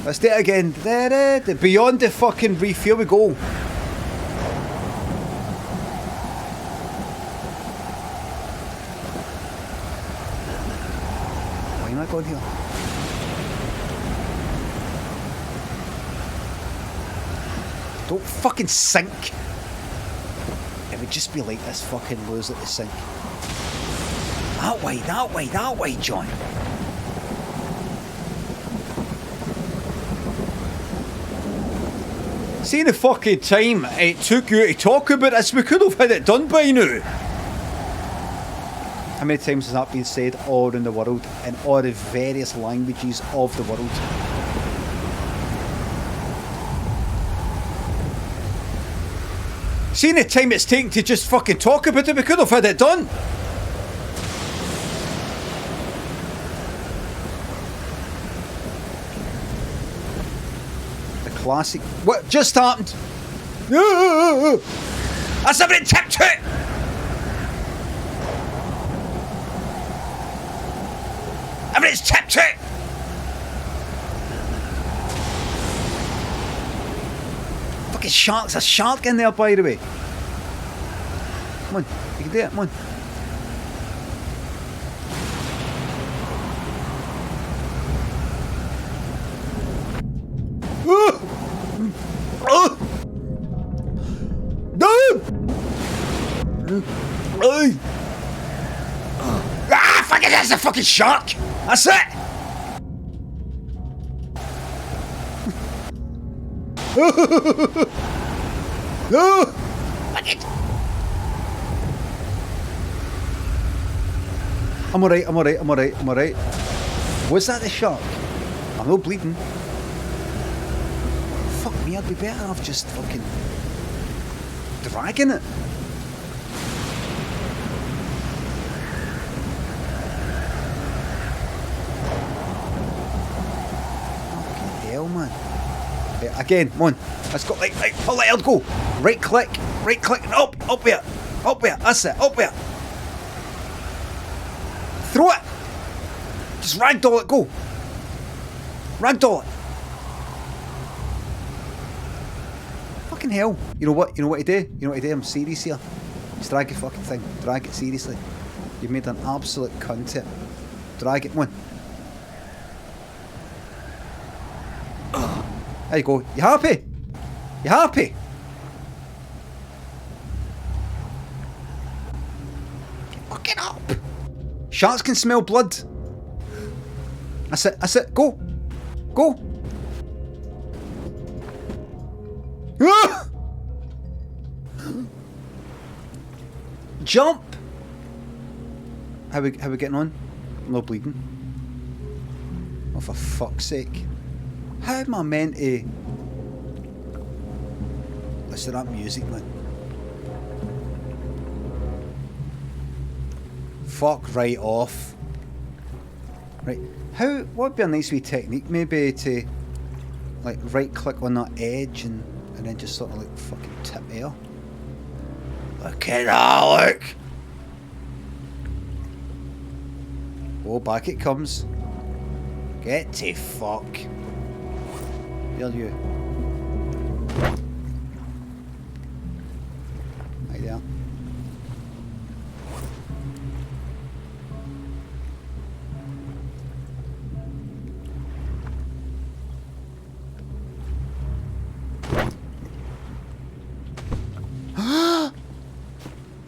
[SPEAKER 1] Let's do it again. Beyond the fucking reef. Here we go. Why am I going here? Don't fucking sink. It would just be like this fucking lose at the sink. That way, that way, that way, John. See the fucking time it took you to talk about this, we could have had it done by now. How many times has that been said all around the world, in all the various languages of the world? Seeing the time it's taken to just fucking talk about it, we could have had it done. The classic. What just happened? That's a bit tip to it.
[SPEAKER 4] whatever it's tipped to.
[SPEAKER 1] Fucking shark's a shark in there, by the way. Come on, you can do it, come on.
[SPEAKER 4] Ah, fuck it, that's a fucking shark. That's it. Fuck it.
[SPEAKER 1] I'm alright, I'm alright, I'm alright, I'm alright. Was that the shark? I'm not bleeding. Fuck me, I'd be better off just fucking dragging it. Fucking hell, man. Right, again, come on. Let's go, like, I'll let it go. Right click, and up there. Up there, that's it, up there. Throw it! Just ragdoll it, go! Ragdoll it! Fucking hell. You know what to do? You know what to do? I'm serious here. Just drag your fucking thing. Drag it seriously. You've made an absolute cunt here. Drag it, come on. There you go. You happy? You happy? Fuck it up! Sharks can smell blood. That's it, go. Go. Ah! Jump! How we getting on? I'm not bleeding. Oh, for fuck's sake. How am I meant to... Listen to that music, man. Fuck right off. Right. What would be a nice wee technique maybe to like right click on that edge and then just sort of like fucking tip air. Look at that, look! Oh, back it comes. Get to fuck. There you. Right there.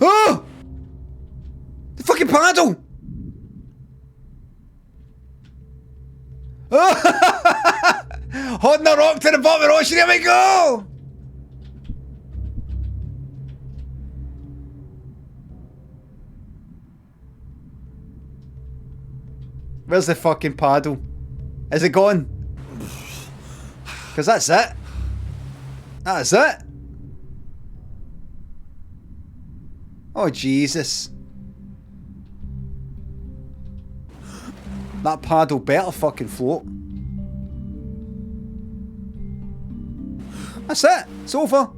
[SPEAKER 1] Oh! The fucking paddle! Holding a rock to the bottom of the ocean, here we go! Where's the fucking paddle? Is it gone? Because that's it. That's it. Oh, Jesus. That paddle better fucking float. That's it. It's over.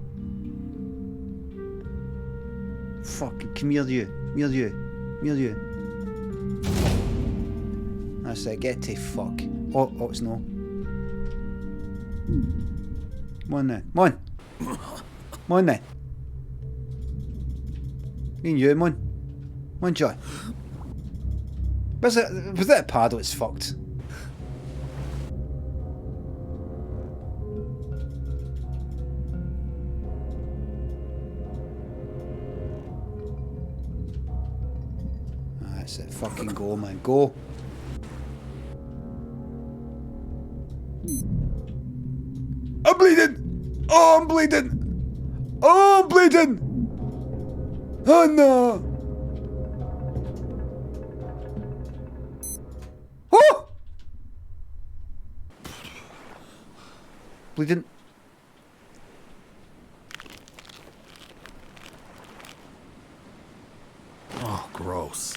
[SPEAKER 1] Fucking come here, you. Come here, you. Come here, you. That's it. Get to fuck. Oh, it's no. Come on then. Come on. Come on then. Me and you, come on. Come on, Joy. Was that a paddle? It's fucked. That's it. Fucking go, man. Go. I'm bleeding! Oh, I'm bleeding! Oh, I'm bleeding! Oh, no! Oh! Bleeding.
[SPEAKER 7] Oh, gross.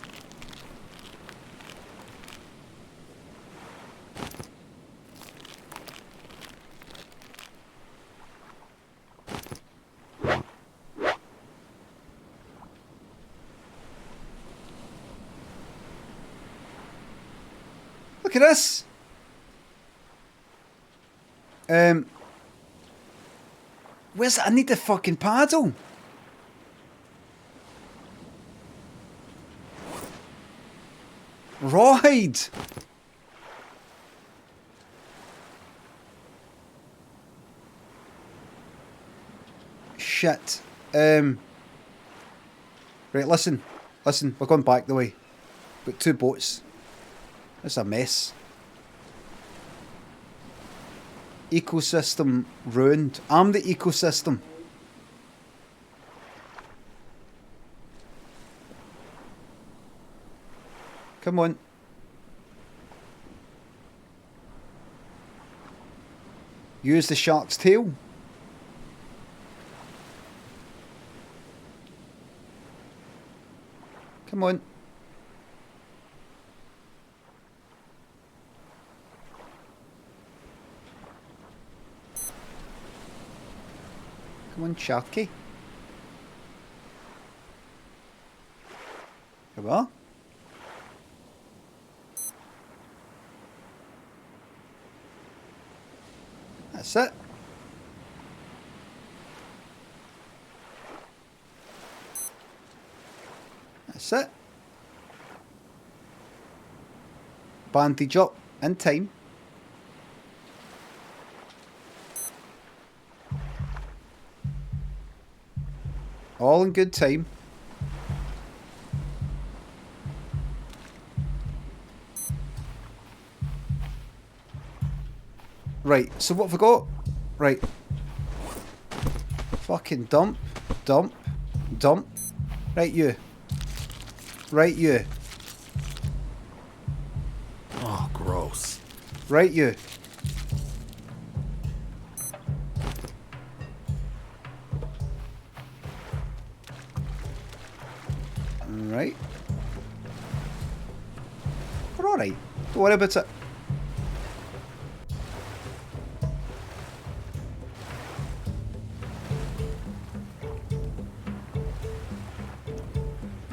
[SPEAKER 1] Look at this. Where's I need the fucking paddle. Rawhide. Shit. Right, listen. Listen, we're going back the way. Got 2 boats. It's a mess. Ecosystem ruined. I'm the ecosystem. Come on. Use the shark's tail. Come on. Come on, Sharky. Come on. That's it. That's it. Bandage up in time. All in good time. Right, so what have I got? Right. Fucking dump, dump, dump. Right, you. Right, you.
[SPEAKER 8] Oh, gross.
[SPEAKER 1] Right, you. Right. We're alright. Don't worry about it.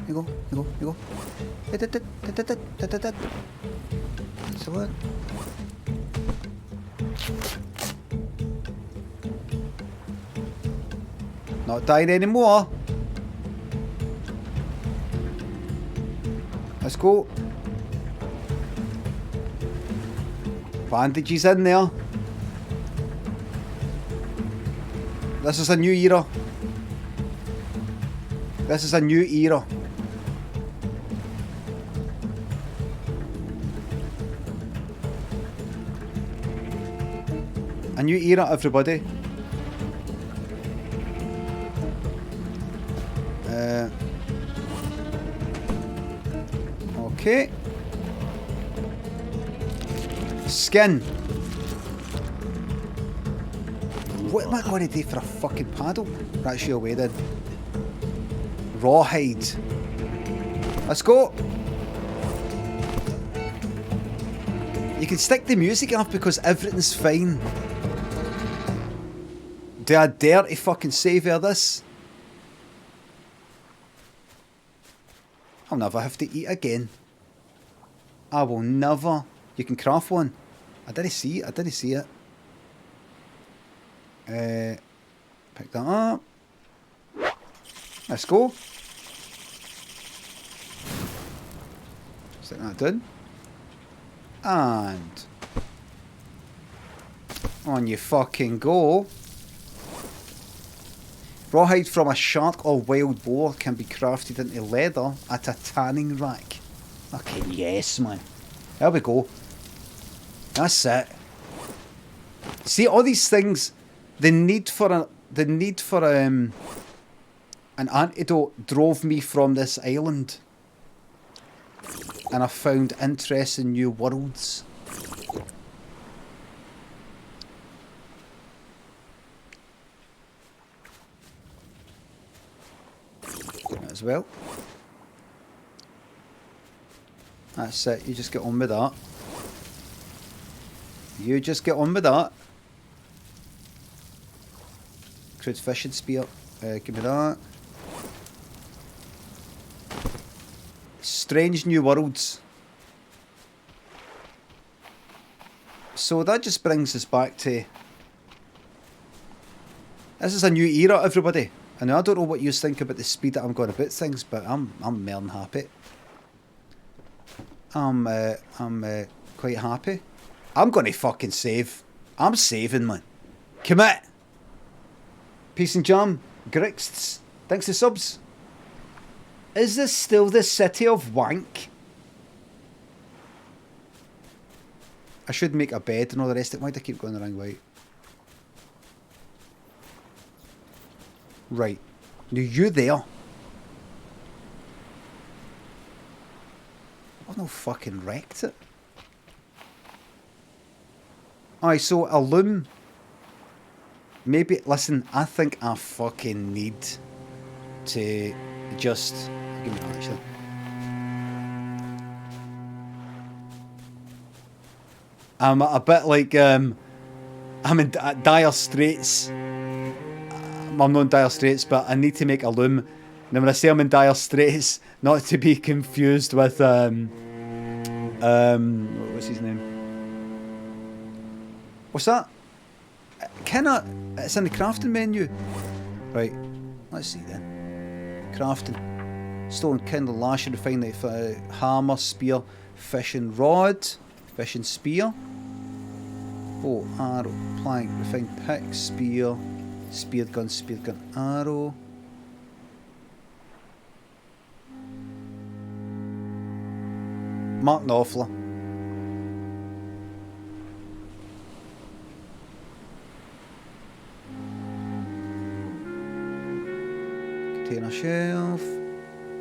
[SPEAKER 1] You go, you go, you go. Excellent. Not dying anymore. Let's go. Bandages in there. This is a new era. This is a new era. A new era, everybody. Okay. Skin. What am I going to do for a fucking paddle? That's your way then. Rawhide. Let's go. You can stick the music off because everything's fine. Do I dare to fucking savour this? I'll never have to eat again. I will never. You can craft one. I didn't see it. I didn't see it. Pick that up. Let's go. Stick that down. And on you fucking go. Rawhide from a shark or wild boar can be crafted into leather at a tanning rack. Fucking yes, man. There we go. That's it. See, all these things, the need for an antidote drove me from this island. And I found interest in new worlds. As well. That's it, you just get on with that. You just get on with that. Crude fishing spear. Give me that. Strange new worlds. So that just brings us back to... This is a new era, everybody. And I don't know what you think about the speed that I'm going about things, but I'm more than happy. I'm quite happy. I'm going to fucking save. I'm saving, man. Commit. Peace and jam. Grixts. Thanks for subs. Is this still the city of wank? I should make a bed and all the rest of it. Why do I keep going the wrong way? Right. Now you there. I've no fucking wrecked it. Aye, so a loom. Maybe, listen, I think I fucking need to just... Give me that, actually. I'm a bit like, I'm in dire straits. I'm not in dire straits, but I need to make a loom. Now when I say I'm in dire straits, not to be confused with, what's his name? What's that? It's in the crafting menu. Right, let's see then. Crafting. Stone, kindle, lash, refine knife, hammer, spear, fishing rod, fishing spear. Bow, arrow, plank, refined pick, spear, speared gun, arrow. Mark Knopfler. Container shelf.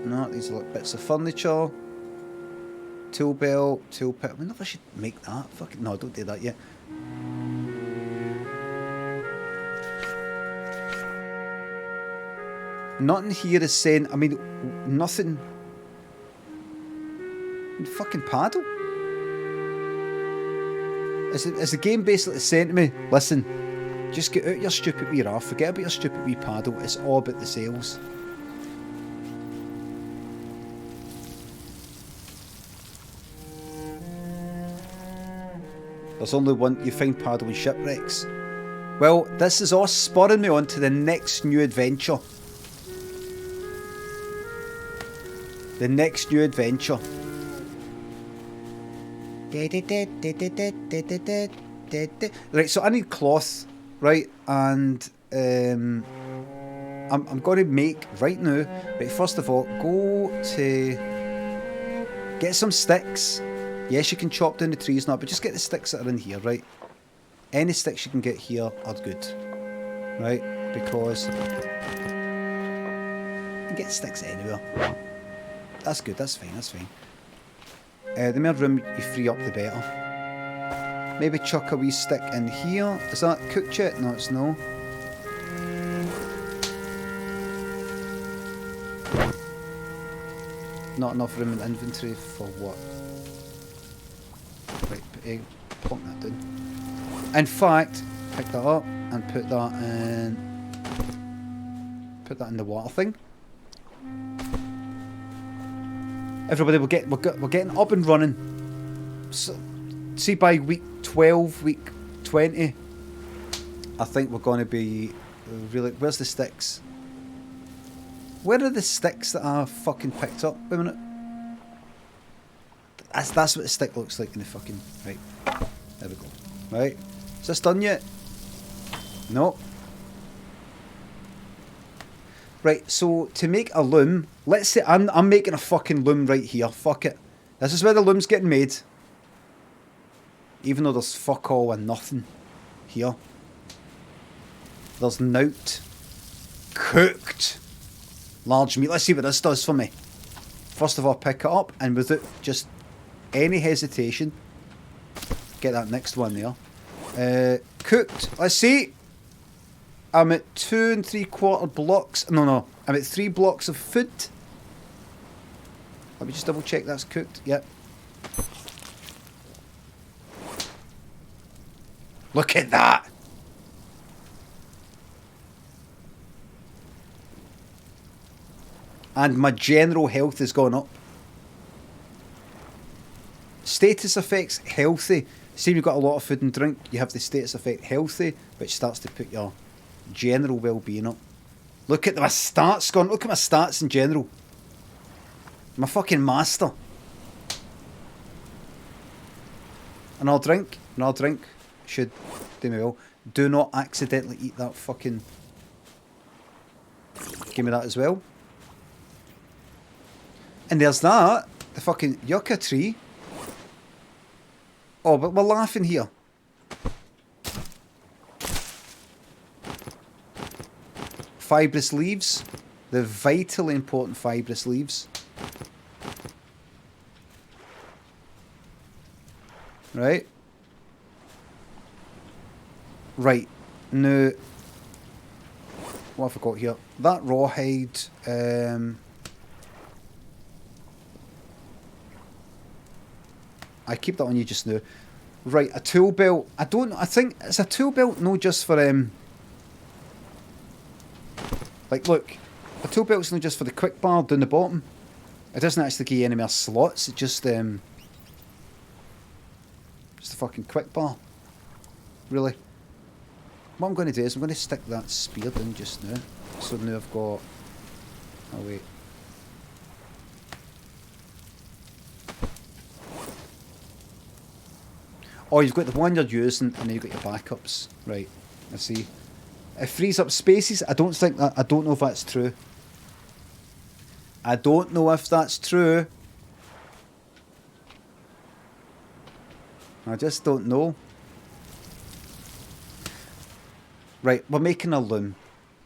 [SPEAKER 1] No, these are like bits of furniture. Tool belt, tool pit. I wonder if I should make that. Fucking no, don't do that yet. Nothing here is saying, I mean, nothing. Fucking paddle. Is the game basically saying to me, listen, just get out your stupid wee raft, forget about your stupid wee paddle, it's all about the sails. There's only one, you find paddle in shipwrecks. Well, this is all spurring me on to the next new adventure. The next new adventure. Right, so I need cloth, right, and I'm going to make right now. Right, first of all, go to get some sticks. Yes, you can chop down the trees now, but just get the sticks that are in here, right? Any sticks you can get here are good, right? Because you can get sticks anywhere. That's good. That's fine. That's fine. The more room you free up, the better. Maybe chuck a wee stick in here. Is that cooked yet? No, it's no. Not enough room in inventory for what? Right, plonk that down. In fact, pick that up and put that in. Put that in the water thing. Everybody, we're getting up and running. So, see, by week 12, week 20, I think we're going to be really. Where's the sticks? Where are the sticks that I fucking picked up? Wait a minute. That's what the stick looks like in the fucking... Right. There we go. Right. Is this done yet? No. Right, so to make a loom, let's say I'm making a fucking loom right here. Fuck it. This is where the loom's getting made. Even though there's fuck all and nothing here. There's nout. Cooked. Large meat. Let's see what this does for me. First of all, pick it up and without just any hesitation, get that next one there. Cooked. Let's see. I'm at 2 3/4 blocks. No. I'm at 3 blocks of food. Let me just double check that's cooked. Yep. Look at that. And my general health has gone up. Status effects healthy. See, you've got a lot of food and drink, you have the status effect healthy, which starts to put your general well-being up. Look at my stats, Gone. Look at my stats in general. I'm a fucking master. Another drink should do me well. Do not accidentally eat that fucking... Give me that as well. And there's that, the fucking yucca tree. Oh, but we're laughing here. Fibrous leaves. The vitally important fibrous leaves. Right. Right. Now, what have I got here? That rawhide. I keep that on you just now. Right, a tool belt. I think it's a tool belt, no just for like, look, a tool belt's not just for the quick bar down the bottom. It doesn't actually give you any more slots. It's just a fucking quick bar. Really. What I'm going to do is I'm going to stick that spear down just now. So now I've got... Oh, wait. Oh, you've got the one you're using, and then you've got your backups. Right, I see. It frees up spaces. I don't know if that's true. I don't know if that's true. I just don't know. Right, we're making a loom.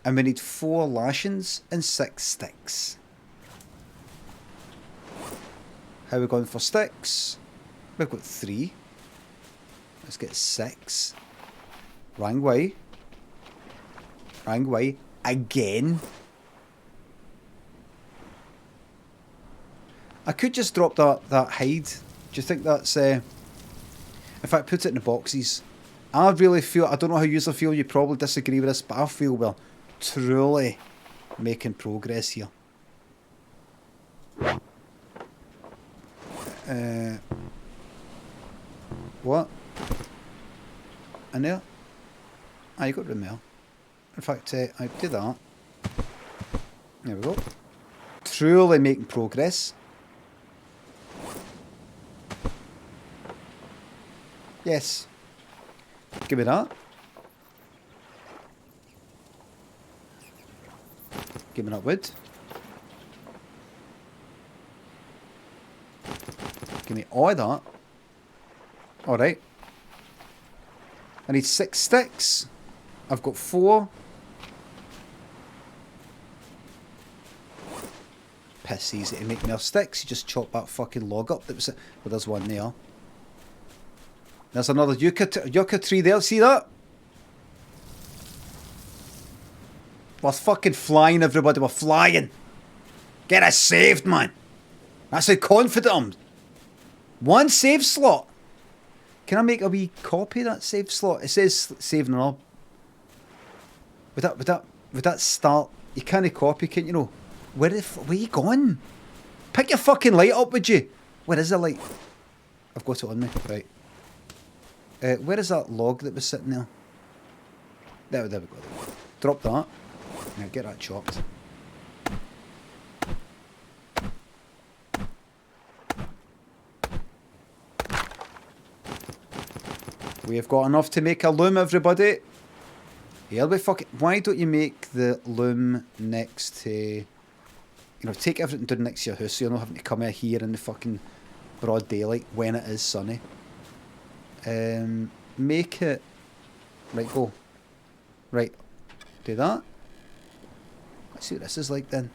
[SPEAKER 1] And we need 4 lashings and 6 sticks. How are we going for sticks? We've got 3. Let's get 6. Wrong way. Wrong way. Again. I could just drop that hide. Do you think that's... in fact, put it in the boxes. I really feel... I don't know how you feel. You probably disagree with this, but I feel we're truly making progress here. What? In there? Ah, you got room there. In fact, I do that. There we go. Truly making progress. Yes. Give me that. Give me that wood. Give me all that. Alright. I need 6 sticks. I've got 4. Piss easy to make more sticks. You just chop that fucking log up. That was it. Well, there's one there. There's another yucca tree there. See that? We're fucking flying, everybody. We're flying. Get us saved, man. That's how confident I'm. 1 save slot. Can I make a wee copy of that save slot? It says saving up. Would that start? You can't copy, can you know? Where are you going? Pick your fucking light up, would you? Where is the light? I've got it on me. Right. Where is that log that was sitting there? There we go. Drop that. Now get that chopped. We've got enough to make a loom, everybody. Here we fucking... Why don't you make the loom next to... You know, take everything down next to your house so you're not having to come out here in the fucking broad daylight when it is sunny. Make it... Right, go. Right. Do that. Let's see what this is like then.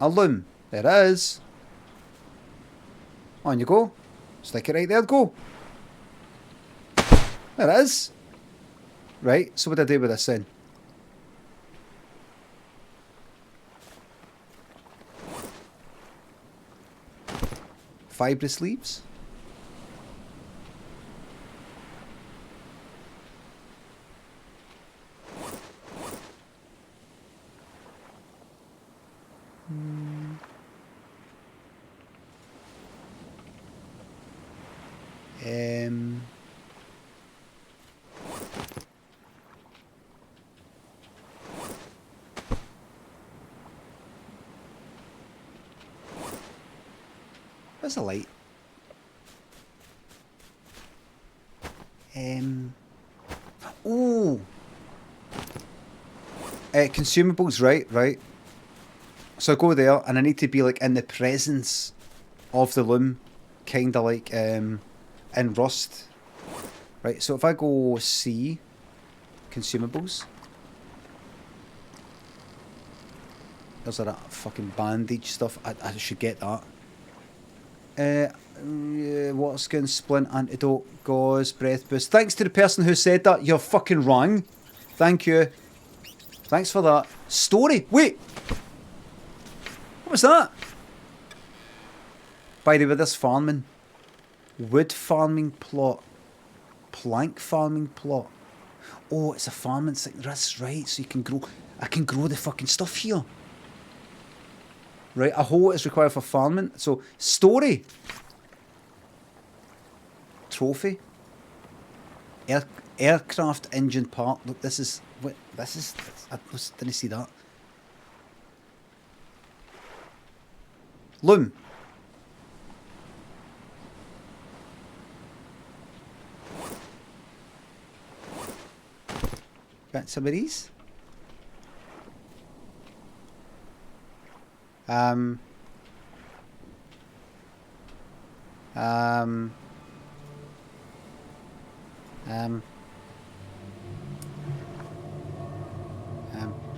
[SPEAKER 1] A loom. There it is. On you go. Stick it right there, go. There it is. Right, so what do I do with this then? Fibrous leaves. Where's the light? Oh! Consumables, right. So I go there, and I need to be, like, in the presence of the loom. Kind of like, in Rust. Right, so if I go C, consumables. There's that fucking bandage stuff. I should get that. Water skin, splint, antidote, gauze, breath boost. Thanks to the person who said that. You're fucking wrong. Thank you. Thanks for that. Story. Wait. What was that? By the way, this farming. Wood farming plot. Plank farming plot. Oh, it's a farming thing. That's right. So you can grow. I can grow the fucking stuff here. Right, a hoe is required for farming. So, story. Trophy. Aircraft engine part. Look, this is... What? This is... I didn't see that. Loom. Got some of these.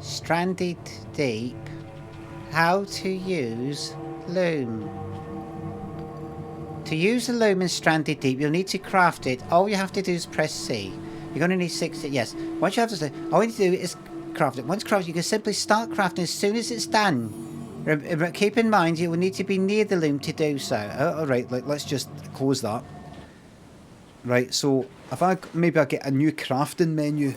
[SPEAKER 4] Stranded deep. How to use loom. To use a loom in Stranded Deep, you'll need to craft it. All you have to do is press C. You're going to need 60. Yes. Once you have to say, all you need to do is craft it. Once crafted, you can simply start crafting as soon as it's done. Keep in mind, you will need to be near the loom to do so. Alright, let's just close that. Right, so if maybe I get a new crafting menu.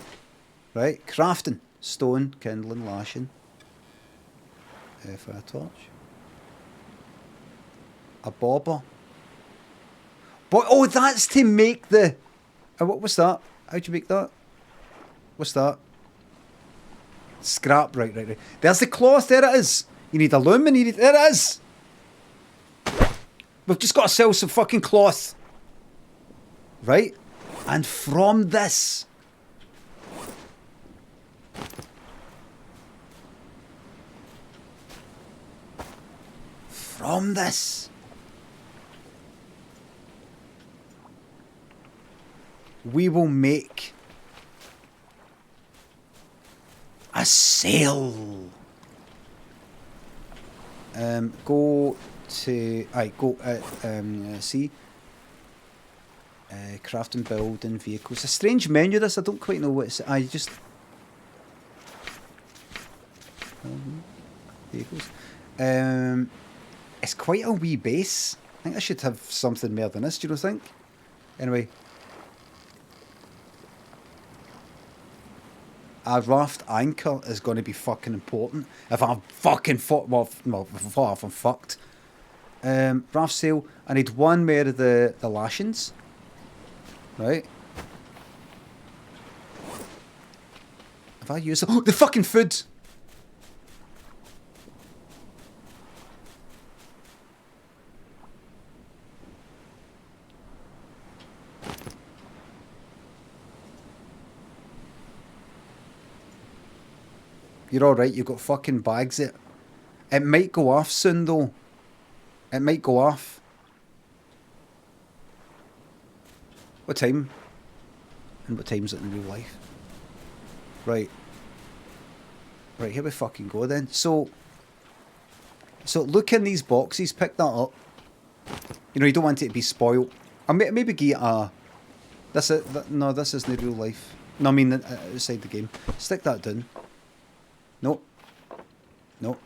[SPEAKER 4] Right, crafting. Stone, kindling, lashing. Fire torch. A bobber. Oh, that's to make the... what's that? How'd you make that? What's that? Scrap, right. There's the cloth, there it is. You need a loom and there it is. We've just got to sell some fucking cloth. Right? And from this... we will make a sail. Go to see craft and build in vehicles. A strange menu this. I don't quite know what it's. I just vehicles. It's quite a wee base. I think I should have something more than this. Do you think? Anyway. A raft anchor is going to be fucking important. If I'm fucking before I'm fucked. Raft sail. I need one more of the lashings. Right. Have I used the fucking food? You're alright, you've got fucking bags it. It might go off soon though. It might go off. What time? And what time is it in real life? Right. Right, here we fucking go then. So look in these boxes, pick that up. You know, you don't want it to be spoiled. I maybe get a... No, this isn't real life. No, I mean outside the game. Stick that down. No. No.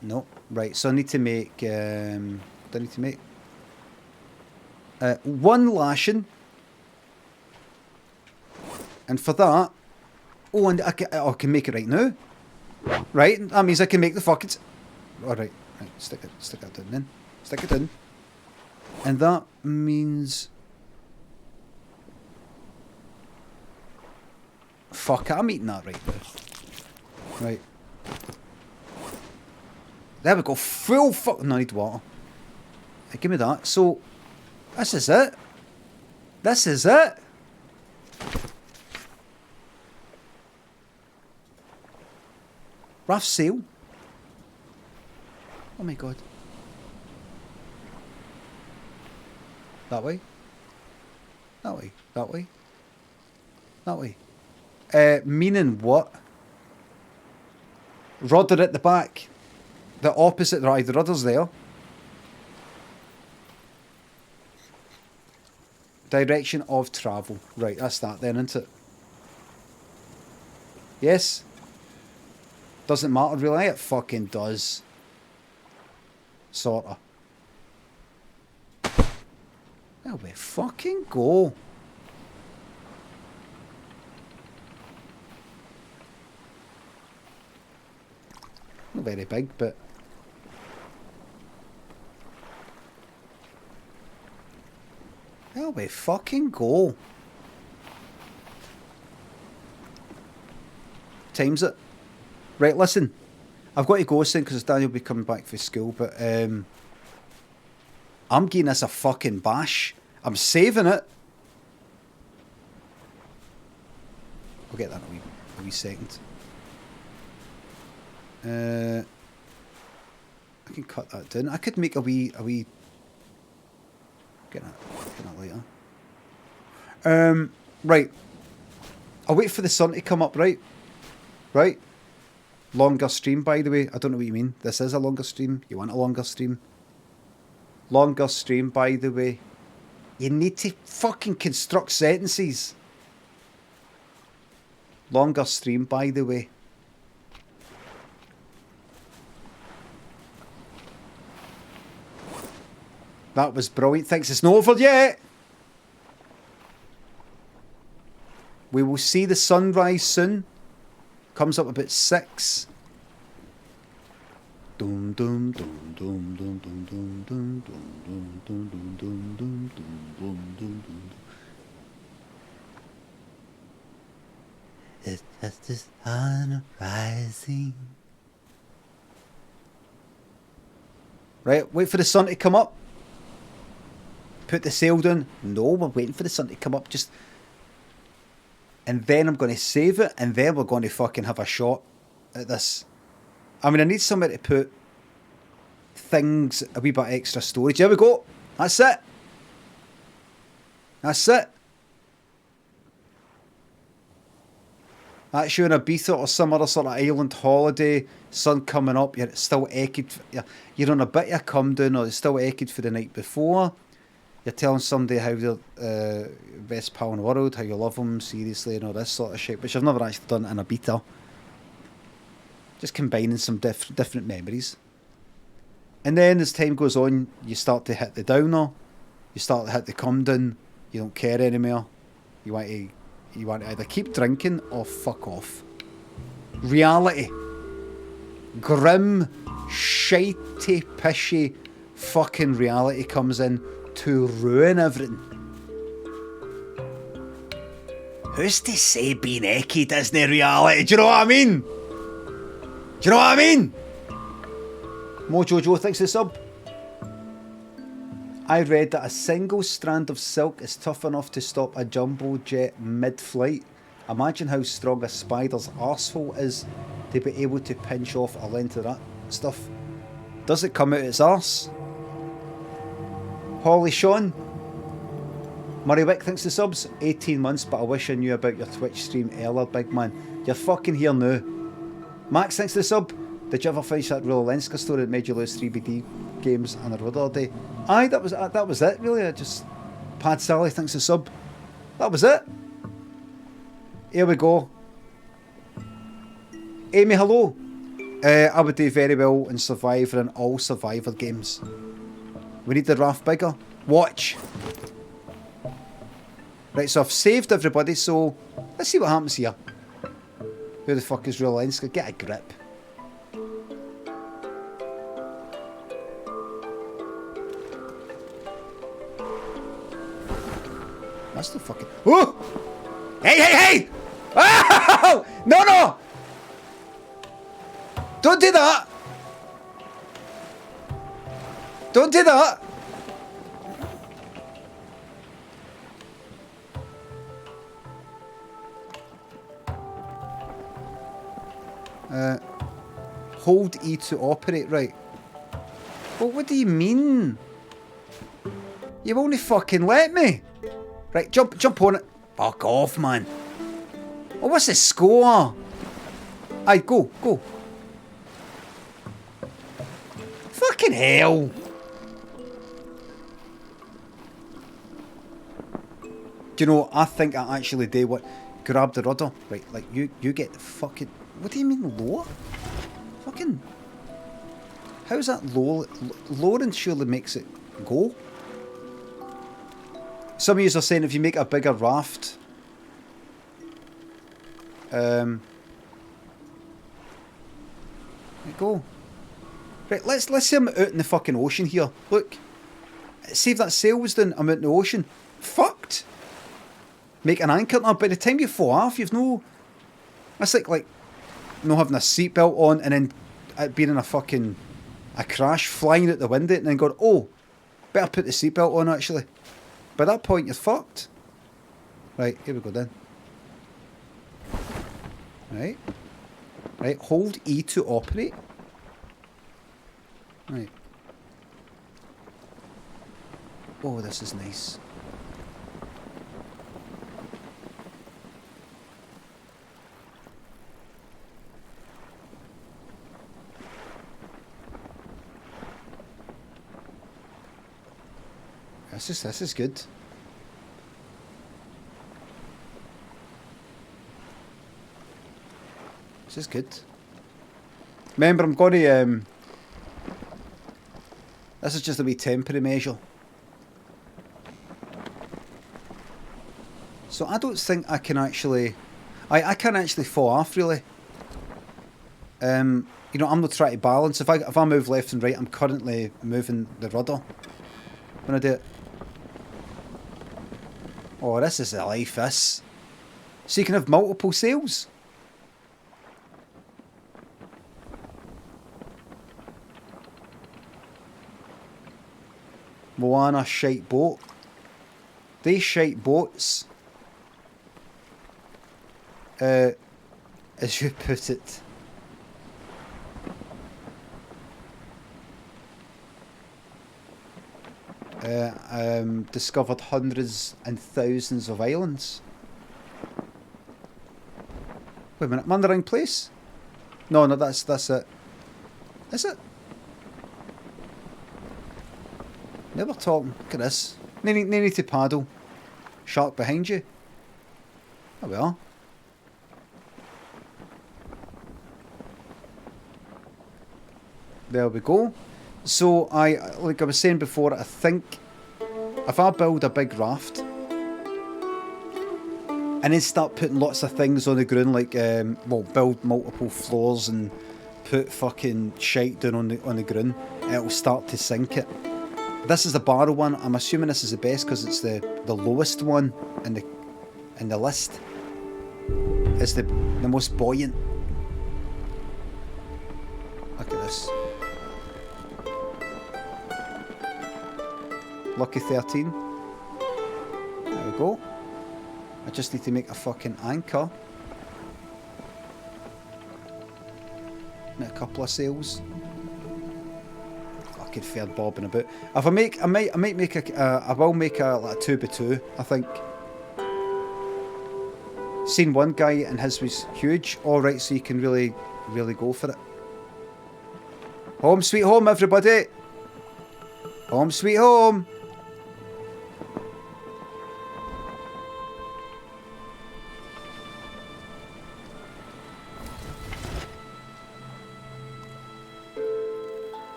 [SPEAKER 4] No. Right, so I need to make... what do I need to make? One lashing. And for that... Oh, and I can make it right now. Right, that means I can make the fucking... Alright, right, stick that down then. Stick it in. And that means... Fuck it, I'm eating that right now. Right. There we go. Full fuck. No, I need water. Give me that. So, this is it. This is it. Rough sail. Oh my god. That way. That way. That way. That way. Meaning what? Rudder at the back. The opposite, right, the rudder's there. Direction of travel. Right, that's that then, isn't it? Yes? Doesn't matter really, it fucking does. Sorta. There we fucking go. Not very big, but... There we fucking go. Times it. Right, listen. I've got to go soon because Daniel will be coming back from school, but I'm giving this a fucking bash. I'm saving it. I'll get that in a wee second. I can cut that down. I could make a wee get that later. Right. I'll wait for the sun to come up, right? Right? Longer stream, by the way. I don't know what you mean. This is a longer stream. You want a longer stream? Longer stream, by the way. You need to fucking construct sentences. Longer stream, by the way. That was brilliant. Thanks. It's not over yet. We will see the sunrise soon. Comes up about 6. Dum dum dum dum dum dum dum dum dum dum dum dum dum dum dum dum. It's just the sun rising. Right, wait for the sun to come up. Put the sail down. No, we're waiting for the sun to come up. Just, and then I'm going to save it, and then we're going to fucking have a shot at this. I mean, I need somewhere to put things, a wee bit extra storage. There we go. That's it. That's it. That's you in Ibiza or some other sort of island holiday, sun coming up, you're still aching, you're on a bit of a come down, or you're still aching for the night before. You're telling somebody how they're best pal in the world, how you love them seriously and all this sort of shit, which I've never actually done in a beta. Just combining some different memories. And then as time goes on, you start to hit the downer, you start to hit the come down, you don't care anymore. You want to either keep drinking or fuck off. Reality. Grim, shitey, pishy fucking reality comes in to ruin everything. Who's to say being naked isn't reality? Do you know what I mean? Do you know what I mean? Mojo Joe thinks the sub. I read that a single strand of silk is tough enough to stop a jumbo jet mid-flight. Imagine how strong a spider's arsehole is to be able to pinch off a length of that stuff. Does it come out its arse? Holly Sean. Murray Wick thinks the subs. 18 months, but I wish I knew about your Twitch stream earlier, big man. You're fucking here now. Max thinks the sub. Did you ever finish that Royal Lenska story that made you lose 3BD games on the road all day? Aye, that was it really. I just... Pad Sally thinks the sub. That was it. Here we go. Amy, hello. I would do very well in Survivor and all Survivor games. We need the raft bigger. Watch. Right, so I've saved everybody, so let's see what happens here. Who the fuck is Royal Lenska? Get a grip. That's the fucking... Oh! Hey, hey, hey! Oh! No, no! Don't do that! Don't do that! Hold E to operate, right. Well, what do you mean? You won't fucking let me. Right, jump on it. Fuck off, man. Oh, what's the score? Aye, go. Fucking hell. Do you know, I think I actually do what... Grab the rudder. Right, like, you get the fucking... What do you mean lower? Fucking... How's that low? Lowering surely makes it go. Some of you are saying if you make a bigger raft... There you go. Right, let's say I'm out in the fucking ocean here. Look. See if that sail was done, I'm out in the ocean. Fucked. Make an anchor now. By the time you fall off, you've no... That's like not having a seatbelt on and then it being in a fucking... a crash, flying out the window and then going, oh, better put the seatbelt on actually. By that point, you're fucked. Right, here we go then. Right, hold E to operate. Right. Oh, this is nice. This is good. This is good. Remember, I'm going to... this is just a wee temporary measure. So I don't think I can actually... I can't actually fall off, really. You know, I'm not trying to balance. If I move left and right, I'm currently moving the rudder when I do it. Oh, this is the life, this. So you can have multiple sails. Moana shite boat. These shite boats, as you put it, discovered hundreds and thousands of islands. Wait a minute, am I in the wrong place? No, that's it. Is it? Never talking. Look at this. No need to paddle. Shark behind you. There we are. There we go. So like I was saying before, I think if I build a big raft and then start putting lots of things on the ground, like well, build multiple floors and put fucking shite down on the ground, it'll start to sink it. This is the barrel one. I'm assuming this is the best because it's the lowest one in the list. It's the most buoyant. Look at this. Lucky 13. There we go. I just need to make a fucking anchor. Make a couple of sails. Fucking fair bobbing about. If I make, I might make I will make like a 2x2. I think. Seen one guy and his was huge. All right, so you can really go for it. Home sweet home, everybody. Home sweet home.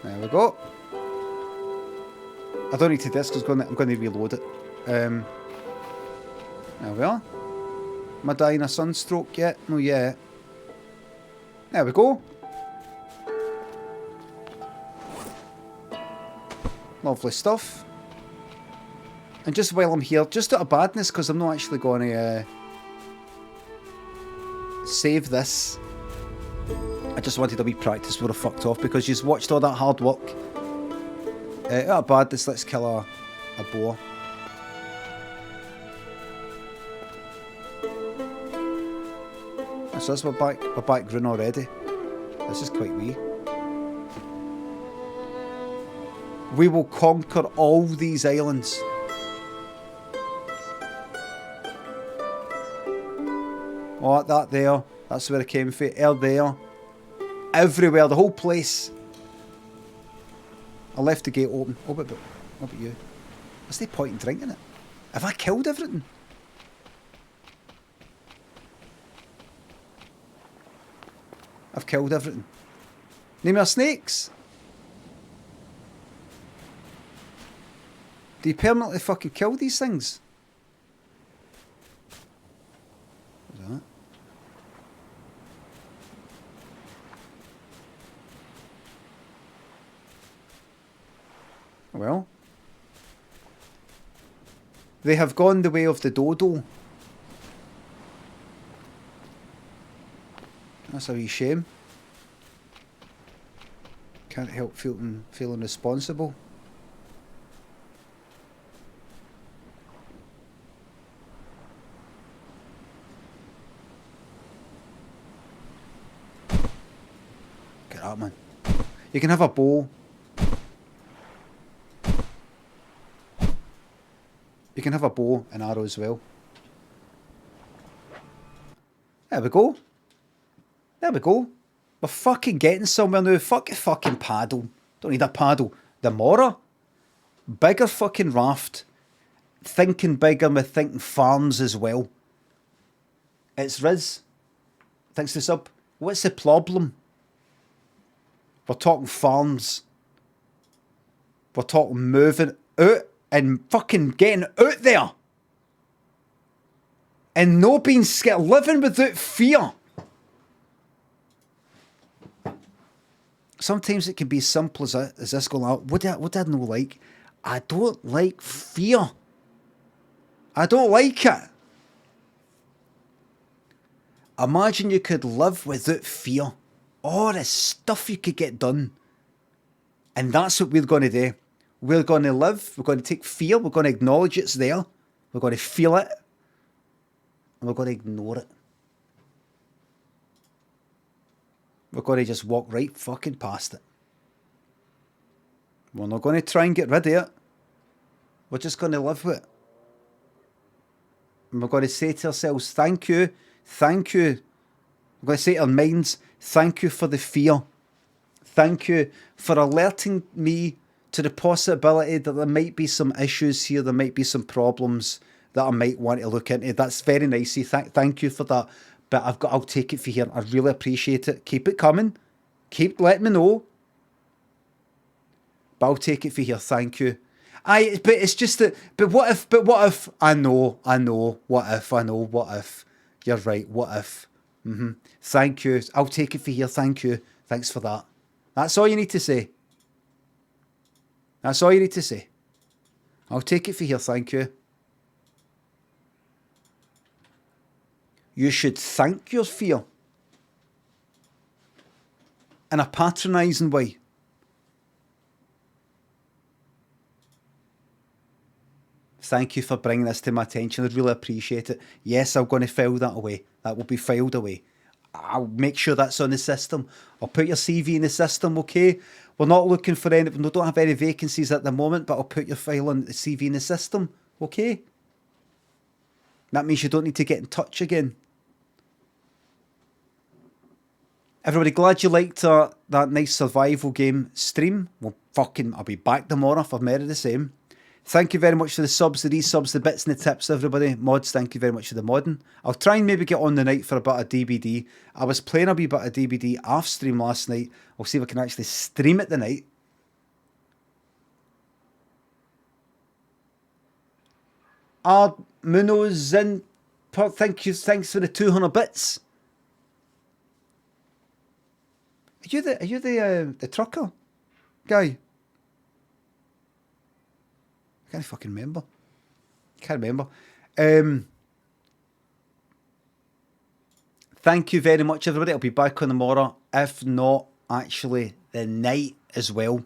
[SPEAKER 4] There we go. I don't need to disc because I'm going to reload it. There we are. Am I dying a sunstroke yet? No, yet. There we go. Lovely stuff. And just while I'm here, just out of badness, because I'm not actually going to save this. I just wanted a wee practice before I fucked off, because you've watched all that hard work. Out of badness, let's kill a boar. So that's we're back green already. This is quite wee. We will conquer all these islands. Oh, that there. That's where it came from. There. Everywhere, the whole place. I left the gate open. Oh, what about you? What's the point in drinking it? Have I killed everything? I've killed everything. Name our snakes. Do you permanently fucking kill these things? What's that? Well, they have gone the way of the dodo. That's a wee shame. Can't help feeling responsible. Get up, man. You can have a bow. You can have a bow and arrow as well. There we go. There we go. We're fucking getting somewhere now. Fuck a fucking paddle. Don't need a paddle. The Mora. Bigger fucking raft. Thinking bigger with thinking farms as well. It's Riz. Thanks to sub. What's the problem? We're talking farms. We're talking moving out and fucking getting out there. And no being scared. Living without fear. Sometimes it can be as simple as this going out. What did I not like? I don't like fear. I don't like it. Imagine you could live without fear. All the stuff you could get done. And that's what we're going to do. We're going to live. We're going to take fear. We're going to acknowledge it's there. We're going to feel it. And we're going to ignore it. We're going to just walk right fucking past it. We're not going to try and get rid of it. We're just going to live with it. And we're going to say to ourselves, thank you, thank you. We're going to say to our minds, thank you for the fear. Thank you for alerting me to the possibility that there might be some issues here, there might be some problems that I might want to look into. That's very nice. Thank you for that. But I'll take it for here. I really appreciate it. Keep it coming. Keep letting me know. But I'll take it for here. Thank you. But it's just that. But what if? I know. What if? You're right. What if? Thank you. I'll take it for here. Thank you. Thanks for that. That's all you need to say. That's all you need to say. I'll take it for here. Thank you. You should thank your fear in a patronising way. Thank you for bringing this to my attention. I really appreciate it. Yes, I'm going to file that away. That will be filed away. I'll make sure that's on the system. I'll put your CV in the system, okay? We're not looking for any, we don't have any vacancies at the moment, but I'll put your file on the CV in the system, okay? That means you don't need to get in touch again. Everybody, glad you liked that nice survival game stream. Well, I'll be back tomorrow for more of the same. Thank you very much for the subs, the resubs, the bits and the tips, everybody. Mods, thank you very much for the modding. I'll try and maybe get on the night for a bit of DBD. I was playing a wee bit of DBD off stream last night. I'll see if I can actually stream it tonight. Munoz in. Thanks for the 200 bits. Are you the trucker guy? I can't fucking remember. Thank you very much, everybody. I'll be back on tomorrow, if not actually the night as well.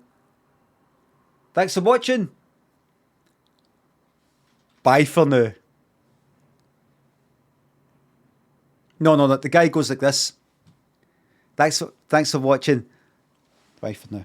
[SPEAKER 4] Thanks for watching. Bye for now.
[SPEAKER 1] No. The guy goes like this. Thanks for watching. Bye for now.